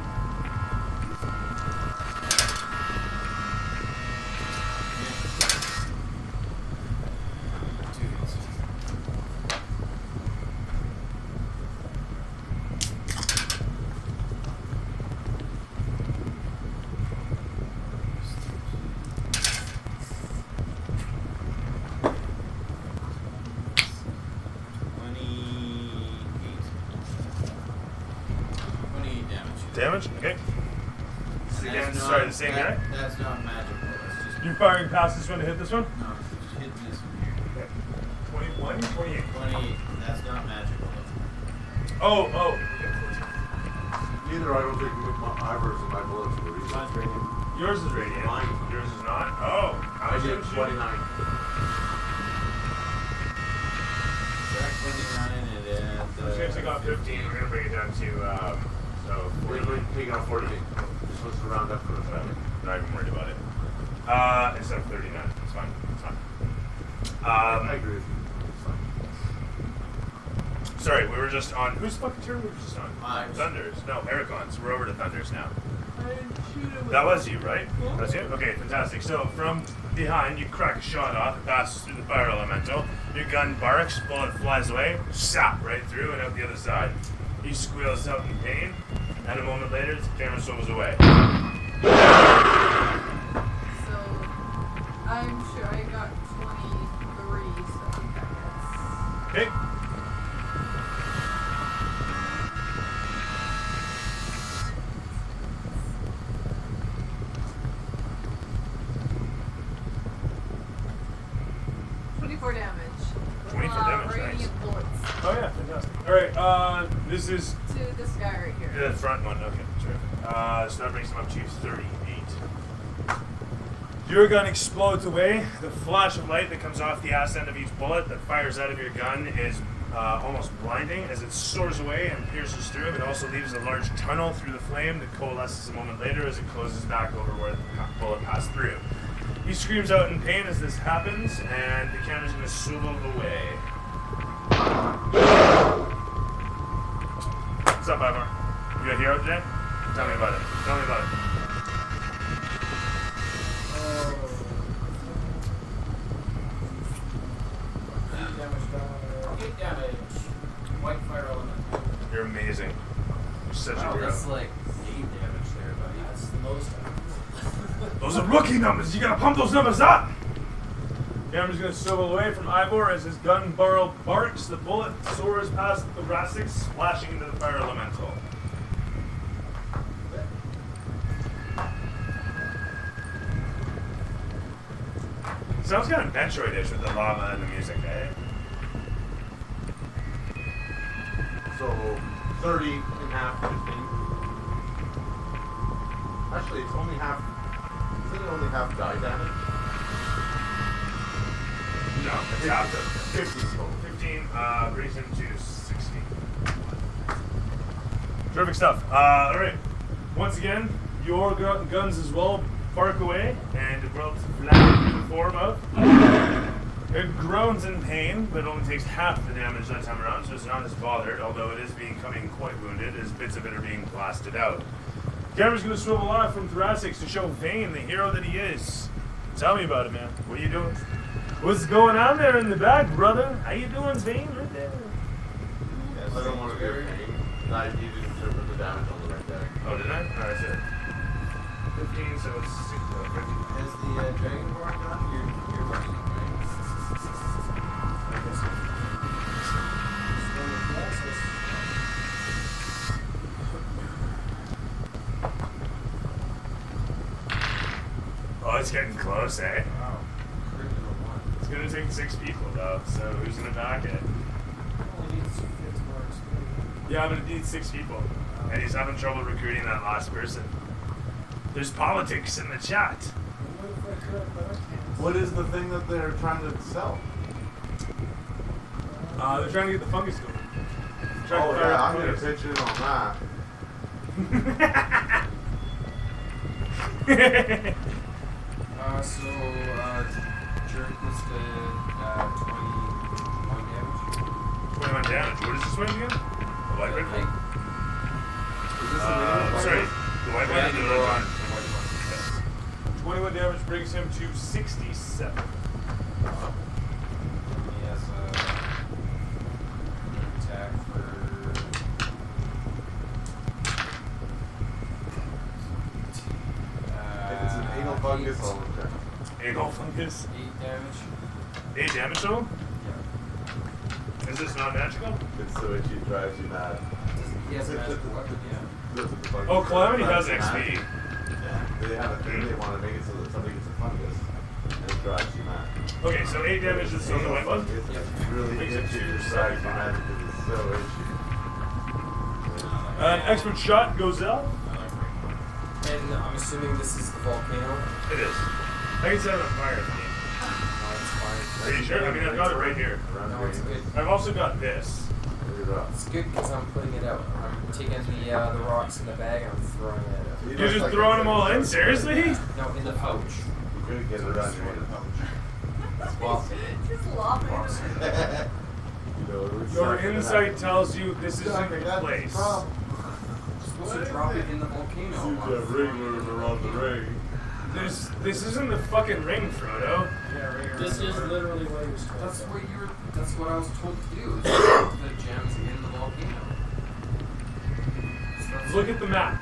Damage? Okay. Again, sorry, the same guy? That's not magical. That's just. You're firing past this one to hit this one? No, just hit this one here. Okay. 21, 28. 28. That's not magical. Oh. Either I don't take my Ivers and my bullets for a reason. Mine's radiant. Yours is radiant. Mine. Yours is not? Oh. How I much did damage 29. Track 29 and then. Since I got 15, we're going to bring it down to, so We're 40. taking out 14. Just supposed to round up for a second. Not even worried about it. Instead of 39. It's fine. It's fine. I agree with you. It's fine. Sorry, we were just on. Whose fucking turn were we just on? Mine. Thunders. No, Ericon's. We're over to Thunders now. That was you, right? That's you? Okay, fantastic. So, from behind, you crack a shot off. It passes through the fire elemental. Your gun barks, bullet flies away, sap right through and out the other side. He squeals out in pain, and a moment later, the camera swivels away. So, I'm sure I got 23, so I think that gets. Okay. Damage. 24 damage, radiant nice. bullets Oh yeah, fantastic. Alright, this is to this guy right here. the front one. Okay, sure. So that brings him up to 38. Your gun explodes away. The flash of light that comes off the ass end of each bullet that fires out of your gun is almost blinding as it soars away and pierces through. It also leaves a large tunnel through the flame that coalesces a moment later as it closes back over where the bullet passed through. He screams out in pain as this happens, and the camera's going to swivel away. What's up, Ivor? You a hero today? Tell me about it. Tell me about it. Eight damage. White fire element. You're amazing. You're such a hero. That's like 8 damage there, buddy. That's the most. Those are rookie numbers. You gotta pump those numbers up. Camera's gonna swivel away from Ivor as his gun barrel barks. The bullet soars past the thoracic, splashing into the fire elemental. Sounds kind of Metroid-ish with the lava and the music, eh? So 30 and half, 15. Actually, it's only half. Isn't it only half die damage? No, it's half of 15 total. 15 brings him to 16. Terrific stuff. Alright. Once again, your guns as well bark away, and it rolls flat through the form of. It groans in pain, but it only takes half the damage that time around, so it's not as bothered, although it is becoming quite wounded as bits of it are being blasted out. Camera's going to swivel off from thoracics to show Vane, the hero that he is. Tell me about it, man. What are you doing? What's going on there in the back, brother? How you doing, Vane? Right there. Yes, I don't want to be a pain. No, you didn't interpret the damage on the right there. Oh, did I? Alright, so 15, so it's 50. Has the Dragonborn gun? You're running it, right? I guess so. Oh, it's getting close, eh? Wow. Criminal one. It's gonna take 6 people, though, so who's gonna back it? Only needs 50 marks. Yeah, I'm gonna need 6 people. And he's having trouble recruiting that last person. There's politics in the chat. What is the thing that they're trying to sell? They're trying to get the fungus going. Oh yeah, I'm gonna pitch in on that. Jerk was the 21 damage. 21 damage. What is this one again? The white red one? Is this the Sorry, the white one or the red one? Yes. 21 damage brings him to 67. He has an attack for. If it's an anal fungus, I'll check. Anal fungus. 8 damage. 8 damage total? Yeah. Is this not magical? It's so itchy, it drives you mad. He has a magical weapon, yeah. Oh, Calamity has XP. Yeah. They have a thing they want to make it so that somebody gets a fungus and it drives you mad. Okay, so 8 damage is on the white one? It's Yep. really Makes it itchy, it 2, drives you 75. mad because it's so itchy. An expert shot goes out. And I'm assuming this is the volcano. It is. I can set it on fire if you need. No, it's fine. Are you sure? I mean, I've got it right here. No, it's good. I've also got this. It's good because I'm putting it out. I'm taking the rocks in the bag and I'm throwing it out. You're just throwing them all in? Seriously? No, in the pouch. You could get it around your Just laughing at him. Your insight tells you this is in the place. Supposed to drop it in the volcano. ring moving around the ring. This isn't the fucking ring, Frodo. This is literally what he was told. That's what I was told to do. Is drop the gems in the volcano. So that's Look at the map.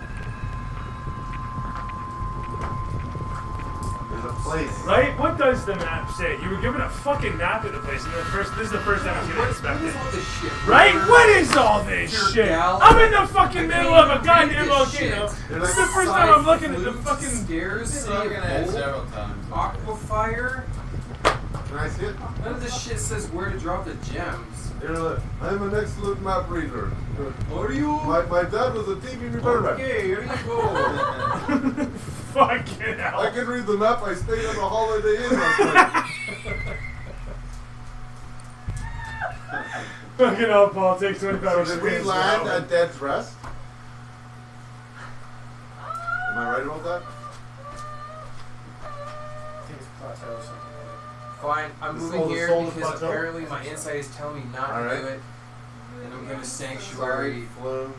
There's a place. Right? What does the map say? You were given a fucking map of the place, and this is the first time I've What inspected is all this shit? Right? What is all this shit? Gal- I'm in the fucking middle of a goddamn volcano. Shit. This is the first time I'm looking at the fucking. stairs. He's City looking of at it Gold, several times. Aquafire. Can I see it? None of this shit says where to drop the gems. Here, look. I'm an excellent map reader. Are you? My dad was a TV repairman. Okay, here you go. Fucking hell. I can read the map. I stayed at a Holiday Inn last night. Fucking hell, Paul. It takes 25 So hours did to we finish land the at Dead's Rest? Am I right about that? I think it's plateau or something. Fine, I'm The moving soul- the here soul is because plateau? apparently my insight is telling me not to Alright. do it. And I'm going to Sorry, Sanctuary Flume.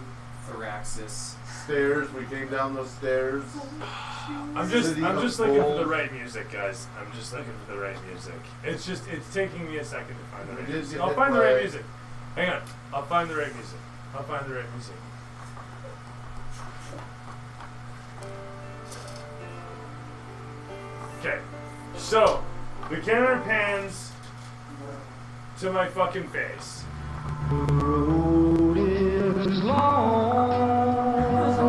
Thoraxis. Stairs. We came down those stairs. I'm just City looking of for the Gold. right music, guys. I'm just looking for the right music. It's taking me a second to find the right We did music. get I'll hit find the right by- music. Hang on. I'll find the right music. I'll find the right music. Okay. So, the camera pans to my fucking face. So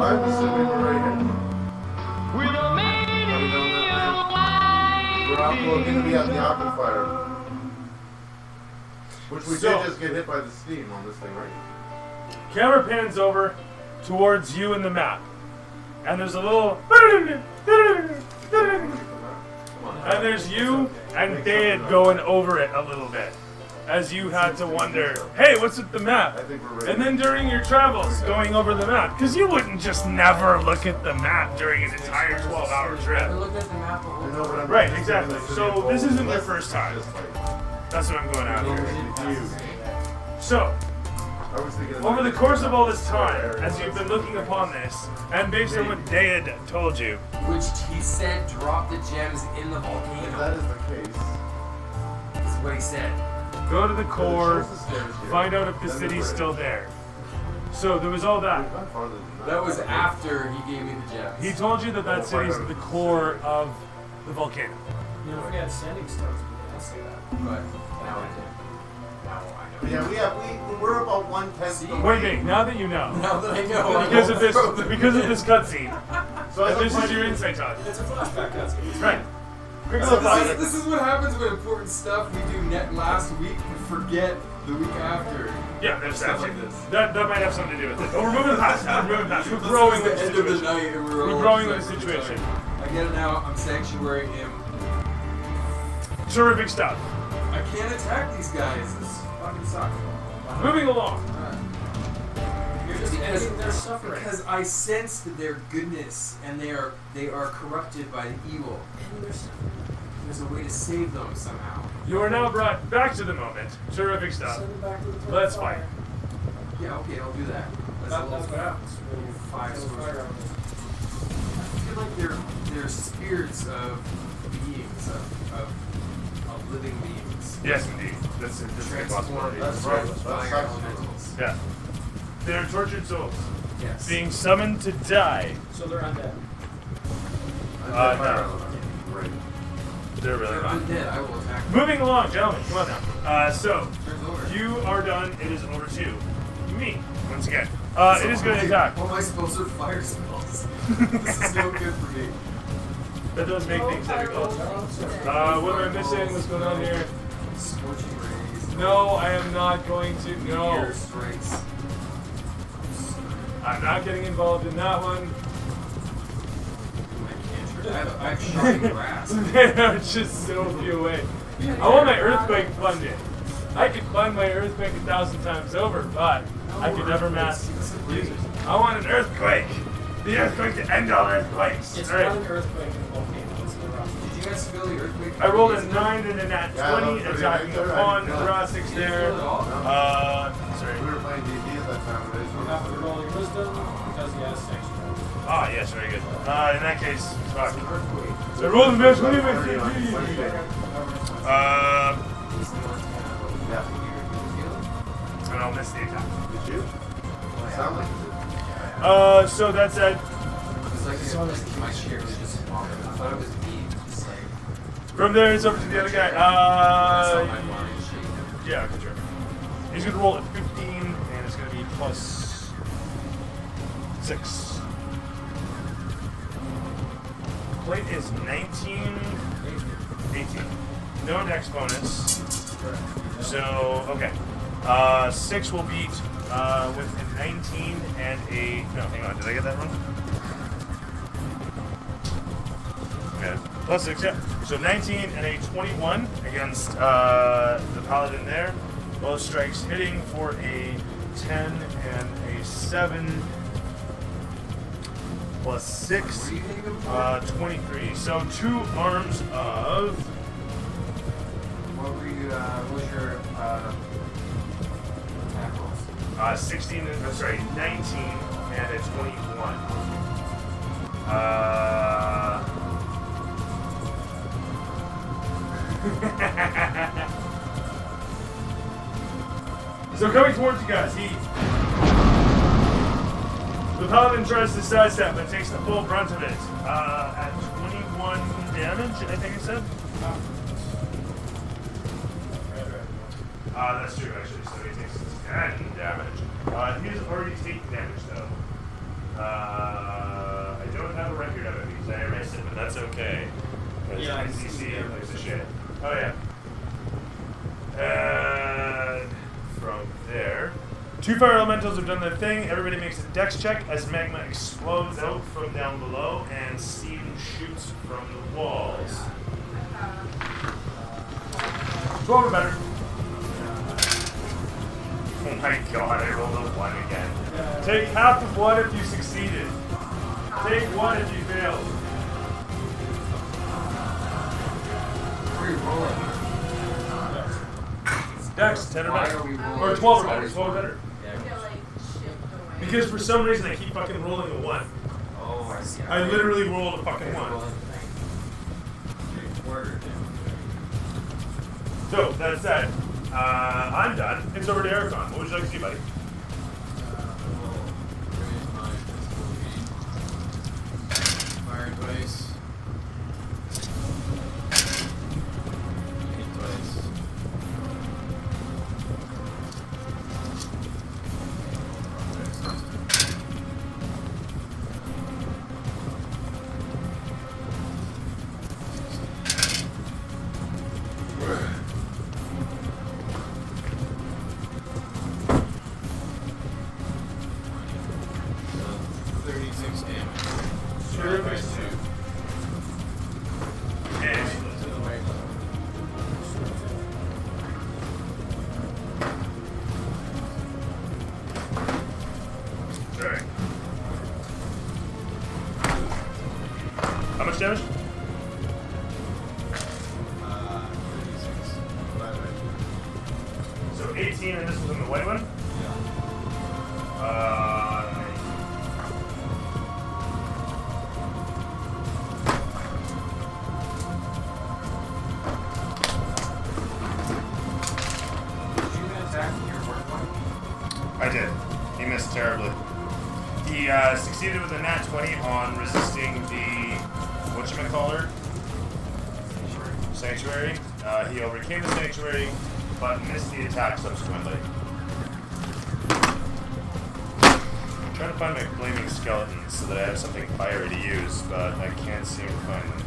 I'm assuming we're right here. Are we down that way? We're going to be at the aquifer. Which we So- did just get hit by the steam on this thing, right? Camera pans over towards you in the map. And there's a little. And there's you and Dad going over it a little bit. As you had to wonder, hey, what's with the map? I think we're ready. And then during your travels, going over the map. Because you wouldn't just never look at the map during an entire 12-hour I trip. looked at the map the whole You know what time. I'm Right, saying? exactly. The city So of Gold this isn't is your first time. just like- That's what I'm going after. Huge. So, I was thinking of over the like- course of all this time, as you've been looking upon this, and based on what Dad told you, Which he said drop the gems in the If volcano. that is the case, That's what he said. go to the core, it shows the stairs here. find out if the Then we're city's ready. still there. So there was all that. We've gone farther than That was after he gave me the gems. He told you that that city's at the core of the volcano. You know, if we had sending stones, we could say that. But now I did. Now Yeah, we're about 1/10 See? away. Wait, wait, now that you know, Now that I know, because I of this, won't throw them because of in. this cutscene, So and this is your insight talk. It's a flashback cutscene. Right. This is what happens when important stuff we do last week we forget the week after. Yeah, that's Stuff actually like this. that might have something to do with it. But we're moving past it. We're moving past it. We're growing with It's the the end of the situation. night and We're all growing with the exactly situation. I get it now. I'm sanctuarying him. Terrific stuff. I can't attack these guys. This fucking sucks. Moving along. You're just ending their suffering. Because I sensed their goodness and they are corrupted by the evil. Ending their suffering. There's a way to save them somehow. You are now brought back to the moment. Terrific stuff. Send them back to the top Let's fire. fight. Yeah, okay, I'll do that. That's what happens when you Five throw swords. fire on them. I feel like they're spirits of beings, of living beings. Yes, indeed. That's a possibility. That's Transformed right. fire That's elementals. Yeah. They're tortured souls Yes. being summoned to die. So they're undead. No. Great. They're really They're not. undead. I will attack them. Moving along, gentlemen. Come on now. So Turn's over. you are done. It is over to me once again. It is going to attack. What am I supposed to fire spells? This is no good for me. That does make things difficult. What am I missing? What's going on here? Scorching rays. No, I am not going to. No. Meteor strikes. I'm not getting involved in that one. I have shocking grasp. There are just so few away. I want my earthquake funded. I could fund my earthquake 1,000 times over, but I could never master users. I want an earthquake. The earthquake to end all earthquakes. It's All not right. an earthquake in the volcano. It's the rock. Did you guys feel the earthquake? I rolled a 9 and a nat Yeah, 20, that's attacking pretty upon good. Thoracix there. Sorry. We were playing D&D at that time. But You have to roll your wisdom because he has sanctuary. Ah, yes, very good. In that case, fuck. So I rolled a nat 20 with Yeah. and I'll miss the attack. Did you? Sound like you did. So that's at. It's like my chair was just falling. I thought it was me. Just like From there, it's over to the other guy. I saw my blind shaking. Yeah, okay, sure. He's gonna roll at 15, and it's gonna be plus 6. Plate is 19, 18. No dex bonus. So, okay. 6 will beat with a 19 and a. No, hang on. Did I get that wrong? Okay. Plus 6, yeah. So 19 and a 21 against the paladin there. Both strikes hitting for a 10 and a 7. Plus 6, 23. So 2 arms of. What were you? What was your attack rolls? 16 and, 19 and a 21. So coming towards you guys, the paladin tries to sidestep but takes the full brunt of it at 21 damage, I think it said. That's true, actually. So he takes 10 damage. He's already taken damage, though. I don't have a record of it because I erased it, but that's okay. Yeah, NCC is a shit. Oh, yeah. And from there, 2 fire elementals have done their thing. Everybody makes a dex check as magma explodes out from down below and steam shoots from the walls. 12 or better. Oh my god, I rolled a 1 again. Take half of 1 if you succeeded. Take 1 if you failed. Where are you rolling? Dex, 10 or Why better. are we rolling? Or 12 or better. 12 or better. Yeah. Get like shipped away. Because for some reason I keep fucking rolling a 1. Oh, I see. I literally rolled a fucking 1. So, that's that. I'm done. It's over to Ericon. What would you like to see, buddy? Fire twice. Hit twice. 16 and this was in the white one? Did you attack your work one? I did. He missed terribly. He succeeded with a nat 20 on resisting the whatchamacallit? Sanctuary. He overcame the sanctuary, but missed the attack subsequently. I'm trying to find my flaming skeletons so that I have something fiery to use, but I can't seem to find them.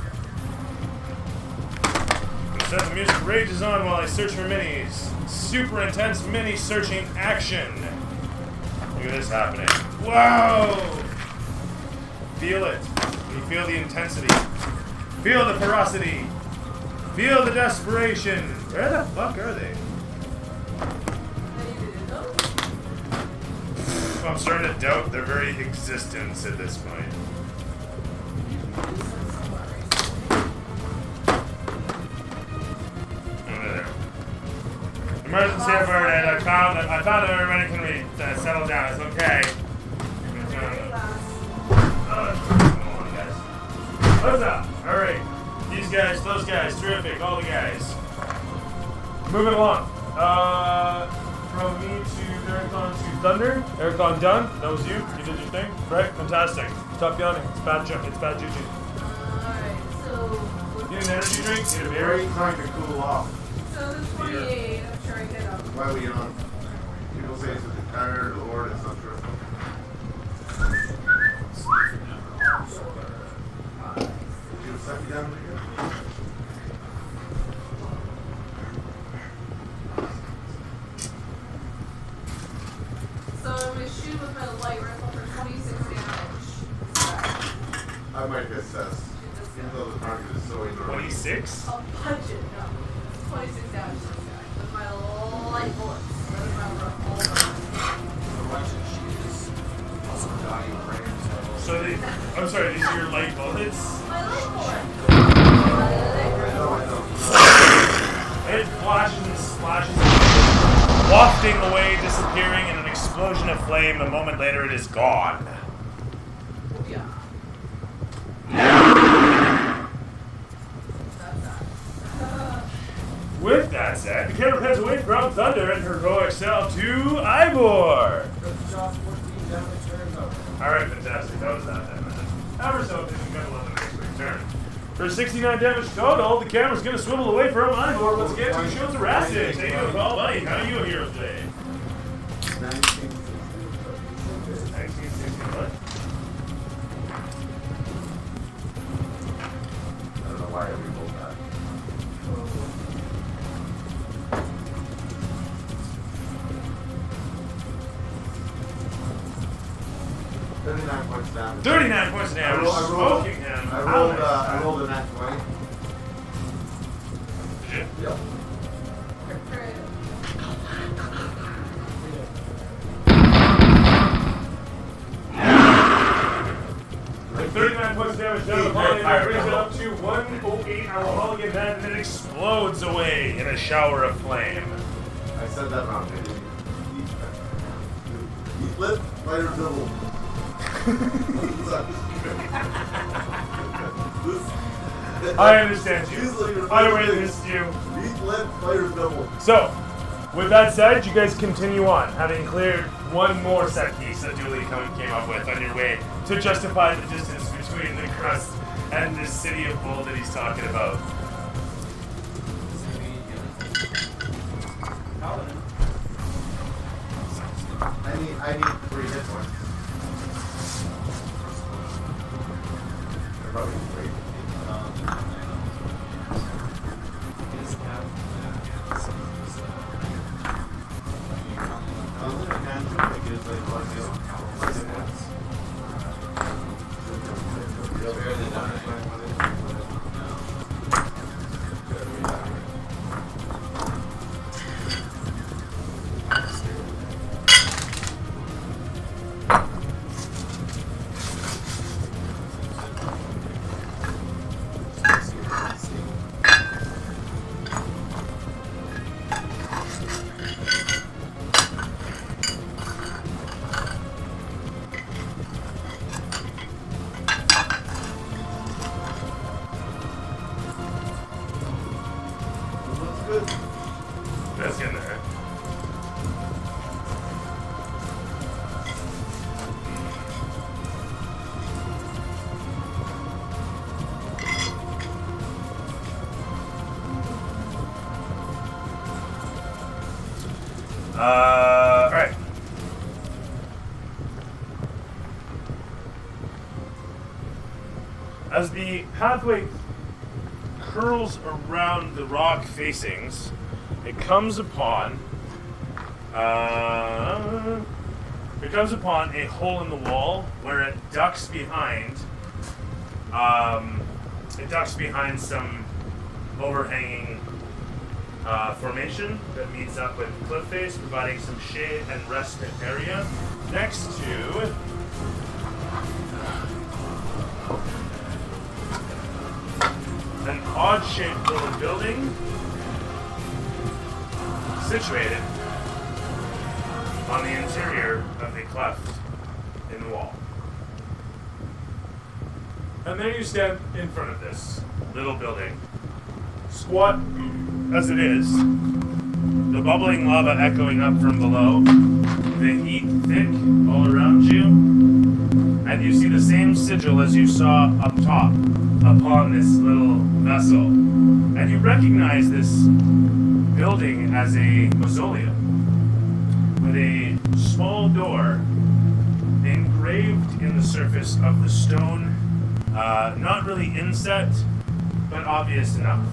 Instead, the music rages on while I search for minis. Super intense mini searching action. Look at this happening. Whoa! Feel it. You feel the intensity. Feel the ferocity. Feel the desperation. Where the fuck are they? I'm starting to doubt their very existence at this point. Over there. Emergency averted. I found everybody can read. Settle down. It's okay. Come on, guys. What's up? All right. These guys, those guys, terrific. All the guys. Moving along. From me to Ericon to Thunder. Ericon done. That was you. You did your thing. Right? Fantastic. Stop yawning. It's bad juju. Alright, so. Need an energy drink? Need a beer? Very trying to cool off. So there's 48. I'm sure I get up. Why are we on? People say it's a tired or it's not true. Did you set me down again? So I'm going to shoot with my light rifle for 26 damage. I might get assessed. Even though the target is so enormous. 26? I'll punch it. No. 26 damage to this guy. With my light bullets. That is my rifle. The Russian shoes. Also dying prayers. So I'm sorry, these are your light bullets? My light bullet. It flashes and splashes, wafting away, disappearing in an explosion of flame. A moment later, it is gone. Yeah. With that said, the camera pans away from Thunder and her heroic self to Ivor. Alright, fantastic. That was that then. Ever so efficient, got 11 next week's turn. For 69 damage total, the camera's going to swivel away from Ivor. Once again, two shields of Rastic. How you doing, Paul? Buddy, how are you a hero today? 1960 what? I don't know why I rerolled that. $39 points damage. 39 points of damage. Smoking him. I rolled a nat 20. Did you? Yep. Great. With 39 points of damage down the body, that brings it up to 108. I will roll again that, and it explodes away in a shower of flame. I said that wrong. Eat lip, fire double. I understand you. Usually your I favorite really thing. missed you. Eat lip, fire double. So, with that said, you guys continue on, having cleared one more set piece that Dooley came up with on your way to justify the distance between the crust and this city of gold that he's talking about. I need 3 hit points. Probably 3. bit? That's getting there. Alright. As the pathway curls around the rock facings, it comes upon a hole in the wall where it ducks behind some overhanging formation that meets up with cliff face, providing some shade and rest area next to an odd-shaped little building situated on the interior of the cleft in the wall. And there you stand in front of this little building. Squat as it is, the bubbling lava echoing up from below, the heat thick all around you, and you see the same sigil as you saw up top upon this little vessel. And you recognize this building as a mausoleum with a small door engraved in the surface of the stone, not really inset, but obvious enough.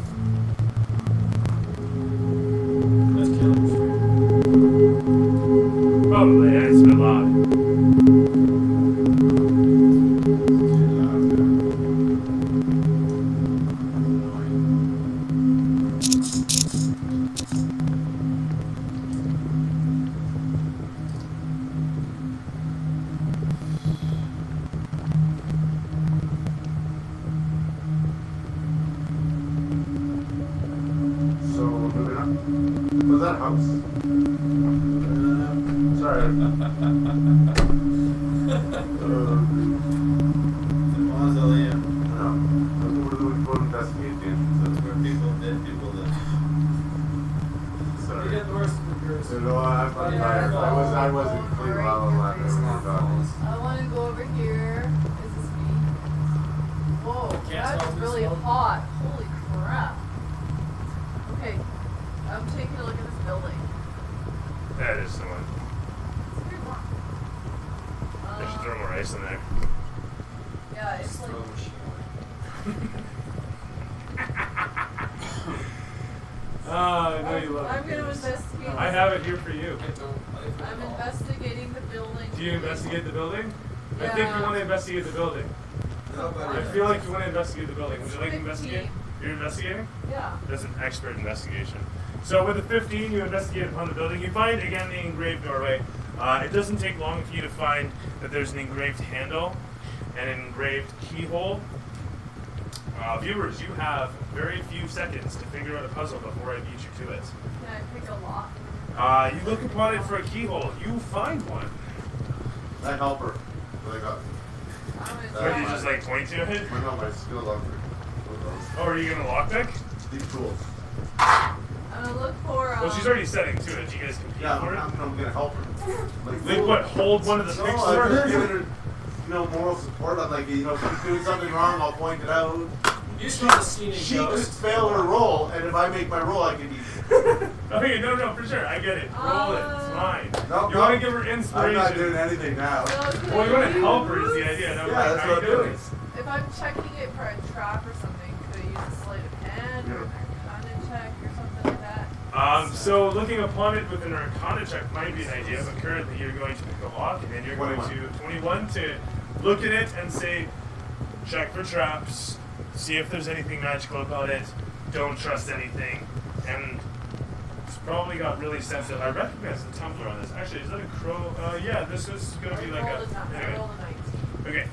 Probably, yeah, it's a bit loud. So, moving on. Was that a house? Sorry. Mausoleum. No. We'll investigate the entrance. That's where dead people live. Sorry. You get the worst of the curse. You know, I'm tired. I wasn't clean while I was I want to go over here. Is this me? Whoa, that's really hot. Holy crap. Okay, I'm taking a look at this building. That is someone. It's pretty warm. I should throw more ice in there. Yeah, it's like. I know you love I'm it. going to investigate. I have it here for you. I'm investigating the building. Do you investigate the building? I Yeah. think you want to investigate the building. Nobody. I feel like you want to investigate the building. Would you like to 15. investigate? You're investigating? Yeah. That's an expert investigation. So with a 15, you investigate upon the building. You find, again, the engraved doorway. It doesn't take long for you to find that there's an engraved handle and an engraved keyhole. Viewers, you have very few seconds to figure out a puzzle before I beat you to it. Can I pick a lock? You look upon it for a keyhole. You find one. That helper that I got. I'm Or gonna you try. just like point to it? I know my skill level. Oh, are you gonna lockpick? These tools. I'm gonna look for. Well, she's already setting to it. You guys compete Yeah, for it? I'm gonna help her. Like what? Hold one of the No, picks I'm for just her? giving her, moral support. I'm like, if she's doing something wrong, I'll point it out. You just want to see She could fail her roll, and if I make my roll, I can eat it. Okay, no, for sure. I get it. Roll it. It's fine. No, You want to give her inspiration. I'm not doing anything now. So can Well, you want to I help her is use- the idea. No, Yeah, like, that's how what you I'm doing doing. this? If I'm checking it for a trap or something, could I use a sleight of hand or an arcana check or something like that? So looking upon it with an arcana check might be an idea, but currently you're going to pick a lock, and then you're going to 21 to look at it and say, check for traps, see if there's anything magical about it, don't trust anything, and it's probably got really sensitive. I recognize the tumbler on this. Actually, is that a crow? Yeah, this is going to be like I a. rolled I Anyway. rolled a 19. Okay,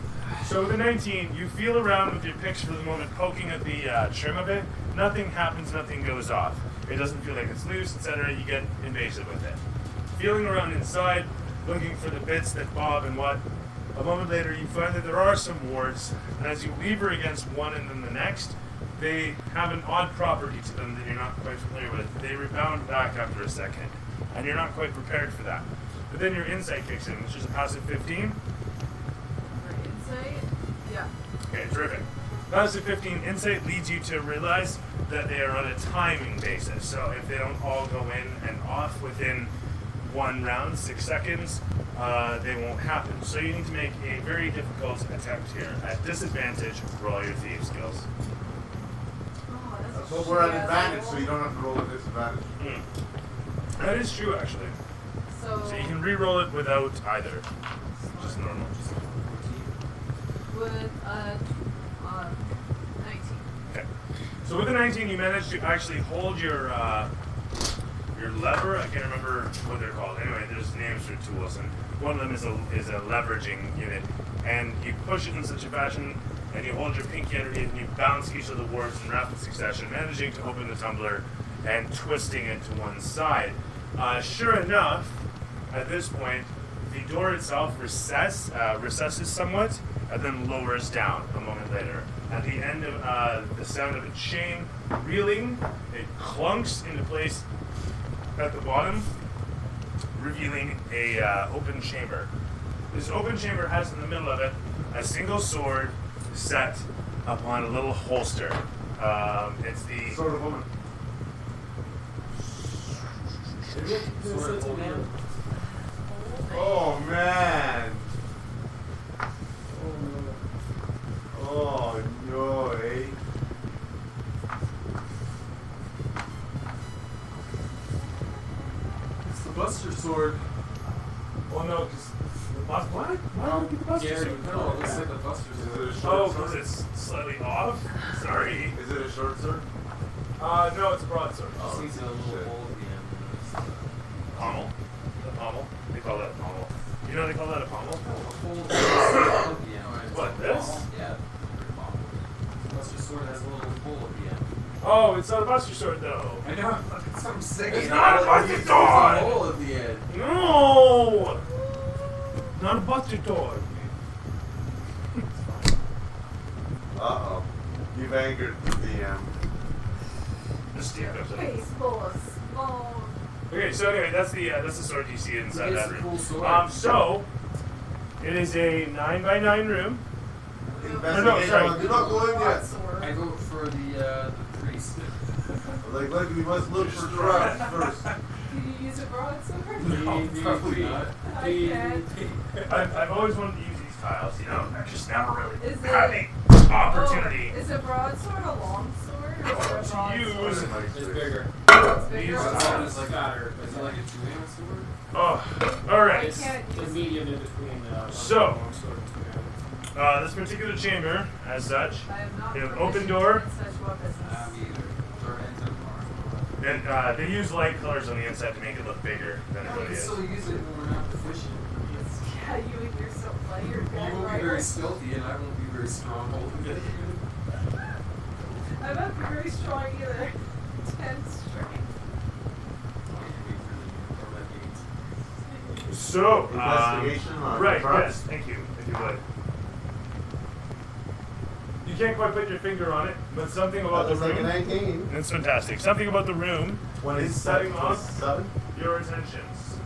so with a 19, you feel around with your picks for the moment, poking at the trim of it. Nothing happens, nothing goes off. It doesn't feel like it's loose, etc. You get invasive with it. Feeling around inside, looking for the bits that bob and what. A moment later, you find that there are some wards, and as you lever against one and then the next, they have an odd property to them that you're not quite familiar with. They rebound back after a second, and you're not quite prepared for that. But then your insight kicks in, which is a passive 15. For insight? Yeah. Okay, terrific. Passive 15 insight leads you to realize that they are on a timing basis. So if they don't all go in and off within one round, 6 seconds, they won't happen. So you need to make a very difficult attempt here. At disadvantage, roll your thieves skills. Oh, that's So we're at advantage, so you don't have to roll a disadvantage. That is true, actually. So So you can re-roll it without either. Just normal. with 19. Okay. So with a 19, you manage to actually hold your lever. I can't remember what they're called. Anyway, there's names for tools, and one of them is a leveraging unit. And you push it in such a fashion, and you hold your pinky underneath, and you bounce each of the wards in rapid succession, managing to open the tumbler and twisting it to one side. Sure enough, at this point, the door itself recesses somewhat, and then lowers down a moment later. At the end of the sound of a chain reeling, it clunks into place at the bottom, revealing a open chamber. This open chamber has in the middle of it a single sword set upon a little holster. It's the Sort of woman. Oh man. Oh no, eh? It's the Buster Sword. Oh no, because the bus. Why would it be the Buster Gary, Sword? no, it looks like the Buster Is Sword. it a Oh, short because sword? it's slightly off. Sorry. Is it a short sword? No, it's a broadsword. Just needs a little shit. hole at the end. Pommel. The pommel. They call that a pommel. You know they call that a pommel? A hole at the end. What, this? Yeah. Buster Sword has a little hole at the end. Oh, it's not a Buster Sword though. I know. That's what I'm saying. It's not a Buster It's a Sword! hole at the end. No! Not a Buster Sword. Uh-oh. You've angered the DM. The steam comes in. Face full of smoke. Okay, so anyway, that's the sword you see inside It's that a room. cool sword. So it is a 9x9 room. Investigation. sorry. You're not going yet. Broadsword. I vote for the priest. Like we must look for traps first. Can you use a broadsword? No, probably not. I can't. I've always wanted to use these tiles, you know. I just never really Is had it- the opportunity. Oh, is a broadsword a long sword or a To broadsword? use. It's bigger. It's bigger. These Okay. tiles. It's like fatter. Is it like a two-handed sword? Oh, all right. I can't The use medium in between So- long sword and two-handed. This particular chamber, as such, I have not you have proficient open door. in such weapons. Me either. Or ends up and they use light colors on the inside to make it look bigger than it We really can is. still use it when we're not proficient. Yeah, you and your so like your You gun won't be very right? stealthy, and I won't be very strong holding it. I'm not very strong either. 10 strength. So, Investigation on right, traps? yes, thank you, if you would. You can't quite put your finger on it, but something about That the was like a room. 19. That's fantastic. Something about the room is setting off 27? your attentions.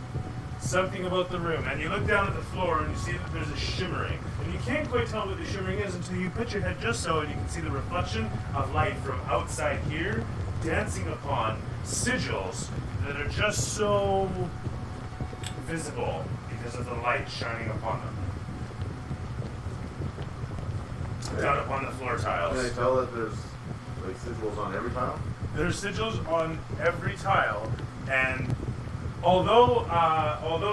Something about the room. And you look down at the floor and you see that there's a shimmering. And you can't quite tell what the shimmering is until you put your head just so and you can see the reflection of light from outside here dancing upon sigils that are just so visible because of the light shining upon them. Down upon the floor Can I tiles. tell that there's like sigils on every tile? There's sigils on every tile, and although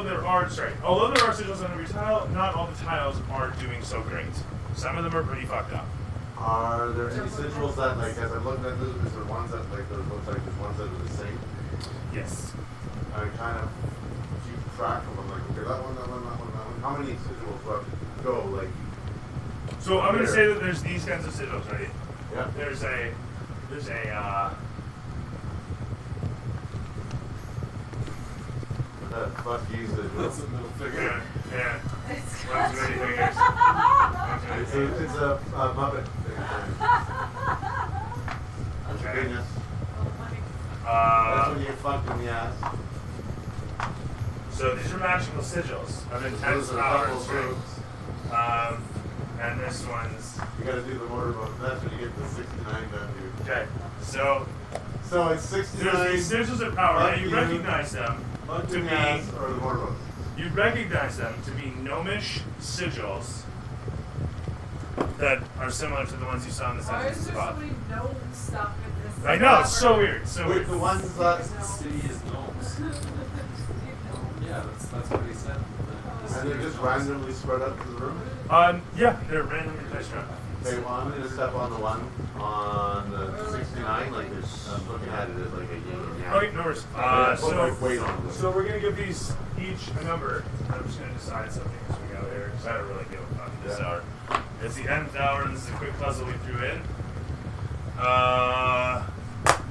there are sigils on every tile, not all the tiles are doing so great. Some of them are pretty fucked up. Are there any sigils that, like, as I'm looking at this, is there ones that, like, there looks like there's ones that are the same? Yes. I kind of keep track of them, like, okay, that one, that one, that one, that one. How many sigils do I have to go, like, So I'm gonna say that there's these kinds of sigils, right? yeah? There's a Fuck you, sigils. That's a middle figure. yeah. It's One too many fingers. One too many It's fingers. a Muppet thing. Okay. Venus. Uh, That's when you get fucked in the ass. so these are magical sigils of intense Those are a power couple and of strength. things. And this one's You gotta do the motorboat. That's when you get the 69 done, dude. okay. So So it's there's 69. these sigils of power. Now you Fuck you. recognize them Fuck to in the be ass or the motorboat. you recognize them to be gnomish sigils that are similar to the ones you saw in the Why census is there so spot. many gnome stuff in this? I know, it's so weird. So Wait, weird. the ones that. City is gnomes. Yeah, that's what he said. And they're just randomly spread out to the room? Yeah, they're randomly placed around. Okay, well, I'm gonna step on the one on the 69, like this. I'm looking at it as like a yin and yang. Okay, no worries. Put my weight on it. So we're gonna give these each a number. I'm just gonna decide something as we go here, because I don't really deal with fucking this hour. It's the nth hour, and this is a quick puzzle we threw in.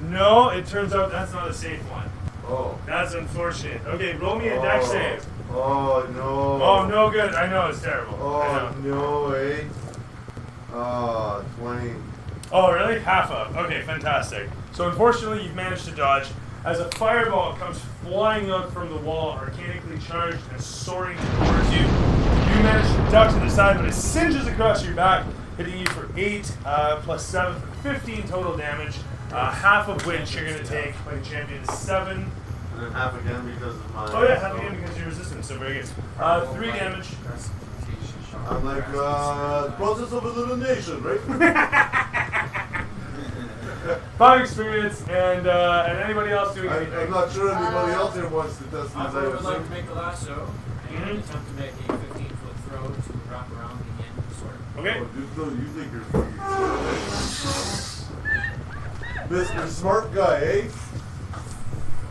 No, it turns out that's not a safe one. Oh. That's unfortunate. Okay, roll me a deck save. Oh, no. Oh, no good. I know, it's terrible. I Oh, know. no, eh? Oh, 20. Oh, really? Half of. Okay, fantastic. So unfortunately, you've managed to dodge as a fireball comes flying out from the wall, arcanically charged and soaring towards you. You manage to duck to the side, but it singes across your back, hitting you for 8 plus 7 for 15 total damage. Half of which you're going to take, like champion, 7. And then half again because of my. Oh yeah, half again because you're resistant, so very good. 3 damage. I'm like, process of elimination, right? 5 experience, and anybody else doing anything? I'm not sure anybody else here wants to test these I would like items. to make a lasso and attempt to make a 15-foot throw to wrap around the end of the sword. Okay. Oh, you think you're fucking Mr. Smart Guy, eh?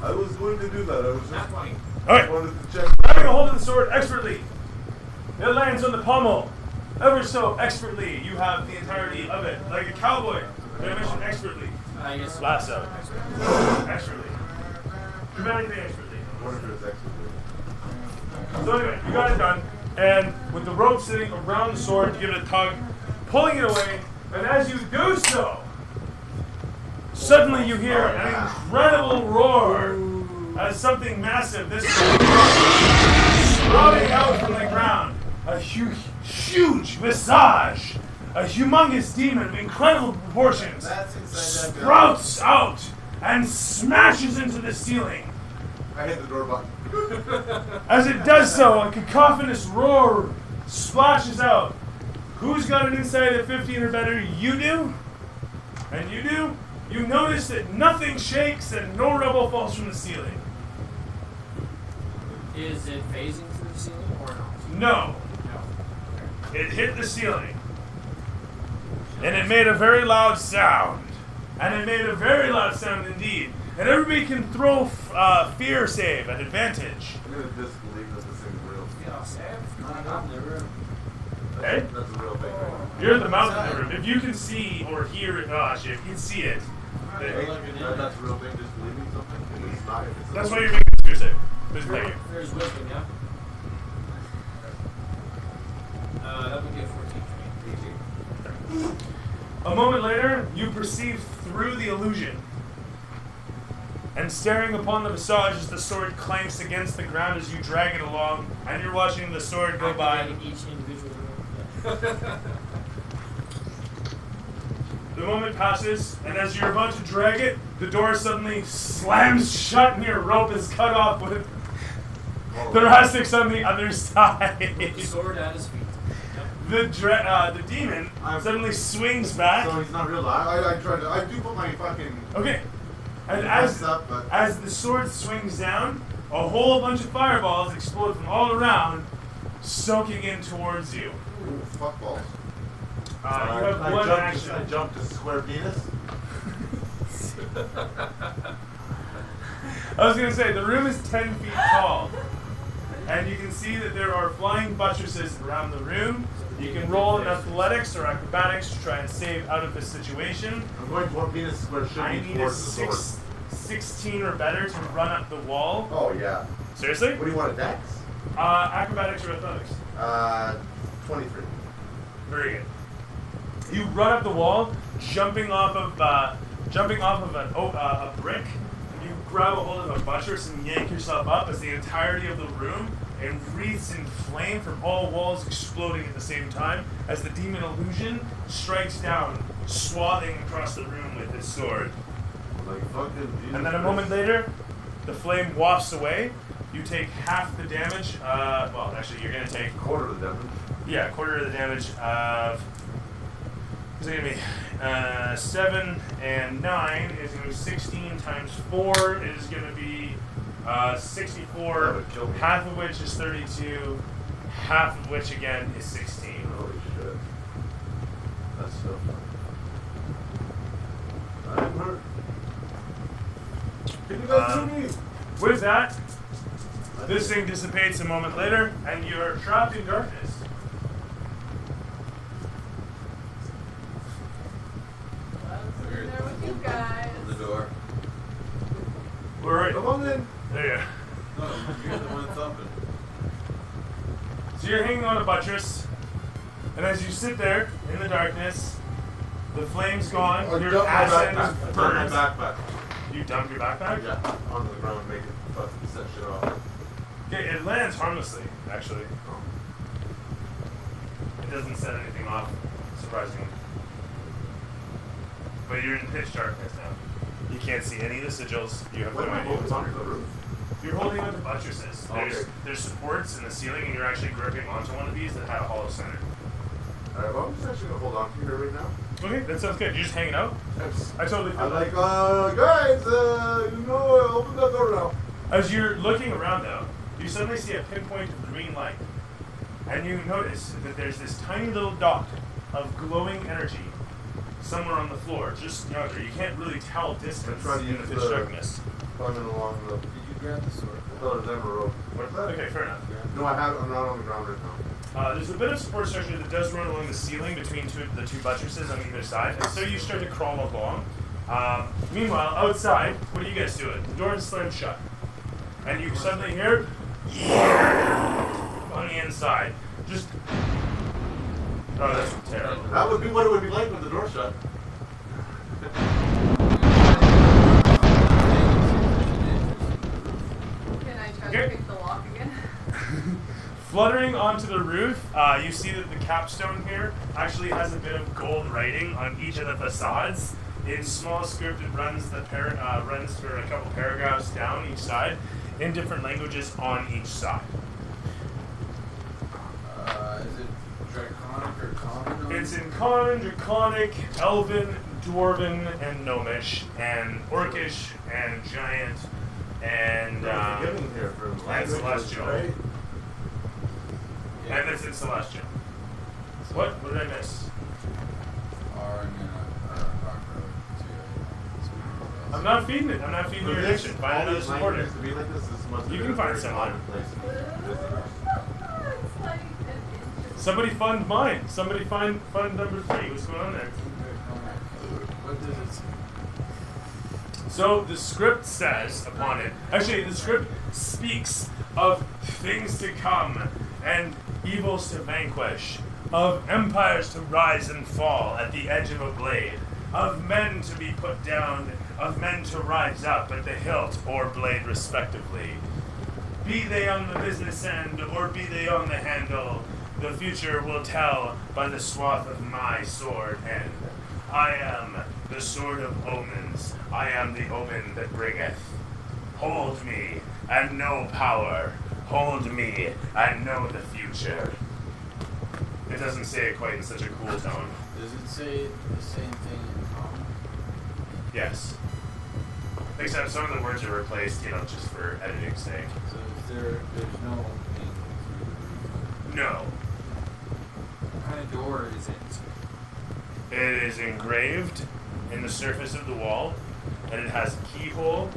I was going to do that. I was just Not 20. Alright. wanted to check. Grabbing a hold of the sword expertly. It lands on the pommel. Ever so expertly. You have the entirety of it. Like a cowboy. Did I mention expertly? Yes. Lasso. Expertly. Dramatically expertly. What if it's extra? So anyway, you got it done. And with the rope sitting around the sword, you give it a tug, pulling it away. And as you do so, suddenly you hear an incredible roar as something massive, this sprouting out from the ground. A huge visage, a humongous demon of incredible proportions, That's inside that sprouts out and smashes into the ceiling. I hit the door button. As it does so, a cacophonous roar splashes out. Who's got an insight of 15 or better? You do? And you do? You notice that nothing shakes and no rubble falls from the ceiling. Is it phasing through the ceiling or not? No. No. It hit the ceiling. And it made a very loud sound. And it made a very loud sound indeed. And everybody can throw fear save at advantage. I'm gonna disbelieve that this thing's real. Yeah, Sam. Not up in the room. Okay? That's a real thing, right? You're at the mouth of the room. If you can see or hear it, if you can see it, Hey, then that's a real thing, disbelieving something. If it's not, if it's that's why you're making a fear save. Who's playing it? There's wisdom, yeah? That would be a 14 for me. A moment later, you perceive through the illusion. And staring upon the visage as the sword clanks against the ground as you drag it along, and you're watching the sword go by. Activating each individual room. The moment passes, and as you're about to drag it, the door suddenly slams shut and your rope is cut off with thoracics on the other side. With the sword at his feet. The demon suddenly swings back. So he's not real. I tried to. I do put my fucking. Okay. And messed up, but as the sword swings down, a whole bunch of fireballs explode from all around, soaking in towards you. Ooh, fuck balls. You have I one jumped action. I jumped to square penis. I was going to say, the room is 10 feet tall. And you can see that there are flying buttresses around the room. You can roll in athletics or acrobatics to try and save out of this situation. I'm going toward penis where it should I be need a towards the sword. 16 or better to run up the wall. Oh yeah. Seriously? What do you want, a dex? Acrobatics or athletics? 23. Very good. You run up the wall, jumping off of jumping off of a brick, you grab a hold of a buttress and yank yourself up as the entirety of the room and wreaths in flame from all walls exploding at the same time as the demon illusion strikes down, swathing across the room with his sword. Like fucking Jesus And then a moment later, the flame wafts away. You take half the damage. Well, actually, you're going to take... Quarter of the damage. Yeah, quarter of the damage of... What's it going to be? 7 and 9 is going to be 16 times 4 is going to be 64, That would kill me. half of which is 32, half of which again is 16. Holy shit. That's so funny. I'm hurt. Can you guys do me? With that, this thing dissipates a moment later, and you're trapped in darkness. I'm in there with you guys. The door. Where are Come you? on in. There you are. No, you're the one thumping. So you're hanging on a buttress, and as you sit there in the darkness, the flame's gone, I your dumped my ass end backpack. is I dumped burned. my backpack. You dumped your backpack? Yeah, onto the ground, make it fucking set shit off. Okay, it lands harmlessly, actually. It doesn't set anything off, surprisingly. But you're in pitch darkness now. You can't see any of the sigils. You have no What am I idea what's holding on onto the roof? You're holding onto buttresses. Okay. There's supports in the ceiling, and you're actually gripping onto one of these that had a hollow center. Alright, well, I'm just actually gonna hold on to you here right now. Okay, that sounds good. You're just hanging out? I totally feel I'm that. like, guys, open that door now. As you're looking around, though, you suddenly see a pinpoint of green light. And you notice that there's this tiny little dot of glowing energy somewhere on the floor, just yonder. You can't really tell distance I'm trying to in the use pitch the- darkness. Climbing along the Did you grab the sword? pillars and the rope. What's that? Okay, fair enough. No, I have. I'm not on the ground right now. There's a bit of support structure that does run along the ceiling between the two buttresses on either side, and so you start to crawl along. Meanwhile, outside, what are you guys doing? The door is slammed shut, and you suddenly hear on the inside. Just oh, that's terrible. That would be what it would be like with the door shut. Can I try Okay. to pick the lock again? Fluttering onto the roof, you see that the capstone here actually has a bit of gold writing on each of the facades. In small script, it runs runs for a couple paragraphs down each side, in different languages on each side. Is it Draconic or Common? It's in Common, Draconic, Elven, Dwarven, and Gnomish, and Orcish, and Giant, and Getting here from and languages, Celestial. right? And it's in Celestial. What? What did I miss? R and then I'm not feeding it. I'm not feeding your addiction. Find another supporter. To be like this must You be can a find very someone. common place. It's like an interest. Somebody fund mine. Somebody find number 3. What's going on there? What does it say? So the script says upon it. Actually, the script speaks of things to come and evils to vanquish, of empires to rise and fall at the edge of a blade, of men to be put down, of men to rise up at the hilt or blade respectively. Be they on the business end or be they on the handle, the future will tell by the swath of my sword end. I am the sword of omens. I am the omen that bringeth. Hold me and know power. Hold me and know the future. It doesn't say it quite in such a cool tone. Does it say the same thing in Common? Yes. Except some of the words are replaced, just for editing's sake. So there's no opening through the roof? No. What kind of door is it? It is engraved in the surface of the wall, and it has a keyhole,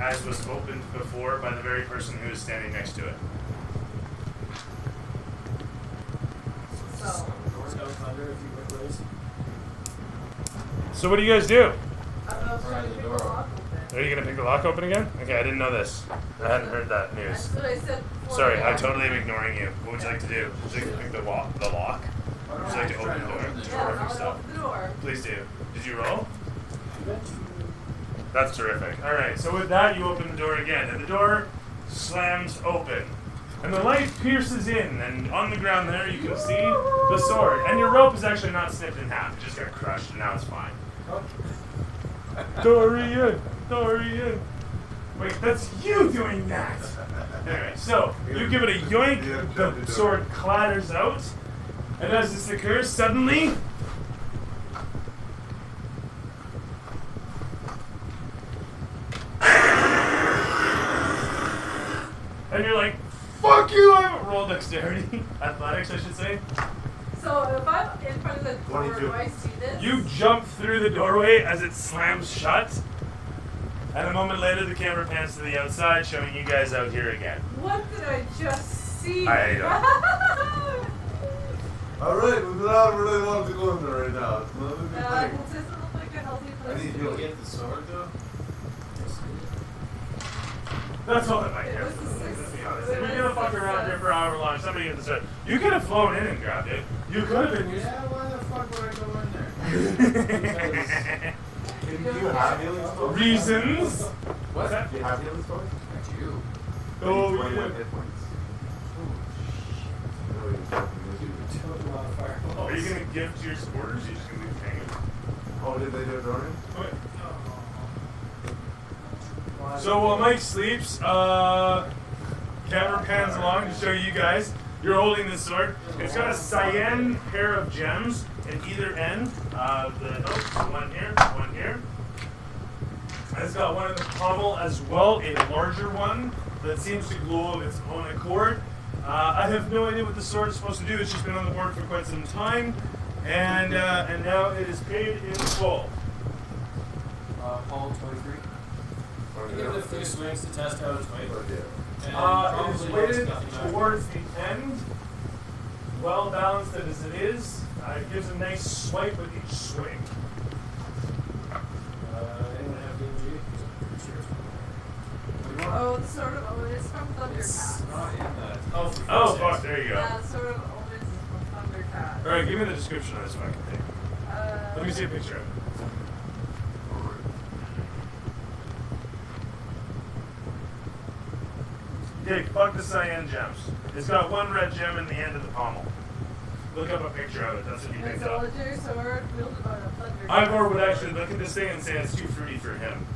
as was opened before by the very person who is standing next to it. So, Scout Thunder, if you would, please. So what do you guys do? I was trying to pick the lock open. Are you gonna pick the lock open again? Okay, I didn't know this. I hadn't heard that news. That's what I said before. Sorry, I totally am ignoring you. What would you like to do? Would you like to pick the lock? Would you like to open the door? Yeah, Perfect I'll stuff. open the door. Please do. Did you roll? That's terrific. All right, so with that, you open the door again, and the door slams open. And the light pierces in, and on the ground there, you can see the sword. And your rope is actually not snipped in half. It just got crushed, and now it's fine. Dorian! Dorian! Wait, that's you doing that! Anyway, so, you give it a yoink, the sword clatters out, and as this occurs, suddenly... and you're like, fuck you! Roll dexterity. Athletics, I should say. So if I'm in front of the door, 22. do I see this? You jump through the doorway as it slams shut. And a moment later, the camera pans to the outside, showing you guys out here again. What did I just see? I don't. Alright, we don't really want to go in there right now. It's not a good It thing. doesn't look like a healthy I place need to to be. get the sword though. That's all that might It was happen. the sixth. Let's be honest. If you're gonna fuck around here for however long, somebody gets the sword. You could have flown in and grabbed it. You could have been using Yeah, why the fuck would I go in there? Do you have healing spells? reasons. What? Do you have healing spells? I do. Oh, 21 yeah. hit points. Are you gonna give to your supporters? Or are you just gonna leave it hanging? Oh, did they do it, Dorian? So while Mike sleeps, camera pans along to show you guys. You're holding this sword. It's got a cyan pair of gems at either end. One here, one here. And it's got one in the pommel as well, a larger one that seems to glow of its own accord. I have no idea what the sword is supposed to do. It's just been on the board for quite some time, and now it is paid in full. Paul 23. Give it a few swings to test how it's weight. It is weighted towards the end, well balanced as it is. It gives a nice swipe with each swing. Anyone have DMG? Oh, the Sword of Omens from Thundercats. Not in that. Oh, fuck, there you go. Sword of Omens is from Thundercats. Alright, give me the description of this fucking thing. Let me see a picture of it. Yeah, fuck the cyan gems. It's got one red gem in the end of the pommel. Look up a picture of it, that's what you It's picked a up. legendary sword wielded by the Thundercats. Ivor would actually look at this thing and say it's too fruity for him.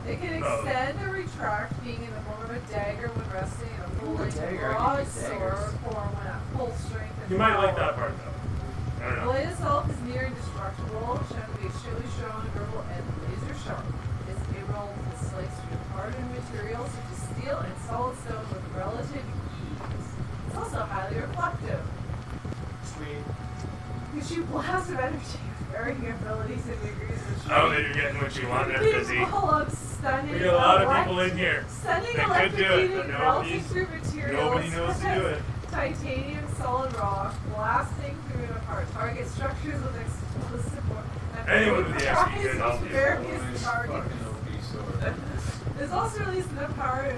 It can Oh. extend or retract, being in the form of a dagger when resting in a full-length dagger, I can use broadsword daggers. form when at full strength. and You might like power. that part though. I don't The know. blade itself is near indestructible, shown to be extremely strong, durable, and laser sharp. It's able to slice through hardened materials such as steel and solid stone with relative ease. It's also highly reflective. Sweet. You shoot blasts of energy with varying abilities and degrees of strength. Oh, that you're getting what you want there, Fizzy. Capable of stunning We got a lot of people in here. Stunning They could do it, but electrocuting, melting nobody's- through materials. nobody knows to do it. Titanium, solid rock, blasting through and apart. Target structures with explosive Anyone with the XP could help you. various targets. Fucking OP sword. There's also released enough power to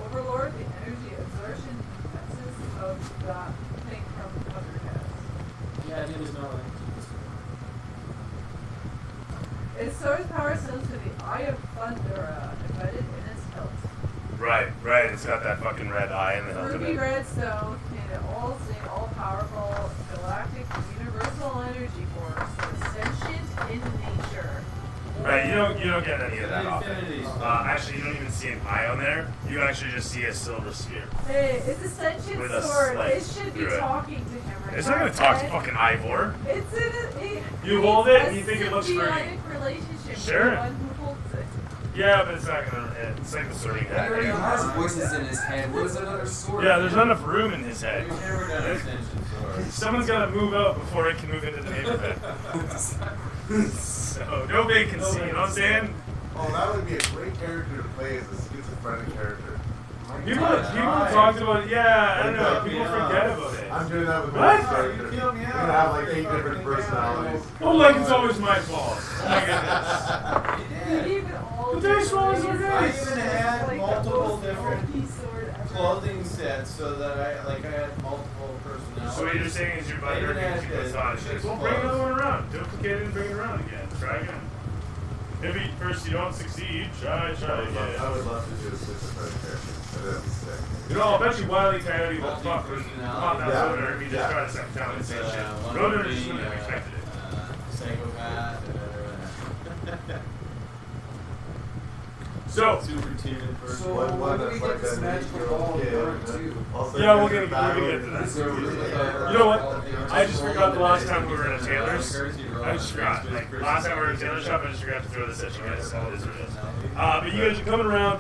overlord the energy absorption defenses of that thing from Thundercats. Yeah, it is not like Its sword's power stems to the Eye of Thundera embedded in its hilt. Right. It's got that fucking red eye in the hilt of Ruby it. red stone can all-powerful galactic universal energy force that's sentient in nature. Right, you don't get any of that often. Infinity. Actually, you don't even see an eye on there. You actually just see a silver sphere. Hey, it's a sentient With a sword. slice It should be through it. talking to him right It's not gonna talk to okay? fucking Ivor. It's in a, You hold it and you think it looks fruity. symbiotic relationship Sure. with the one who holds it. Yeah, but it's not gonna. It's like the sorting He hat. already has voices in his head. What is another sword? Yeah, there's not enough room in his head. We've never done extension sword. Someone's gotta move out before it can move into the neighborhood. So no vacancy. You know what I'm saying? Oh, that would be a great character to play as a schizophrenic character. People talked about it. Yeah, I don't know. People forget about it. I'm doing that with What? my You character. killed me You're out. gonna have like 8 different personalities. Oh, like it's always my fault. Oh my goodness. Even all The dice rolls are I nice. even had like the multiple most different OP sword ever. clothing sets so that I had multiple personalities. So what you're saying is your butter Even gives as you the puts on. shit's Well, bring closed. another one around. Duplicate it and bring it around again. Try again. Maybe first you don't succeed, try I again. would love to do a schizophrenic character. That'd be sick. You know, I'll bet you Wile E. Coyote will pop that Yeah. soda if you just try to second time and say shit. Ronan just wouldn't have expected it. Psychopath. So, Super timid person. So why do we get this magical ball of yarn too? yeah, we'll get to that. You know what? I just forgot the last time we were at a tailor's. I just forgot. Like, last time we were at a tailor shop, I just forgot to throw this at you guys. So it is what it is. But you guys are coming around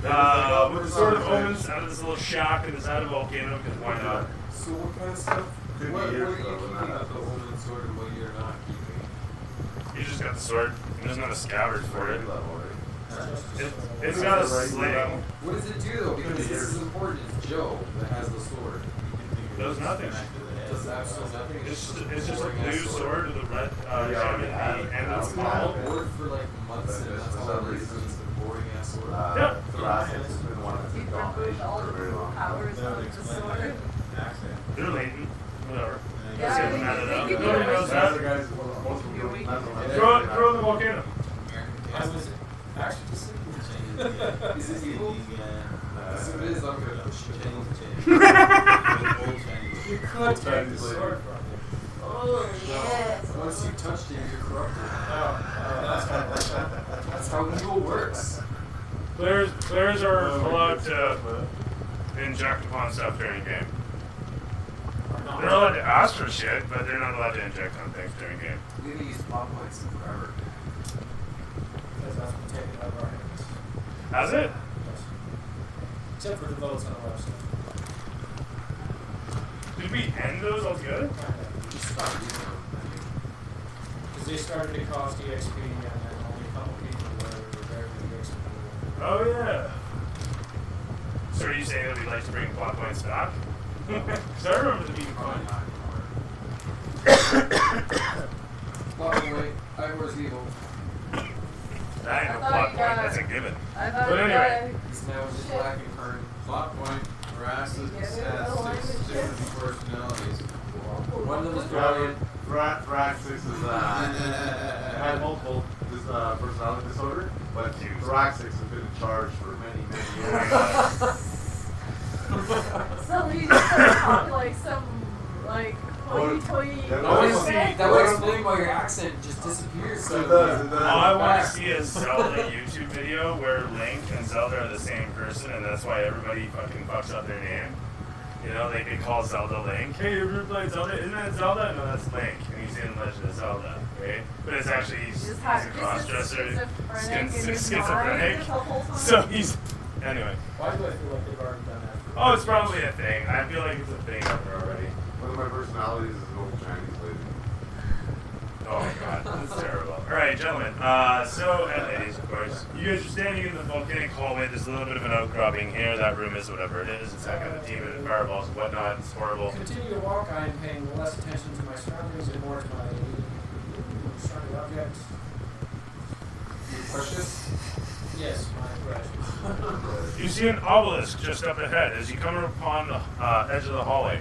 with the Sword of Omens out of this little shack in the side of the volcano, because why not? So what kind of stuff? Could be What are you years keeping ago, of the Omen sword and what you're not keeping? You just got the sword. There's not a scabbard for it. Level, It's got a sling. What does it do though? Because this is important. It's Joe that has the sword. Does nothing. It does absolutely nothing. It's just a blue sword with a red gem at the end of the It's small. been bored for like months and that's all the reason it's been boring ass sword. Yep. Thoracic has been one of the You've domination removed all for a the very long time. powers of the sword. They're latent. Whatever. Yeah, Let's get them out of they that. give you Nobody a knows The other that. guys, most of them don't know. Throw it in the volcano. I was actually just thinking. Is it evil? If it is, I'm gonna push it. You could take the sword from it. Oh, yes. Once you touched it, you're corrupted. That's how evil works. Players are allowed to inject upon stuff during game. They're allowed to ask for shit, but they're not allowed to inject on things during game. We need to use plot points forever. Because that's been taken out of our hands. Has it? Yes. Except for the votes on the website. Did we end those altogether? We start using them. Because they started to cost EXP and then only a couple people were very EXP. Oh yeah. So are you saying that we'd like to bring plot points back? Because I remember them being fun. Plot point, Ivor's evil. That ain't no I thought plot you point, got- that's a given. I thought But you anyway. He's now just Shit. black and current. Plot point. Veracity has six different personalities. One of them is Well, brilliant. Thoracic is had multiple personality disorder, but Thoracic has been in charge for many years. So he just started talking like some, like, hoity-toity. That I wanna was- see- That would explain why your accent just disappears. It does, it Oh, does. I want to see a Zelda YouTube video where Link and Zelda are the same person, and that's why everybody fucking fucks up their name. You know, they could call Zelda Link. Hey, you ever played Zelda? Isn't that Zelda? No, that's Link. And he's in Legend of Zelda, right? But it's actually, he's a cross-dresser. Schizophrenic. So he's, anyway. Why do I feel like they've already done that? Oh, it's probably a thing. I feel like it's a thing out there already. One of my personalities is an old Chinese lady. Oh my god, that's terrible. Alright, gentlemen, and ladies, of course. You guys are standing in the volcanic hallway. There's a little bit of an outcropping here. That room is whatever it is. It's that kind of demon and fireballs and whatnot. It's horrible. Continue to walk, I am paying less attention to my surroundings and more to my surrounding objects. Precious? Yes, my precious. You see an obelisk just up ahead as you come upon the edge of the hallway.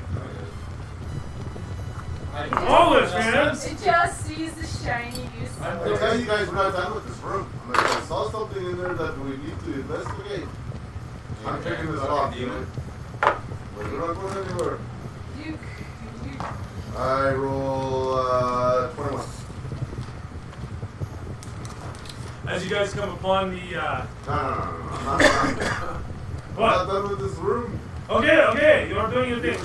Obelisk, man! It just sees the shiny use. I tell you guys what I've done with this room. I'm like, I saw something in there that we need to investigate. I'm picking this off, you know. But we're not going anywhere. You. I roll 21. As you guys come upon the, No. I'm not what? done with this room. Okay, you are doing your thing.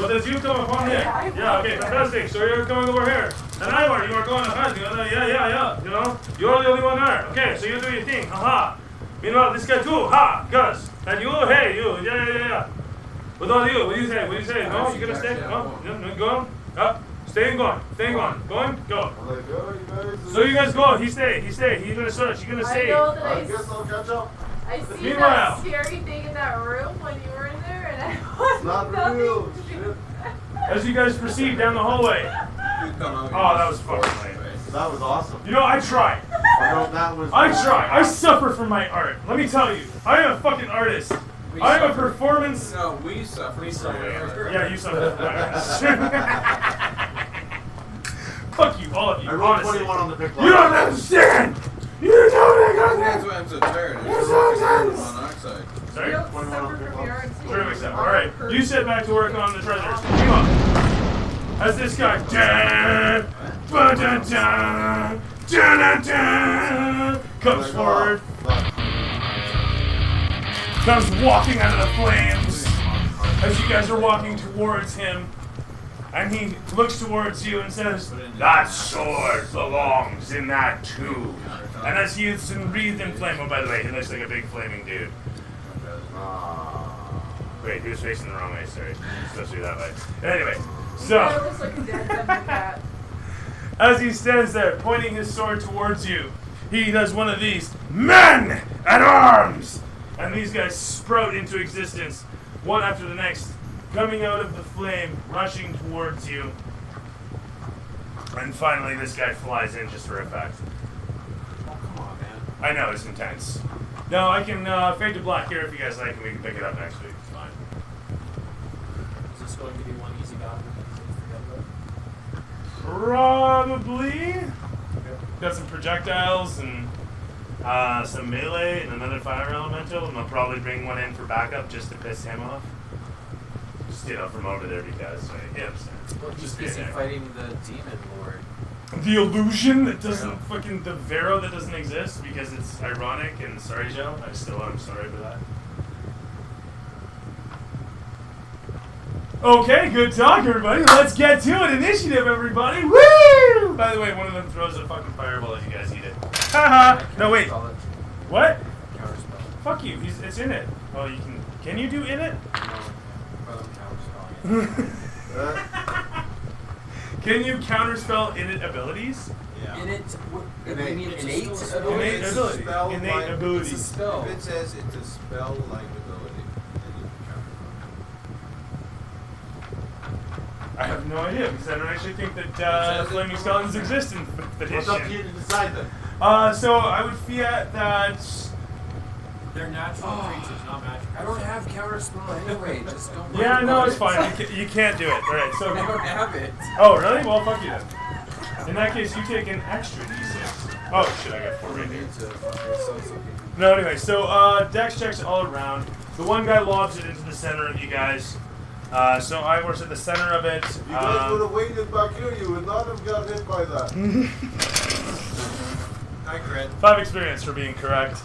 But as you come upon here, yeah, okay, fantastic. So you're coming over here. And Ivar, you are going ahead. Yeah. You know, you're the only one there. Okay, so you do your thing. Haha. Meanwhile, this guy too. Ha, Gus. And you, hey, you. Yeah. What about you? What do you say? No, you gonna stay? No, go on. Up. Stay going. Going, go. I'm like, oh, you guys. So you guys go. He stay. He's gonna search. He's gonna I save. know that I guess I'll catch up. I see Meanwhile. that scary thing in that room when you were in there, and I want Not nothing real. to do Shit. with that. As you guys proceed down the hallway. Oh, that was fucking lame. That was awesome. You know, I tried. No, that was. I try. I suffer from my art. Let me tell you. I am a fucking artist. I am a performance. No, we suffer. Yeah, you suffer from my art. Fuck you, all of you. I rolled Honestly. 21 on the pick You don't understand. You don't That's why I'm so tired. I'm You're just so working carbon tense. monoxide. Sorry? You don't separate from your RT. Sure, makes sense. Alright, you sit back to work on the treasures. Come on. As this guy comes forward, comes walking out of the flames as you guys are walking towards him, and he looks towards you and says, "That sword belongs in that tube." And as he is wreathed in flame, oh, by the way, he looks like a big flaming dude. Wait, he was facing the wrong way, sorry. It's supposed to be that way. Anyway, so, That looks like a dead Denver cat. as he stands there, pointing his sword towards you, he does one of these, "Men at arms!" And these guys sprout into existence, one after the next, coming out of the flame, rushing towards you. And finally, this guy flies in just for effect. Oh, come on, man. I know, it's intense. No, I can fade to black here if you guys like, and we can pick it up next week. It's fine. Is this going to be one easy battle that you forget Probably. Got some projectiles and some melee and another fire elemental, and I'll probably bring one in for backup just to piss him off. Just, you know, from over there because he understands. Well, he's Just busy being there. fighting the demon lord. The illusion that doesn't fucking, the Vero that doesn't exist because it's ironic, and sorry, Joe, I'm sorry for that. Okay, good talk, everybody. Let's get to it. Initiative, everybody. Woo! By the way, one of them throws a fucking fireball and you guys eat it. Haha. No, wait. Counterspell it. What? Counterspell. Fuck you. It's in it. Oh, you can. Can you do in it? No, but I'm counterspelling it. Can you counterspell in it abilities? Yeah. In it, what, you mean It's innate still a spell. ability? Innate It's a ability. spell Innate like- It's a ability. spell. If it says it's a spell-like ability, then you can I have no idea because I don't actually think that flaming skeletons exist in the What's up to you to decide then? So I would fiat that. They're natural creatures, not magic. I don't have counterspell anyway. Just don't. Yeah, worry no, about it's it. fine. You can't do it. All right. So. I don't have it. Oh, really? Well, fuck you then. In that case, you take an extra d6. Oh shit, I got 4 right here. No, anyway, so dex checks all around. The one guy lobs it into the center of you guys. So I was at the center of it. If you guys would have waited back here, you would not have got hit by that. I crit. 5 experience for being correct.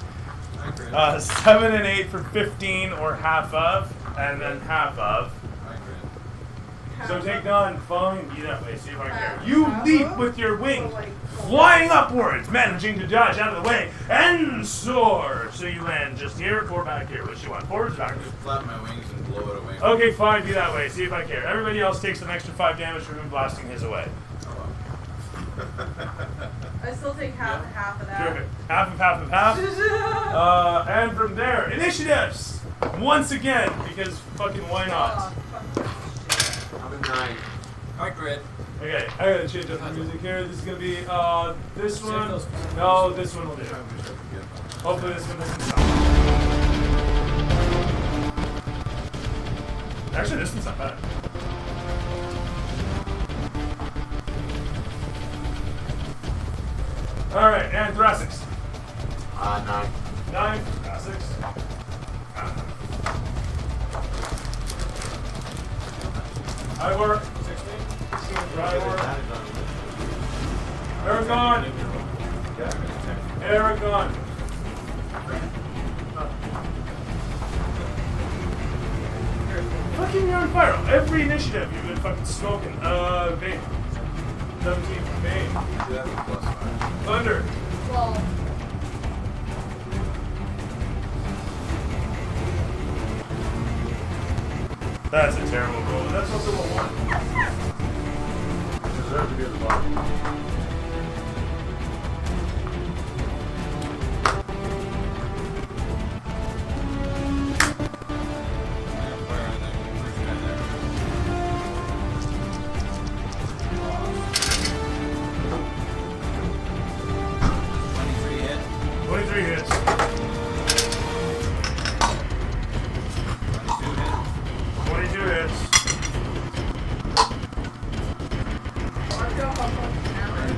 I crit. 7 and 8 for 15 or half of, and then half of. I crit. So take none, following you that way, see if I care. Half You of? leap with your wings, So, like, flying upwards, managing to dodge out of the way, and soar. So you land just here or back here. Which you want, forwards or backwards? Flap my wings and blow it away. Okay, fine, be that way, see if I care. Everybody else takes an extra 5 damage from him blasting his away. I still take half and half of that. Terrific. Half of half of half. And from there, initiatives! Once again, because fucking why Oh, not? fuck that shit. I'm a 9. I crit. Okay, I gotta change up the music here. This is gonna be, this Save one. those- No, this one will do. Hopefully this one doesn't stop. Actually, this one's not bad. Alright, and thoracics. 9. 9 thoracics. I work. 16. I work. Aragon. Aragon. Fucking you're on fire. Every initiative you've been fucking smoking. Bane. 17. Bane. Thunder. Well, That's a terrible roll. That's also a 1. Deserve to be at the bottom. Hit. 23 hits. 22 hits. I've got my fucking hammer.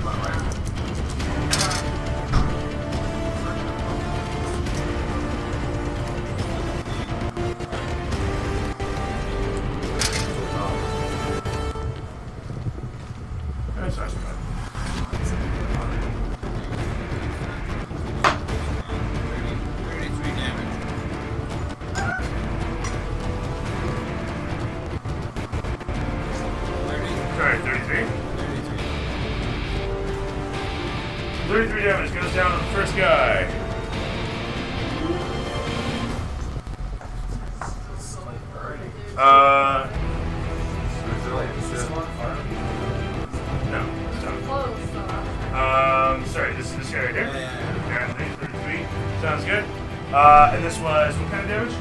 And this was what kind of damage?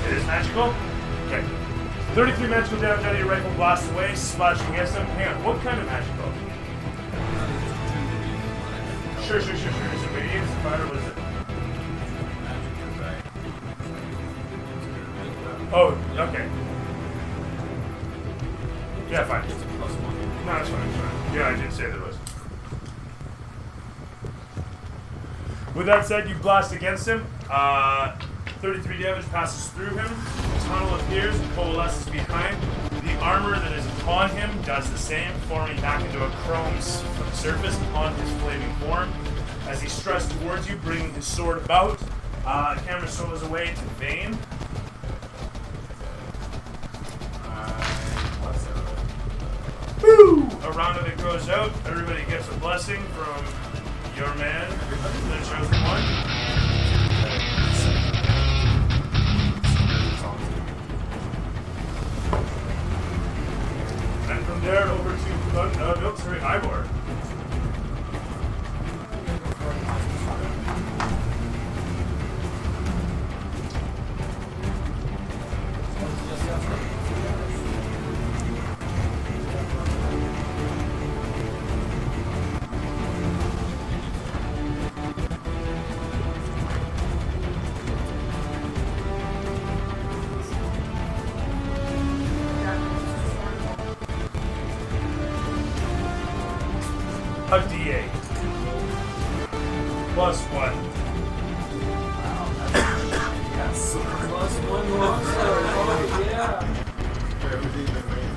It is magical? Okay. 33 magical damage out of your rifle blasts away, splashing against him. Hang on, what kind of magical? Sure. Is it radiance, fire, what is it? Oh, okay. Yeah, fine. No, it's fine. Yeah, I did say there was. With that said, you blast against him. 33 damage passes through him. The tunnel appears and coalesces behind. The armor that is upon him does the same, forming back into a chrome surface upon his flaming form. As he struts towards you, bringing his sword about, camera solos away to Vane. Woo! A round of it goes out. Everybody gets a blessing from your man, the chosen one. And from there over to Ivor. A D8. Plus 1. Wow, that's yes. Plus 1 more. Oh, yeah. For everything that made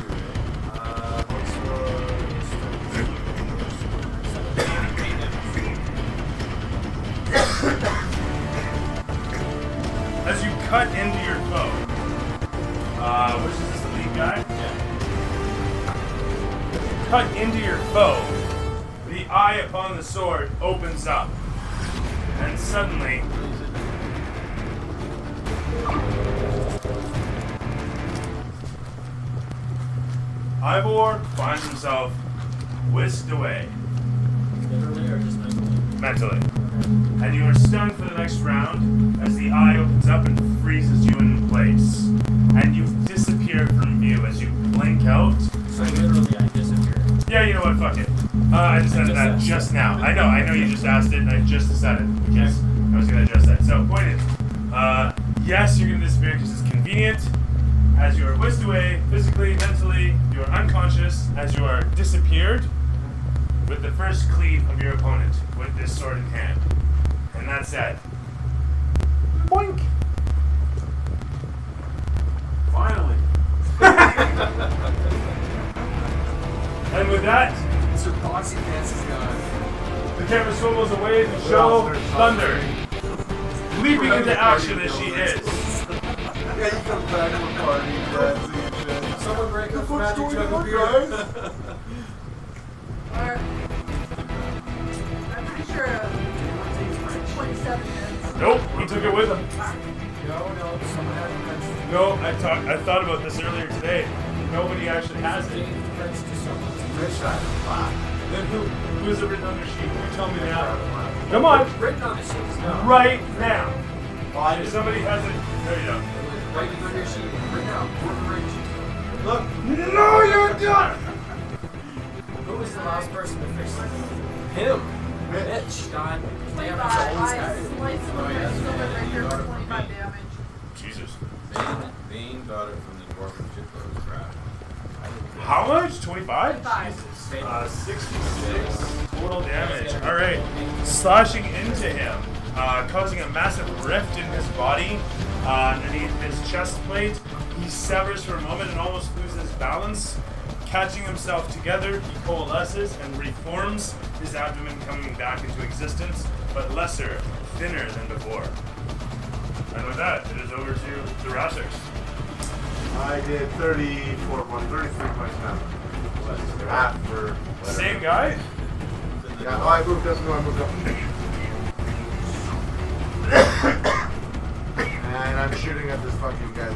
As you cut into your foe, which is this, the lead guy? Yeah. Cut into your foe. The eye upon the sword opens up, and suddenly, Ivor finds himself whisked away. Literally or just mentally? Mentally. And you are stunned for the next round as the eye opens up and freezes you in place. And you disappear from view as you blink out. So literally I disappeared. Yeah, you know what, fuck it. I decided that just now. I know you just asked it and I just decided because I was going to address that. So, point is, yes, you're going to disappear because it's convenient. As you are whisked away, physically, mentally, you are unconscious as you are disappeared with the first cleave of your opponent with this sword in hand. And that's it. Boink! Finally. And with that, Mr. Boxy Pants is gone. the camera swivels away to show Thunder leaping into action as she is. Yeah, you come back from a party, dancing and shit. Someone break up the What's magic going jug on, of beer. guys? I'm pretty sure 27 minutes. Nope, he took it with him. No, someone had the French. No, I thought about this earlier today. Nobody actually has it. Gave the French to someone. Fish eye. Wow. Then who's it written on their sheet? You tell me now. Come on, Written on the sheets, no. right now. Find If it. somebody has it, there you go. Right on your sheet. Right now. Right sheet. Look. No, you're done. Who was the last person to fix it? Him. Mitch. God damn it. 25. I sliced him with my silver rapier for 25 damage. Jesus. Vane got it from the dwarven ship that was crashed. How much? 25? 25. 66 total damage. All right, slashing into him, causing a massive rift in his body underneath his chest plate. He severs for a moment and almost loses balance. Catching himself together, he coalesces and reforms, his abdomen coming back into existence, but lesser, thinner than before. And with that, it is over to the Rassers. I did 33 points now. Half for whatever. Same guy? Yeah, oh, I moved up. No, I moved up. And I'm shooting at this fucking guy.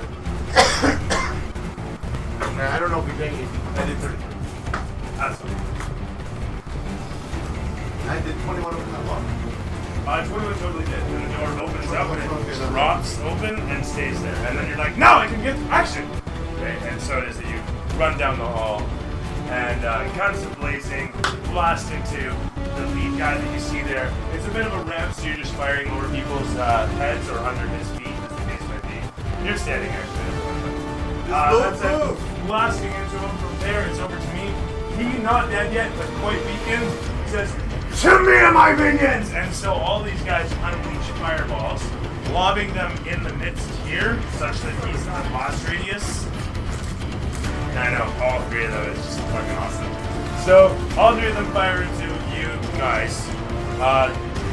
I don't know if we did 18. I did 30. Awesome. I did 21 over that long. 21 totally did. And the door opens up and it drops open and stays there. And then you're like, no, I can get action! Right? And so it is that you run down the hall and guns are blazing, blast into the lead guy that you see there. It's a bit of a ramp, so you're just firing over people's heads or under his feet, as the case might be. You're standing actually. That's it. Blasting into him from there. It's over to me. He not dead yet, but quite weakened. He says, "To me and my minions!" And so all these guys unleash fireballs, lobbing them in the midst here, such that he's in the blast radius. And I know all three of them is just fucking awesome. So all three of them fire into you guys.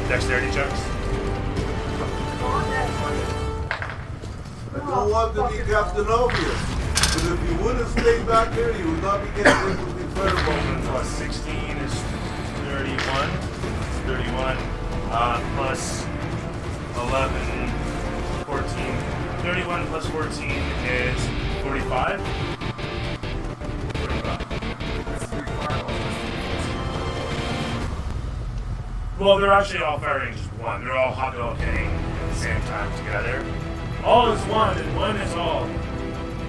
Dexterity checks. I don't want to be Captain Obvious, but if you would have stayed back here, you would not be getting hit with the fireball. Plus 16 is 31. 31. Plus 11, 14. 31 plus 14 is 45. 45. Well, they're actually all firing just one. They're all hot dog hitting at the same time together. All is one, and one is all.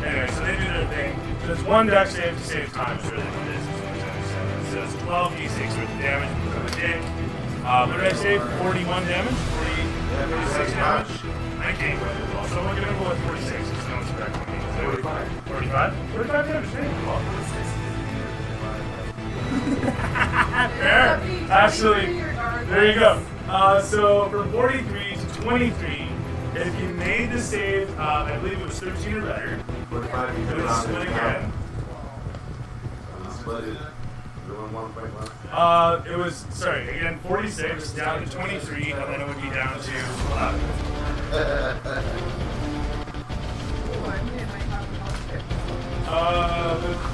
Anyway, so they do their thing. There's one deck save to save time, is really what it is. So it's 12 d6 worth of damage from a dick. What did I say? 41 damage? 46 damage? 19. So we're going to go with 46, because no one's correcting me. 45. 45? 45 damage, cool. Fair. Actually, there you go. So from 43 to 23, if you made the save, I believe it was 13 or better. 45, you It could was round split it again. down. Split it. Doing 1.1. It was, sorry, again, 46 down to 23, and then it would be down to 11.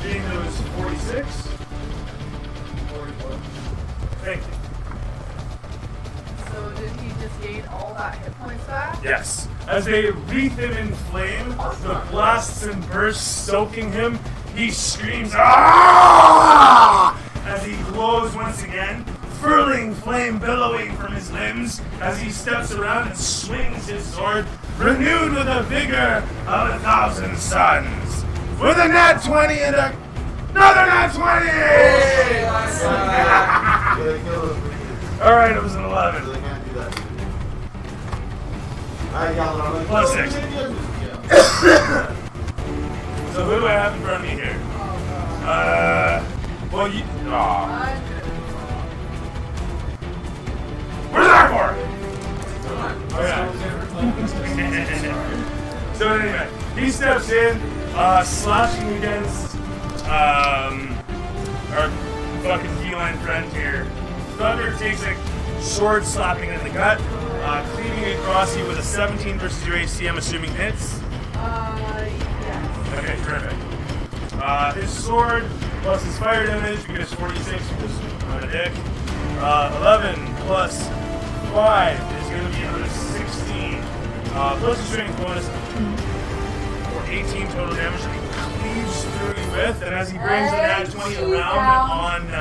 Being that it was 46. 44. Thank you. So did he just gain all that hit points back? Yes. As they wreath him in flame, the blasts and bursts soaking him, he screams, "Ah!" as he glows once again, furling flame billowing from his limbs as he steps around and swings his sword, renewed with the vigor of 1,000 suns. With a nat 20 and another nat 20! Alright, it was an 11. So they can't do that. I yelled at them. Plus 6. So who do I have in front of me here? Well, you. Aw. Where's that for? Oh, yeah. So, anyway, he steps in, slashing against our fucking feline friend here. Thunder takes a sword slapping in the gut, cleaving across you with a 17 versus your AC, I'm assuming hits. Yes. Okay, terrific. His sword plus his fire damage, you get his 46 because I'm a dick. 11 plus 5 is going to be another 16. Plus the strength bonus for 18 total damage that he cleaves through you with. And as he brings the nat 20 around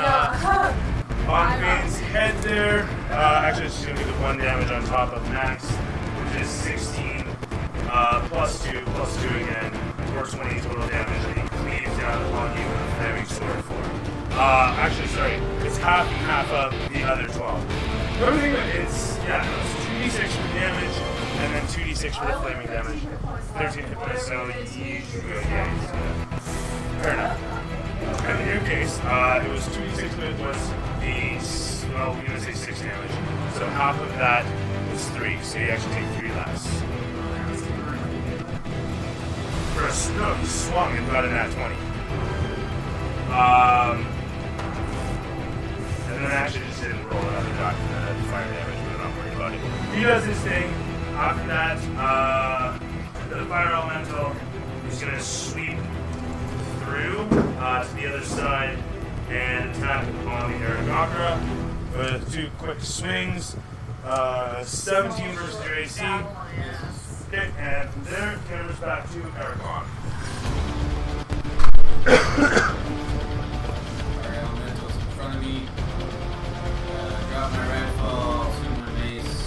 on Bane's head there, actually it's just going to be the 1 damage on top of max, which is 16 plus 2 again. 20 total damage that he cleaves down upon you with a flaming sword for. Actually, sorry, it's half and half of the other 12. Everything it's 2d6 for the damage, and then 2d6 for the flaming damage. 13 hit points, so yeah, fair enough. And in your case, it was 2d6, but it was the, well, we're gonna say 6 damage. So half of that was 3, so you actually take 3 less. No, he swung and got a nat 20. And then actually just didn't roll it after that fire damage, but I'm not worried about it. He does his thing. After that, the fire elemental is going to sweep through to the other side and attack upon the Aragakra with 2 quick swings. 17 versus your AC. Okay, and from there, it cameras back to Aragon. Elementals in front of me. Drop my rifle, swing my mace.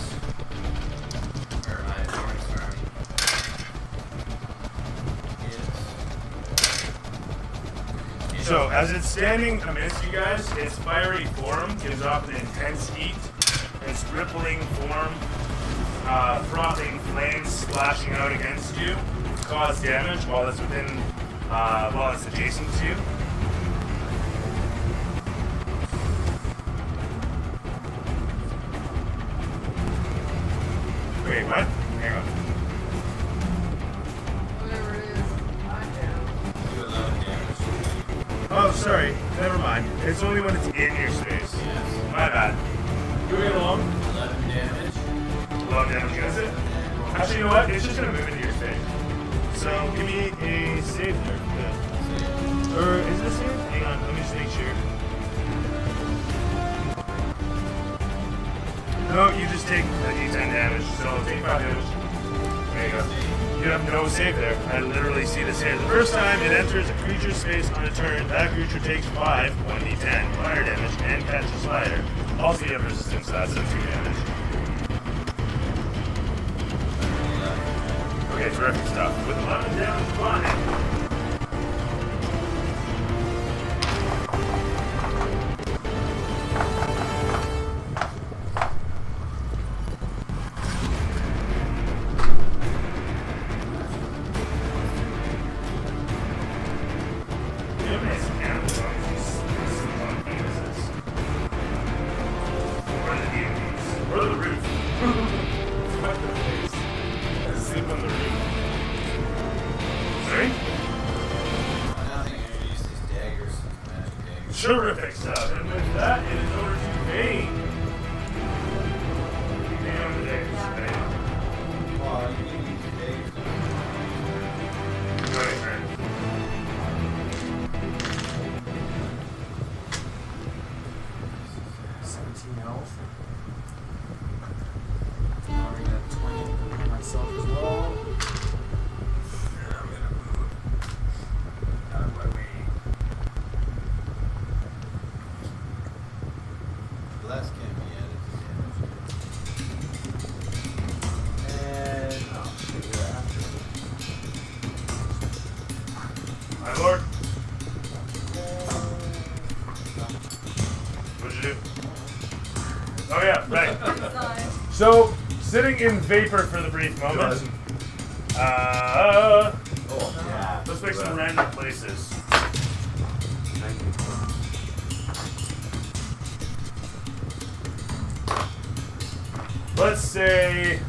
So, as it's standing amidst you guys, its fiery form gives off an intense heat. Its rippling form, frothing flames splashing out against you, cause damage while it's while it's adjacent to you. Wait, what? Hang on. Whatever it is, I'm down. Do 11 damage. Oh, sorry. Never mind. It's only when it's in your space. Yes. My bad. Moving along. 11 damage. 11 damage, that's it. Actually, you know what? It's just gonna move into your space. So, give me a save there. Yeah. Or, is it a save? Hang on, let me just make sure. No, you just take a d10 damage, so take 5 damage. There you go. You have no save there. I literally see the save. The first time it enters a creature's space on a turn, that creature takes 1d10 fire damage and catches fire. Also, you have resistance to that, so 2 damage. Okay, terrific stuff. With 11 damage flying. Terrific stuff. And with that, it is over to Bane. Bane over there. Oh, you can use the daggers. Go ahead, Karen. Health. Now we got 20 for myself as well. And I'm gonna move out of my way. Bless can be added to damage. And oh shit, we're after My lord. What'd you do? Oh yeah, right. So, sitting in vapor for the brief moment. Oh, yeah. Let's make some random places. Let's say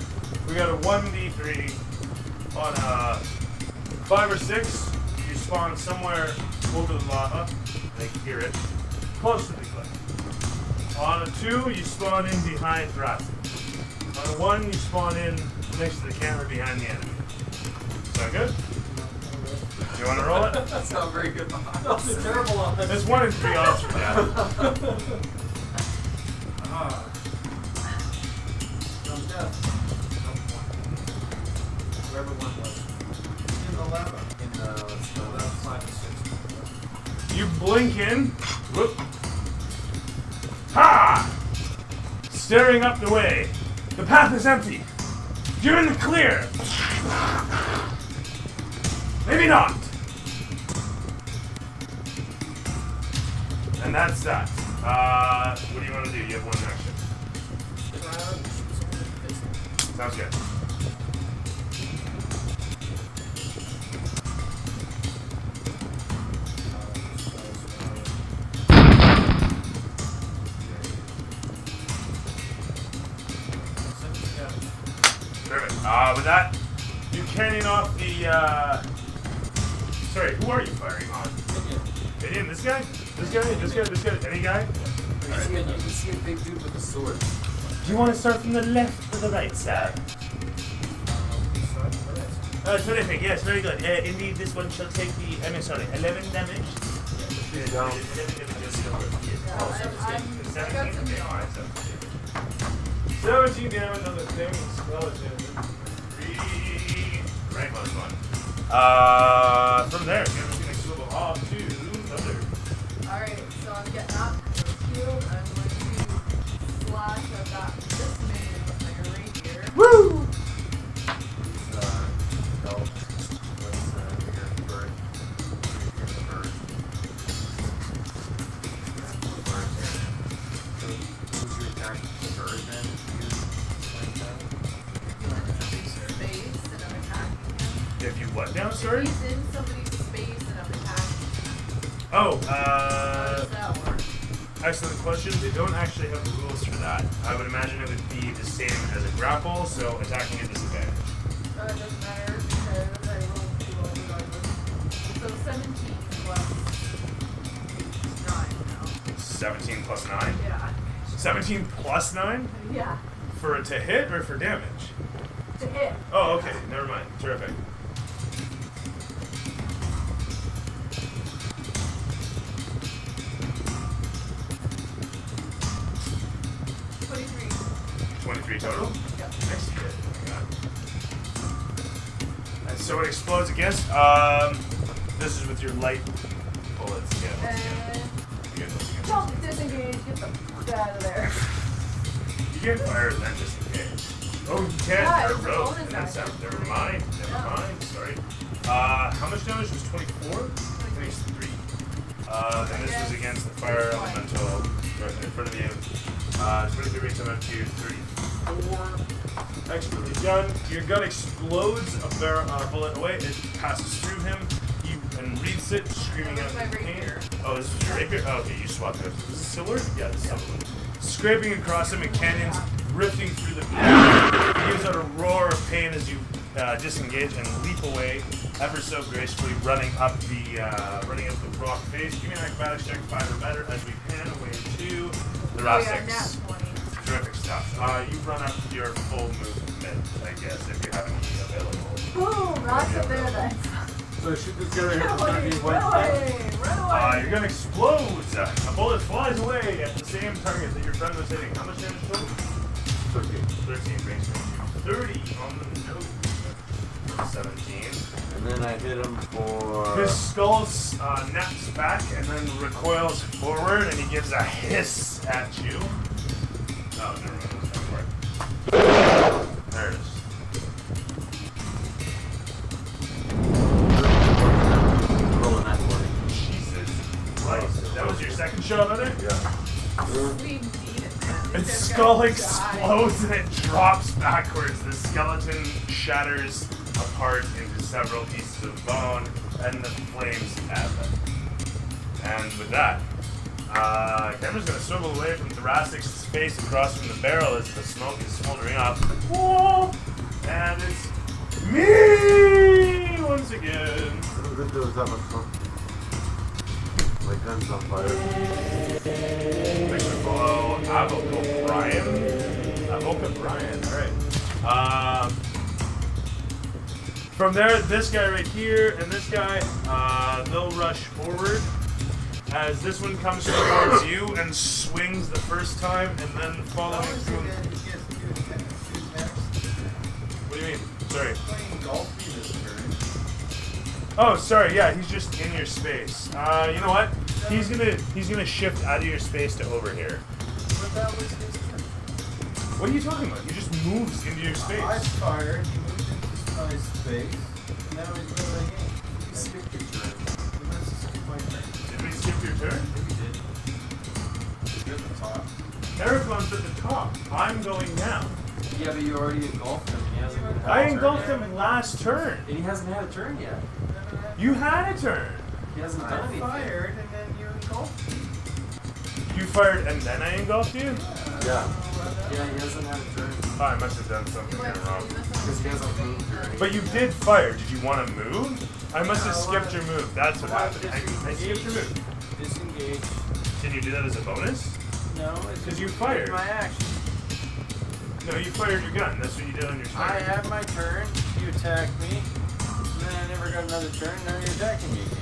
we got a 1d3 on a 5 or 6. You spawn somewhere over the lava, they can hear it, close to the cliff. On a 2, you spawn in behind Thrax. On a 1, you spawn in next to the camera behind the enemy. Sound good? You want to roll it? That's not very good. That's terrible on this. There's 1 in 3 odds for that. Wherever one was. In the lava. In the 5 to 6. You blink in. Whoop. Ha! Staring up the way. The path is empty. You're in the clear. Maybe not. And that's that. What do you want to do? You have 1 action. Sounds good. Perfect. With that, you cannon off the, sorry, who are you firing on? Gideon, this guy? This guy? This guy? This guy? Any guy? You can see a big dude with a sword. Do you want to start from the left or the right side? Terrific, yes, very good. Indeed, this one shall take the, 11 damage. She's down. 17 damage on the thing, skeleton. 3 rank plus 1. From there, you're going to swivel off to Thunder. Alright, so I'm getting up to the shield. I'm going to slash at that this man with my rapier. Woo! If you what now, sorry? If he's in somebody's space and I'm attacking. Oh, How does that work? excellent question. They don't actually have the rules for that. I would imagine it would be the same as a grapple, so attacking at disadvantage. It doesn't matter because I rolled 2 regardless. So 17 plus 9 now. 17 plus 9? Yeah. 17 plus 9? Yeah. For it to hit or for damage? To hit. Oh, okay. Never mind. Terrific. $23 total? Yep. Nice hit. Oh my god. And so it explodes against. This is with your light bullets. Yeah. And don't disengage. Get the fuck out of there. You can't fire and then disengage. Oh, you can. Yeah, You're it's a rogue. bonus That's action. never mind. Never Yeah. mind. Sorry. How much damage was 24? 23. And this was against the fire elemental right in front of you. 23 brings him up to 34. Expertly done. Your gun explodes a bullet away. It passes through him. He wreathes it, screaming out in pain. Oh, this is your rapier? Oh, okay, you swapped it. Is this silver? Yeah, this is silver. Scraping across him in canyons, rifting through the ground. He gives out a roar of pain as you disengage and leap away, ever so gracefully, running up the rock face. Give me an acrobatics check, 5 or better, as we pan away to the rock six. Terrific stuff. You run up your full movement, I guess, if you have any available. Boom! Rocks up there then. So shoot this guy right here Run for away! 13 Run points. away! Run away! Your gun explodes. A bullet flies away at the same target that your friend was hitting. How much damage total? 13. 13 brings me to 30 on the nose. 17. And then I hit him for... His skull naps back and then recoils forward, and he gives a hiss at you. Oh, never mind. That's not work. There it is. Rolling that 20. Jesus Christ. That was your second shot at it? Yeah. We need it, man. Its skull explodes and it drops backwards. The skeleton shatters apart into several pieces of bone, and the flames ebb. And with that, Cameron's going to swivel away from Thoracic's face across from the barrel as the smoke is smoldering up. Whoa! And it's me once again. I didn't do that much fun. My gun's on fire. Thanks for follow Avoca Brian. Avoca Brian, alright. From there, this guy right here and this guy, they'll rush forward as this one comes towards you and swings the first time and then following through. What do you mean? Sorry. Oh, sorry. Yeah, he's just in your space. You know what? He's gonna shift out of your space to over here. But that was his turn. What are you talking about? He just moves into your space. I fired, he moved into my space, and now he's going again. You skipped your turn. You must have skipped my turn. Did we skip your turn? Maybe you did. You're at the top. Eragon's at the top. I'm going now. Yeah, but you already engulfed him. He hasn't even had I a turn engulfed yet. him last turn. And he hasn't had a turn yet. You had a turn. He hasn't done anything. Fired, and then you engulfed me. You fired and then I engulfed you? Yeah. Yeah, he hasn't had a turn. Oh, I must have done something here wrong. Because he hasn't moved or anything. But you did fire. Did you want to move? I must have skipped your move. That's what happened. I skipped your move. Disengage. Can you do that as a bonus? No, it's 'Cause you just fired. my action. No, you fired your gun. That's what you did on your turn. I had my turn, you attacked me, and then I never got another turn, now you're attacking me again.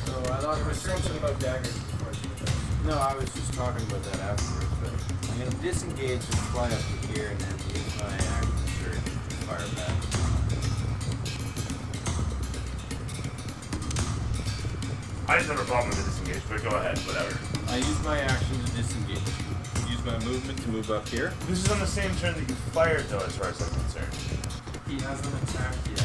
So I thought there was something about daggers before you attacked. No, I was just talking about that afterwards, but I'm going to disengage and fly up to here and then use my action surge to fire back. I just have a problem with the disengage, but go ahead. Whatever. I use my action to disengage. Use my movement to move up here. This is on the same turn that you fired, though, as far as I'm concerned. He hasn't attacked yet.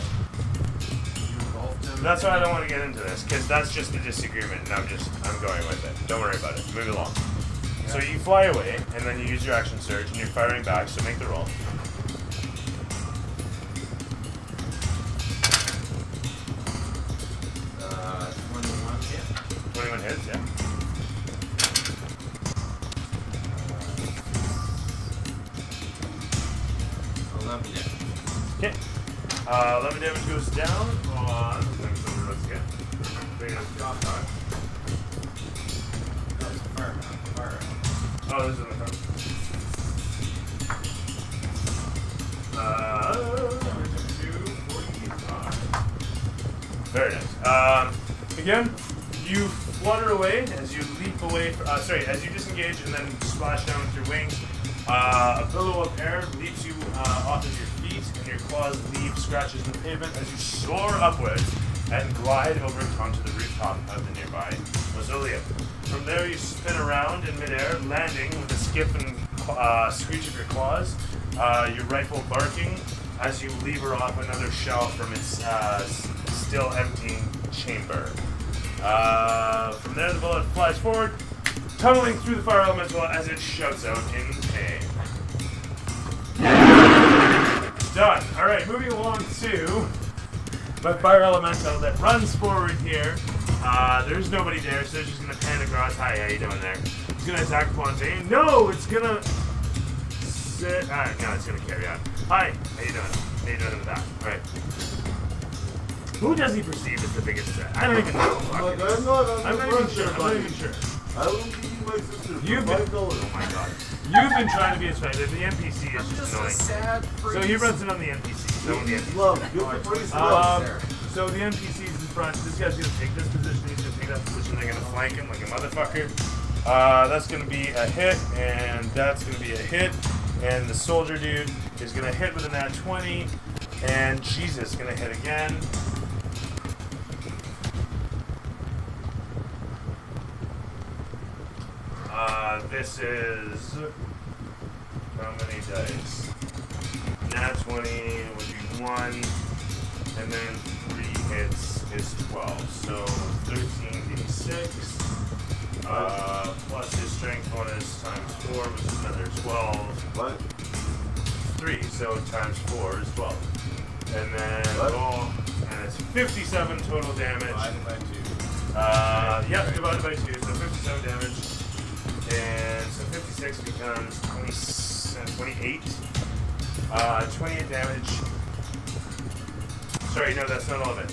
You engulfed him. That's why I don't want to get into this, because that's just the disagreement, and I'm going with it. Don't worry about it. Move along. Yeah. So you fly away, and then you use your action surge, and you're firing back, so make the roll. 11 damage. Okay. 11 damage goes down on. Let's get. Bring it up. No, it's a fire round. Fire round. Oh, this is in the front. Very nice. Again, you flutter away as you leap away. As you disengage and then splash down with your wings. A billow of air leaps you off of your feet, and your claws leave scratches in the pavement as you soar upwards and glide over onto the rooftop of the nearby mausoleum. From there, you spin around in midair, landing with a skip and screech of your claws. Your rifle barking as you lever off another shell from its still emptying chamber. From there, the bullet flies forward, tunneling through the fire elemental as it shouts out in pain. Done. Alright, moving along to my fire elemental that runs forward here. There's nobody there, so it's just going to pan across. Hi, how you doing there? It's going to attack Moantagna. No, it's going to sit. No, it's going to carry on. Hi, how you doing? How you doing in the back? Alright. Who does he perceive as the biggest threat? I don't even know. I'm not even sure. I'm not even sure. I will give you my sister for You've been, $5. oh my god. You've been trying to be his friend. The NPC is just annoying. So he runs in on the NPC. So the NPC. Love. Give the praise to love. So the NPC is in front. This guy's going to take this position. He's going to take that position. They're going to flank him like a motherfucker. That's going to be a hit, and that's going to be a hit. And the soldier dude is going to hit with a nat 20. And Jesus is going to hit again. This is how many dice? Nat 20 would be 1, and then 3 hits is 12. So 13d6 plus his strength bonus times 4, which is another 12. What? 3, so times 4 is 12. And then roll, and it's 57 total damage. Divided by 2. Yep, divided by 2, so 57 damage. And so 56 becomes 28. 28 damage. Sorry, no, that's not all of it.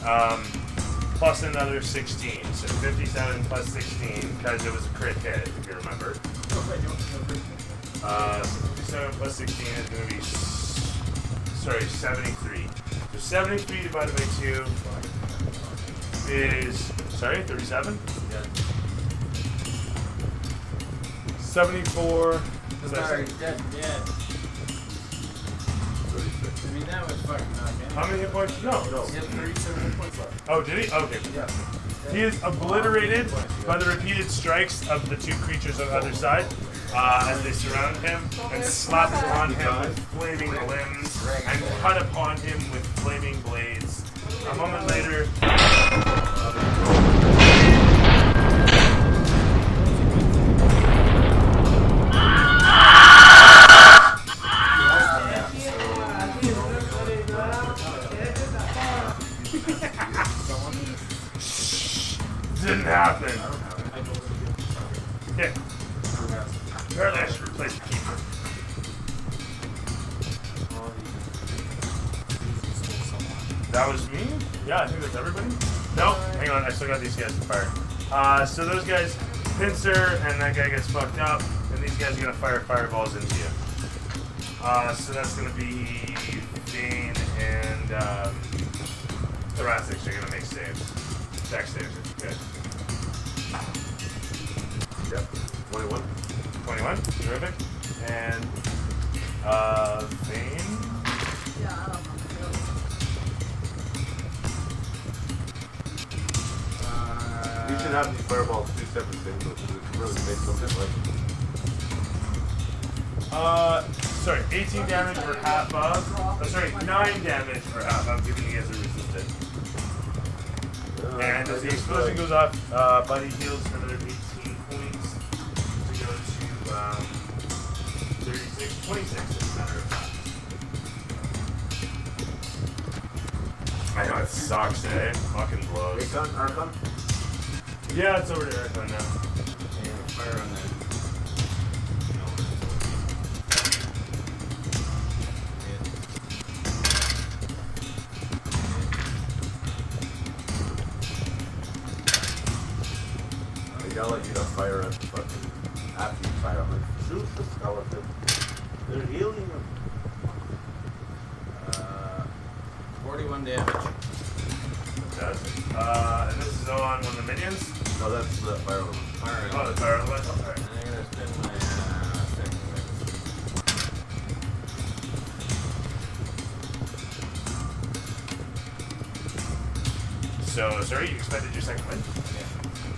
Plus another 16. So 57 plus 16, because it was a crit hit, if you remember. 57 plus 16 is going to be, 73. So 73 divided by 2 is, 37? Yeah. 74. Sorry, dead. I mean, that was fucking not good. How many hit points? No. He had 37 hit points left. Oh, did he? Okay. Yeah. He is obliterated by the repeated strikes of the 2 creatures on the other side as they surround him and slap upon him with flaming limbs and cut upon him with flaming blades. A moment later, didn't happen. Okay. Apparently I should replace the keeper. That was me? Yeah, I think that's everybody. No, hang on, I still got these guys to fire. So those guys, pincer, and that guy gets fucked up, and these guys are gonna fire fireballs into you. So that's gonna be Bane and Thoracics are gonna make saves. Dex saves. Good. Yep. 21. 21. Terrific. And Bane. Yeah, I don't know. You should have these fireballs 2 separate things, which really makes something like. Sorry, 18 damage for half of. Oh, sorry, 9 damage for half of, giving you guys a resistance. And as the explosion goes off, Buddy heals another 18 points to go to 26, as a matter of fact. I know it sucks, eh? Fucking blows. Archon? Yeah, it's over to Archon now. Fire on that. yell at you to fire at the fucking after you fire. I'm like, shoot the skeleton. They're healing him. 41 damage. Fantastic. And this is on one of the minions? No, that's the fire one. Fire. Oh, the fire one. Oh, sorry. And I'm gonna spend my second win. So, sorry, you expected your second win? Yeah.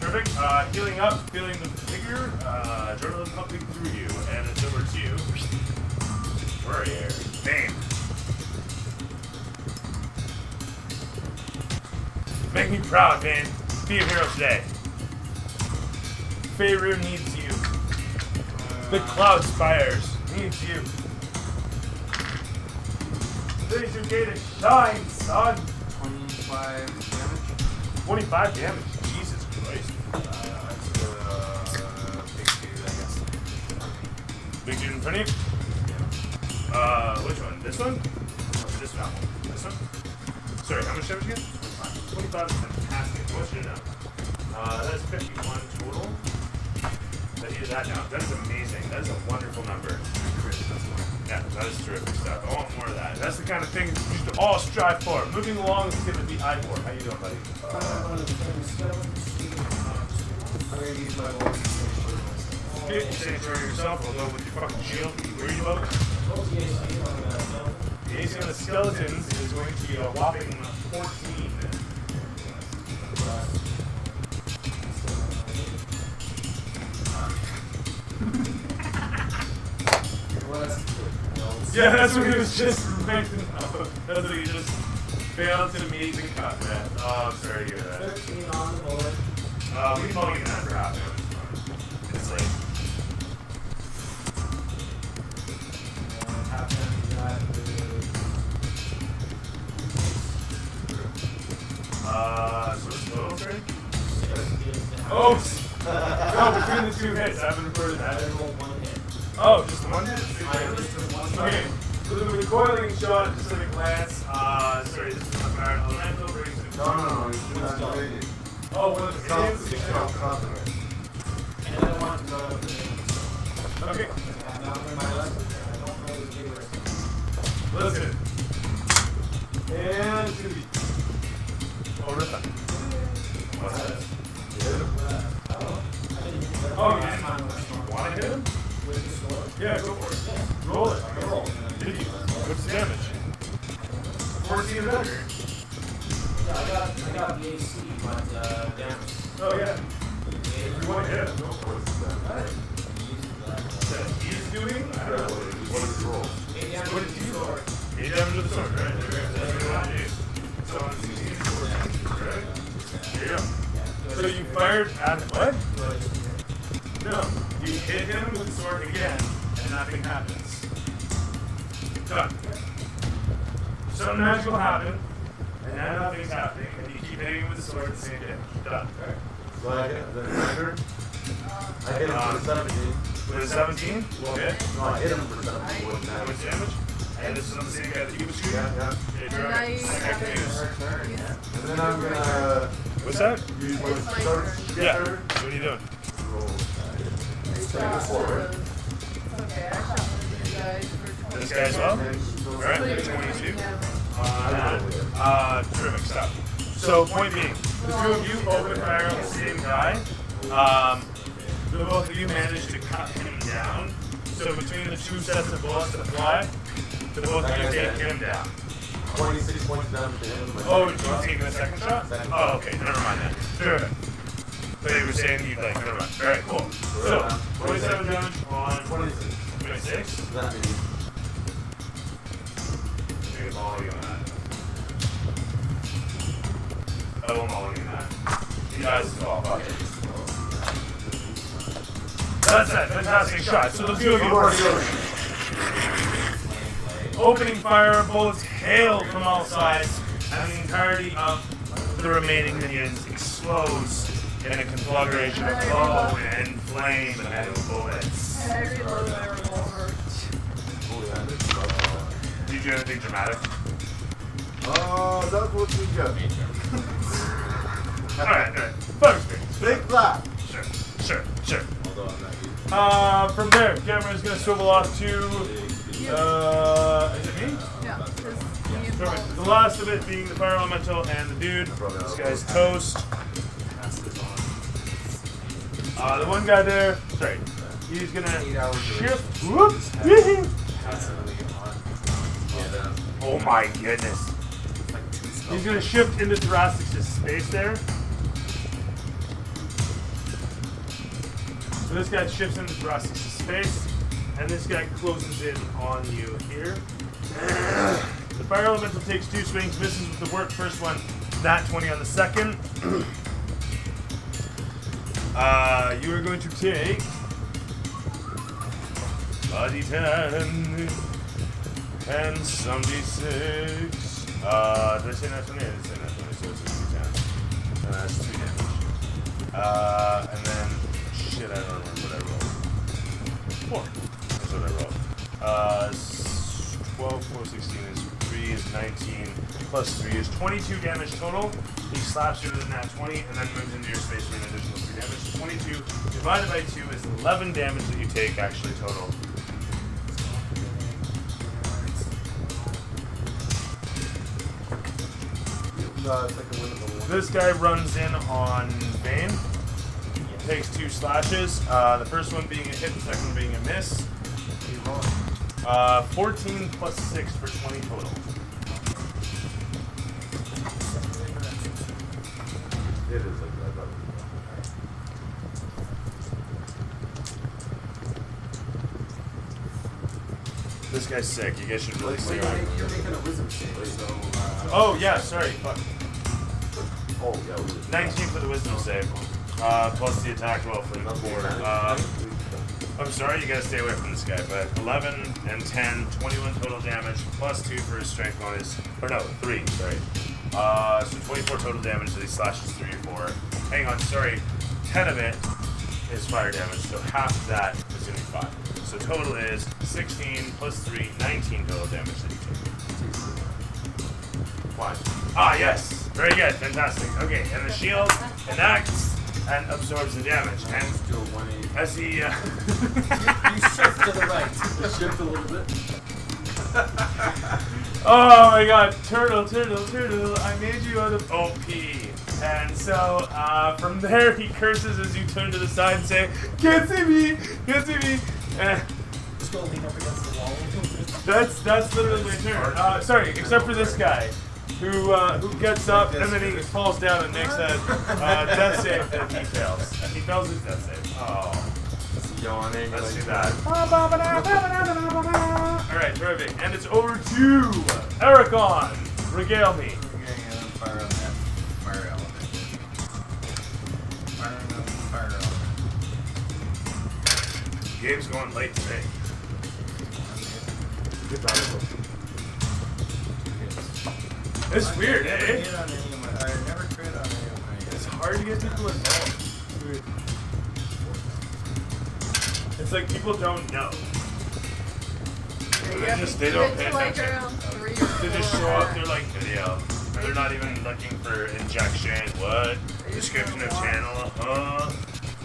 Perfect. Healing up, feeling the figure, adrenaline pumping through you, and it's over to you. Warrior. Bane. Make me proud, Bane. Be a hero today. Faerun needs you. The Cloud Spires needs you. Today's your day to shine, son. 25 damage. 25 damage. Jesus Christ. That's the big dude, I guess. Big dude in front of you? Yeah. Which one? This one? Or this one? This one? Sorry, how much damage again? 25 is fantastic. What's your number? That's 51 total. But either that now. That is amazing. That is a wonderful number. Yeah, that is terrific stuff. I want more of that. That's the kind of thing we should all strive for. Moving along, let's give it the Ivor. How you doing, buddy? I'm gonna use my voice to make sure myself. Okay, you say for yourself, although with your fucking shield, what are you worried about? The AC on the skeletons is going to be a whopping 14. Yeah, that's what he was just reminding of. That's what he just failed an amazing cut, man. Oh, I'm sorry to hear that. 13 on the bullet. We can probably get that for half damage. It's late. Half damage of that is... So it's total, sorry? Oh, between the two hits, I haven't recorded that. Oh, just the one hit? Okay, so the recoiling shot, just at a glance, sorry, this is a fire elemental brings it. No, you should not do it. Oh, one of the It's Indians? not confident. And I want to go up the names. Okay, I'm not in my lesson. I don't know the gibberish. listen. And it's gonna be. Oh, rip that. What's that? Oh, you didn't want to hit him? With the sword. Yeah, go for it. Roll it. Roll. Did you? What's the damage? 14 or better. Yeah, I got the AC, but damage. Oh, yeah. If you want to hit him, go for it. That he's doing? I don't know what is the roll. 8 damage What with did the you roll? sword. 8 damage with the sword, right? That's what you want to do. So on 16, 4 damage, right? There you go. So you fired at what? No. You hit him with the sword again, and nothing happens. Done. Something magical happened, and now nothing's happening, and you keep hitting him with the sword at the same damage. Done. So I hit the trigger. I hit him for 17. With a 17, we'll hit. No, I hit him for 17. How much damage? And this is on the same guy that you was shooting? Yeah. Okay, And now you terrific. I can use. And then I'm gonna What's that? use my It's my start turn. Yeah. shitter. What are you doing? Roll. Okay, I shot one of you guys for 20. This guy as well? And then she goes Alright, So you're 22. Yeah. Terrific stuff. So, point being, the two of you open fire on the same guy. The both of you managed to cut him down. So, between the two sets of bullets that fly, the both of you take him down. 26 points damage to him. Oh, did you take the second shot? Oh, okay, never mind then. Terrific. So you were saying you'd like, never mind. Alright, cool. So, 27 damage on 26. 26. That means Take a volley on that. I will volley on that. You guys as well, fuck it. That's that, fantastic shot. So the two of you opening fire, bullets hail from all sides, and the entirety of the remaining minions explodes in a conflagration of foam and flame and bullets. I reload my revolver. Did you do anything dramatic? that's what you get. Alright, fun experience. Take that. Sure. Sure. Although I'm not using From there, camera's gonna swivel off to. Is it me? Yeah. Perfect. The last of it being the fire elemental and the dude. This guy's toast. The one guy there. Sorry. He's gonna shift. Whoops. Oh my goodness. He's gonna shift into Thoracic's space there. So this guy shifts into Thoracic's space, and this guy closes in on you here. The fire elemental takes 2 swings, misses with the work first one, nat 20 on the second. You are going to take a d10 and some d6. Did I say nat 20? I didn't say nat 20, so it's a d10. That's 3 damage. And then, shit, I don't remember what I rolled. 4. That's what I rolled. 12, 4, 16 is 3 is 19, plus 3 is 22 damage total. He slaps you with a nat 20 and then moves into your space for an additional 3 damage. So 22 divided by 2 is 11 damage that you take actually total. This guy runs in on Bane. Takes 2 slashes. The first one being a hit, the second one being a miss. 14 plus 6 for 20 total. It is like that. This guy's sick. You guys should really So play you're making a wisdom save. So. Oh yeah, sorry. Fuck. Oh, yeah, we did. 19 for the wisdom save. Plus the attack roll for the 4. I'm sorry, you gotta stay away from this guy, but 11 and 10, 21 total damage, plus 2 for his strength bonus. Or no, 3, sorry. So 24 total damage that he slashes 3 or 4. Hang on, sorry. 10 of it is fire damage, so half of that is gonna be 5. So total is 16 plus 3, 19 total damage that he takes. Fine. Ah, yes! Very good, fantastic. Okay, and the shield enacts and absorbs the damage. And Still 180. as he You shift to the right. shift a little bit. oh my god, turtle, I made you out of OP. And so from there he curses as you turn to the side and say, can't see me. Just go lean up against the wall. That's literally my turn. Sorry, except for this guy. Who gets up and then he falls down and makes a death save that he fails. He fails his death save. Oh. Yawning. Let's do that. Alright, perfect. And it's over to Ericon. Regale me. We're getting on fire on that fire element. Firing on the fire element. Game's going late today. Get out of it. It's weird, I never eh? hit on any of my, I never crit on any of my. It's hard to get people involved. It's like people don't know. They don't pay like attention. around 3 or They just 4. show up, they're like video. They're not even looking for injection. What? Description of channel.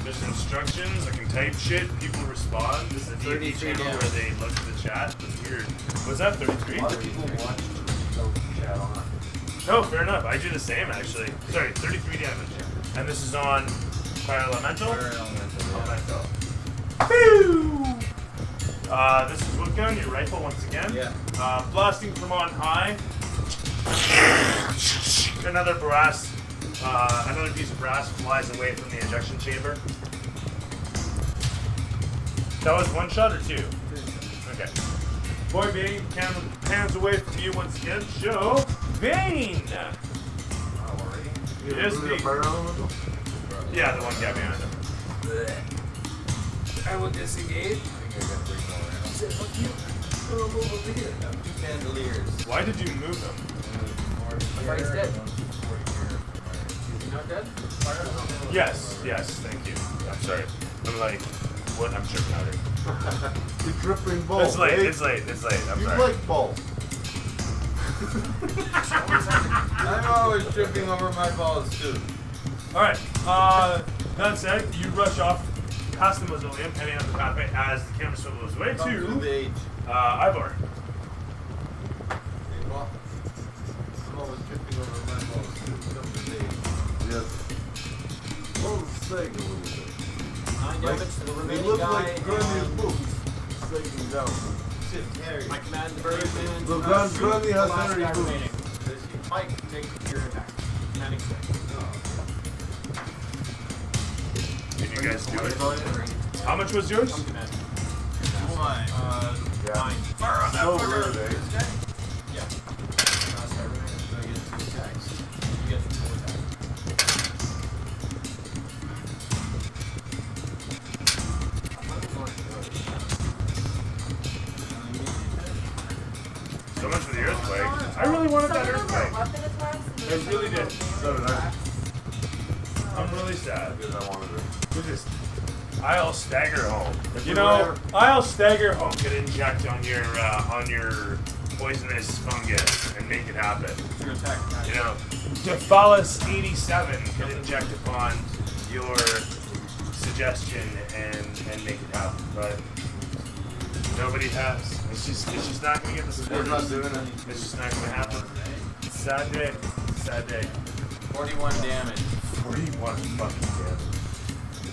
There's instructions. I can type shit. People respond. This is a D&D 33 channel damage. where they look at the chat. It's weird. Was that 33? A lot of people watch the chat on. No, fair enough. I do the same actually. Sorry, 33 damage. And this is on Fire Elemental? Fire elemental. Yeah. Elemental. Boo! This is what gun? Your rifle once again? Yeah. Blasting from on high. Another piece of brass flies away from the ejection chamber. That was 1 shot or 2? Okay. Boy Bane pans away from you once again. Show Bane! You Yes, remove the the- fire elemental? Yeah, the one guy behind him. I will disengage. I think I gotta bring more around. Fuck you. I'll move over here. I have 2 chandeliers. Why did you move them? thought he's dead. Is he not dead? Yes, thank you. I'm sorry. I'm like, what? I'm tripping out here. The dripping balls. It's late, eh? it's late. I'm You sorry. like balls. I'm always tripping over my balls too. Alright, that said, you rush off past the mausoleum, heading up the pathway as the camera swivels away Come through to the age. Ivor. I'm always tripping over my balls. Come to the age. Yes. What was saying a little bit? 9 damage to the They remaining look guy. like Granny's and boots. Shaking down. Shit, Harry. I command the bird man The to Grand shoot Granny the has last hairy guy boots. remaining. Mike, take your attack. Commanding strike. Did you guys do it? it? How much was yours? I'm commanding. Yeah. 9. So rude, eh? Yeah. Last guy remaining. I get 2 attacks. You get 2 attacks. So much for the earthquake. I really wanted that earthquake. Weapon attacks. I really did. So did I. I'm really sad. Because I wanted it. Look at this. I'll stagger home. If You we know, were- I'll stagger home could inject on your poisonous fungus and make it happen. Your attack. You know, Cephalus 87 could inject upon your suggestion and make it happen, but nobody has. It's just not gonna get the They're support. not doing it. It's just not gonna happen. Sad day. Sad day. 41 damage. 41 fucking damage.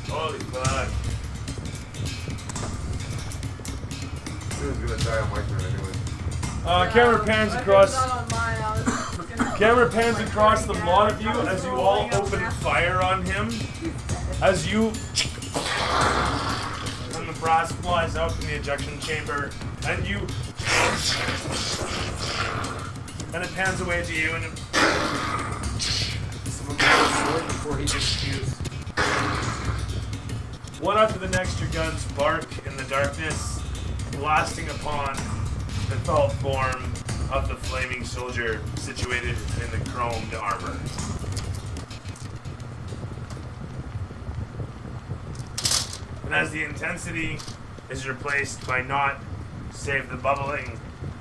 Holy fuck. He was gonna die on my turn anyway. Camera pans across. Camera Camera pans across the lot of you as you all open fire on him. As you. And the brass flies out from the ejection chamber, and you. And it pans away to you, and it. Someone grab a sword before he just shoots. One after the next, your guns bark in the darkness, blasting upon the tall form of the flaming soldier situated in the chromed armor. And as the intensity is replaced by naught save the bubbling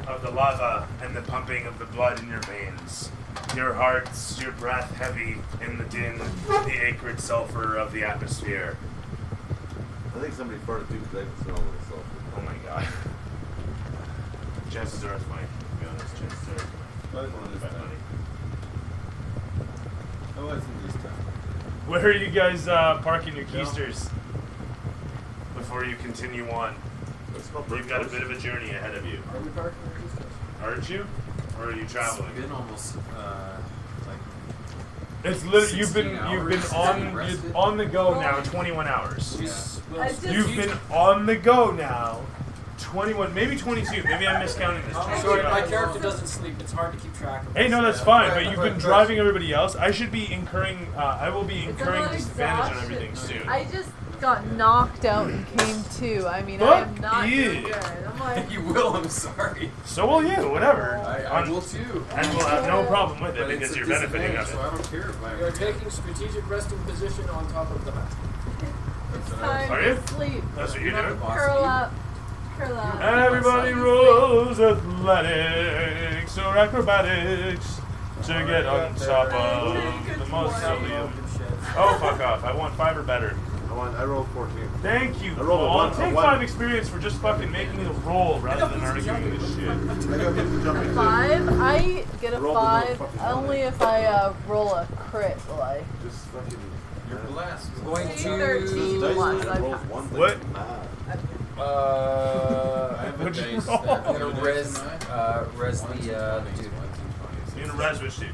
of the lava and the pumping of the blood in your veins, your hearts, your breath heavy in the din, the acrid sulfur of the atmosphere. I think somebody farted too because I can smell it. So. Oh my god. Chances are it's mine. To be honest, chances are it's mine. But this Bet time. money. I wasn't this time. Where are you guys parking your keisters before you continue on? You've got a bit of a journey ahead of you. Are we parking our keysters? Aren't you? Or are you traveling? It's been almost like It's literally you've 16 been hours rested. you're on the go now 21 hours. Yeah. I just- You've been on the go now 21, maybe 22. Maybe I'm miscounting this. Sorry, my character doesn't sleep. It's hard to keep track of. Hey, no, this. that's fine. But you've been driving everybody else. I should be incurring. I will be incurring about disadvantage on exhaustion. everything soon. I just got knocked out and came to. I mean, I am Fuck not doing you. good. I'm like, you will. I'm sorry. So will you. Whatever. I will too. And we'll have no problem with it But because it's a you're benefiting of disadvantage, it. so I don't care if I. We are taking strategic resting position on top of the map. it's time Are you? to sleep. That's what you're doing. Curl up. Curl up. Everybody rolls athletics or acrobatics to get on top of the mausoleum. Oh, fuck off. I want 5 or better. I rolled 14. Thank you, I rolled a Paul. one- Take a one. 5 experience for just fucking making a roll rather than arguing this shit. I got hit to jump into 5. I get a Roll the 5 fucking only if I roll a crit. Will I? Just fucking. You're blessed. I'm going Say to. 13 Dice once. man I rolls passed. one thing. What? Mad. I have a What'd you dice roll? that- I'm gonna res the dude. You're gonna res which dude?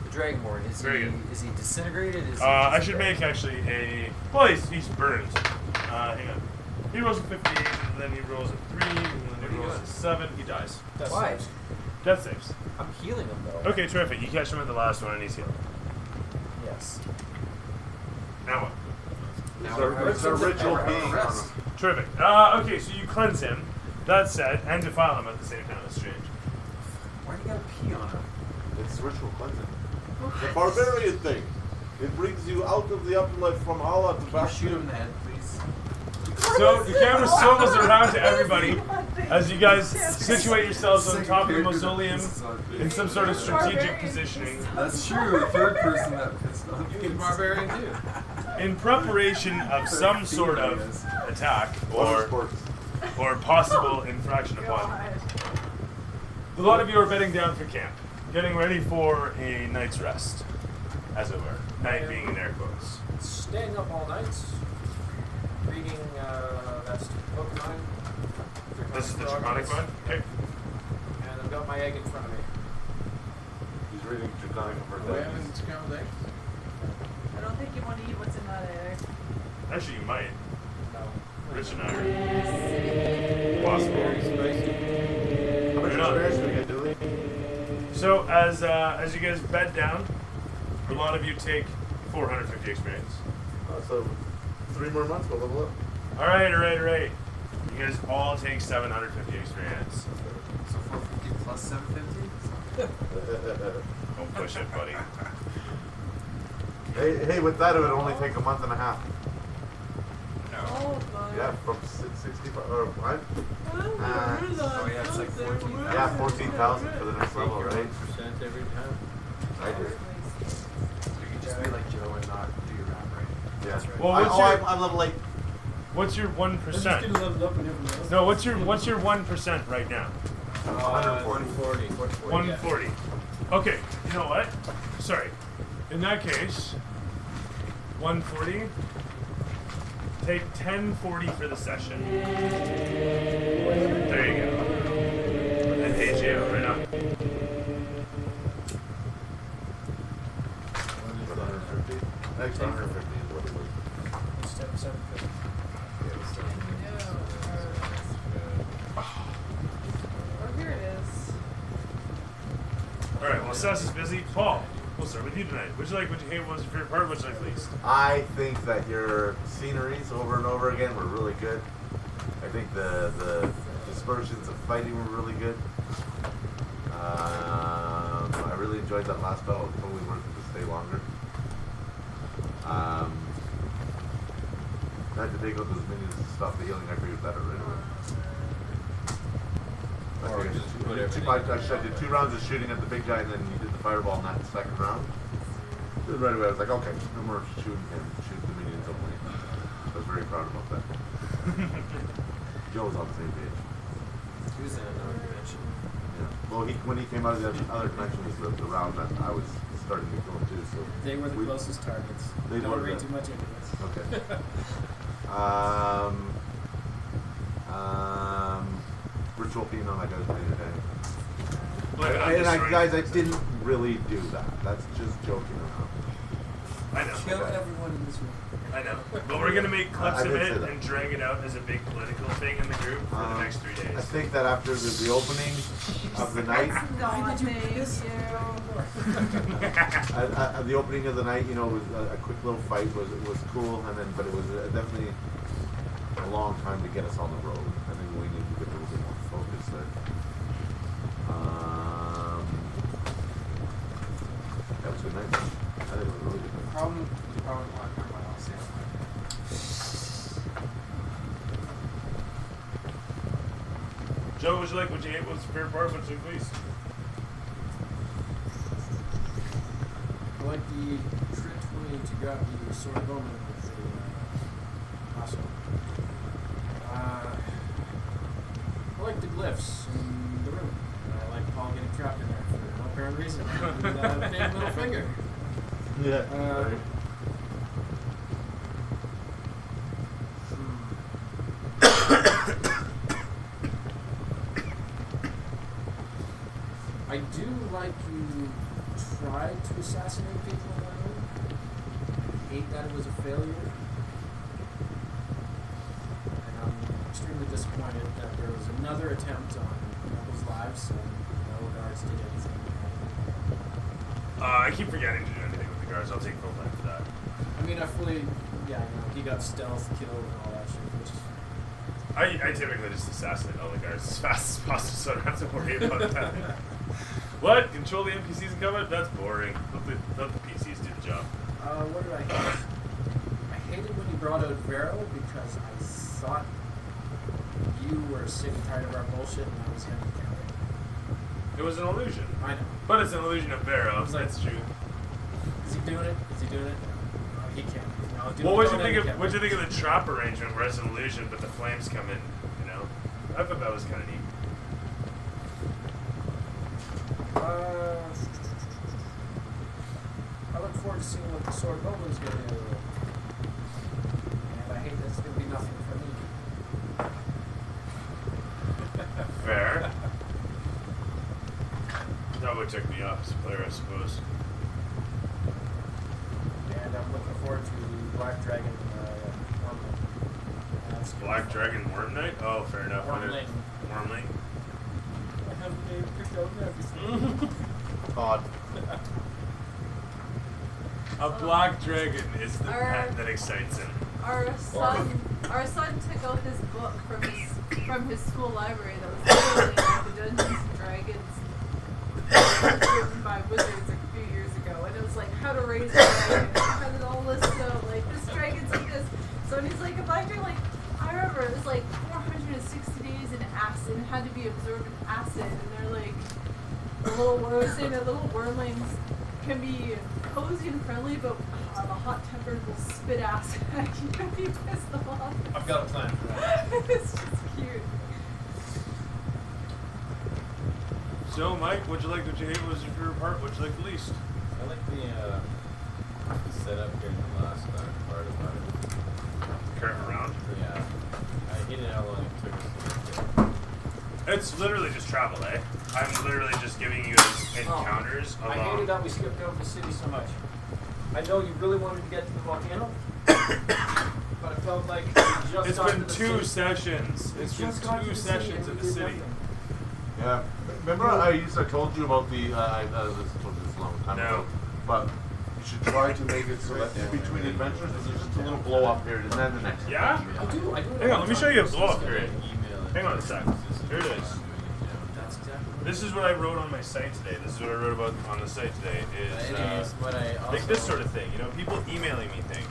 The Dragonborn. Very good. Is he disintegrated? Is he I should make actually a. Well, he's burned. Hang on. He rolls a 58, and then he rolls a 3, and then he rolls a 7. He dies. Why? Death saves. I'm healing him though. Okay, terrific. You catch him at the last one, and he's healed. Yes. Now what? It's a ritual being on him. Terrific. Okay, so you cleanse him. That said, and defile him at the same time. That's strange. Why do you gotta pee on him? It's ritual cleansing. The barbarian thing. It brings you out of the afterlife from Allah to Can you back shoot to him in the head, please? So the camera swivels around to everybody As you guys situate yourselves on top of the mausoleum in some sort of strategic positioning, That's true. The third person that pissed off. You can barbarian too. in preparation of some sort of attack Water or sports. possible infraction upon it. A lot of you are bedding down for camp, getting ready for a night's rest, as it were. Night being in air quotes. Staying up all night, reading that stupid book of mine. This is the Draconic one? Okay. And I've got my egg in front of me. He's reading Draconic We over haven't scrambled eggs. I don't think you want to eat what's in that egg. Actually, you might. No. Rich and I are possible. How much You're not. experience do we get, Dooley? So as you guys bed down, a lot of you take 450 experience. So 3 more months, we'll level up. All right. You guys all take 750 experience. So 450 plus 750? Don't push it, buddy. Hey, with that, it would only take a month and a half. Oh, God. Yeah, from 65 or what? Oh yeah, it's like 14,000. Yeah, 14,000 for the next level, right? 1% every time. I did. You can just be like Joe and not do your rap right. Yeah. Well, I'm level 8. what's your 1%? leveled up and everything else. No, what's your 1% right now? 140. 140. Okay, you know what? Sorry. In that case, 140. Take 1040 for the session. There you go. And page you right now. Next 150 is what it was. 750. Oh, here it is. All right. Well, Sess is busy. Paul, we'll start with you tonight. What'd you like? What'd you hate? What was your favorite part? What'd you like least? I think that your sceneries over and over again were really good. I think the dispersions of fighting were really good. I really enjoyed that last battle. It totally worth it to stay longer. I had to take out those minions to stop the healing. I figured that out right away. I did 2 rounds of shooting at the big guy, and then you did the fireball in that second round. Then right away, I was like, okay, no more shooting him, shoot the minions only. I was very proud about that. Joe was on the same page. He was in another dimension. Yeah. Well, when he came out of the other dimension was the round that I was starting to kill him too. So They were the closest targets. They Don't were read the- too much into this. Okay. Ritual peeing on that guy's painted head. Guys, I didn't really do that. That's just joking around. I know. Kill everyone in this room. I know. But we're gonna make clips I of did say it that. and drag it out as a big political thing in the group for the next 3 days. I think that after the opening of the night, No, thank you. the opening of the night, you know, was a quick little fight was cool, and then but it was definitely a long time to get us on the road. I think we need to get a little bit more focus there. That was a good night. I think it was a really good night. The problem, oh, never mind, I'll say it. Joe, what'd you like? What'd you hate? What's your favorite part? What'd you like least? I like the trick way to grab the sword of omen with the lasso. I like the glyphs in the room. I like Paul getting trapped in there for no apparent reason. And big middle finger. Yeah. I do like you tried to assassinate people in that room. I hate that it was a failure. And I'm extremely disappointed that there was another attempt on people's lives and no guards did anything. I keep forgetting to do anything with the guards. I'll take full blame for that. I mean, I fully, he got stealth killed and all that shit, which I typically just assassinate all the guards as fast as possible so I don't have to worry about that. What? Control the NPCs and combat? That's boring. Let the PCs do the job. what did I hate? I hated when he brought out Vero because I thought you were sick and tired of our bullshit, and I was him. It was an illusion. I know. But it's an illusion of Vero. That's true. Is he doing it? Is he doing it? No, he can't. No, Well, what'd you think of the trap arrangement where it's an illusion, but the flames come in? You know, I thought that was kind of neat. I look forward to seeing what the sword goblins gonna do, and I hate that it's gonna be nothing for me. Fair. That would take the opposite player, I suppose. And I'm looking forward to Black Dragon. Black Dragon Worm Knight? Oh, fair enough. Wormling. Wormling. I have the name picked out and everything. Odd. A black dragon is the pet that excites him. Our son took out this book from his school library that was literally like the Dungeons and Dragons written by wizards like a few years ago, and it was like how to raise a dragon. It had it all listed out like this dragon's like this. So when he's like a black dragon, like I remember it was like 460 days in acid and had to be absorbed in acid, and they're like the little wormlings can be cozy and friendly, but the hot tempered will spit acid at you if you piss them off. I've got a plan for that. It's just cute. So, Mike, what'd you like? What'd you hate? What was your favorite part? What'd you like the least? I like the setup here in the last part about it. Current round? Yeah. I hated how long it took us to get there. It's literally just travel, eh? I'm literally just giving you those encounters I hated that we skipped over the city so much. I know you really wanted to get to the volcano, but it felt like we just It's got been to the 2 city. sessions. It's been Just got to 2 the city sessions and of we the did city. nothing. Yeah. Remember I told you about the, I told you this a long time ago, but you should try to make it so that in between adventures there's just a little blow off period and then the next. Yeah? I do. Hang on, let me show you a blow up period. Email it. Hang on a sec. Here it is. That's exactly. This is what I wrote on my site today. This is what I wrote about on the site today. Is Anyways, what I also like this sort of thing. You know, people emailing me things.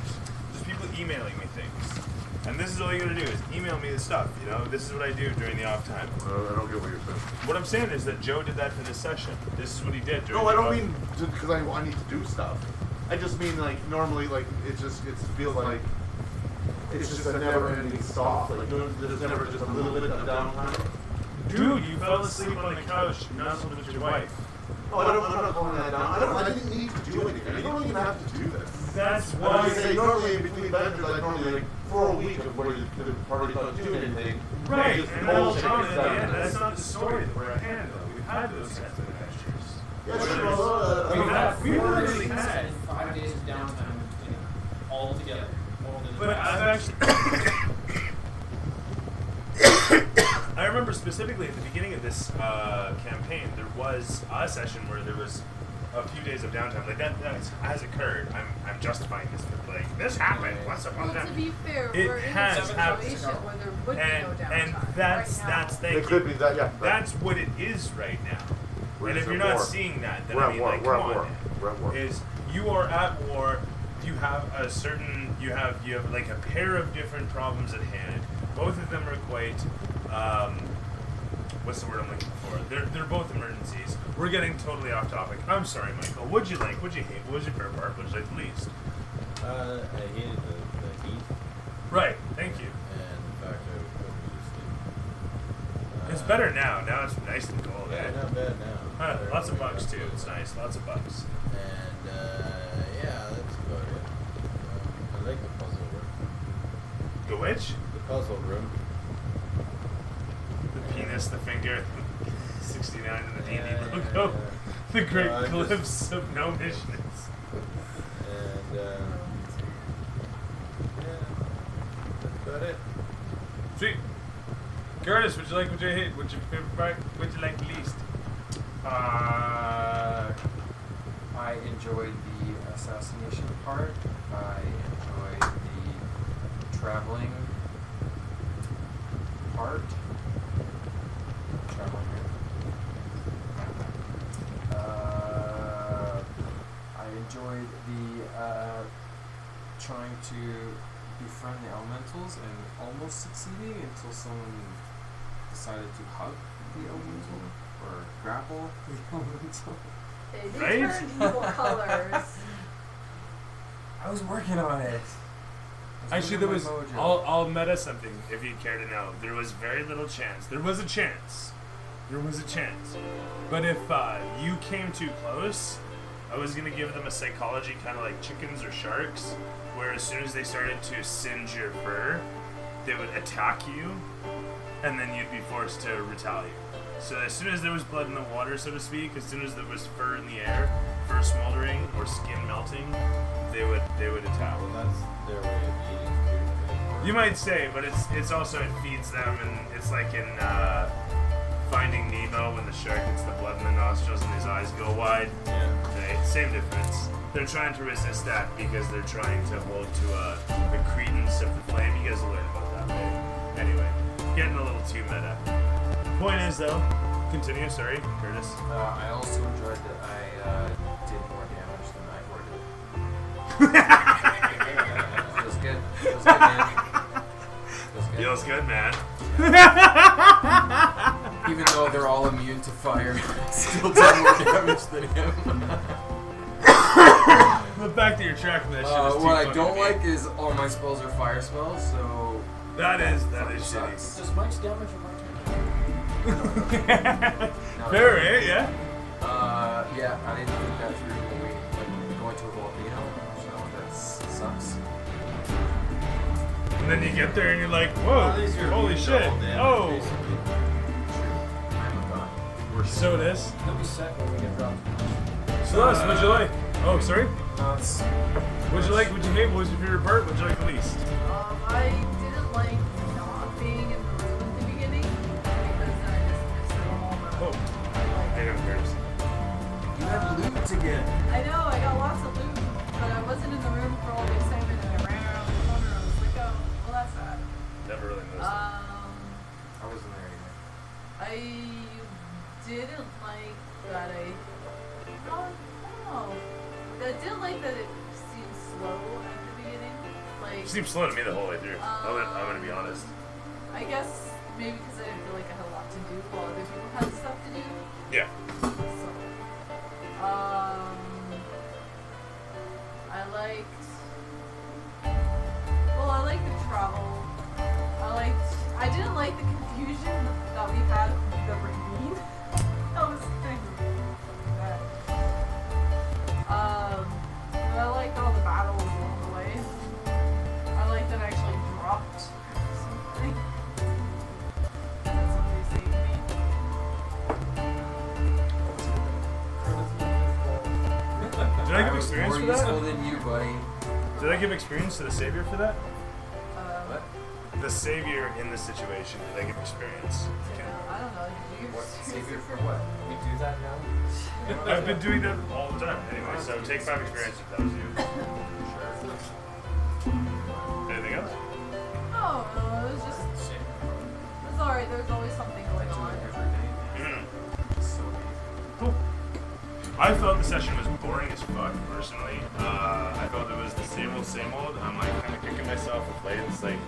Just people emailing me things. And this is all you gotta do is email me the stuff. You know, this is what I do during the off time. I don't get what you're saying. What I'm saying is that Joe did that for this session. This is what he did during No, I the don't off- mean because I need to do stuff. I just mean like normally like it feels like it's just a never-ending stop. Like there's never just a little bit of downtime. Dude, you fell asleep on the couch nuzzled with your wife. No, I'm not calling that down. I didn't need to do anything. You don't even have to do this. That's When why I say normally in between adventures, I normally like for a week of where the party not doing anything. Right, Just and that'll bullshit come in gets the done. end. That's not the story that we're at hand, though. We've had those kinds of adventures. Yeah, sure. We literally had. 5 days of downtime, you know, all together. But I've actually. I remember specifically at the beginning of this campaign, there was a session where there was a few days of downtime. Like that has occurred. I'm justifying this, but like this happened once upon a Well, to time. be fair, It we're in a has situation happened. where there would be And no downtime. that's right now. thank It you. could be that, yeah. That's what it is right now. We're And if just you're at not war. seeing that, then We're I at mean, war. like, We're come at on. war. We're at war. Is you are at war. You have a certain. You have like a pair of different problems at hand. Both of them are quite. What's the word I'm looking for? They're both emergencies. We're getting totally off topic. I'm sorry, Michael. What'd you like? What'd you hate? What was your favorite part? What'd you like the least? I hated the heat Right. Thank you. and the fact that it would put me to sleep. It's better now. Now it's nice and cold. Yeah, eh? not bad now. Lots of bugs too. It's nice. Lots of bugs. And yeah, that's about it. I like the puzzle room. The witch? The puzzle room. The penis, the finger, 69 and the D&D Yeah, logo. yeah. The great No, I just- glyphs of no missions. And yeah, that's about it. Sweet. Curtis, would you like, would you hate? What's your favorite part? What'd you like the least? I enjoyed the assassination part. I enjoyed the traveling part. Traveling here. I enjoyed the trying to befriend the elementals and almost succeeding until someone decided to hug the elemental or grapple the elemental. They Right? turned evil colors. I was working on it. Actually, there was. I'll meta something if you'd care to know. There was very little chance. There was a chance. But if you came too close, I was gonna give them a psychology kind of like chickens or sharks, where as soon as they started to singe your fur, they would attack you, and then you'd be forced to retaliate. So as soon as there was blood in the water, so to speak, as soon as there was fur in the air, fur smoldering or skin melting, they would attack. Well, that's their way of eating food. You might say, but it's also it feeds them, and it's like in Finding Nemo when the shark gets the blood in the nostrils and his eyes go wide. Yeah. Right? Same difference. They're trying to resist that because they're trying to hold to the credence of the flame. You guys will learn about that later. Anyway, getting a little too meta. Point is though, continue. Sorry, Curtis. I also enjoyed that I did more damage than I ordered. Feels good. Feels good, man. Feels good, man. Even though they're all immune to fire, I still did more damage than him. The fact that you're tracking that shit is too what I fucking don't mean. like is all my spells are fire spells, so That is shitty. sucks. Does Mike's damage or my Fair, right? Yeah. Yeah, I didn't think that through when we going to a volcano, so that sucks. And then you get there and you're like, whoa, holy shit. Oh. So it is. He'll be set when we get dropped. So what'd you like? Oh, sorry? What'd you like? What'd you hate? What was your favorite part? What'd you like the least? I didn't like not being in the room at the beginning because then I just missed the whole moment. Oh. I know, Curtis. You have loot to get. I know, I got lots of loot, but I wasn't in the room for all the excitement and I ran around the corner and I was like, oh, well that's sad. Never really noticed that. I wasn't there either. I didn't like that I don't know. I didn't like that it seemed slow at the beginning. Like It seemed slow to me the whole way through. I'm gonna be honest. I guess maybe because I didn't feel like I had a lot to do while other people had stuff to do. Yeah. So, I liked. Well, I liked the travel. I didn't like the confusion that we had with the ravine. That was kind of bad. But I liked all the battles along the way. I liked that I actually dropped something. That somebody saved me. Did I give experience more for useful that? than you, buddy. Did I give experience to the savior for that? What? The savior in this situation, did I give experience? I don't know. Did you What? experience Savior it? for what? We do that now? I've been doing that all the time. Anyway, so take 5 experience if that was you. Sure. Anything else? No, it was just. It's alright. There's always something going on. So Cool. I felt the session was boring as fuck, personally. I felt it was the same old. I'm like kind of kicking myself with play. It's like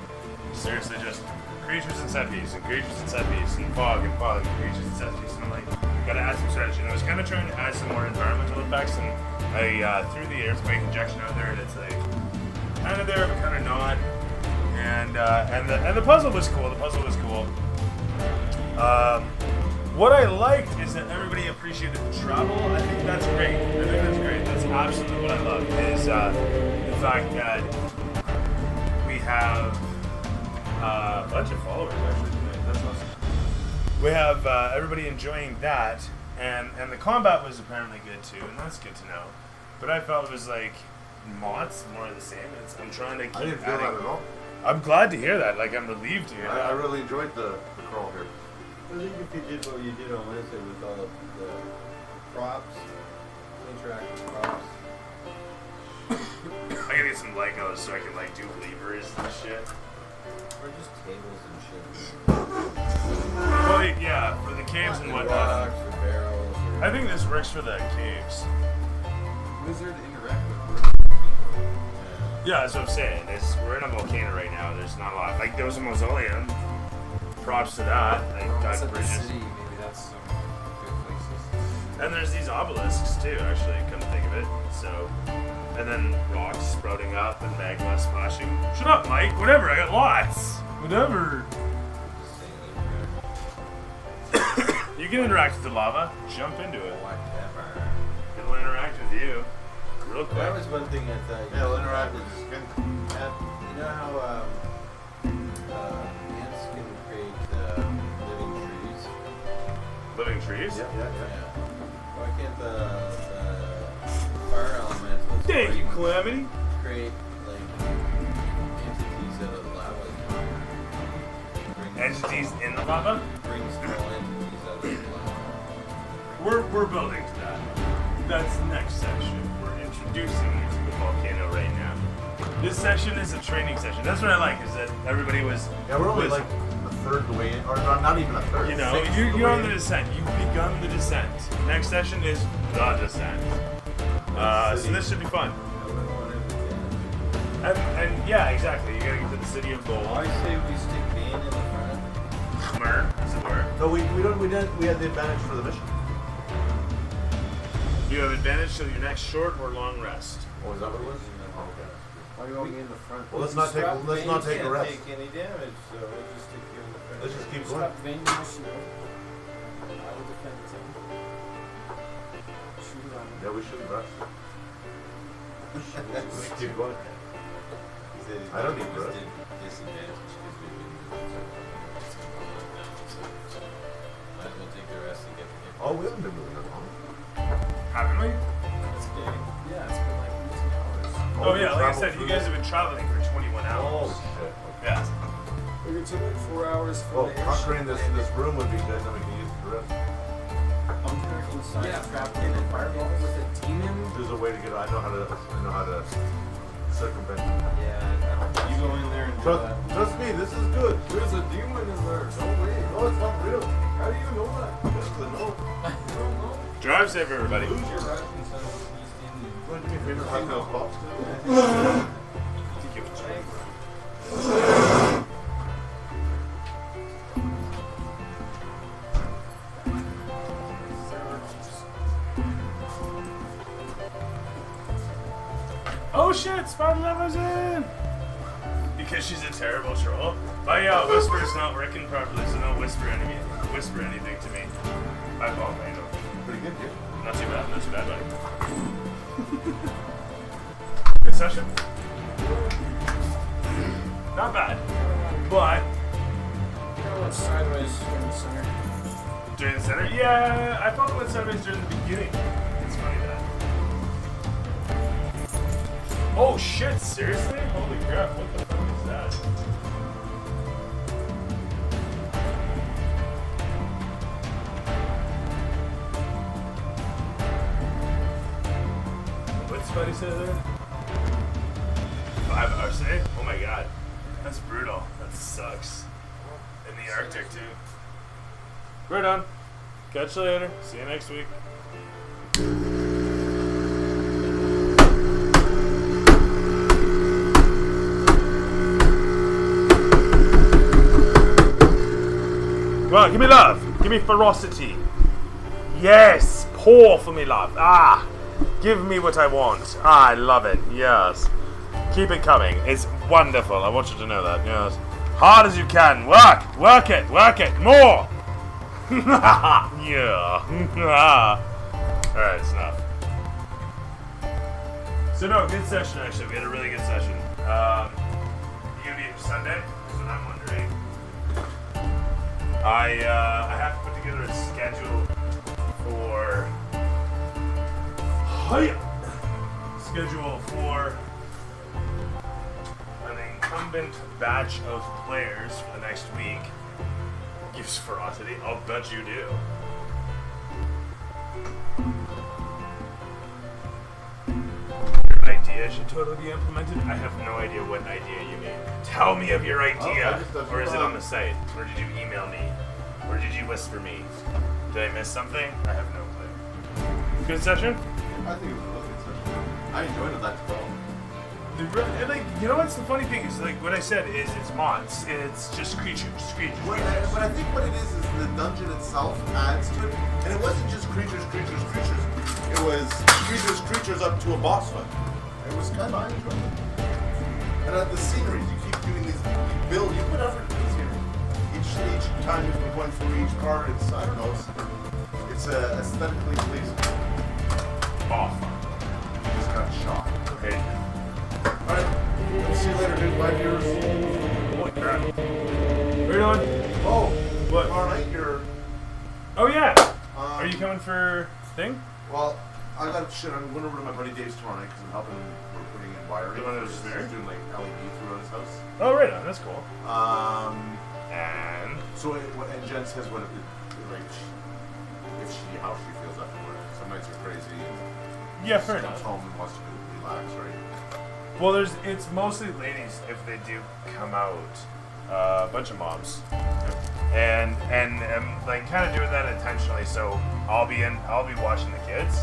seriously just creatures and set piece and creatures and set piece and fog and creatures and set piece. And I'm like, gotta add some strategy. And I was kind of trying to add some more environmental effects, and I threw the earthquake injection out there, and it's like kind of there but kind of not. And the puzzle was cool. What I liked is that everybody appreciated the travel. I think that's great. That's absolutely what I love is the fact that we have a bunch of followers actually tonight. That's awesome. We have everybody enjoying that, and the combat was apparently good too, and that's good to know. But I felt it was like mods, more of the same. I'm trying to keep I didn't feel adding. that at all. I'm glad to hear that. Like I'm relieved to hear I that. really enjoyed the crawl here. I think if you did what you did on Wednesday with all of the props, interactive props. I gotta get some Legos so I can like do levers and shit. Or just tables and shit. Well, yeah, for the caves and whatnot. Rocks or barrels or I think this works for the caves. Wizard interact with Yeah, that's what I'm saying. We're in a volcano right now. There's not a lot. Like there was a mausoleum. props to that. Like, Well, got it's at the bridges. city, maybe that's some good places. And there's these obelisks too, actually, come to think of it. So, and then rocks sprouting up and magma splashing. Shut up, Mike. Whatever. I got lots. Whatever. Just saying interact. You can interact with the lava. Jump into it. Whatever. It'll interact with you. Real quick. That was one thing I thought. Yeah, we'll interact with the skin. You know how ants can create living trees? Living trees? Yeah, yeah, yeah. Yeah. Why can't the fire elementals Thank you, Calamity. create like entities out of lava? Entities in the lava? Bring small entities out of the lava. We're building to that. That's the next section. We're introducing you to the volcano right now. This session is a training session. That's what I like, is that everybody was... Yeah, we're only was- like a third the way in, or not even a third. You know, sixth you're way on the in. descent. You've begun the descent. Next session is the descent. So this should be fun. And yeah, exactly. You gotta get to the city of gold. I say we stick Bane in the front. Smart, as it were. No, we had the advantage for the mission. You have advantage till your next short or long rest. Oh, is that what it was? Why do you want me in the front? Well, let's not take a rest. Take any damage, so we'll just stick you in the front. Let's just keep going. Stop Vayne my shield. I will defend the team. Shoot it on him. Yeah, we shouldn't rest. Let's keep going. He said he's I don't probably need just rest. did disadvantage because we've been doing so might as well take the rest and get the hit. Oh, we haven't been moving that long. Haven't we? It's big. Yeah, it's been like 18 hours. Oh yeah, like I traveled said, you through guys this? have been traveling for 21 Oh hours. shit. Yeah. We took like 4 hours for Well, the conquering this room would be good, then we can use it for rest. I'm inside. Yeah, trapped in a fireball with a demon. There's a way to get. I know how to circumvent. Yeah, You go in there and do that. Trust me, this is good. there's a demon in there. No way. No, it's not real. How do you know that? Just the no. You don't know. Drive safe, everybody. Lose your rations on East Indian. What do you mean? Hot Wheels box? Oh shit, Spider Level's in! Because she's a terrible troll. But yeah, Whisper's not working properly, so don't whisper anything to me. I fall, I know. Pretty good, dude. Not too bad, buddy. Good session. Not bad. But I went sideways in the center. during the center? Yeah, I thought it went sideways during the beginning. It's funny that. Oh shit, seriously? Holy crap, what the fuck is that? What's Spidey say there? 5 hours, eh? Oh my god. That's brutal. That sucks. In the Arctic, too. We're done. Catch you later. See you next week. Come on, give me love. Give me ferocity. Yes, pour for me love. Ah, give me what I want. Ah, I love it. Yes. Keep it coming. It's wonderful. I want you to know that. Yes. Hard as you can. Work it, more. Yeah. Alright, it's enough. So no, good session actually. We had a really good session. You gonna be here Sunday? That's what I'm wondering. I have to put together a schedule for an incumbent batch of players for the next week. Use ferocity. I'll bet you do. Your idea should totally be implemented. I have no idea what idea you mean. Tell me of your idea. Or is it on the site? Or did you email me? Or did you whisper me? Did I miss something? I have no clue. Good session? I think it was a lovely session. I enjoyed it that well. And like, you know what's the funny thing is, like, what I said is it's mods. It's just creatures. But I think what it is the dungeon itself adds to it. And it wasn't just creatures. It was creatures up to a boss fight. It was kind of enjoyable. And the sceneries, you keep doing these, you put effort into the scenery. Each time you're going through each part, it's, I don't know, it's aesthetically pleasing. Oh, fuck. You just got shot. Okay. Alright, we'll see you later, dude. 5 years. Holy crap. Where are you going? Oh, What? tomorrow night you're... Oh, yeah. Are you coming for thing? Well, I got shit. I'm going over to my buddy Dave's tomorrow night because I'm helping him. We're putting in wiring. The one that was just there? He's doing like LED throughout his house. Oh, right on. That's cool. And so and Jen says what like how she feels after work. Some nights are crazy. And Yeah, fair she comes enough. home and wants to relax, right? Well, it's mostly ladies if they do come out. A bunch of moms. And like kind of doing that intentionally. So I'll be watching the kids,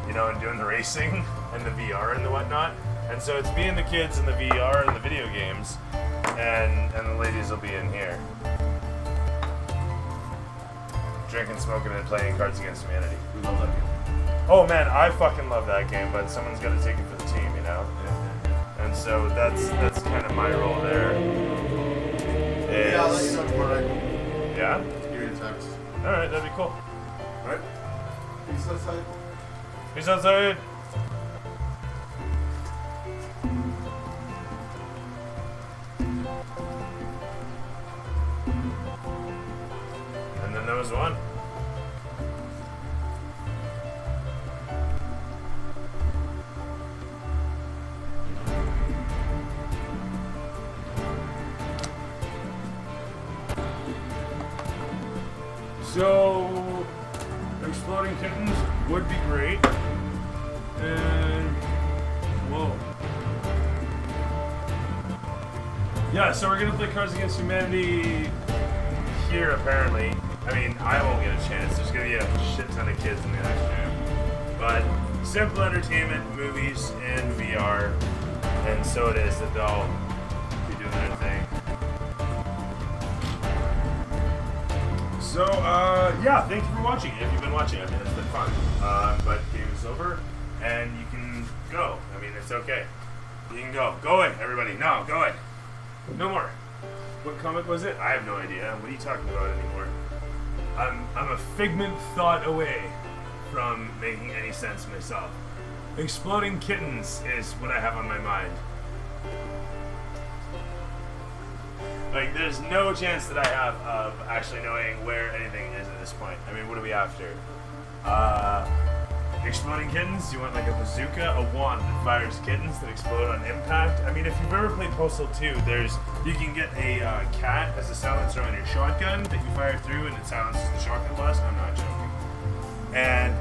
you know, and doing the racing and the VR and the whatnot. And so it's being the kids and the VR and the video games, and the ladies will be in here, drinking, smoking, and playing Cards Against Humanity. We love that game. Oh man, I fucking love that game, but someone's got to take it for the team, you know. And so that's kind of my role there. Yeah, I'll let you know tomorrow night. Yeah? Give me a text. Alright, that'd be cool. Alright? Peace outside. Peace outside. And then there was one. So, exploding kittens would be great. And, whoa. Yeah, so we're gonna play Cards Against Humanity here, apparently. I mean, I won't get a chance. There's gonna be a shit ton of kids in the next room. But, simple entertainment, movies, and VR. And so it is that they'll be doing their thing. So, yeah, thank you for watching. If you've been watching, I mean, it's been fun. But game is over, and you can go. I mean, it's okay. You can go. Go in, everybody. No, go in. No more. What comic was it? I have no idea. What are you talking about anymore? I'm a figment thought away from making any sense myself. Exploding kittens is what I have on my mind. Like, there's no chance that I have of actually knowing where anything is at this point. I mean, what are we after? Exploding kittens? You want like a bazooka? A wand that fires kittens that explode on impact? I mean, if you've ever played Postal 2, you can get a cat as a silencer on your shotgun that you fire through and it silences the shotgun blast. I'm not joking. And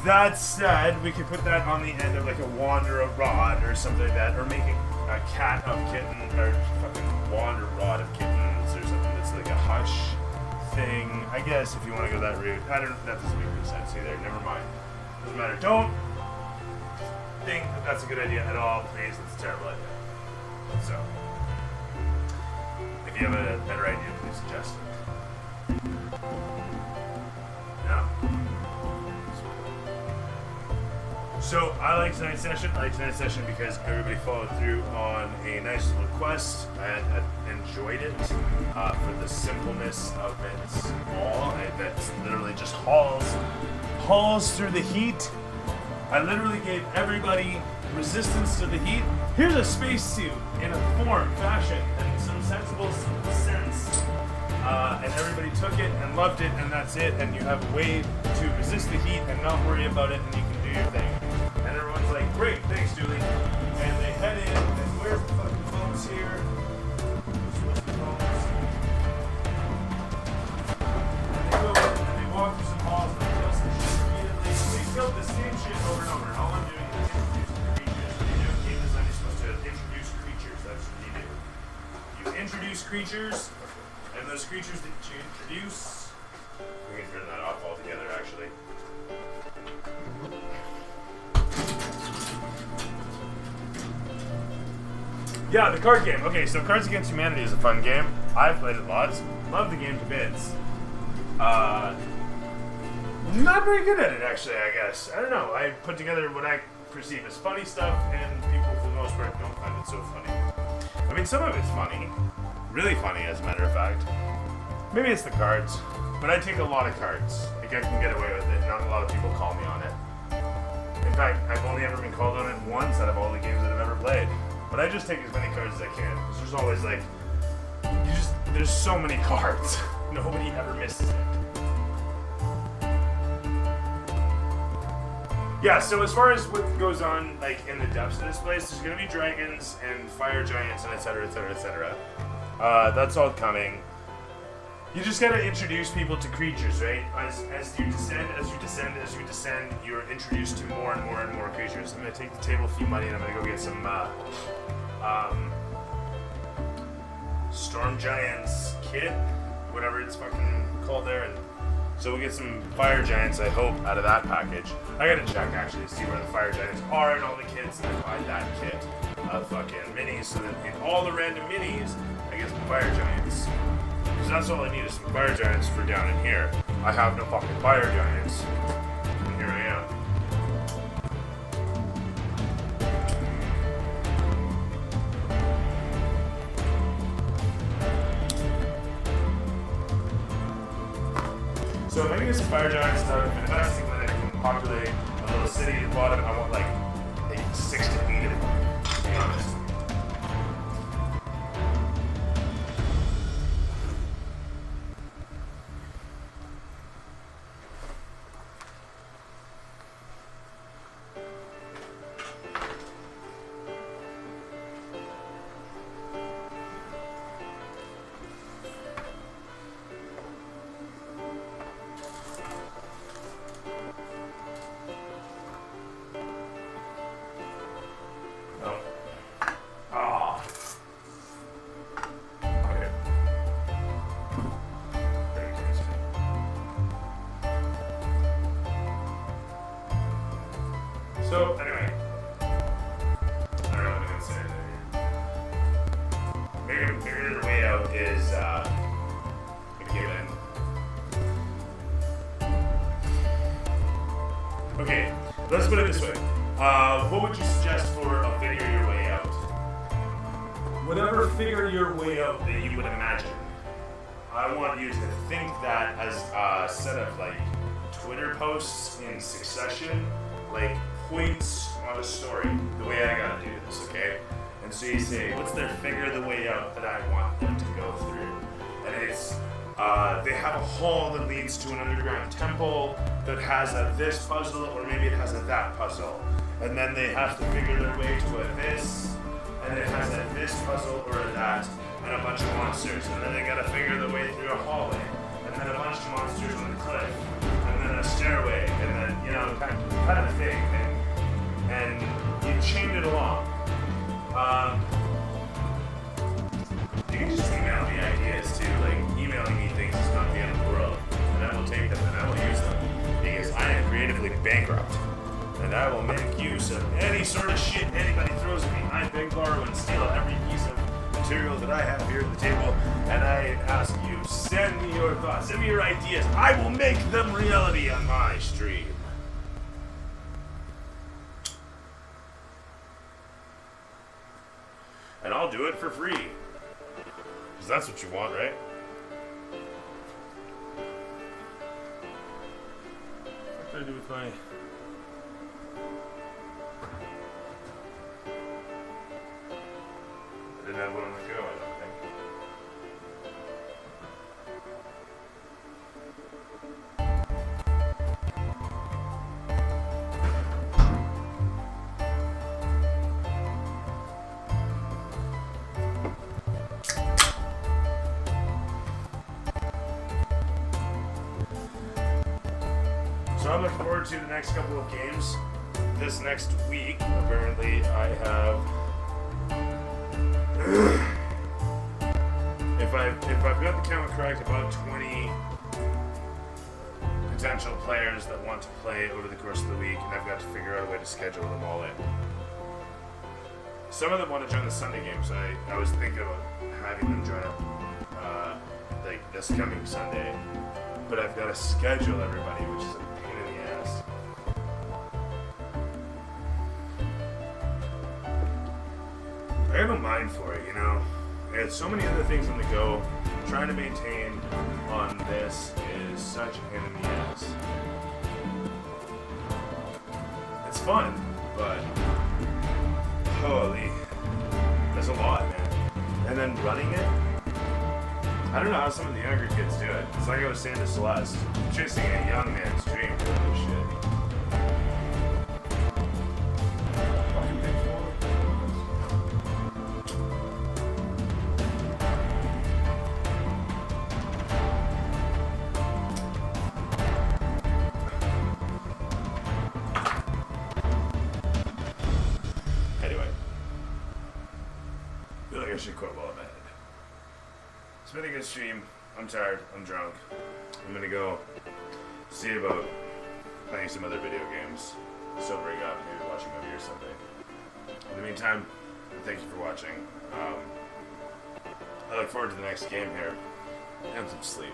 that said, we could put that on the end of like a wand or a rod or something like that, or make a cat of kitten, or fucking wand or rod of kittens or something that's like a hush thing. I guess if you want to go that route. That doesn't make any sense either. Never mind. Doesn't matter. Don't think that that's a good idea at all. Please, it's a terrible idea. So, if you have a better idea, please suggest it. No? So, I like tonight's session. I like tonight's session because everybody followed through on a nice little quest and enjoyed it for the simpleness of it all. That's literally just hauls through the heat. I literally gave everybody resistance to the heat. Here's a spacesuit in a form, fashion, and some sensible sense. And everybody took it and loved it, and that's it. And you have a way to resist the heat and not worry about it, and you can do your thing. And everyone's like, great, thanks, Julie. And they head in, and where's the fucking phones here? Where's the phones? And they go in, and they walk through some halls, and they kill some shit repeatedly. They killed the same shit over and over, and all I'm doing is introducing creatures. When you do a game design, you're supposed to introduce creatures. That's what you do. You introduce creatures, and those creatures that you introduce, we can turn that off altogether, actually. Yeah, the card game. Okay, so Cards Against Humanity is a fun game. I've played it lots. Love the game to bits. Not very good at it, actually, I guess. I don't know. I put together what I perceive as funny stuff, and people, for the most part, don't find it so funny. I mean, some of it's funny. Really funny, as a matter of fact. Maybe it's the cards. But I take a lot of cards. Like, I can get away with it. Not a lot of people call me on it. In fact, I've only ever been called on it once out of all the games that I've ever played. But I just take as many cards as I can. Because there's always, like... There's so many cards. Nobody ever misses it. Yeah, so as far as what goes on, like, in the depths of this place, there's gonna be dragons and fire giants and etc, etc, etc. That's all coming. You just gotta introduce people to creatures, right? As you descend, you're introduced to more and more and more creatures. I'm gonna take the table few money and I'm gonna go get some, Storm Giants kit, whatever it's fucking called there, and so we'll get some fire giants, I hope, out of that package. I gotta check, actually, to see where the fire giants are and all the kits, and then buy that kit of fucking minis, so that in all the random minis, I get some fire giants. Because that's all I need is some fire giants for down in here. I have no fucking fire giants. And here I am. So if I can get some fire giants out of fantastic, then I can populate a little city at the bottom. I want like 6 to 8 of them, to be honest. So, anyway, I don't know what I'm going to say there. Figuring your way out is a given. Okay, let's put it this way. What would you suggest for a figure your way out? Whatever figure your way out that you would imagine. I want you to think that as a set of, like, Twitter posts in succession, like, points on a story, the way I gotta do this, okay? And so you say, what's their figure the way out that I want them to go through? And it's, they have a hall that leads to an underground temple that has a this puzzle, or maybe it has a that puzzle. And then they have to figure their way to a this, and it has a this puzzle or a that, and a bunch of monsters. And then they gotta figure their way through a hallway, and then a bunch of monsters on the cliff, and then a stairway, and then, you know, kind of thing. And you chain it along. You can just email me ideas too. Like, emailing me things is not the end of the world. And I will take them and I will use them. Because I am creatively bankrupt. And I will make use of any sort of shit anybody throws at me. I beg, borrow, and steal every piece of material that I have here at the table. And I ask you, send me your thoughts, send me your ideas. I will make them reality on my stream. And I'll do it for free. Because that's what you want, right? What do I do with my... I didn't have one on the go, I don't think. So I'm looking forward to the next couple of games. This next week, apparently, I have... if I've got the count correct, about 20 potential players that want to play over the course of the week, and I've got to figure out a way to schedule them all in. some of them want to join the Sunday games. I was thinking about having them join up like this coming Sunday, but I've got to schedule everybody, which is a pain in the ass. I have a mind for it, you know. I had so many other things on the go. Trying to maintain on this is such a pain in the ass. It's fun, but holy, that's a lot, man. And then running it, I don't know how some of the younger kids do it. It's like I was saying to Celeste, chasing a young man's dream doing this shit. I should quit while I'm at it. It's been a good stream. I'm tired. I'm drunk. I'm gonna go see about playing some other video games, sobering up, maybe watching a movie or something. In the meantime, thank you for watching. I look forward to the next game here and some sleep.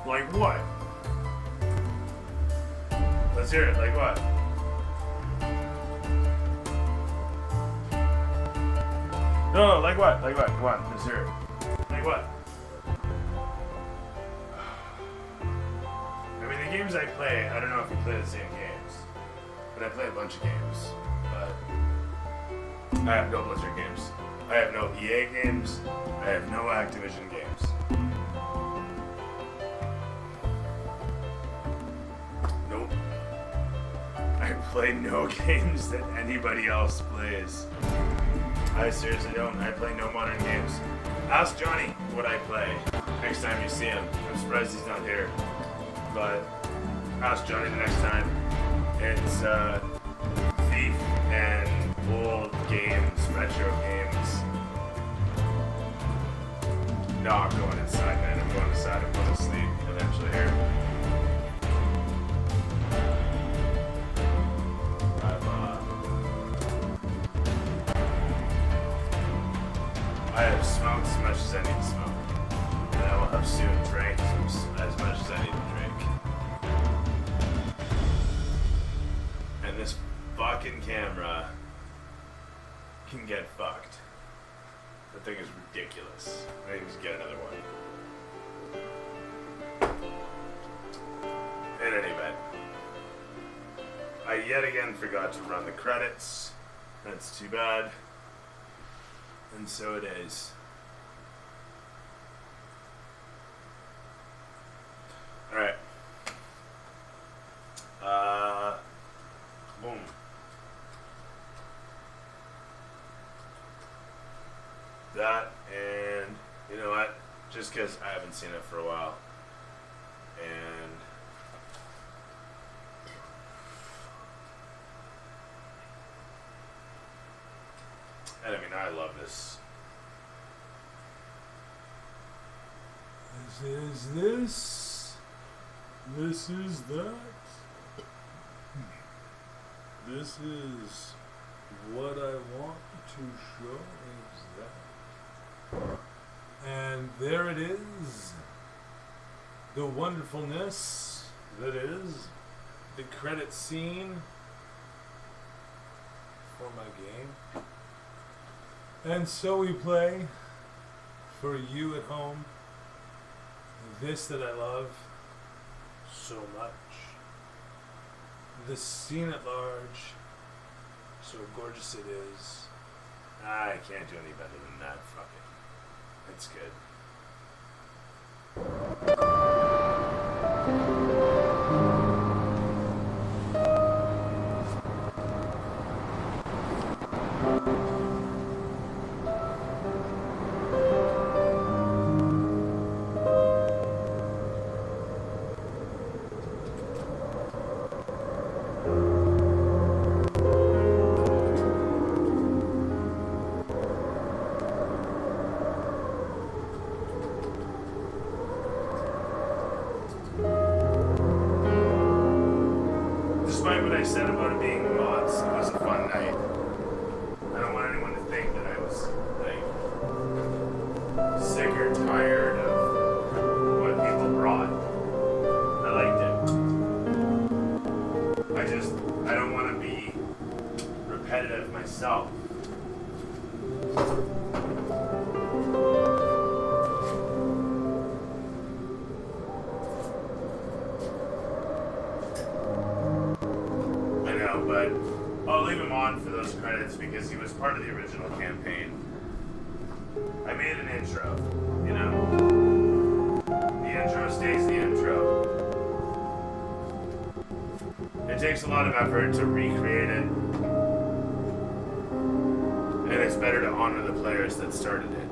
Like what? Let's hear it. Like what? No, like what? Like what? Come on, let's hear it. Like what? I mean, the games I play, I don't know if you play the same games, but I play a bunch of games. But I have no Blizzard games. I have no EA games. I have no Activision games. I play no games that anybody else plays. I seriously don't. I play no modern games. Ask Johnny what I play next time you see him. I'm surprised he's not here. But ask Johnny the next time. It's Thief and old games, retro games. No, I'm going inside, man. I'm going inside. I'm going to sleep eventually here. I have smoked as much as I need to smoke, and I will have soon drank as much as I need to drink. And this fucking camera can get fucked. The thing is ridiculous. I need to get another one. In any event, I yet again forgot to run the credits. That's too bad. And so it is. Alright. Boom. That, and you know what? Just because I haven't seen it for a while. And I mean, I love this. This is this. This is that. This is what I want to show is that. And there it is. The wonderfulness that is the credit scene for my game. And so we play for you at home this that I love so much. The scene at large, so gorgeous it is. I can't do any better than that. Fuck it. It's good. I said about it being the mods. It was a fun night. I don't want anyone to think that I was like sick or tired of what people brought. I liked it. I don't want to be repetitive myself. I know, but I'll leave him on for those credits because he was part of the original campaign. I made an intro, you know? The intro stays the intro. It takes a lot of effort to recreate it, and it's better to honor the players that started it.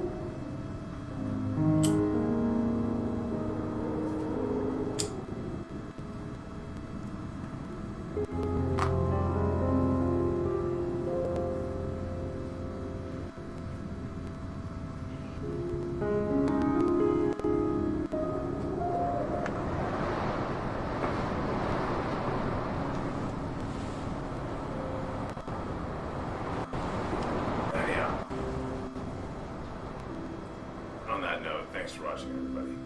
On that note, thanks for watching, everybody.